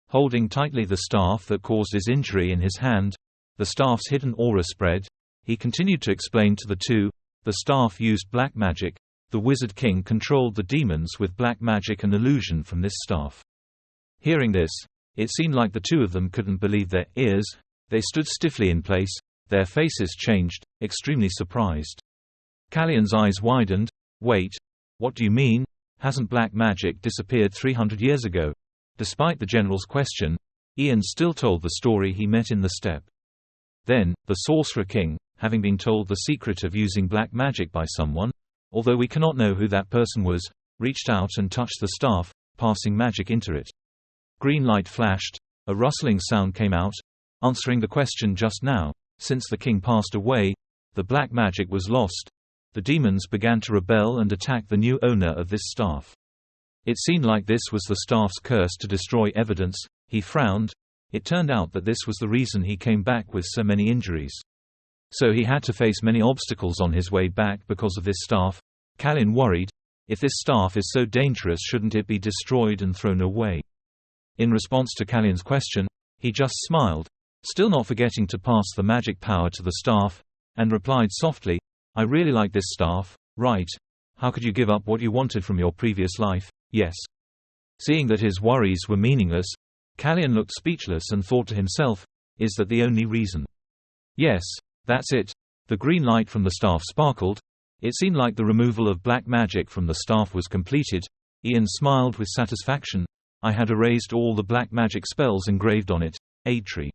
Holding tightly the staff that caused his injury in his hand, the staff's hidden aura spread. He continued to explain to the two, the staff used black magic. The Wizard King controlled the demons with black magic and illusion from this staff. Hearing this, it seemed like the two of them couldn't believe their ears. They stood stiffly in place, their faces changed, extremely surprised. Kalyan's eyes widened. "Wait, what do you mean? Hasn't black magic disappeared 300 years ago?" Despite the general's question, Ian still told the story he met in the steppe. Then, the Sorcerer King, having been told the secret of using black magic by someone, although we cannot know who that person was, reached out and touched the staff, passing magic into it. Green light flashed, a rustling sound came out, answering the question just now. Since the king passed away, the black magic was lost. The demons began to rebel and attack the new owner of this staff. It seemed like this was the staff's curse to destroy evidence. He frowned. It turned out that this was the reason he came back with so many injuries. So he had to face many obstacles on his way back because of this staff. Kalyan worried, if this staff is so dangerous, shouldn't it be destroyed and thrown away? In response to Kalyan's question, he just smiled, still not forgetting to pass the magic power to the staff, and replied softly, I really like this staff, right? How could you give up what you wanted from your previous life? Yes. Seeing that his worries were meaningless, Kalyan looked speechless and thought to himself, is that the only reason? Yes, that's it. The green light from the staff sparkled. It seemed like the removal of black magic from the staff was completed. Ian smiled with satisfaction. I had erased all the black magic spells engraved on it. Tree.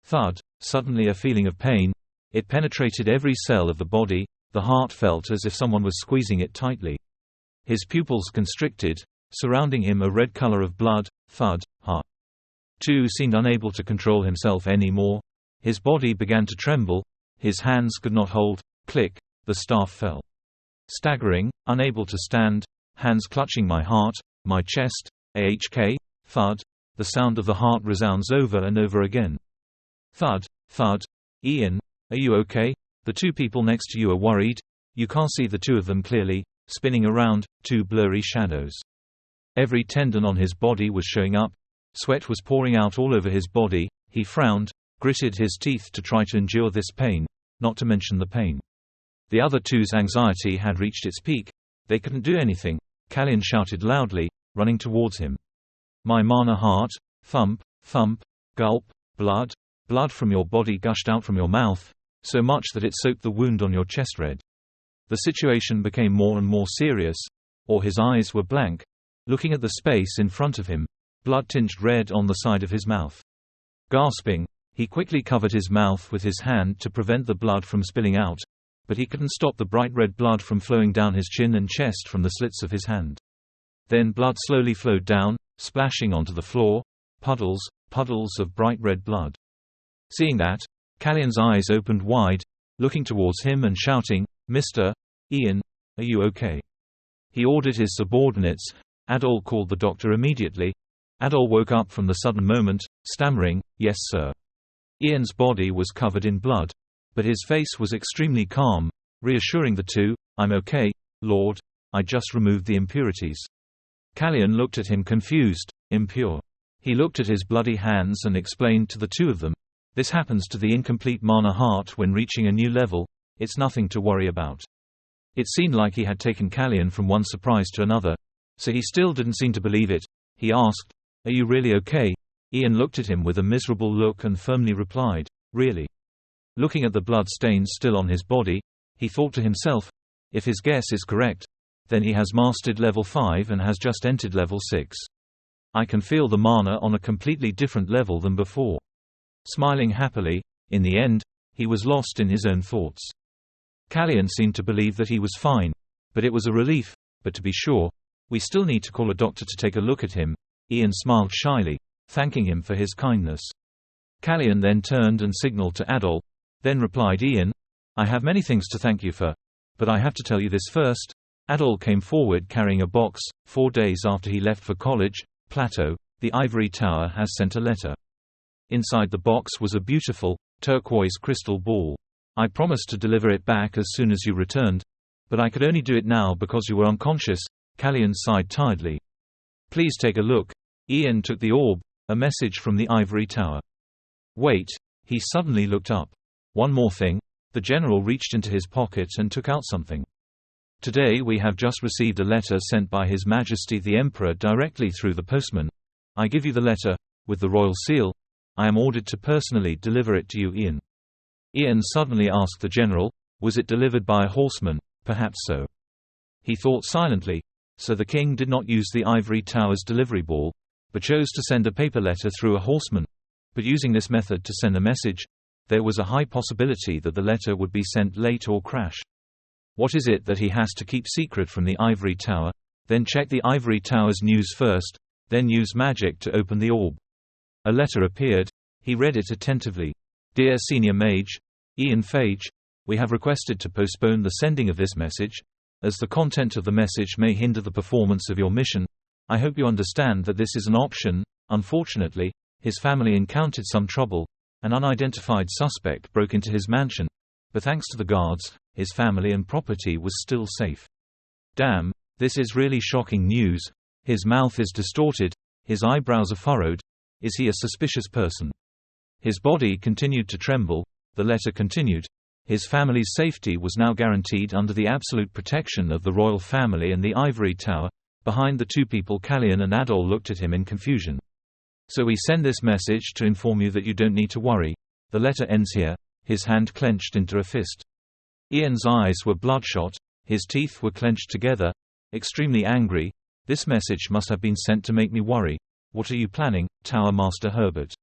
Thud, suddenly a feeling of pain. It penetrated every cell of the body. The heart felt as if someone was squeezing it tightly. His pupils constricted, surrounding him a red color of blood. Thud, heart. Tu seemed unable to control himself anymore. His body began to tremble. His hands could not hold. Click, the staff fell. Staggering, unable to stand, hands clutching my heart, my chest. AHK, thud, the sound of the heart resounds over and over again. Thud, thud. Ian, are you okay? The two people next to you are worried. You can't see the two of them clearly, spinning around, two blurry shadows. Every tendon on his body was showing up. Sweat was pouring out all over his body. He frowned, gritted his teeth to try to endure this pain, not to mention the pain. The other two's anxiety had reached its peak. They couldn't do anything. Kalyan shouted loudly, running towards him. My mana heart, thump, thump, gulp, blood. Blood from your body gushed out from your mouth, so much that it soaked the wound on your chest red. The situation became more and more serious, or his eyes were blank, looking at the space in front of him, blood tinged red on the side of his mouth. Gasping, he quickly covered his mouth with his hand to prevent the blood from spilling out, but he couldn't stop the bright red blood from flowing down his chin and chest from the slits of his hand. Then blood slowly flowed down, splashing onto the floor, puddles of bright red blood. Seeing that, Kalyan's eyes opened wide, looking towards him and shouting, Mr. Ian, are you okay? He ordered his subordinates. Adol called the doctor immediately. Adol woke up from the sudden moment, stammering, Yes sir. Ian's body was covered in blood, but his face was extremely calm, reassuring the two, I'm okay, Lord, I just removed the impurities. Kalyan looked at him confused. Impure. He looked at his bloody hands and explained to the two of them, this happens to the incomplete mana heart when reaching a new level, it's nothing to worry about. It seemed like he had taken Kalyan from one surprise to another, so he still didn't seem to believe it. He asked, Are you really okay? Ian looked at him with a miserable look and firmly replied, Really? Looking at the blood stains still on his body, he thought to himself, if his guess is correct, then he has mastered level 5 and has just entered level 6. I can feel the mana on a completely different level than before. Smiling happily, in the end, he was lost in his own thoughts. Kalyan seemed to believe that he was fine, but it was a relief. But to be sure, we still need to call a doctor to take a look at him. Ian smiled shyly, thanking him for his kindness. Kalyan then turned and signaled to Adol, then replied, Ian, I have many things to thank you for, but I have to tell you this first. Adol came forward carrying a box. 4 days after he left for college, Plateau, the ivory tower has sent a letter. Inside the box was a beautiful, turquoise crystal ball. I promised to deliver it back as soon as you returned, but I could only do it now because you were unconscious. Kalyan sighed tiredly. Please take a look. Ian took the orb, a message from the ivory tower. Wait, he suddenly looked up. One more thing. The general reached into his pocket and took out something. Today we have just received a letter sent by His Majesty the Emperor directly through the postman. I give you the letter, with the royal seal. I am ordered to personally deliver it to you, Ian. Ian suddenly asked the general, was it delivered by a horseman? Perhaps so. He thought silently. So the king did not use the ivory tower's delivery ball, but chose to send a paper letter through a horseman. But using this method to send a message, there was a high possibility that the letter would be sent late or crash. What is it that he has to keep secret from the ivory tower? Then check the ivory tower's news first, then use magic to open the orb. A letter appeared. He read it attentively. Dear Senior Mage, Ian Phage, we have requested to postpone the sending of this message, as the content of the message may hinder the performance of your mission. I hope you understand that this is an option. Unfortunately, his family encountered some trouble. An unidentified suspect broke into his mansion, but thanks to the guards, his family and property was still safe. Damn, this is really shocking news. His mouth is distorted, his eyebrows are furrowed. Is he a suspicious person? His body continued to tremble. The letter continued. His family's safety was now guaranteed under the absolute protection of the royal family and the ivory tower. Behind the two people, Kalyan and Adol looked at him in confusion. So we send this message to inform you that you don't need to worry. The letter ends here. His hand clenched into a fist. Ian's eyes were bloodshot. His teeth were clenched together. Extremely angry. This message must have been sent to make me worry. What are you planning, Tower Master Herbert?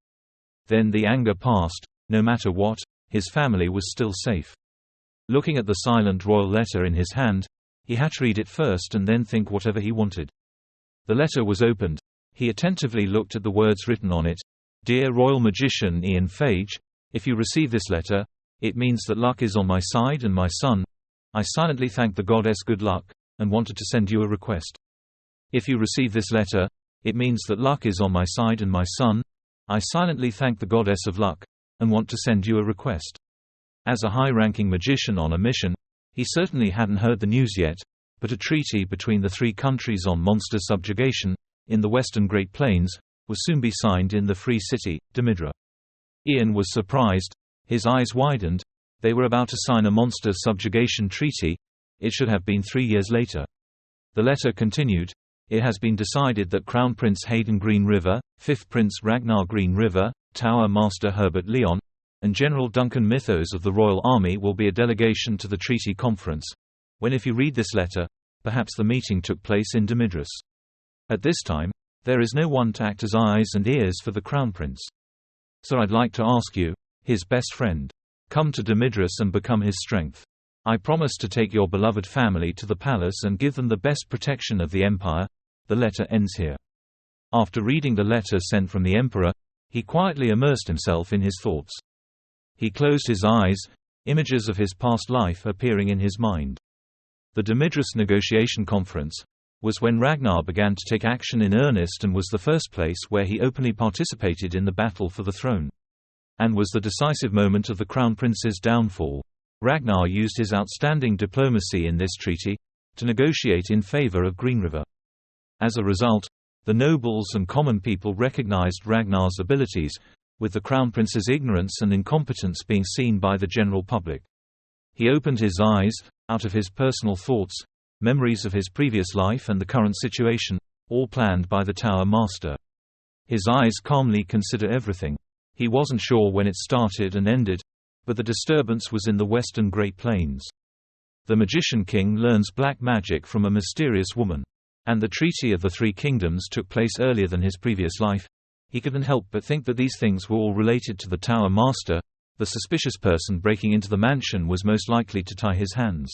Then the anger passed. No matter what, his family was still safe. Looking at the silent royal letter in his hand, he had to read it first and then think whatever he wanted. The letter was opened. He attentively looked at the words written on it. Dear Royal Magician Ian Phage, if you receive this letter, it means that luck is on my side and my son. I silently thank the goddess Good Luck, and wanted to send you a request. If you receive this letter, it means that luck is on my side and my son. I silently thank the goddess of luck, and want to send you a request. As a high-ranking magician on a mission, he certainly hadn't heard the news yet, but a treaty between the three countries on monster subjugation, in the western Great Plains, will soon be signed in the free city, Demidra. Ian was surprised. His eyes widened. They were about to sign a monster subjugation treaty. It should have been 3 years later. The letter continued. It has been decided that Crown Prince Hayden Green River, 5th Prince Ragnar Green River, Tower Master Herbert Leon, and General Duncan Mythos of the Royal Army will be a delegation to the treaty conference. When if you read this letter, perhaps the meeting took place in Demidras. At this time, there is no one to act as eyes and ears for the Crown Prince. So I'd like to ask you, his best friend, come to Demidras and become his strength. I promise to take your beloved family to the palace and give them the best protection of the Empire. The letter ends here. After reading the letter sent from the Emperor, he quietly immersed himself in his thoughts. He closed his eyes, images of his past life appearing in his mind. The Demidras negotiation conference was when Ragnar began to take action in earnest and was the first place where he openly participated in the battle for the throne. And was the decisive moment of the Crown Prince's downfall. Ragnar used his outstanding diplomacy in this treaty to negotiate in favor of Green River. As a result, the nobles and common people recognized Ragnar's abilities, with the Crown Prince's ignorance and incompetence being seen by the general public. He opened his eyes, out of his personal thoughts, memories of his previous life and the current situation, all planned by the Tower Master. His eyes calmly consider everything. He wasn't sure when it started and ended, but the disturbance was in the western Great Plains. The Magician King learns black magic from a mysterious woman. And the Treaty of the Three Kingdoms took place earlier than his previous life. He couldn't help but think that these things were all related to the Tower Master. The suspicious person breaking into the mansion was most likely to tie his hands.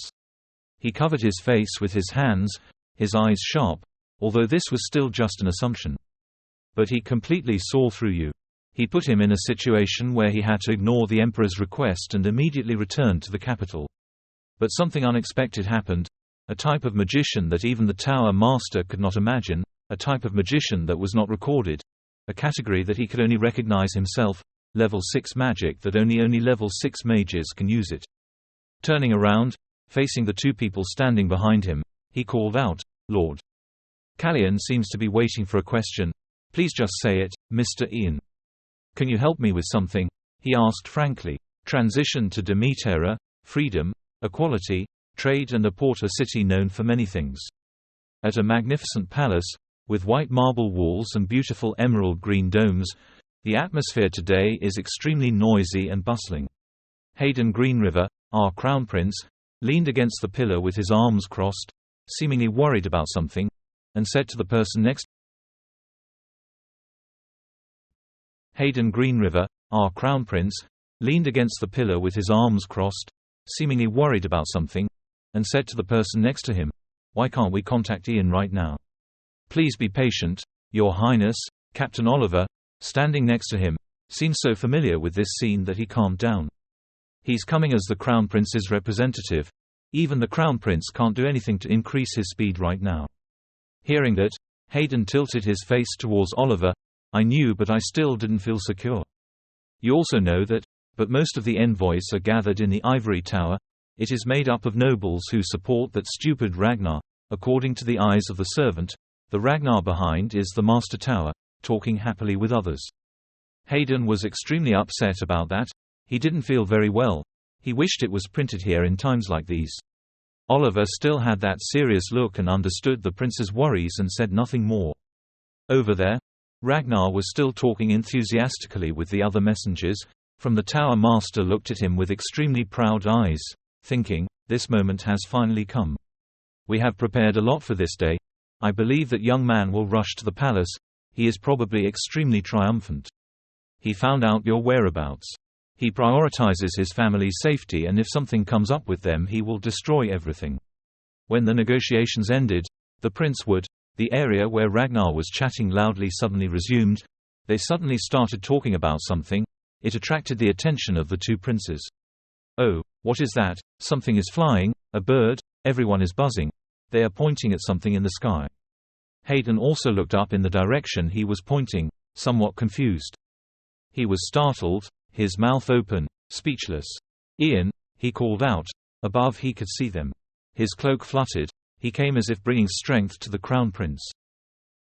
He covered his face with his hands, his eyes sharp, although this was still just an assumption. But he completely saw through you. He put him in a situation where he had to ignore the Emperor's request and immediately return to the capital. But something unexpected happened. A type of magician that even the Tower Master could not imagine, a type of magician that was not recorded, a category that he could only recognize himself, level 6 magic that only level 6 mages can use it. Turning around, facing the two people standing behind him, he called out, Lord. Kalyan seems to be waiting for a question. Please just say it, Mr. Ian. Can you help me with something? He asked frankly. Transition to Demetera, freedom, equality, trade and a port, a city known for many things. At a magnificent palace, with white marble walls and beautiful emerald green domes, the atmosphere today is extremely noisy and bustling. Hayden Green River, our Crown Prince, leaned against the pillar with his arms crossed, seemingly worried about something, and said to the person next. Hayden Green River, our Crown Prince, leaned against the pillar with his arms crossed, seemingly worried about something, and said to the person next to him, "Why can't we contact Ian right now? Please be patient, Your Highness." Captain Oliver, standing next to him, seemed so familiar with this scene that he calmed down. He's coming as the Crown Prince's representative. Even the Crown Prince can't do anything to increase his speed right now. Hearing that, Hayden tilted his face towards Oliver. "I knew, but I still didn't feel secure. You also know that, but most of the envoys are gathered in the ivory tower. It is made up of nobles who support that stupid Ragnar. According to the eyes of the servant, the Ragnar behind is the master tower, talking happily with others." Hayden was extremely upset about that. He didn't feel very well. He wished it was printed here in times like these. Oliver still had that serious look and understood the prince's worries and said nothing more. Over there, Ragnar was still talking enthusiastically with the other messengers. From the tower master looked at him with extremely proud eyes, thinking, "This moment has finally come. We have prepared a lot for this day. I believe that young man will rush to the palace. He is probably extremely triumphant. He found out your whereabouts. He prioritizes his family's safety, and if something comes up with them he will destroy everything." When the negotiations ended, the prince would. The area where Ragnar was chatting loudly suddenly resumed. They suddenly started talking about something. It attracted the attention of the two princes. "Oh, what is that? Something is flying, a bird, everyone is buzzing. They are pointing at something in the sky." Hayden also looked up in the direction he was pointing, somewhat confused. He was startled, his mouth open, speechless. "Ian," he called out. Above he could see them. His cloak fluttered. He came as if bringing strength to the Crown Prince.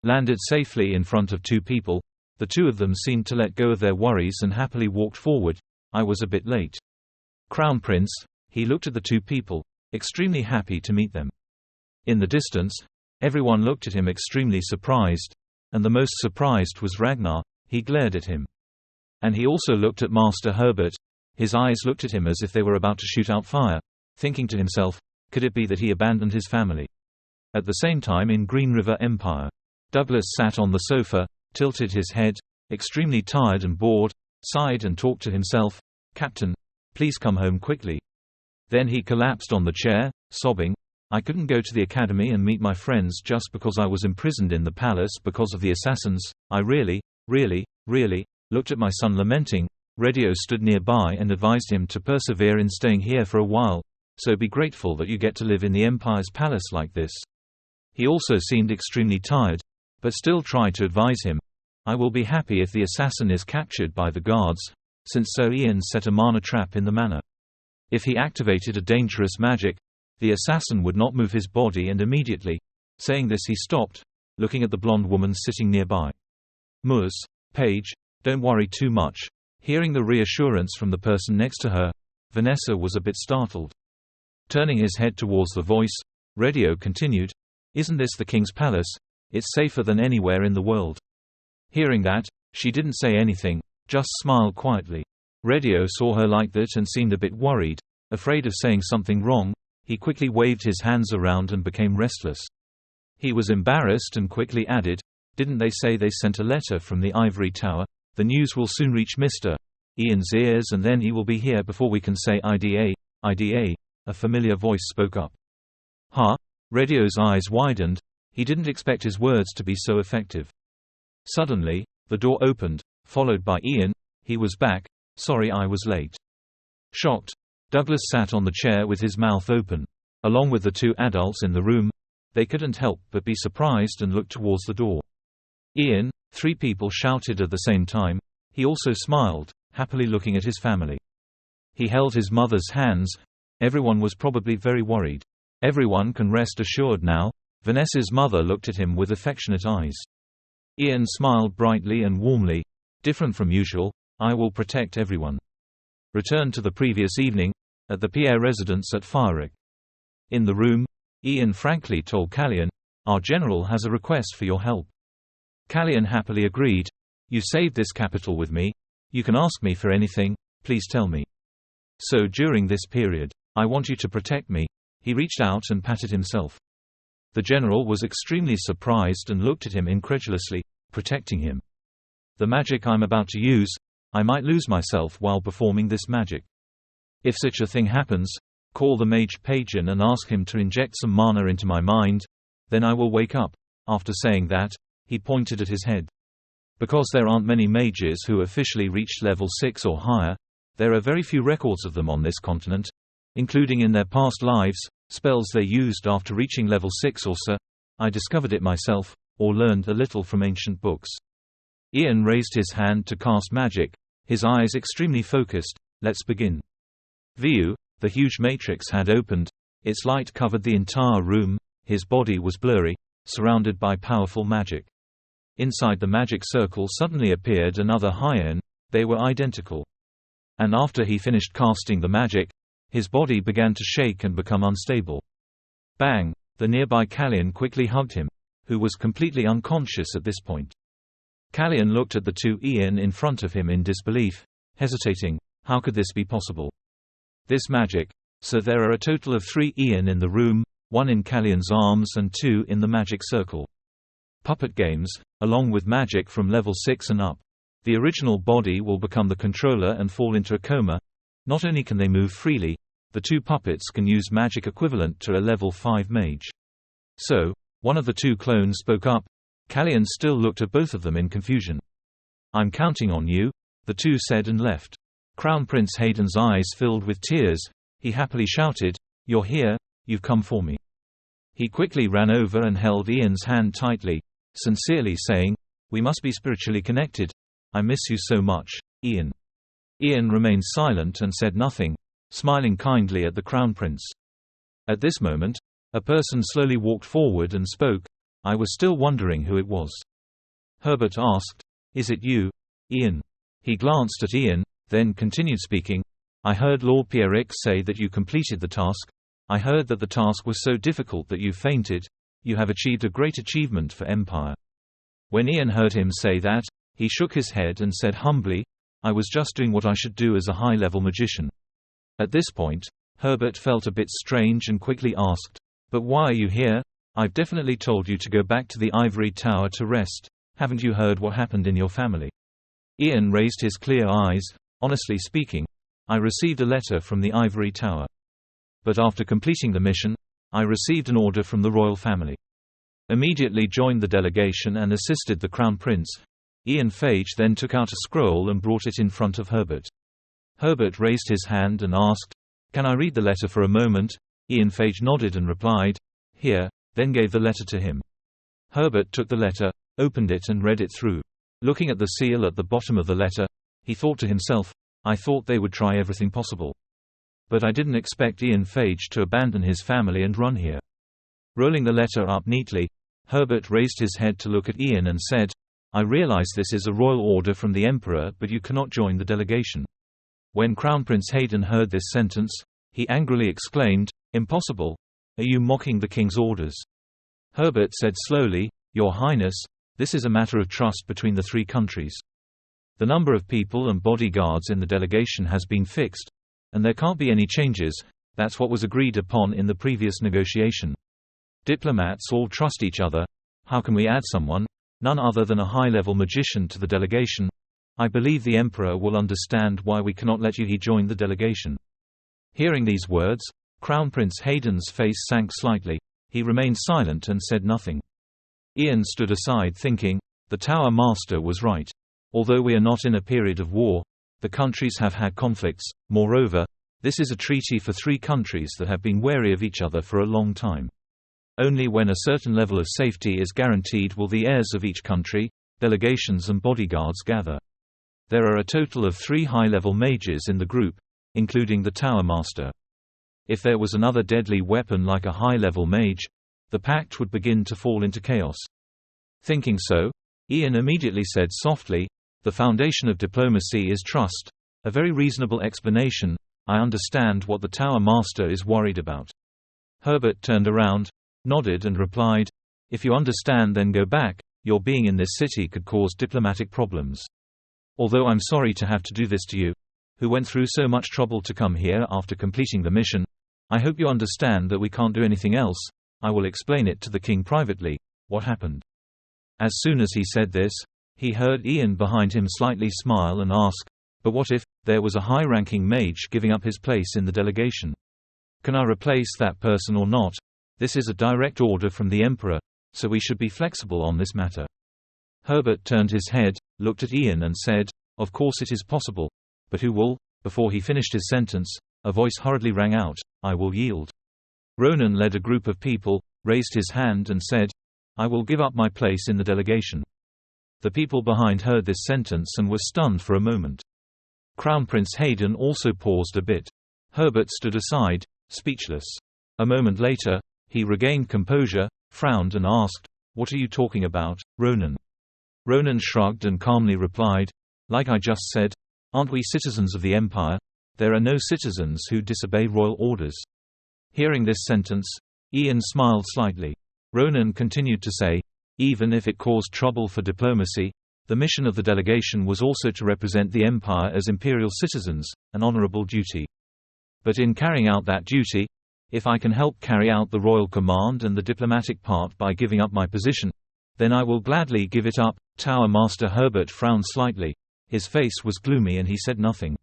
Landed safely in front of two people. The two of them seemed to let go of their worries and happily walked forward. "I was a bit late." "Crown Prince," he looked at the two people, extremely happy to meet them. In the distance, everyone looked at him extremely surprised, and the most surprised was Ragnar. He glared at him. And he also looked at Master Herbert. His eyes looked at him as if they were about to shoot out fire, thinking to himself, could it be that he abandoned his family? At the same time in Green River Empire, Douglas sat on the sofa, tilted his head, extremely tired and bored, sighed and talked to himself, "Captain, please come home quickly." Then he collapsed on the chair, sobbing, "I couldn't go to the academy and meet my friends just because I was imprisoned in the palace because of the assassins. I really, looked at my son lamenting. Radio stood nearby and advised him to persevere in staying here for a while, so be grateful that you get to live in the Empire's palace like this." He also seemed extremely tired, but still tried to advise him. "I will be happy if the assassin is captured by the guards, since Sir Ian set a mana trap in the manor. If he activated a dangerous magic, the assassin would not move his body and immediately." Saying this he stopped, looking at the blonde woman sitting nearby. "Ms. Page, don't worry too much." Hearing the reassurance from the person next to her, Vanessa was a bit startled. Turning his head towards the voice, Radio continued, "Isn't this the king's palace? It's safer than anywhere in the world." Hearing that, she didn't say anything, just smiled quietly. Radio saw her like that and seemed a bit worried, afraid of saying something wrong. He quickly waved his hands around and became restless. He was embarrassed and quickly added, "Didn't they say they sent a letter from the ivory tower? The news will soon reach Mr. Ian's ears and then he will be here before we can say IDA, IDA." A familiar voice spoke up. "Huh?" Radio's eyes widened. He didn't expect his words to be so effective. Suddenly, the door opened, followed by Ian. He was back. "Sorry I was late." Shocked, Douglas sat on the chair with his mouth open. Along with the two adults in the room, they couldn't help but be surprised and looked towards the door. "Ian!" Three people shouted at the same time. He also smiled, happily looking at his family. He held his mother's hands. Everyone was probably very worried. "Everyone can rest assured now." Vanessa's mother looked at him with affectionate eyes. Ian smiled brightly and warmly. "Different from usual. I will protect everyone." Returned to the previous evening, at the Pierre residence at Firek. In the room, Ian frankly told Callian, "Our general has a request for your help." Callian happily agreed. "You saved this capital with me. You can ask me for anything, please tell me. So during this period, I want you to protect me." He reached out and patted himself. The general was extremely surprised and looked at him incredulously. "Protecting him? The magic I'm about to use, I might lose myself while performing this magic. If such a thing happens, call the mage Pagan and ask him to inject some mana into my mind, then I will wake up." After saying that, he pointed at his head. Because there aren't many mages who officially reached level 6 or higher, there are very few records of them on this continent, including in their past lives, spells they used after reaching level 6 or so. I discovered it myself, or learned a little from ancient books. Ian raised his hand to cast magic, his eyes extremely focused. "Let's begin." View, the huge matrix had opened, its light covered the entire room, his body was blurry, surrounded by powerful magic. Inside the magic circle suddenly appeared another Hyen, they were identical. And after he finished casting the magic, his body began to shake and become unstable. Bang! The nearby Kallian quickly hugged him, who was completely unconscious at this point. Kallian looked at the two Ian in front of him in disbelief, hesitating. How could this be possible? This magic. So there are a total of 3 Ian in the room, 1 in Kallian's arms and 2 in the magic circle. Puppet games, along with magic from level 6 and up. The original body will become the controller and fall into a coma. Not only can they move freely, the 2 puppets can use magic equivalent to a level 5 mage. So, one of the 2 clones spoke up. Kallian still looked at both of them in confusion. "I'm counting on you," the 2 said and left. Crown Prince Hayden's eyes filled with tears. He happily shouted, "You're here, you've come for me." He quickly ran over and held Ian's hand tightly, sincerely saying, "We must be spiritually connected. I miss you so much, Ian." Ian remained silent and said nothing, smiling kindly at the Crown Prince. At this moment, a person slowly walked forward and spoke. I was still wondering who it was. Herbert asked, "Is it you, Ian?" He glanced at Ian, then continued speaking. "I heard Lord Pierrick say that you completed the task. I heard that the task was so difficult that you fainted. You have achieved a great achievement for Empire." When Ian heard him say that, he shook his head and said humbly, "I was just doing what I should do as a high-level magician." At this point, Herbert felt a bit strange and quickly asked, "But why are you here? I've definitely told you to go back to the ivory tower to rest. Haven't you heard what happened in your family?" Ian raised his clear eyes. "Honestly speaking, I received a letter from the ivory tower. But after completing the mission, I received an order from the royal family. Immediately joined the delegation and assisted the Crown Prince." Ian Phage then took out a scroll and brought it in front of Herbert. Herbert raised his hand and asked, "Can I read the letter for a moment?" Ian Phage nodded and replied, "Here," then gave the letter to him. Herbert took the letter, opened it and read it through. Looking at the seal at the bottom of the letter, he thought to himself, "I thought they would try everything possible. But I didn't expect Ian Phage to abandon his family and run here." Rolling the letter up neatly, Herbert raised his head to look at Ian and said, "I realize this is a royal order from the Emperor, but you cannot join the delegation." When Crown Prince Hayden heard this sentence, he angrily exclaimed, "Impossible! Are you mocking the king's orders?" Herbert said slowly, "Your Highness, this is a matter of trust between the 3 countries. The number of people and bodyguards in the delegation has been fixed, and there can't be any changes. That's what was agreed upon in the previous negotiation. Diplomats all trust each other. How can we add someone, none other than a high-level magician, to the delegation? I believe the Emperor will understand why we cannot let you join the delegation." Hearing these words, Crown Prince Hayden's face sank slightly. He remained silent and said nothing. Ian stood aside thinking, the Tower Master was right. Although we are not in a period of war, the countries have had conflicts. Moreover, this is a treaty for 3 countries that have been wary of each other for a long time. Only when a certain level of safety is guaranteed will the heirs of each country, delegations and bodyguards gather. There are a total of 3 high-level mages in the group, including the Tower Master. If there was another deadly weapon like a high-level mage, the pact would begin to fall into chaos. Thinking so, Ian immediately said softly, "The foundation of diplomacy is trust." A very reasonable explanation. I understand what the Tower Master is worried about. Herbert turned around, nodded and replied, "If you understand, then go back. Your being in this city could cause diplomatic problems. Although I'm sorry to have to do this to you, who went through so much trouble to come here after completing the mission, I hope you understand that we can't do anything else. I will explain it to the king privately, what happened." As soon as he said this, he heard Ian behind him slightly smile and ask, But what if there was a high-ranking mage giving up his place in the delegation? Can I replace that person or not? This is a direct order from the Emperor, so we should be flexible on this matter. Herbert turned his head, looked at Ian and said, "Of course it is possible. But who will?" Before he finished his sentence, a voice hurriedly rang out, "I will yield." Ronan led a group of people, raised his hand and said, "I will give up my place in the delegation." The people behind heard this sentence and were stunned for a moment. Crown Prince Hayden also paused a bit. Herbert stood aside, speechless. A moment later, he regained composure, frowned and asked, "What are you talking about, Ronan?" Ronan shrugged and calmly replied, "Like I just said, aren't we citizens of the Empire? There are no citizens who disobey royal orders." Hearing this sentence, Ian smiled slightly. Ronan continued to say, "Even if it caused trouble for diplomacy, the mission of the delegation was also to represent the Empire as imperial citizens, an honorable duty. But in carrying out that duty, if I can help carry out the royal command and the diplomatic part by giving up my position, then I will gladly give it up." Tower Master Herbert frowned slightly. His face was gloomy and he said nothing.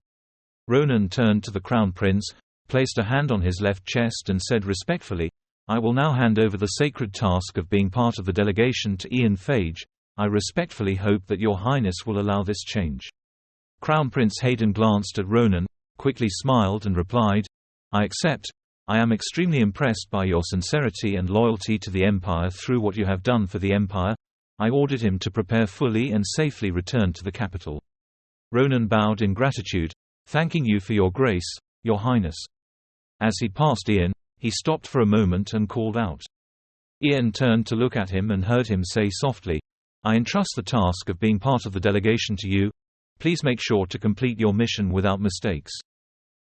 Ronan turned to the Crown Prince, placed a hand on his left chest and said respectfully, "I will now hand over the sacred task of being part of the delegation to Ian Phage. I respectfully hope that your Highness will allow this change." Crown Prince Hayden glanced at Ronan, quickly smiled and replied, "I accept. I am extremely impressed by your sincerity and loyalty to the Empire through what you have done for the Empire." I ordered him to prepare fully and safely return to the capital. Ronan bowed in gratitude, "Thanking you for your grace, Your Highness." As he passed Ian, he stopped for a moment and called out. Ian turned to look at him and heard him say softly, "I entrust the task of being part of the delegation to you. Please make sure to complete your mission without mistakes."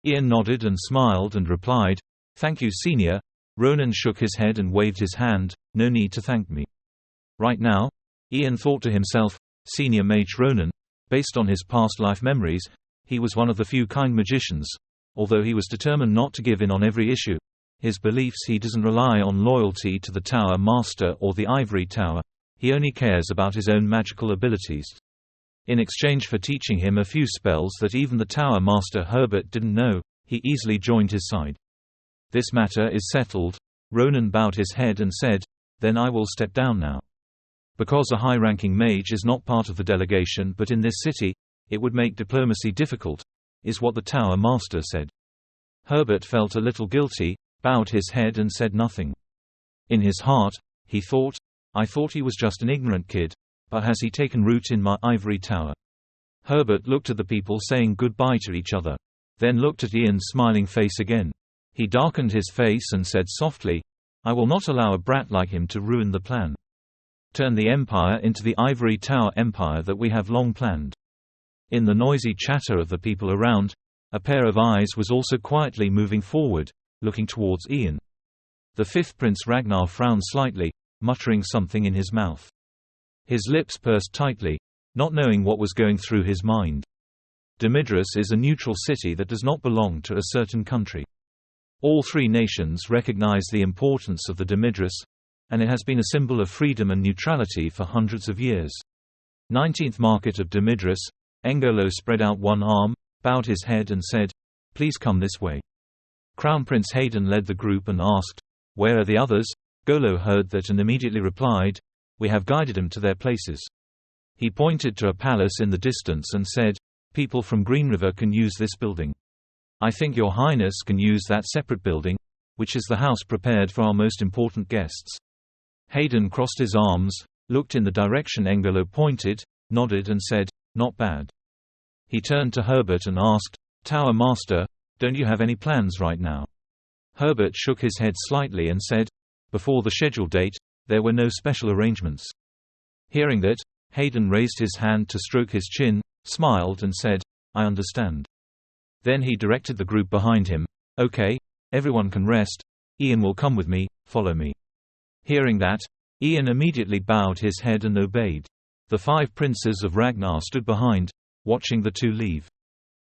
Ian nodded and smiled and replied, "Thank you, Senior." Ronan shook his head and waved his hand, "No need to thank me." Right now, Ian thought to himself, Senior Mage Ronan, based on his past life memories, he was one of the few kind magicians. Although he was determined not to give in on every issue, his beliefs he doesn't rely on loyalty to the Tower Master or the Ivory Tower, he only cares about his own magical abilities. In exchange for teaching him a few spells that even the Tower Master Herbert didn't know, he easily joined his side. This matter is settled. Ronan bowed his head and said, "Then I will step down now. Because a high-ranking mage is not part of the delegation but in this city, it would make diplomacy difficult," is what the Tower Master said. Herbert felt a little guilty, bowed his head and said nothing. In his heart, he thought, "I thought he was just an ignorant kid, but has he taken root in my ivory tower?" Herbert looked at the people saying goodbye to each other. Then looked at Ian's smiling face again. He darkened his face and said softly, "I will not allow a brat like him to ruin the plan. Turn the Empire into the Ivory Tower Empire that we have long planned." In the noisy chatter of the people around, a pair of eyes was also quietly moving forward, looking towards Ian. The fifth Prince Ragnar frowned slightly, muttering something in his mouth. His lips pursed tightly, not knowing what was going through his mind. Demidris is a neutral city that does not belong to a certain country. All three nations recognize the importance of the Demidris, and it has been a symbol of freedom and neutrality for hundreds of years. 19th Market of Demidris, Engolo spread out one arm, bowed his head and said, "Please come this way." Crown Prince Hayden led the group and asked, "Where are the others?" Golo heard that and immediately replied, "We have guided them to their places." He pointed to a palace in the distance and said, "People from Green River can use this building. I think Your Highness can use that separate building, which is the house prepared for our most important guests." Hayden crossed his arms, looked in the direction Engolo pointed, nodded and said, "Not bad." He turned to Herbert and asked, "Tower Master, don't you have any plans right now?" Herbert shook his head slightly and said, "Before the scheduled date, there were no special arrangements." Hearing that, Hayden raised his hand to stroke his chin, smiled and said, "I understand." Then he directed the group behind him, "Okay, everyone can rest. Ian will come with me, follow me." Hearing that, Ian immediately bowed his head and obeyed. The 5 princes of Ragnar stood behind, watching the two leave.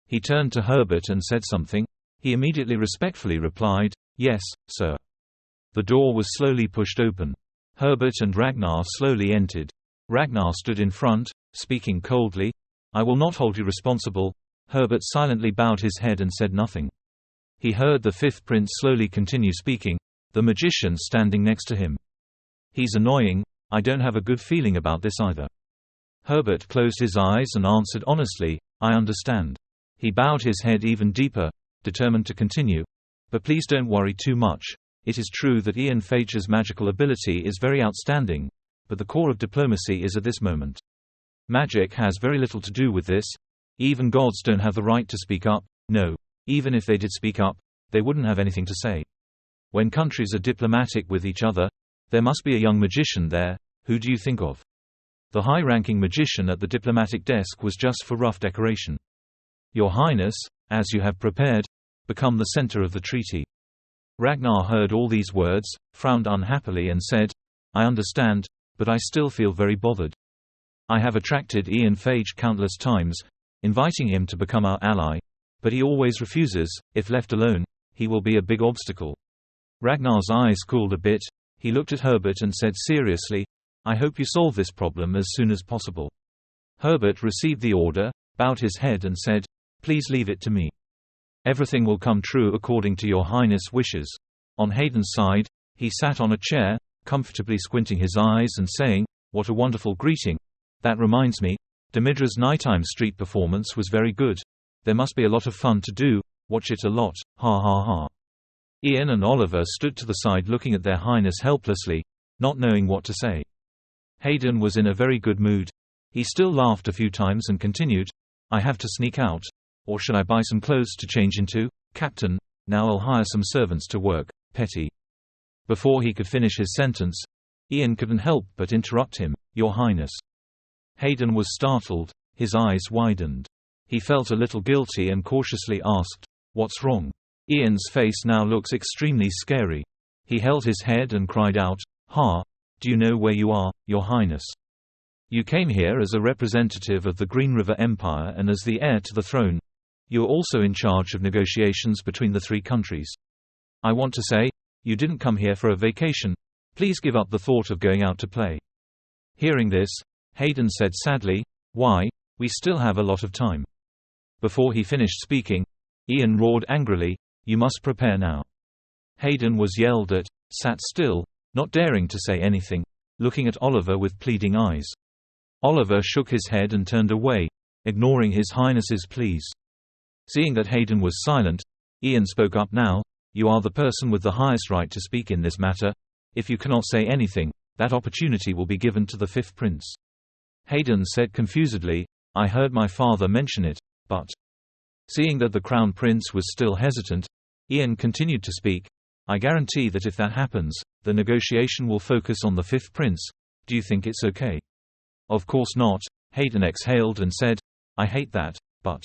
He turned to Herbert and said something. He immediately respectfully replied, "Yes, sir." The door was slowly pushed open. Herbert and Ragnar slowly entered. Ragnar stood in front, speaking coldly, "I will not hold you responsible." Herbert silently bowed his head and said nothing. He heard the fifth prince slowly continue speaking, the magician standing next to him. "He's annoying. I don't have a good feeling about this either." Herbert closed his eyes and answered honestly, "I understand." He bowed his head even deeper, determined to continue. "But please don't worry too much. It is true that Ian Fager's magical ability is very outstanding, but the core of diplomacy is at this moment. Magic has very little to do with this. Even gods don't have the right to speak up. No, even if they did speak up, they wouldn't have anything to say. When countries are diplomatic with each other, there must be a young magician there. Who do you think of?" The high-ranking magician at the diplomatic desk was just for rough decoration. "Your Highness, as you have prepared, become the center of the treaty." Ragnar heard all these words, frowned unhappily and said, "I understand, but I still feel very bothered. I have attracted Ian Fage countless times, inviting him to become our ally, but he always refuses. If left alone, he will be a big obstacle." Ragnar's eyes cooled a bit. He looked at Herbert and said seriously, "I hope you solve this problem as soon as possible." Herbert received the order, bowed his head and said, "Please leave it to me. Everything will come true according to your Highness' wishes." On Hayden's side, he sat on a chair, comfortably squinting his eyes and saying, "What a wonderful greeting. That reminds me, Demidra's nighttime street performance was very good. There must be a lot of fun to do. Watch it a lot, ha ha ha." Ian and Oliver stood to the side looking at their Highness helplessly, not knowing what to say. Hayden was in a very good mood. He still laughed a few times and continued, "I have to sneak out. Or should I buy some clothes to change into? Captain, now I'll hire some servants to work, petty." Before he could finish his sentence, Ian couldn't help but interrupt him, "Your Highness." Hayden was startled, his eyes widened. He felt a little guilty and cautiously asked, "What's wrong?" Ian's face now looks extremely scary. He held his head and cried out, "Ha! Do you know where you are, Your Highness? You came here as a representative of the Green River Empire and as the heir to the throne. You are also in charge of negotiations between the three countries. I want to say, you didn't come here for a vacation. Please give up the thought of going out to play." Hearing this, Hayden said sadly, "Why? We still have a lot of time." Before he finished speaking, Ian roared angrily, "You must prepare now." Hayden was yelled at, sat still, not daring to say anything, looking at Oliver with pleading eyes. Oliver shook his head and turned away, ignoring his Highness's pleas. Seeing that Hayden was silent, Ian spoke up now, "You are the person with the highest right to speak in this matter. If you cannot say anything, that opportunity will be given to the fifth prince." Hayden said confusedly, "I heard my father mention it, but..." Seeing that the crown prince was still hesitant, Ian continued to speak, "I guarantee that if that happens, the negotiation will focus on the fifth prince. Do you think it's okay?" "Of course not," Hayden exhaled and said, "I hate that, but..."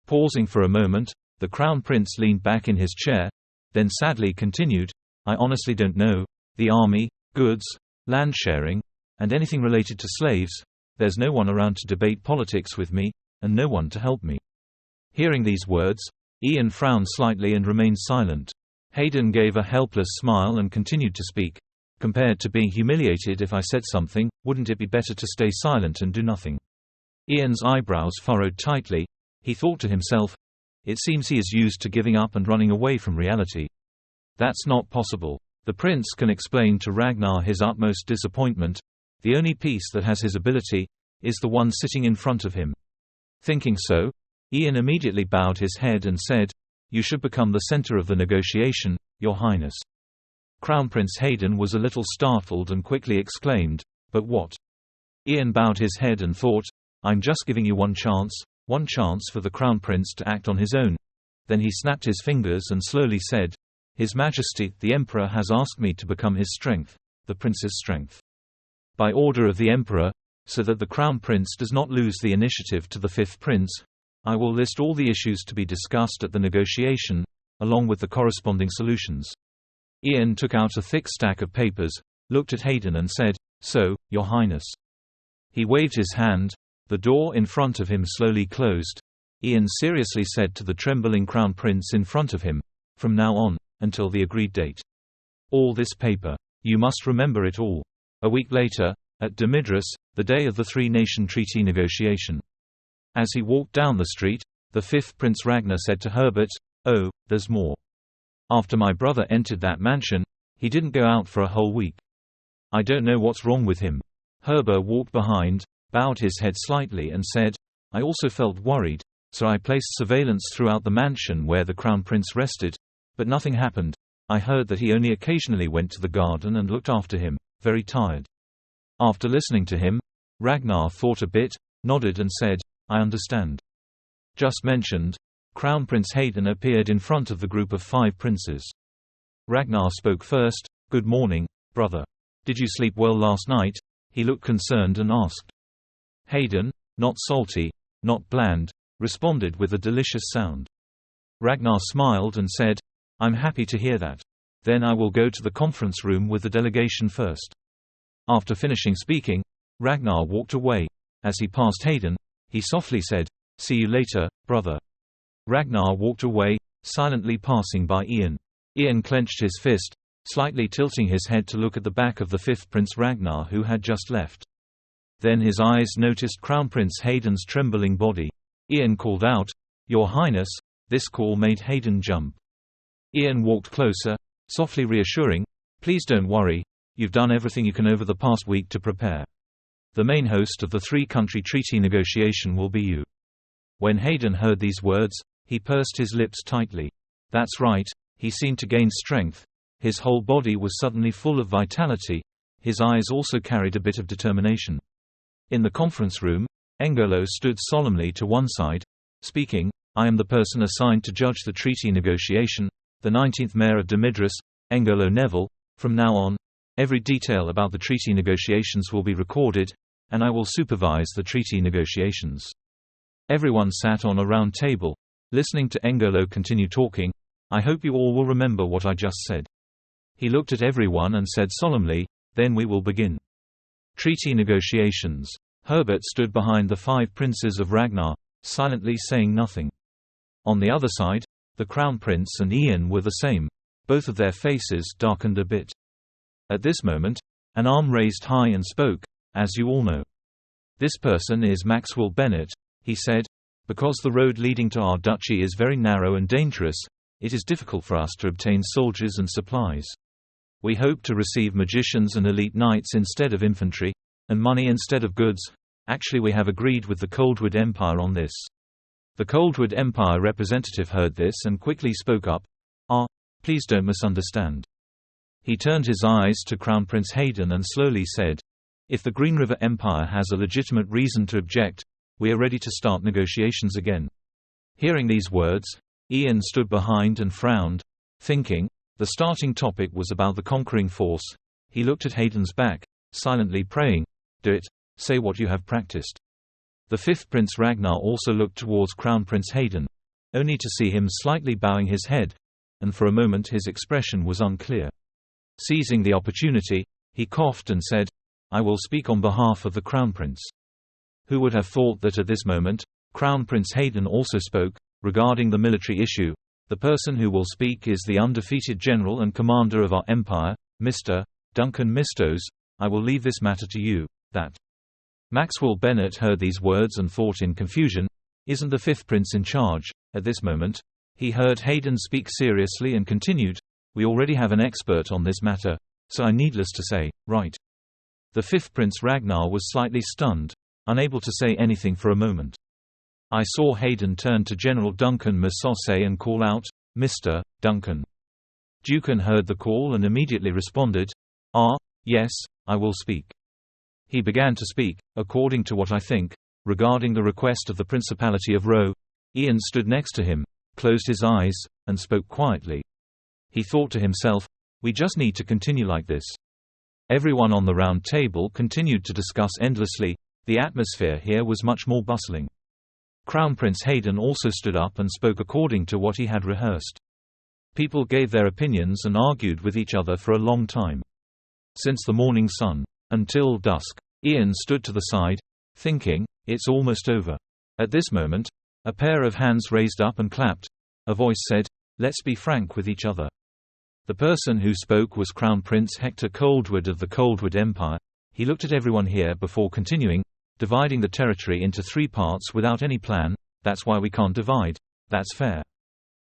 Pausing for a moment, the crown prince leaned back in his chair, then sadly continued, "I honestly don't know. The army, goods, land sharing, and anything related to slaves, there's no one around to debate politics with me, and no one to help me." Hearing these words, Ian frowned slightly and remained silent. Hayden gave a helpless smile and continued to speak. "Compared to being humiliated if I said something, wouldn't it be better to stay silent and do nothing?" Ian's eyebrows furrowed tightly. He thought to himself, "It seems he is used to giving up and running away from reality. That's not possible. The prince can explain to Ragnar his utmost disappointment. The only piece that has his ability is the one sitting in front of him." Thinking so, Ian immediately bowed his head and said, "You should become the center of the negotiation, Your Highness." Crown Prince Hayden was a little startled and quickly exclaimed, "But what?" Ian bowed his head and thought, "I'm just giving you one chance for the Crown Prince to act on his own." Then he snapped his fingers and slowly said, "His Majesty, the Emperor has asked me to become his strength, the Prince's strength. By order of the Emperor, so that the Crown Prince does not lose the initiative to the fifth prince, I will list all the issues to be discussed at the negotiation, along with the corresponding solutions." Ian took out a thick stack of papers, looked at Hayden and said, "So, Your Highness." He waved his hand. The door in front of him slowly closed. Ian seriously said to the trembling Crown Prince in front of him, "From now on, until the agreed date. All this paper. You must remember it all." A week later, at Demidras, the day of the three-nation treaty negotiation. As he walked down the street, The fifth Prince Ragnar said to Herbert, "Oh, there's more. After my brother entered that mansion, he didn't go out for a whole week. I don't know what's wrong with him." Herbert walked behind, bowed his head slightly and said, "I also felt worried, so I placed surveillance throughout the mansion where the Crown Prince rested, but nothing happened. I heard that he only occasionally went to the garden and looked after him, very tired." After listening to him, Ragnar thought a bit, nodded and said, "I understand." Just mentioned, Crown Prince Hayden appeared in front of the group of 5 princes. Ragnar spoke first. "Good morning, brother. Did you sleep well last night?" He looked concerned and asked. Hayden, not salty, not bland, responded with a delicious sound. Ragnar smiled and said, "I'm happy to hear that. Then I will go to the conference room with the delegation first." After finishing speaking, Ragnar walked away. As he passed Hayden, he softly said, "See you later, brother." Ragnar walked away, silently passing by Ian. Ian clenched his fist, slightly tilting his head to look at the back of the fifth Prince Ragnar who had just left. Then his eyes noticed Crown Prince Hayden's trembling body. Ian called out, "Your Highness." This call made Hayden jump. Ian walked closer, softly reassuring, "Please don't worry, you've done everything you can over the past week to prepare. The main host of the 3-country treaty negotiation will be you." When Hayden heard these words, he pursed his lips tightly. That's right, he seemed to gain strength. His whole body was suddenly full of vitality. His eyes also carried a bit of determination. In the conference room, Engolo stood solemnly to one side, speaking, "I am the person assigned to judge the treaty negotiation, the 19th Mayor of Demidris, Engolo Neville. From now on, every detail about the treaty negotiations will be recorded, and I will supervise the treaty negotiations." Everyone sat on a round table, listening to Engolo continue talking. "I hope you all will remember what I just said." He looked at everyone and said solemnly, "Then we will begin. Treaty negotiations." Herbert stood behind the 5 princes of Ragnar, silently saying nothing. On the other side, the Crown Prince and Ian were the same, both of their faces darkened a bit. At this moment, an arm raised high and spoke, "As you all know. This person is Maxwell Bennett," he said. "Because the road leading to our duchy is very narrow and dangerous, it is difficult for us to obtain soldiers and supplies. We hope to receive magicians and elite knights instead of infantry, and money instead of goods. Actually, we have agreed with the Coldwood Empire on this." The Coldwood Empire representative heard this and quickly spoke up, Please don't misunderstand." He turned his eyes to Crown Prince Hayden and slowly said, "If the Green River Empire has a legitimate reason to object, we are ready to start negotiations again." Hearing these words, Ian stood behind and frowned, thinking, the starting topic was about the conquering force. He looked at Hayden's back, silently praying, "Do it, say what you have practiced." The fifth Prince Ragnar also looked towards Crown Prince Hayden, only to see him slightly bowing his head, and for a moment his expression was unclear. Seizing the opportunity, he coughed and said, "I will speak on behalf of the Crown Prince." Who would have thought that at this moment, Crown Prince Hayden also spoke, regarding the military issue. "The person who will speak is the undefeated general and commander of our empire, Mr. Duncan Mistos. I will leave this matter to you." That Maxwell Bennett heard these words and thought in confusion, "Isn't the fifth prince in charge?" At this moment, he heard Hayden speak seriously and continued, "We already have an expert on this matter, so I needless to say, right." The fifth Prince Ragnar was slightly stunned, unable to say anything for a moment. I saw Hayden turn to General Duncan Misose and call out, "Mr. Duncan." Duncan heard the call and immediately responded, Yes, I will speak." He began to speak, "According to what I think, regarding the request of the Principality of Roe." Ian stood next to him, closed his eyes, and spoke quietly. He thought to himself, "We just need to continue like this." Everyone on the round table continued to discuss endlessly. The atmosphere here was much more bustling. Crown Prince Hayden also stood up and spoke according to what he had rehearsed. People gave their opinions and argued with each other for a long time. Since the morning sun, until dusk, Ian stood to the side, thinking, "It's almost over." At this moment, a pair of hands raised up and clapped. A voice said, "Let's be frank with each other." The person who spoke was Crown Prince Hector Coldwood of the Coldwood Empire. He looked at everyone here before continuing, "Dividing the territory into 3 parts without any plan, That's why we can't divide. That's fair.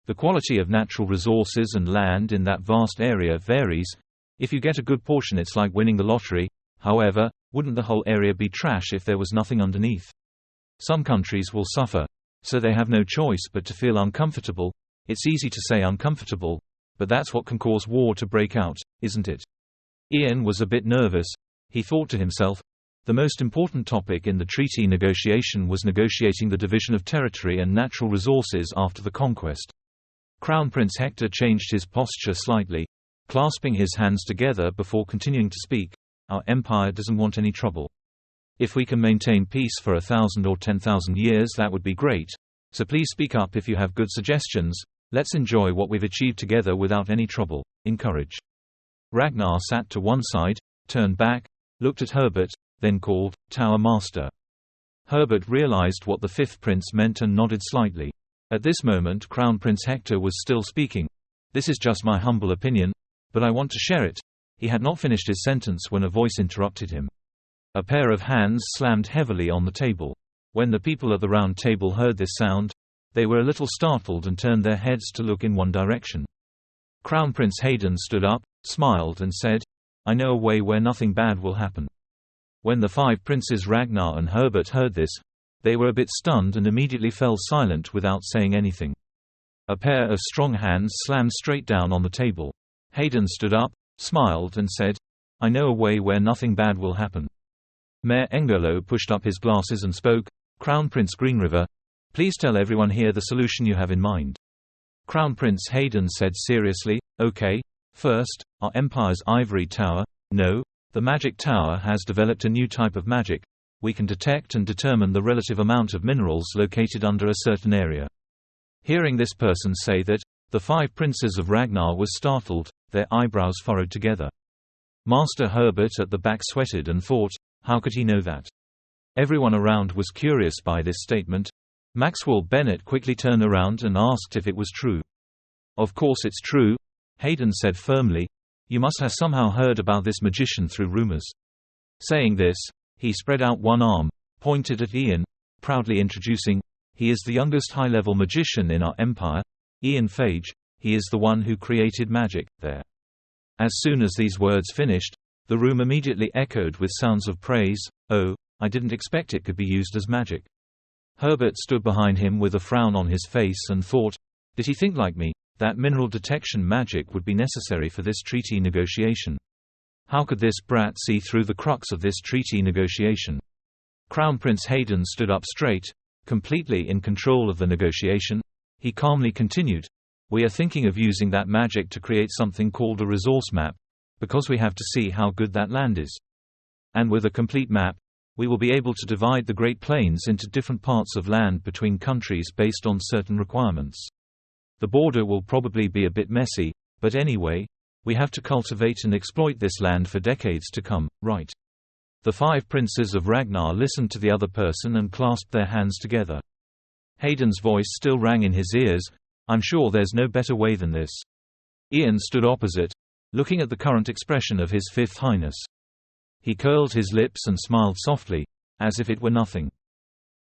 The quality of natural resources and land in that vast area varies. If you get a good portion, it's like winning the lottery. However, wouldn't the whole area be trash if there was nothing underneath? Some countries will suffer, so they have no choice but to feel uncomfortable. It's easy to say uncomfortable, but that's what can cause war to break out, isn't it? Ian was a bit nervous. He thought to himself, the most important topic in the treaty negotiation was negotiating the division of territory and natural resources after the conquest. Crown Prince Hector changed his posture slightly, clasping his hands together before continuing to speak. Our empire doesn't want any trouble. If we can maintain peace for 1,000 or 10,000 years, that would be great. So please speak up if you have good suggestions. Let's enjoy what we've achieved together without any trouble. Encourage. Ragnar sat to one side, turned back, looked at Herbert, then called, Tower Master. Herbert realized what the fifth prince meant and nodded slightly. At this moment Crown Prince Hector was still speaking. This is just my humble opinion, but I want to share it. He had not finished his sentence when a voice interrupted him. A pair of hands slammed heavily on the table. When the people at the round table heard this sound, they were a little startled and turned their heads to look in one direction. Crown Prince Hayden stood up, smiled and said, I know a way where nothing bad will happen. When the five princes Ragnar and Herbert heard this, they were a bit stunned and immediately fell silent without saying anything. A pair of strong hands slammed straight down on the table. Hayden stood up, smiled and said, I know a way where nothing bad will happen. Mayor Engolo pushed up his glasses and spoke, Crown Prince Greenriver, please tell everyone here the solution you have in mind. Crown Prince Hayden said seriously, okay, first, our empire's ivory tower. No, the magic tower has developed a new type of magic. We can detect and determine the relative amount of minerals located under a certain area. Hearing this person say that, the five princes of Ragnar were startled, their eyebrows furrowed together. Master Herbert at the back sweated and thought, how could he know that? Everyone around was curious by this statement. Maxwell Bennett quickly turned around and asked if it was true. Of course it's true, Hayden said firmly. You must have somehow heard about this magician through rumors. Saying this, he spread out one arm, pointed at Ian, proudly introducing, he is the youngest high-level magician in our empire, Ian Phage. He is the one who created magic there. As soon as these words finished, the room immediately echoed with sounds of praise. Oh, I didn't expect it could be used as magic. Herbert stood behind him with a frown on his face and thought, did he think like me, that mineral detection magic would be necessary for this treaty negotiation? How could this brat see through the crux of this treaty negotiation? Crown Prince Hayden stood up straight, completely in control of the negotiation. He calmly continued, we are thinking of using that magic to create something called a resource map, because we have to see how good that land is. And with a complete map, we will be able to divide the Great Plains into different parts of land between countries based on certain requirements. The border will probably be a bit messy, but anyway, we have to cultivate and exploit this land for decades to come, right? The five princes of Ragnar listened to the other person and clasped their hands together. Hayden's voice still rang in his ears, I'm sure there's no better way than this. Ian stood opposite, looking at the current expression of his Fifth Highness. He curled his lips and smiled softly, as if it were nothing.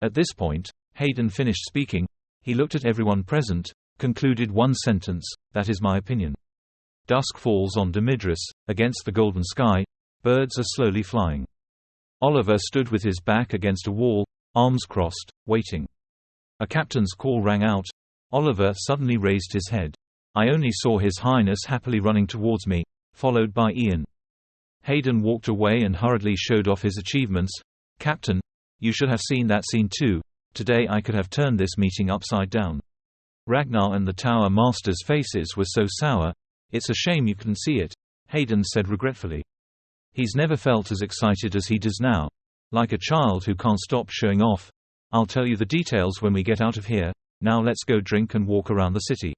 At this point, Hayden finished speaking. He looked at everyone present, concluded one sentence, that is my opinion. Dusk falls on Demidris, against the golden sky, birds are slowly flying. Oliver stood with his back against a wall, arms crossed, waiting. A captain's call rang out. Oliver suddenly raised his head. I only saw His Highness happily running towards me, followed by Ian. Hayden walked away and hurriedly showed off his achievements. Captain, you should have seen that scene too. Today I could have turned this meeting upside down. Ragnar and the Tower Master's faces were so sour. It's a shame you couldn't see it, Hayden said regretfully. He's never felt as excited as he does now. Like a child who can't stop showing off. I'll tell you the details when we get out of here. Now let's go drink and walk around the city.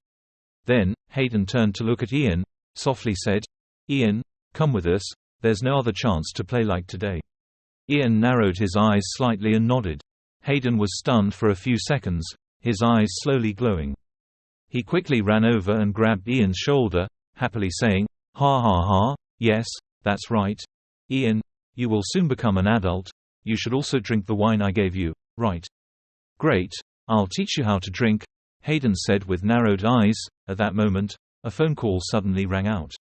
Then, Hayden turned to look at Ian, softly said, Ian, come with us, there's no other chance to play like today. Ian narrowed his eyes slightly and nodded. Hayden was stunned for a few seconds, his eyes slowly glowing. He quickly ran over and grabbed Ian's shoulder, happily saying, ha ha ha, yes, that's right. Ian, you will soon become an adult. You should also drink the wine I gave you, right? Great, "I'll teach you how to drink," Hayden said with narrowed eyes. At that moment, a phone call suddenly rang out.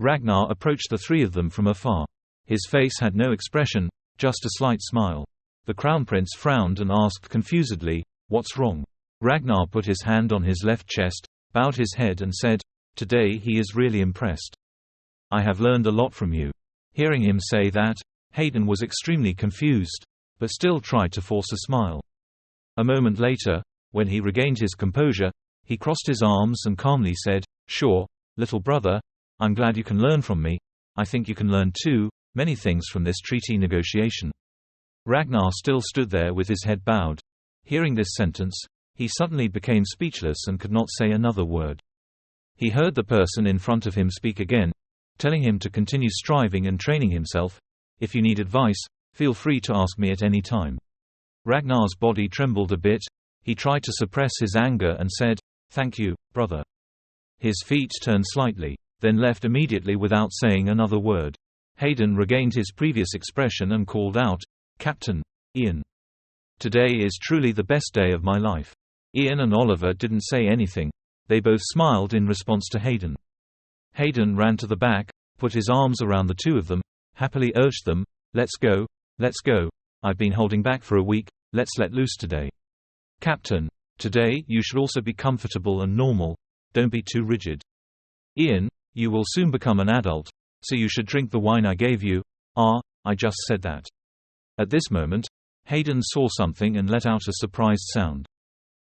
Ragnar approached the three of them from afar. His face had no expression, just a slight smile. The Crown Prince frowned and asked confusedly, "What's wrong?" Ragnar put his hand on his left chest, bowed his head and said, "Today he is really impressed. I have learned a lot from you." Hearing him say that, Hayden was extremely confused, but still tried to force a smile. A moment later, when he regained his composure, he crossed his arms and calmly said, "Sure, little brother, I'm glad you can learn from me. I think you can learn too, many things from this treaty negotiation." Ragnar still stood there with his head bowed. Hearing this sentence, he suddenly became speechless and could not say another word. He heard the person in front of him speak again, telling him to continue striving and training himself. "If you need advice, feel free to ask me at any time." Ragnar's body trembled a bit. He tried to suppress his anger and said, "Thank you, brother." His feet turned slightly, then left immediately without saying another word. Hayden regained his previous expression and called out, "Captain, Ian. Today is truly the best day of my life." Ian and Oliver didn't say anything. They both smiled in response to Hayden. Hayden ran to the back, put his arms around the two of them, happily urged them, let's go. I've been holding back for a week, let's let loose today. Captain, today you should also be comfortable and normal, don't be too rigid. Ian, you will soon become an adult, so you should drink the wine I gave you." I just said that." At this moment, Hayden saw something and let out a surprised sound.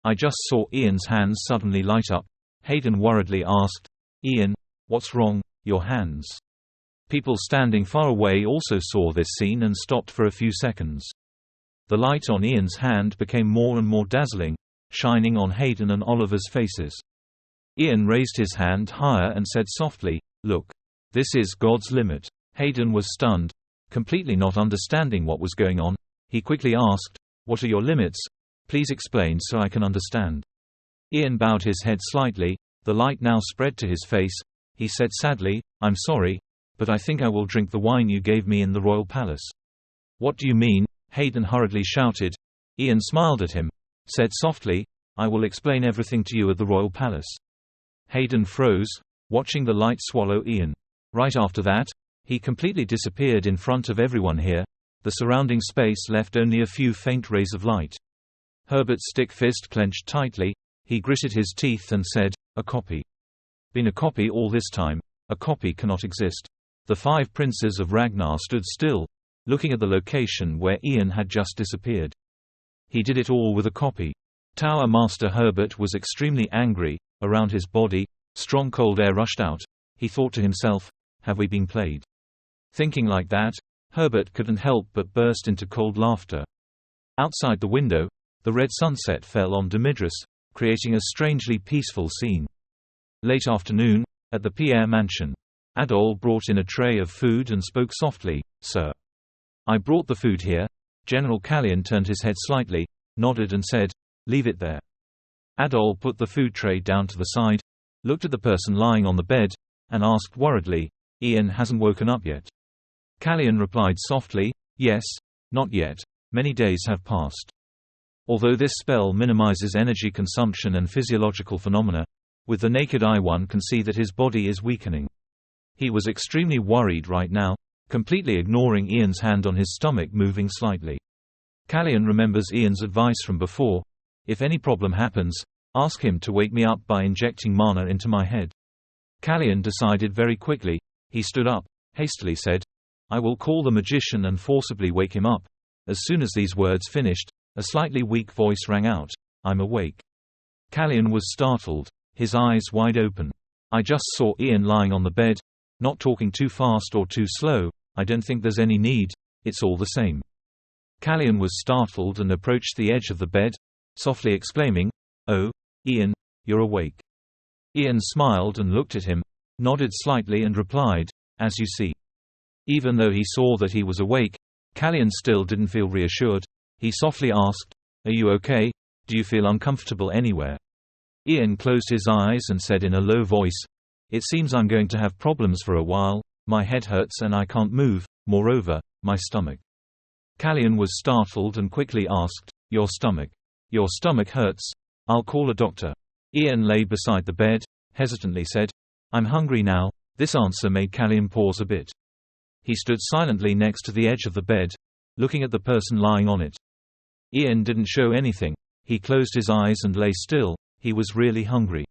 I just saw Ian's hands suddenly light up. Hayden worriedly asked, "Ian, what's wrong, your hands?" People standing far away also saw this scene and stopped for a few seconds. The light on Ian's hand became more and more dazzling, shining on Hayden and Oliver's faces. Ian raised his hand higher and said softly, "Look. This is God's limit." Hayden was stunned, completely not understanding what was going on. He quickly asked, "What are your limits? Please explain so I can understand." Ian bowed his head slightly. The light now spread to his face. He said sadly, "I'm sorry, but I think I will drink the wine you gave me in the royal palace." "What do you mean?" Hayden hurriedly shouted. Ian smiled at him, said softly, "I will explain everything to you at the royal palace." Hayden froze, watching the light swallow Ian. Right after that, he completely disappeared in front of everyone here. The surrounding space left only a few faint rays of light. Herbert's stick fist clenched tightly. He gritted his teeth and said, "A copy. Been a copy all this time. A copy cannot exist." The five princes of Ragnar stood still, looking at the location where Ian had just disappeared. He did it all with a copy. Tower Master Herbert was extremely angry. Around his body, strong cold air rushed out. He thought to himself, have we been played? Thinking like that, Herbert couldn't help but burst into cold laughter. Outside the window, the red sunset fell on Demidris, creating a strangely peaceful scene. Late afternoon, at the Pierre mansion. Adol brought in a tray of food and spoke softly, "Sir. I brought the food here." General Callion turned his head slightly, nodded and said, "Leave it there." Adol put the food tray down to the side, looked at the person lying on the bed, and asked worriedly, "Ian hasn't woken up yet?" Callion replied softly, "Yes, not yet. Many days have passed." Although this spell minimizes energy consumption and physiological phenomena, with the naked eye one can see that his body is weakening. He was extremely worried right now, completely ignoring Ian's hand on his stomach moving slightly. Callion remembers Ian's advice from before, "If any problem happens, ask him to wake me up by injecting mana into my head." Callion decided very quickly. He stood up, hastily said, "I will call the magician and forcibly wake him up." As soon as these words finished, a slightly weak voice rang out, "I'm awake." Callion was startled, his eyes wide open. "I just saw Ian lying on the bed, not talking too fast or too slow. I don't think there's any need, it's all the same." Callion was startled and approached the edge of the bed, softly exclaiming, "Oh, Ian, you're awake." Ian smiled and looked at him, nodded slightly and replied, "As you see." Even though he saw that he was awake, Callion still didn't feel reassured. He softly asked, "Are you okay? Do you feel uncomfortable anywhere?" Ian closed his eyes and said in a low voice, "It seems I'm going to have problems for a while. My head hurts and I can't move, moreover, my stomach." Callion was startled and quickly asked, "Your stomach? Your stomach hurts. I'll call a doctor. Ian lay beside the bed, hesitantly said, I'm hungry now. This answer made Callian pause a bit. He stood silently next to the edge of the bed, looking at the person lying on it. Ian didn't show anything. He closed his eyes and lay still. He was really hungry.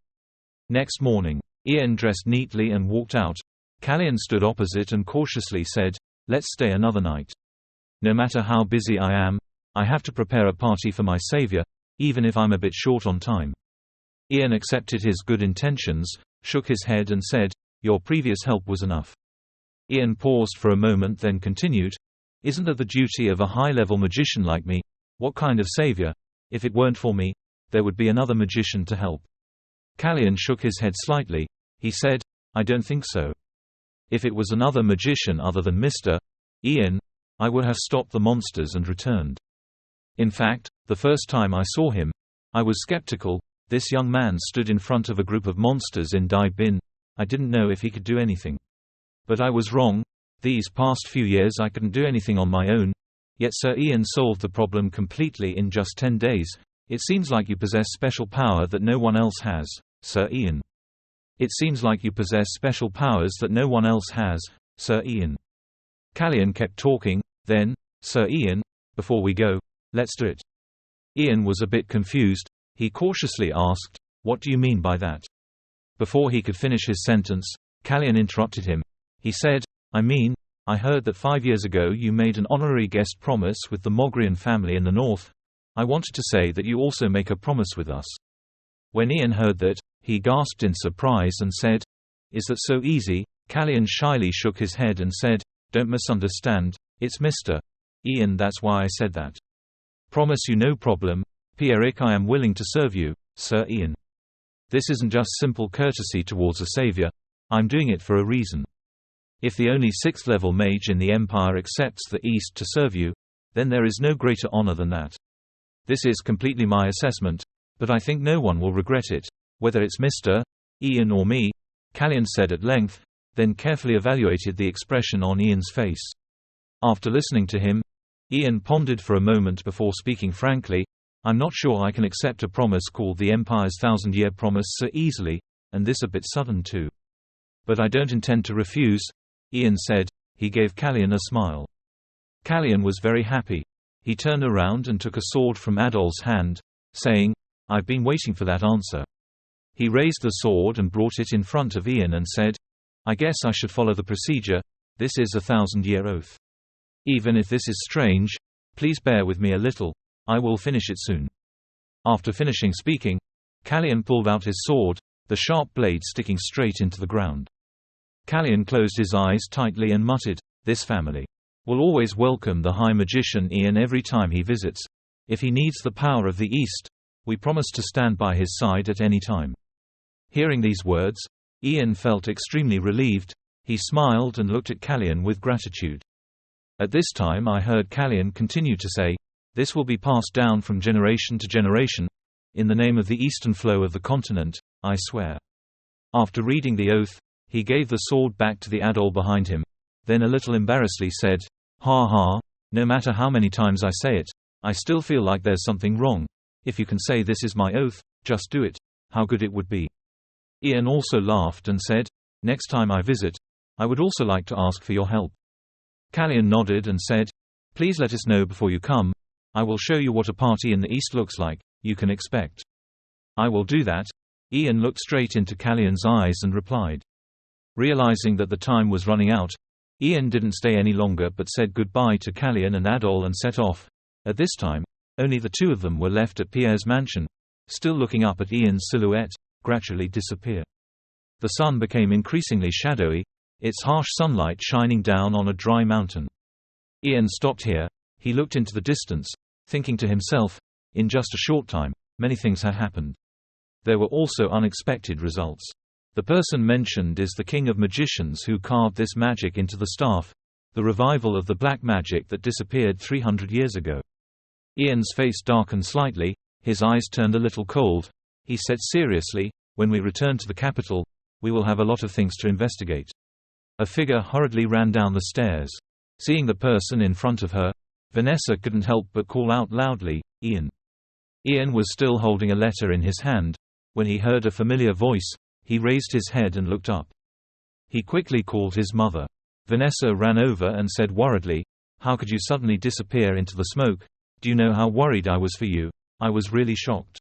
Next morning, Ian dressed neatly and walked out. Callian stood opposite and cautiously said, Let's stay another night. No matter how busy I am, I have to prepare a party for my savior, even if I'm a bit short on time. Ian accepted his good intentions, shook his head and said, Your previous help was enough. Ian paused for a moment, then continued, Isn't it the duty of a high-level magician like me? What kind of savior? If it weren't for me, there would be another magician to help. Callian shook his head slightly. He said, I don't think so. If it was another magician other than Mr. Ian, I would have stopped the monsters and returned. In fact, the first time I saw him, I was skeptical. This young man stood in front of a group of monsters in Dai Bin. I didn't know if he could do anything. But I was wrong. These past few years I couldn't do anything on my own. Yet Sir Ian solved the problem completely in just 10 days. It seems like you possess special power that no one else has, Sir Ian. It seems like you possess special powers that no one else has, Sir Ian. Callian kept talking, then, Sir Ian, before we go, let's do it. Ian was a bit confused. He cautiously asked, What do you mean by that? Before he could finish his sentence, Callian interrupted him. He said, I heard that 5 years ago you made an honorary guest promise with the Mogrian family in the north. I wanted to say that you also make a promise with us. When Ian heard that, he gasped in surprise and said, Is that so easy? Callian shyly shook his head and said, Don't misunderstand, it's Mr. Ian, that's why I said that. Promise you no problem, Pierrick, I am willing to serve you, Sir Ian. This isn't just simple courtesy towards a savior, I'm doing it for a reason. If the only 6th level mage in the Empire accepts the East to serve you, then there is no greater honor than that. This is completely my assessment, but I think no one will regret it, whether it's Mr. Ian or me, Callian said at length, then carefully evaluated the expression on Ian's face. After listening to him, Ian pondered for a moment before speaking frankly, I'm not sure I can accept a promise called the Empire's 1,000-year promise so easily, and this a bit sudden too. But I don't intend to refuse, Ian said. He gave Callian a smile. Callian was very happy. He turned around and took a sword from Adol's hand, saying, I've been waiting for that answer. He raised the sword and brought it in front of Ian and said, I guess I should follow the procedure. This is a 1,000-year oath. Even if this is strange, please bear with me a little. I will finish it soon. After finishing speaking, Callian pulled out his sword, the sharp blade sticking straight into the ground. Callian closed his eyes tightly and muttered, This family will always welcome the High Magician Ian every time he visits. If he needs the power of the East, we promise to stand by his side at any time. Hearing these words, Ian felt extremely relieved. He smiled and looked at Callian with gratitude. At this time I heard Callian continue to say, This will be passed down from generation to generation. In the name of the eastern flow of the continent, I swear. After reading the oath, he gave the sword back to the Adol behind him, then a little embarrassedly said, Ha ha, no matter how many times I say it, I still feel like there's something wrong. If you can say this is my oath, just do it. How good it would be. Ian also laughed and said, Next time I visit, I would also like to ask for your help. Callian nodded and said, Please let us know before you come. I will show you what a party in the East looks like, you can expect. I will do that. Ian looked straight into Callian's eyes and replied. Realizing that the time was running out, Ian didn't stay any longer but said goodbye to Callian and Adol and set off. At this time, only the two of them were left at Pierre's mansion, still looking up at Ian's silhouette gradually disappear. The sun became increasingly shadowy, its harsh sunlight shining down on a dry mountain. Ian stopped here. He looked into the distance, thinking to himself, in just a short time, many things had happened. There were also unexpected results. The person mentioned is the King of Magicians who carved this magic into the staff, the revival of the black magic that disappeared 300 years ago. Ian's face darkened slightly, his eyes turned a little cold. He said seriously, When we return to the capital, we will have a lot of things to investigate. A figure hurriedly ran down the stairs. Seeing the person in front of her, Vanessa couldn't help but call out loudly, Ian. Ian was still holding a letter in his hand. When he heard a familiar voice, he raised his head and looked up. He quickly called his mother. Vanessa ran over and said worriedly, "How could you suddenly disappear into the smoke? Do you know how worried I was for you? I was really shocked."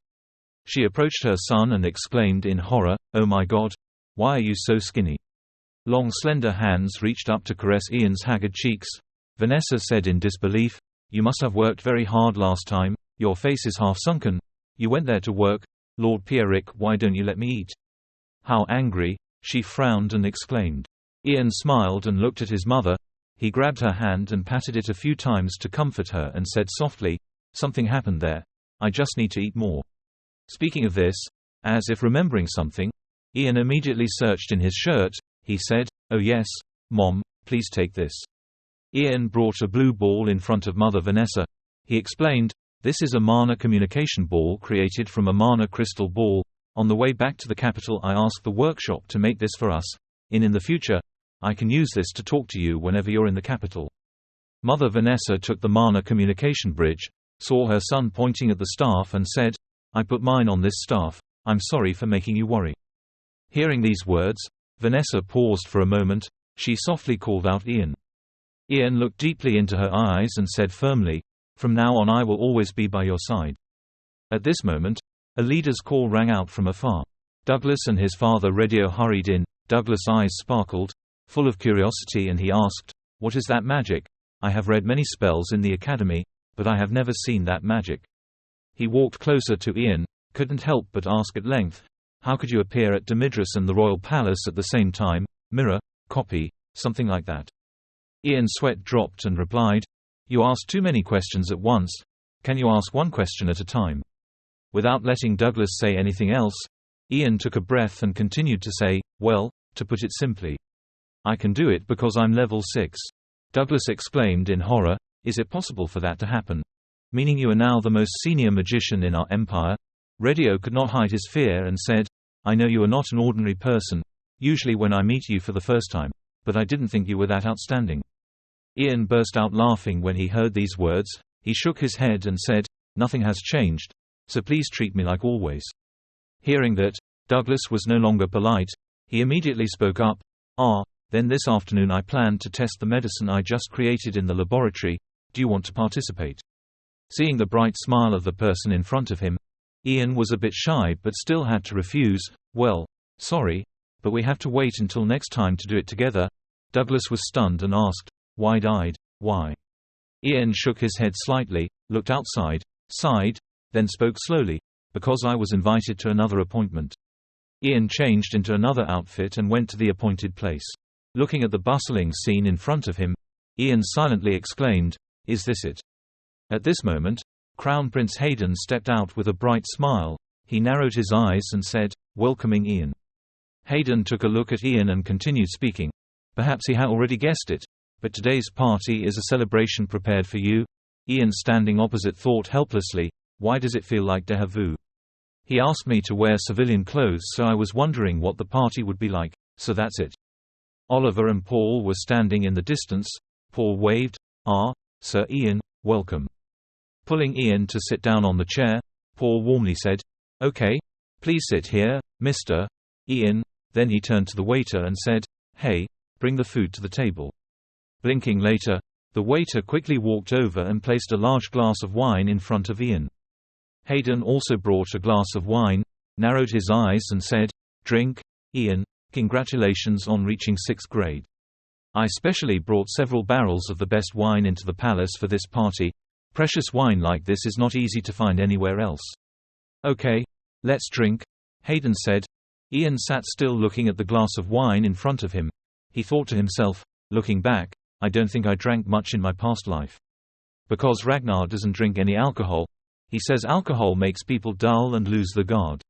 She approached her son and exclaimed in horror, "Oh my God, why are you so skinny?" Long slender hands reached up to caress Ian's haggard cheeks. Vanessa said in disbelief, "You must have worked very hard last time, your face is half sunken. You went there to work. Lord Pierrick, why don't you let me eat?" "How angry," she frowned and exclaimed. Ian smiled and looked at his mother. He grabbed her hand and patted it a few times to comfort her and said softly, "Something happened there. I just need to eat more." Speaking of this, as if remembering something, Ian immediately searched in his shirt. He said, "Oh yes, Mom, please take this." Ian brought a blue ball in front of Mother Vanessa. He explained, "This is a mana communication ball created from a mana crystal ball. On the way back to the capital I asked the workshop to make this for us. In the future, I can use this to talk to you whenever you're in the capital." Mother Vanessa took the mana communication bridge, saw her son pointing at the staff and said, "I put mine on this staff. I'm sorry for making you worry." Hearing these words, Vanessa paused for a moment. She softly called out Ian. Ian looked deeply into her eyes and said firmly, "From now on I will always be by your side." At this moment, a leader's call rang out from afar. Douglas and his father Radio hurried in. Douglas' eyes sparkled, full of curiosity, and he asked, "What is that magic? I have read many spells in the academy, but I have never seen that magic." He walked closer to Ian, couldn't help but ask at length, "How could you appear at Demidris and the royal palace at the same time? Mirror, copy, something like that?" Ian's sweat dropped and replied, "You ask too many questions at once. Can you ask one question at a time?" Without letting Douglas say anything else, Ian took a breath and continued to say, "Well, to put it simply, I can do it because I'm level 6. Douglas exclaimed in horror, "Is it possible for that to happen? Meaning you are now the most senior magician in our empire?" Radio could not hide his fear and said, "I know you are not an ordinary person, usually when I meet you for the first time, but I didn't think you were that outstanding." Ian burst out laughing when he heard these words. He shook his head and said, "Nothing has changed, so please treat me like always." Hearing that, Douglas was no longer polite. He immediately spoke up, Then this afternoon I plan to test the medicine I just created in the laboratory. Do you want to participate?" Seeing the bright smile of the person in front of him, Ian was a bit shy but still had to refuse. "Well, sorry, but we have to wait until next time to do it together." Douglas was stunned and asked, wide-eyed, "Why?" Ian shook his head slightly, looked outside, sighed, then spoke slowly, "Because I was invited to another appointment." Ian changed into another outfit and went to the appointed place. Looking at the bustling scene in front of him, Ian silently exclaimed, "Is this it?" At this moment, Crown Prince Hayden stepped out with a bright smile. He narrowed his eyes and said, welcoming Ian. Hayden took a look at Ian and continued speaking. Perhaps he had already guessed it, but today's party is a celebration prepared for you. Ian, standing opposite, thought helplessly, "Why does it feel like déjà vu? He asked me to wear civilian clothes, so I was wondering what the party would be like, so that's it." Oliver and Paul were standing in the distance. Paul waved. Sir Ian, welcome." Pulling Ian to sit down on the chair, Paul warmly said, "Okay, please sit here, Mr. Ian." Then he turned to the waiter and said, "Hey, bring the food to the table." Blinking later, the waiter quickly walked over and placed a large glass of wine in front of Ian. Hayden also brought a glass of wine, narrowed his eyes and said, "Drink, Ian. Congratulations on reaching 6th grade. I specially brought several barrels of the best wine into the palace for this party. Precious wine like this is not easy to find anywhere else." "Okay, let's drink," Hayden said. Ian sat still looking at the glass of wine in front of him. He thought to himself, looking back, "I don't think I drank much in my past life." Because Ragnar doesn't drink any alcohol. He says alcohol makes people dull and lose the guard.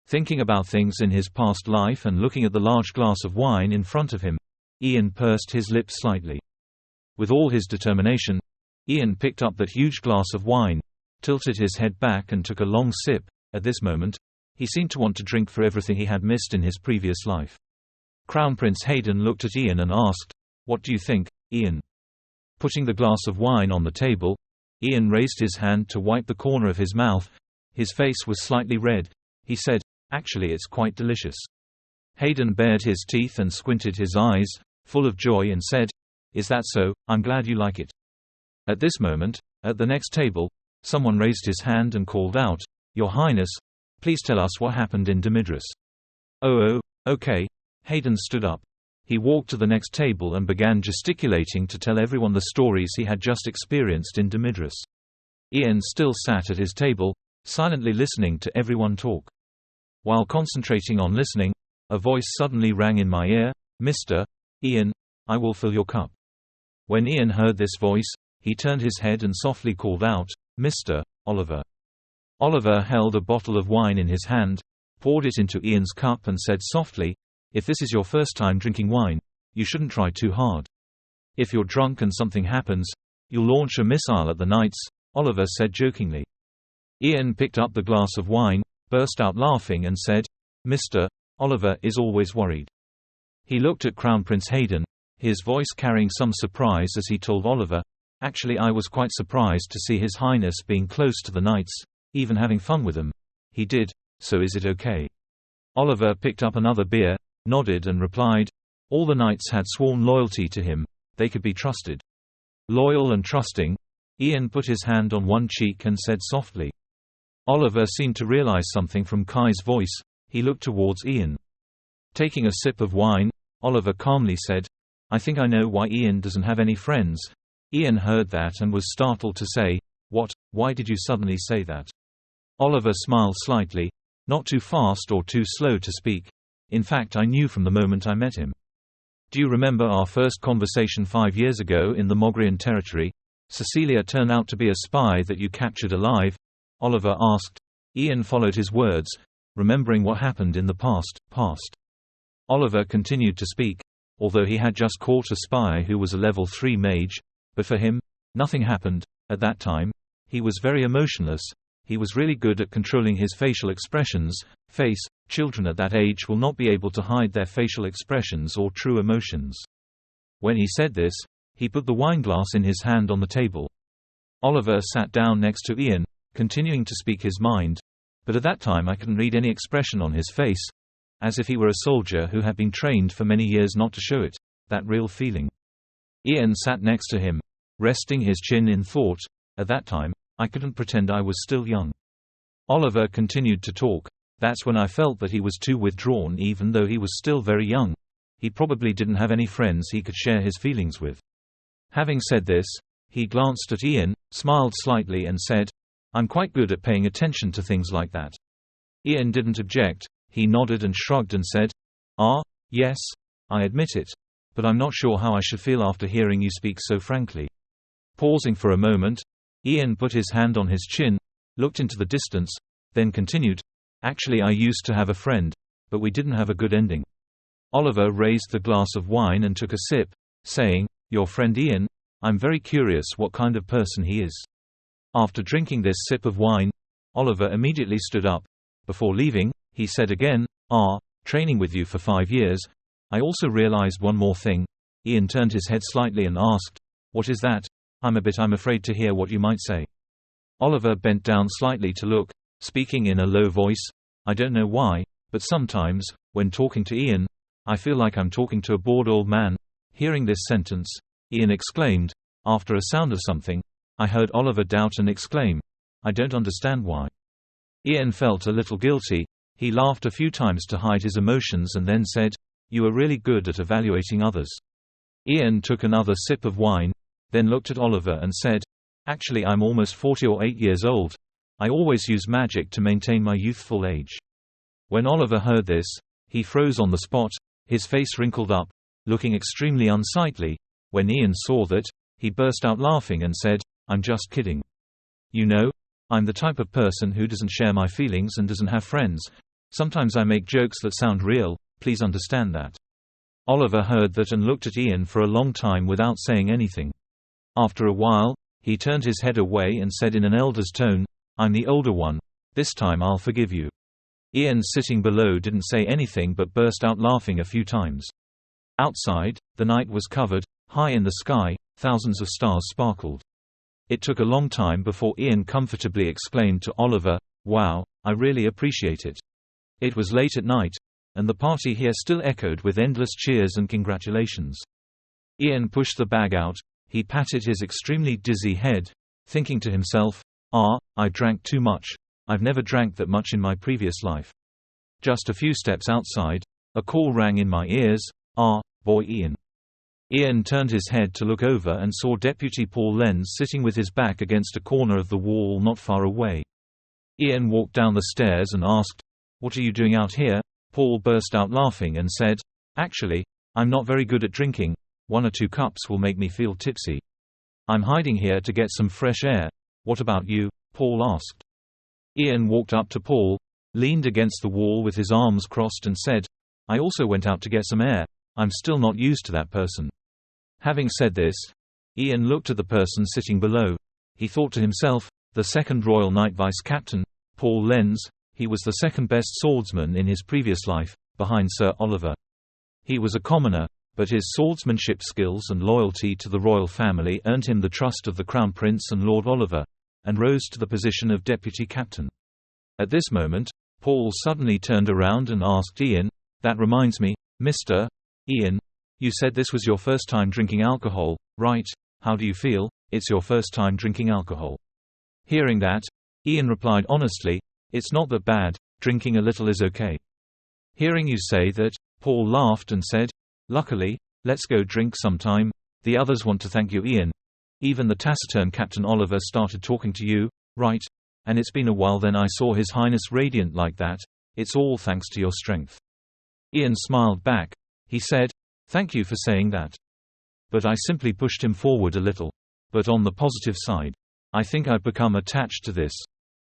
Thinking about things in his past life and looking at the large glass of wine in front of him, Ian pursed his lips slightly. With all his determination, Ian picked up that huge glass of wine, tilted his head back and took a long sip. At this moment, he seemed to want to drink for everything he had missed in his previous life. Crown Prince Hayden looked at Ian and asked, "What do you think, Ian?" Putting the glass of wine on the table, Ian raised his hand to wipe the corner of his mouth. His face was slightly red. He said, "Actually, it's quite delicious." Hayden bared his teeth and squinted his eyes, full of joy, and said, "Is that so? I'm glad you like it." At this moment, at the next table, someone raised his hand and called out, "Your Highness, please tell us what happened in Demidris." Oh, okay. Hayden stood up. He walked to the next table and began gesticulating to tell everyone the stories he had just experienced in Demidris. Ian still sat at his table, silently listening to everyone talk. While concentrating on listening, a voice suddenly rang in my ear, "Mr. Ian, I will fill your cup." When Ian heard this voice, he turned his head and softly called out, "Mr. Oliver." Oliver held a bottle of wine in his hand, poured it into Ian's cup and said softly, "If this is your first time drinking wine, you shouldn't try too hard. If you're drunk and something happens, you'll launch a missile at the knights," Oliver said jokingly. Ian picked up the glass of wine, burst out laughing and said, "Mr. Oliver is always worried." He looked at Crown Prince Hayden, his voice carrying some surprise as he told Oliver, "Actually, I was quite surprised to see His Highness being close to the knights, even having fun with them. He did, so is it okay?" Oliver picked up another beer, nodded and replied, "All the knights had sworn loyalty to him, they could be trusted." Loyal and trusting? Ian put his hand on one cheek and said softly. Oliver seemed to realize something from Kai's voice. He looked towards Ian. Taking a sip of wine, Oliver calmly said, "I think I know why Ian doesn't have any friends." Ian heard that and was startled to say, "What? Why did you suddenly say that?" Oliver smiled slightly, "Not too fast or too slow to speak. In fact, I knew from the moment I met him. Do you remember our first conversation 5 years ago in the Mogrian territory? Cecilia turned out to be a spy that you captured alive," Oliver asked. Ian followed his words, remembering what happened in the past. Oliver continued to speak, although he had just caught a spy who was a level 3 mage, but for him, nothing happened. At that time, he was very emotionless. He was really good at controlling his facial expressions. Children at that age will not be able to hide their facial expressions or true emotions. When he said this, he put the wineglass in his hand on the table. Oliver sat down next to Ian, continuing to speak his mind, but at that time I couldn't read any expression on his face, as if he were a soldier who had been trained for many years not to show it, that real feeling. Ian sat next to him, resting his chin in thought. At that time, I couldn't pretend I was still young. Oliver continued to talk. "That's when I felt that he was too withdrawn even though he was still very young. He probably didn't have any friends he could share his feelings with." Having said this, he glanced at Ian, smiled slightly and said, "I'm quite good at paying attention to things like that." Ian didn't object. He nodded and shrugged and said, Yes, I admit it. But I'm not sure how I should feel after hearing you speak so frankly." Pausing for a moment, Ian put his hand on his chin, looked into the distance, then continued, "Actually, I used to have a friend, but we didn't have a good ending." Oliver raised the glass of wine and took a sip, saying, "Your friend Ian? I'm very curious what kind of person he is." After drinking this sip of wine, Oliver immediately stood up. Before leaving, he said again, Training with you for 5 years. I also realized one more thing." Ian turned his head slightly and asked, "What is that? I'm afraid to hear what you might say." Oliver bent down slightly to look, speaking in a low voice, "I don't know why, but sometimes, when talking to Ian, I feel like I'm talking to a bored old man." Hearing this sentence, Ian exclaimed. After a sound of something, I heard Oliver doubt and exclaim, "I don't understand why." Ian felt a little guilty. He laughed a few times to hide his emotions and then said, "You are really good at evaluating others." Ian took another sip of wine, then looked at Oliver and said, "Actually, I'm almost 40 or 8 years old. I always use magic to maintain my youthful age." When Oliver heard this, he froze on the spot, his face wrinkled up, looking extremely unsightly. When Ian saw that, he burst out laughing and said, "I'm just kidding. You know, I'm the type of person who doesn't share my feelings and doesn't have friends. Sometimes I make jokes that sound real, please understand that." Oliver heard that and looked at Ian for a long time without saying anything. After a while, he turned his head away and said in an elder's tone, "I'm the older one. This time I'll forgive you." Ian, sitting below, didn't say anything but burst out laughing a few times. Outside, the night was covered. High in the sky, thousands of stars sparkled. It took a long time before Ian comfortably exclaimed to Oliver, Wow, I really appreciate it. It was late at night, and the party here still echoed with endless cheers and congratulations. Ian pushed the bag out. He patted his extremely dizzy head, thinking to himself, I drank too much. I've never drank that much in my previous life. Just a few steps outside, a call rang in my ears. Boy Ian. Ian turned his head to look over and saw Deputy Paul Lenz sitting with his back against a corner of the wall not far away. Ian walked down the stairs and asked, "What are you doing out here?" Paul burst out laughing and said, "Actually, I'm not very good at drinking. 1 or 2 cups will make me feel tipsy. I'm hiding here to get some fresh air. What about you?" Paul asked. Ian walked up to Paul, leaned against the wall with his arms crossed and said, "I also went out to get some air. I'm still not used to that person." Having said this, Ian looked at the person sitting below. He thought to himself, the second Royal Knight Vice Captain, Paul Lenz. He was the second best swordsman in his previous life, behind Sir Oliver. He was a commoner, but his swordsmanship skills and loyalty to the royal family earned him the trust of the Crown Prince and Lord Oliver, and rose to the position of deputy captain. At this moment, Paul suddenly turned around and asked Ian, "That reminds me, Mr. Ian, you said this was your first time drinking alcohol, right? How do you feel? It's your first time drinking alcohol." Hearing that, Ian replied honestly, "It's not that bad, drinking a little is okay." Hearing you say that, Paul laughed and said, "Luckily, let's go drink sometime. The others want to thank you, Ian. Even the taciturn Captain Oliver started talking to you, right? And it's been a while then I saw His Highness radiant like that. It's all thanks to your strength." Ian smiled back. He said, "Thank you for saying that. But I simply pushed him forward a little. But on the positive side, I think I've become attached to this."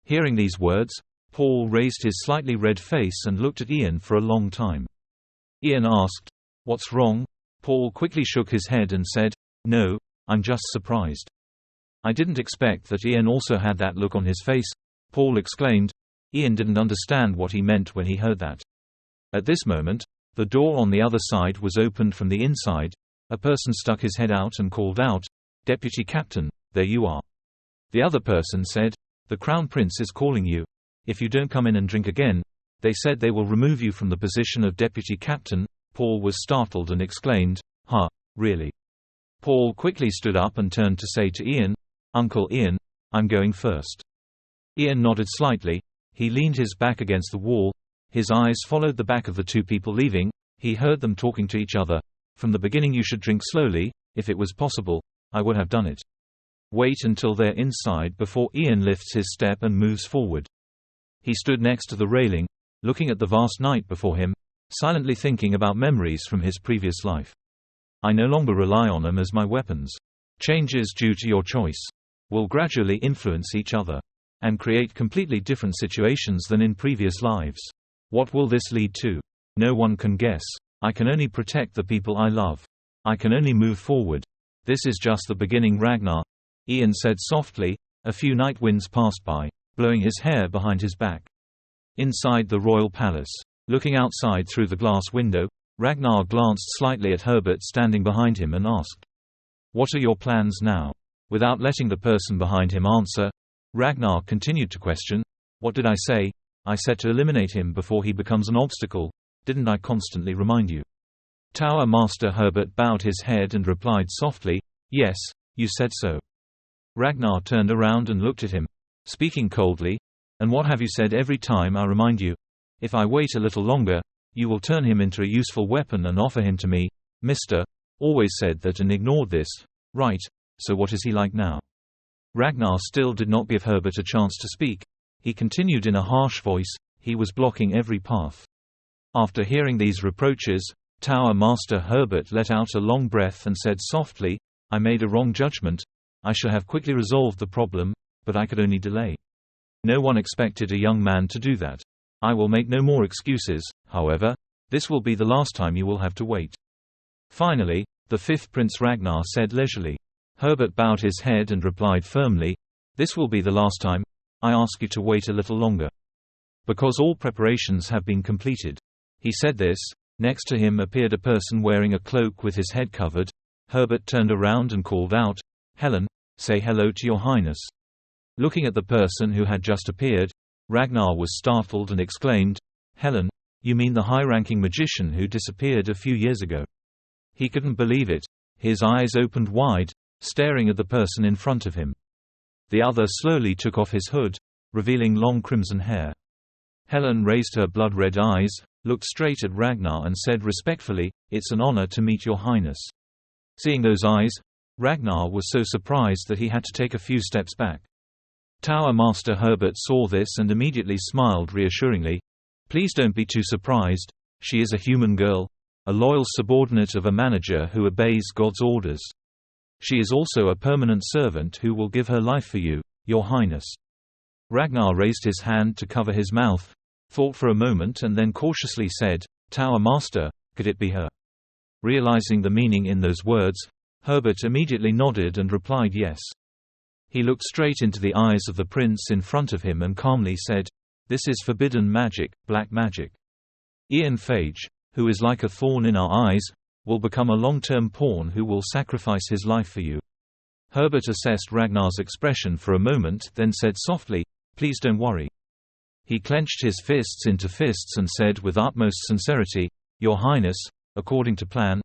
Hearing these words, Paul raised his slightly red face and looked at Ian for a long time. Ian asked, "What's wrong?" Paul quickly shook his head and said, "No, I'm just surprised." "I didn't expect that Ian also had that look on his face," Paul exclaimed. Ian didn't understand what he meant when he heard that. At this moment, the door on the other side was opened from the inside. A person stuck his head out and called out, "Deputy Captain, there you are." The other person said, "The Crown Prince is calling you. If you don't come in and drink again, they said they will remove you from the position of Deputy Captain." Paul was startled and exclaimed, "Huh, really?" Paul quickly stood up and turned to say to Ian, "Uncle Ian, I'm going first." Ian nodded slightly. He leaned his back against the wall. His eyes followed the back of the 2 people leaving. He heard them talking to each other. "From the beginning you should drink slowly. If it was possible, I would have done it. Wait until they're inside before." Ian lifts his step and moves forward. He stood next to the railing, looking at the vast night before him, silently thinking about memories from his previous life. "I no longer rely on them as my weapons. Changes due to your choice will gradually influence each other and create completely different situations than in previous lives. What will this lead to? No one can guess. I can only protect the people I love. I can only move forward. This is just the beginning, Ragnar," Ian said softly. A few night winds passed by, blowing his hair behind his back. Inside the royal palace, looking outside through the glass window, Ragnar glanced slightly at Herbert standing behind him and asked, "What are your plans now?" Without letting the person behind him answer, Ragnar continued to question, "What did I say? I said to eliminate him before he becomes an obstacle. Didn't I constantly remind you?" Tower Master Herbert bowed his head and replied softly, "Yes, you said so." Ragnar turned around and looked at him, speaking coldly, "And what have you said every time I remind you? If I wait a little longer, you will turn him into a useful weapon and offer him to me. Mr. Always said that and ignored this, right? So what is he like now?" Ragnar still did not give Herbert a chance to speak. He continued in a harsh voice. He was blocking every path. After hearing these reproaches, Tower Master Herbert let out a long breath and said softly, "I made a wrong judgment. I should have quickly resolved the problem, but I could only delay. No one expected a young man to do that. I will make no more excuses, however. This will be the last time you will have to wait." Finally, the 5th Prince Ragnar said leisurely. Herbert bowed his head and replied firmly, "This will be the last time. I ask you to wait a little longer. Because all preparations have been completed." He said this. Next to him appeared a person wearing a cloak with his head covered. Herbert turned around and called out, "Helen, say hello to your highness." Looking at the person who had just appeared, Ragnar was startled and exclaimed, "Helen, you mean the high-ranking magician who disappeared a few years ago?" He couldn't believe it. His eyes opened wide, staring at the person in front of him. The other slowly took off his hood, revealing long crimson hair. Helen raised her blood-red eyes, looked straight at Ragnar and said respectfully, "It's an honor to meet your highness." Seeing those eyes, Ragnar was so surprised that he had to take a few steps back. Tower Master Herbert saw this and immediately smiled reassuringly. "Please don't be too surprised. She is a human girl, a loyal subordinate of a manager who obeys God's orders. She is also a permanent servant who will give her life for you, your highness." Ragnar raised his hand to cover his mouth, thought for a moment and then cautiously said, "Tower Master, could it be her?" Realizing the meaning in those words, Herbert immediately nodded and replied yes. He looked straight into the eyes of the prince in front of him and calmly said, "This is forbidden magic, black magic. Ian Phage, who is like a thorn in our eyes, will become a long-term pawn who will sacrifice his life for you." Herbert assessed Ragnar's expression for a moment, then said softly, "Please don't worry." He clenched his fists into fists and said with utmost sincerity, "Your Highness, according to plan,